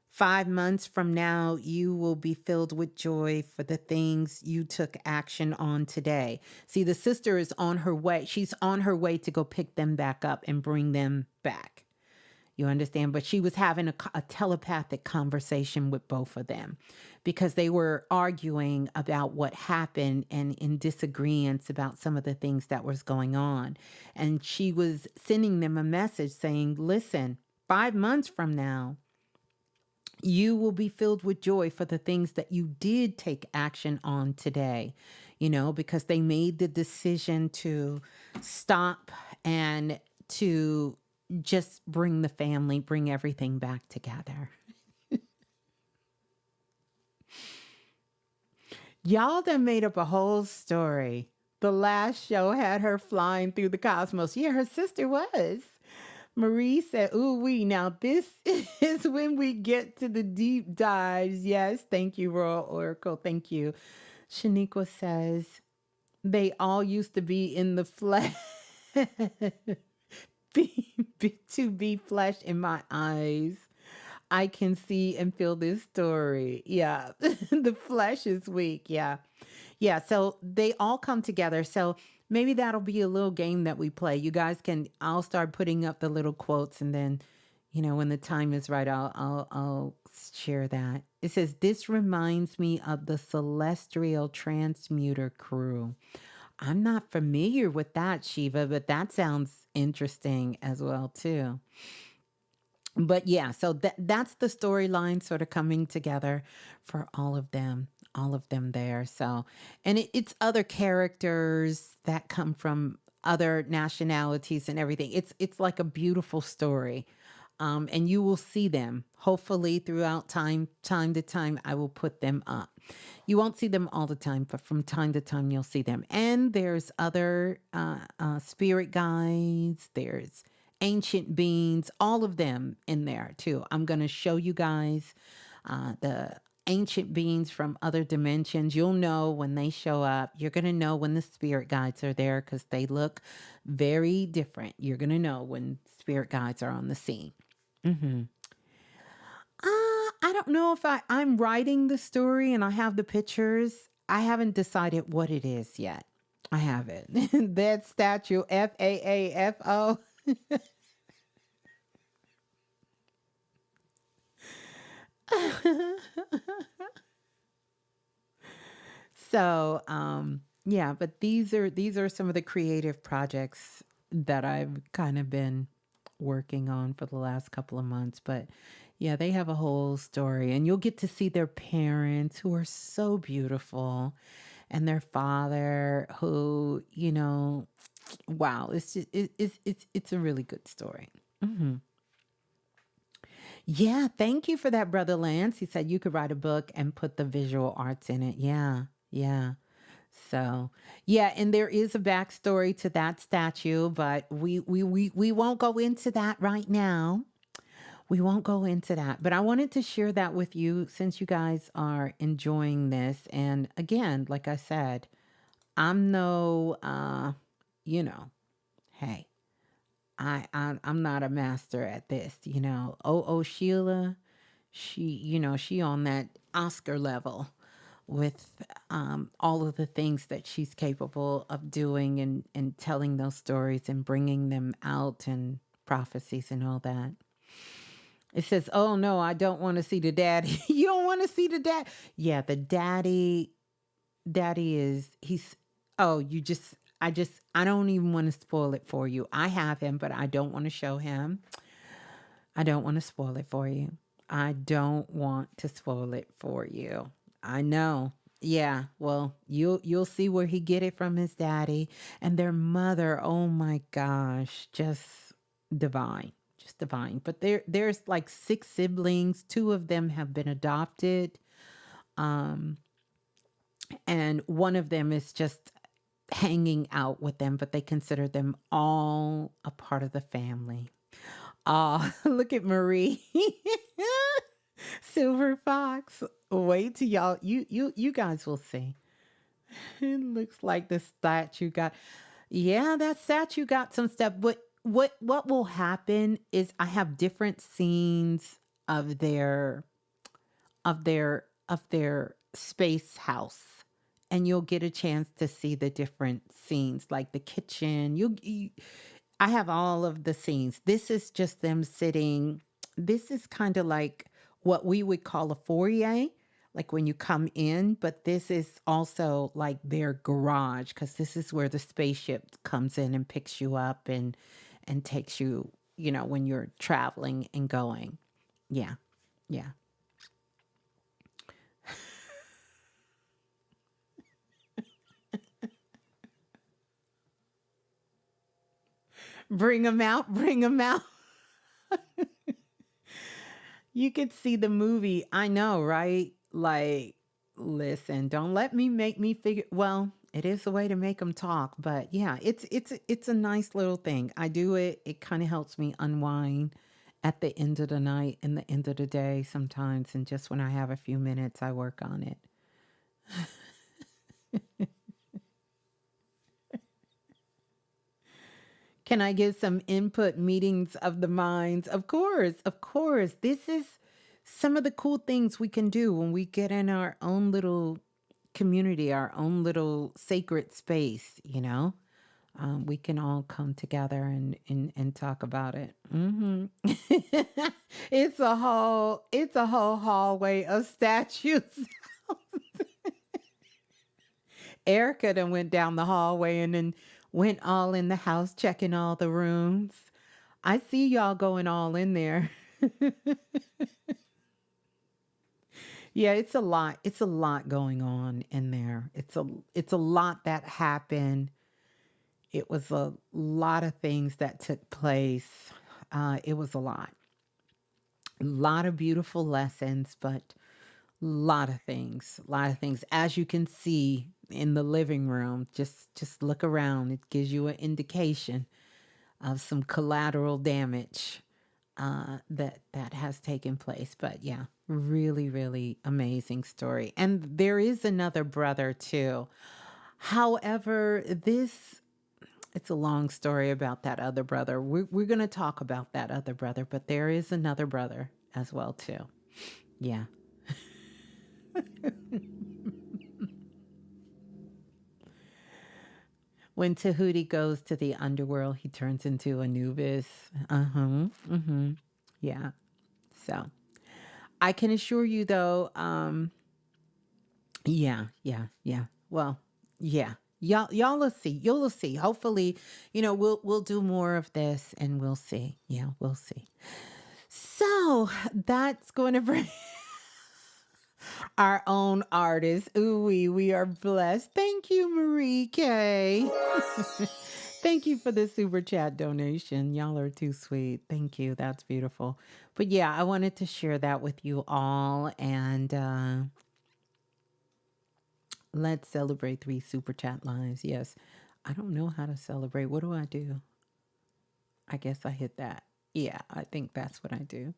5 months from now, you will be filled with joy for the things you took action on today. See, the sister is on her way. She's on her way to go pick them back up and bring them back. You understand? But she was having a telepathic conversation with both of them because they were arguing about what happened and in disagreements about some of the things that was going on. And she was sending them a message saying, listen, 5 months from now, you will be filled with joy for the things that you did take action on today, because they made the decision to stop and to just bring the family, bring everything back together. Y'all done made up a whole story. The last show had her flying through the cosmos. Yeah, her sister was. Marie said, ooh, now this is when we get to the deep dives. Yes, thank you, Royal Oracle. Thank you. Shaniqua says, they all used to be in the flesh. To be flesh in my eyes. I can see and feel this story. Yeah. The flesh is weak. Yeah. Yeah. So they all come together. So maybe that'll be a little game that we play. You guys I'll start putting up the little quotes, and then, when the time is right, I'll share that. It says, this reminds me of the celestial transmuter crew. I'm not familiar with that, Shiva, but that sounds interesting as well, too. But yeah, so that's the storyline sort of coming together for all of them there. So, and it's other characters that come from other nationalities and everything. It's like a beautiful story. And you will see them hopefully throughout time to time. I will put them up. You won't see them all the time, but from time to time you'll see them. And there's other spirit guides. There's ancient beings, all of them in there too. I'm going to show you guys the ancient beings from other dimensions. You'll know when they show up. You're going to know when the spirit guides are there because they look very different. You're going to know when spirit guides are on the scene. Mm-hmm. I don't know if I'm writing the story and I have the pictures. I haven't decided what it is yet. I haven't. That statue, FAAFO. So, yeah, but these are some of the creative projects that I've kind of been working on for the last couple of months. But yeah, they have a whole story, and you'll get to see their parents who are so beautiful, and their father who, wow, it's just, it's a really good story. Mm-hmm. Yeah, thank you for that, Brother Lance. He said you could write a book and put the visual arts in it. Yeah, yeah. So, yeah, and there is a backstory to that statue, but we won't go into that right now. We won't go into that, but I wanted to share that with you since you guys are enjoying this. And again, like I said, I'm no, hey, I'm not a master at this, Sheila, she on that Oscar level with all of the things that she's capable of doing and telling those stories and bringing them out and prophecies and all that. It says, "Oh no, I don't want to see the daddy." You don't want to see the dad? Yeah, the daddy is he's oh, I don't even want to spoil it for you. I have him, but I don't want to show him. I don't want to spoil it for you. I don't want to spoil it for you. I know. Yeah, well, you'll see where he get it from his daddy and their mother. Oh my gosh, just divine. Just divine. But there's like 6 siblings. 2 of them have been adopted. Um and one of them is just hanging out with them, but they consider them all a part of the family. Oh, look at Marie. Silver Fox. Wait till you guys will see. It looks like the statue got. Yeah, that statue got some stuff. But what will happen is I have different scenes of their space house, and you'll get a chance to see the different scenes like the kitchen. I have all of the scenes. This is just them sitting. This is kind of like what we would call a foyer, like when you come in, but this is also like their garage because this is where the spaceship comes in and picks you up and takes you, when you're traveling and going. Yeah. Yeah. Bring them out, bring them out. You could see the movie. I know, right? Like, listen, don't let me make me figure. Well, it is a way to make them talk, but yeah, it's a nice little thing. I do it. It kind of helps me unwind at the end of the night and the end of the day sometimes. And just when I have a few minutes, I work on it. Can I give some input? Meetings of the minds? Of course, of course. This is some of the cool things we can do when we get in our own little community, our own little sacred space. We can all come together and talk about it. It's a whole hallway of statues. Erica then went down the hallway and then went all in the house, checking all the rooms. I see y'all going all in there. Yeah, it's a lot. It's a lot going on in there. It's a lot that happened. It was a lot of things that took place. It was a lot. A lot of beautiful lessons, but a lot of things. A lot of things. As you can see in the living room, just look around. It gives you an indication of some collateral damage that has taken place. But yeah, really, really amazing story. And there is another brother too. However, it's a long story about that other brother. We're going to talk about that other brother, but there is another brother as well too. Yeah. When Tahuti goes to the underworld, he turns into Anubis. Yeah. So I can assure you though, yeah. Well, yeah. Y'all will see. You'll see. Hopefully, we'll do more of this and we'll see. Yeah, we'll see. So that's going to bring our own artist. Ooh, we are blessed. Thank you, Marie K. Thank you for the super chat donation. Y'all are too sweet. Thank you. That's beautiful. But yeah, I wanted to share that with you all. And let's celebrate 3 super chat lives. Yes. I don't know how to celebrate. What do I do? I guess I hit that. Yeah, I think that's what I do.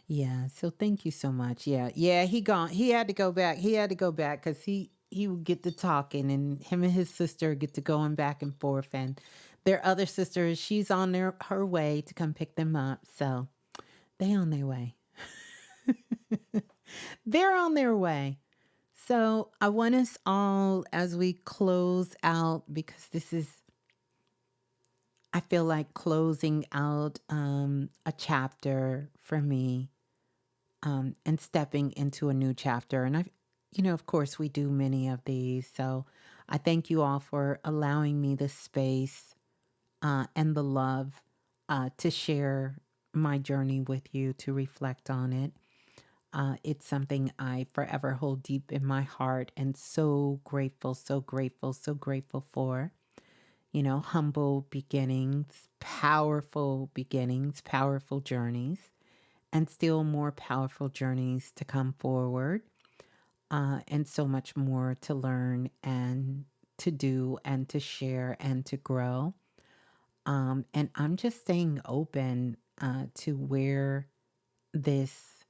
Yeah, so thank you so much. Yeah, he had to go back. He had to go back because he would get to talking, and him and his sister get to going back and forth. And their other sister, she's on her way to come pick them up. So they on their way. They're on their way. So I want us all, as we close out, because this is, I feel like closing out a chapter for me and stepping into a new chapter. And of course, we do many of these. So I thank you all for allowing me the space and the love to share my journey with you, to reflect on it. It's something I forever hold deep in my heart and so grateful, so grateful, so grateful for. Humble beginnings, powerful journeys, and still more powerful journeys to come forward, and so much more to learn and to do and to share and to grow. And I'm just staying open to where this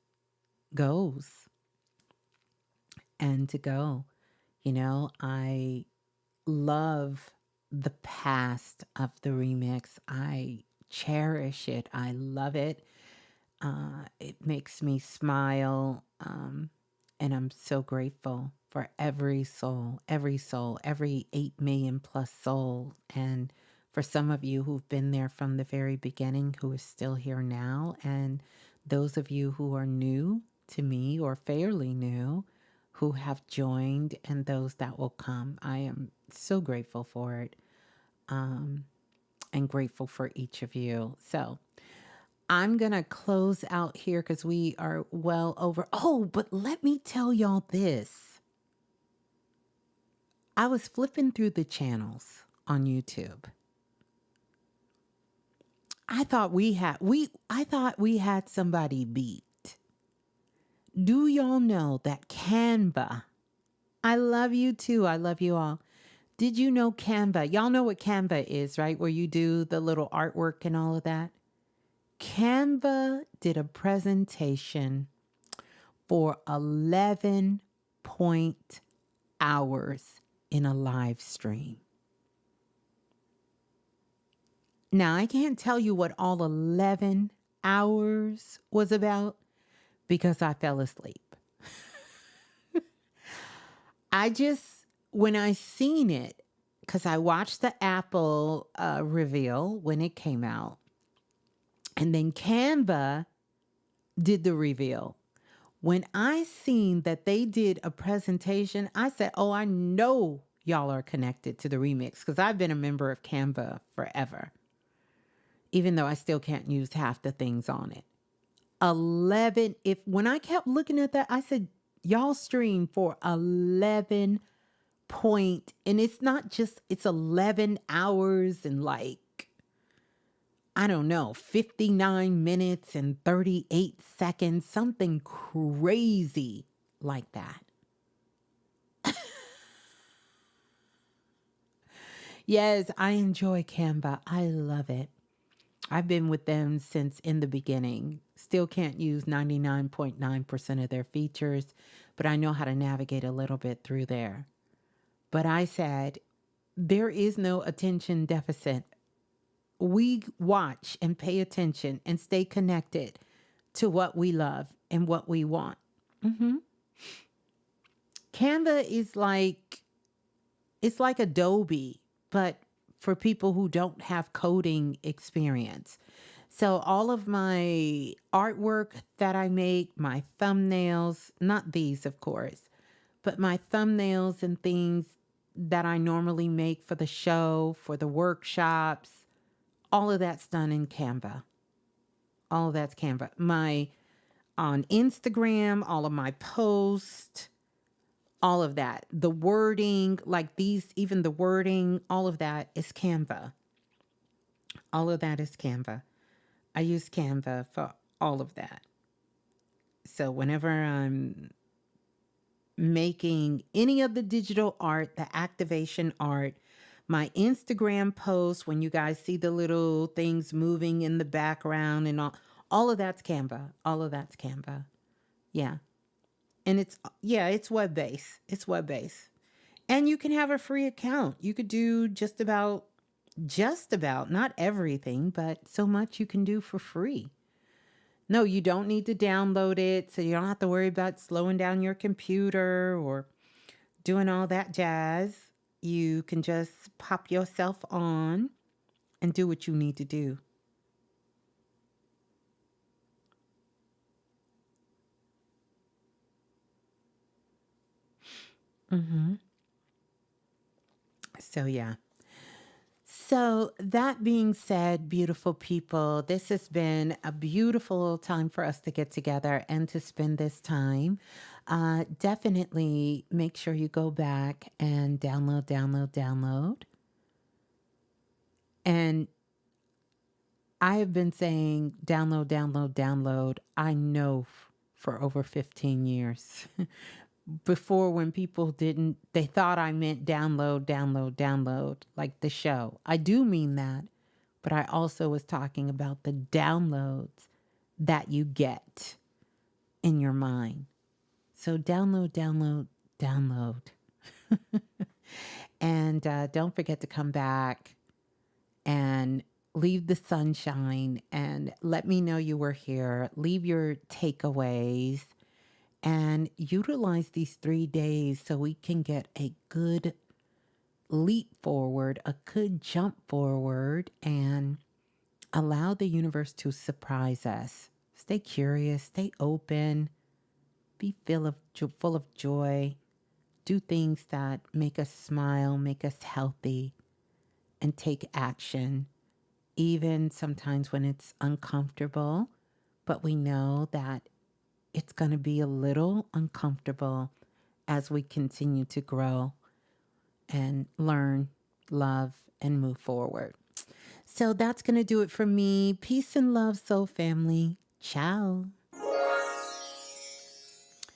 goes and to go. I love the past of the remix. I cherish it. I love it. It makes me smile. And I'm so grateful for every soul, every 8 million plus souls. And for some of you who've been there from the very beginning, who are still here now, and those of you who are new to me or fairly new, who have joined, and those that will come. I am so grateful for it, and grateful for each of you. So I'm going to close out here because we are well over. Oh, but let me tell y'all this. I was flipping through the channels on YouTube. I thought we had somebody beat. Do y'all know that Canva? I love you too. I love you all. Did you know Canva? Y'all know what Canva is, right? Where you do the little artwork and all of that. Canva did a presentation for 11 hours in a live stream. Now, I can't tell you what all 11 hours was about because I fell asleep. When I seen it, because I watched the Apple reveal when it came out, and then Canva did the reveal. When I seen that they did a presentation, I said, oh, I know y'all are connected to the remix because I've been a member of Canva forever, even though I still can't use half the things on it. When I kept looking at that, I said, y'all stream for 11 and it's not just, it's 11 hours and I don't know, 59 minutes and 38 seconds, something crazy like that. Yes, I enjoy Canva. I love it. I've been with them since in the beginning. Still can't use 99.9% of their features, but I know how to navigate a little bit through there. But I said, there is no attention deficit. We watch and pay attention and stay connected to what we love and what we want. Canva is it's like Adobe, but for people who don't have coding experience. So all of my artwork that I make, my thumbnails, not these, of course, but my thumbnails and things that I normally make for the show, for the workshops, all of that's done in Canva. All of that's Canva. On Instagram, all of my posts, all of that. The wording, even the wording, all of that is Canva. All of that is Canva. I use Canva for all of that. So whenever I'm making any of the digital art, the activation art, my Instagram posts, when you guys see the little things moving in the background and all of that's Canva. All of that's Canva. Yeah. And it's web-based. It's web-based. And you can have a free account. You could do just about, not everything, but so much you can do for free. No, you don't need to download it, so you don't have to worry about slowing down your computer or doing all that jazz. You can just pop yourself on and do what you need to do. Mm-hmm. So, yeah. So, that being said, beautiful people, this has been a beautiful time for us to get together and to spend this time. Definitely make sure you go back and download. And I have been saying download, I know for over 15 years. Before, when people didn't, they thought I meant download, like the show. I do mean that, but I also was talking about the downloads that you get in your mind. So download. And don't forget to come back and leave the sunshine and let me know you were here. Leave your takeaways and utilize these 3 days so we can get a good leap forward, a good jump forward, and allow the universe to surprise us. Stay curious, stay open, be full of joy, do things that make us smile, make us healthy, and take action, even sometimes when it's uncomfortable. But we know that it's going to be a little uncomfortable as we continue to grow and learn, love, and move forward. So that's going to do it for me. Peace and love, soul family. Ciao.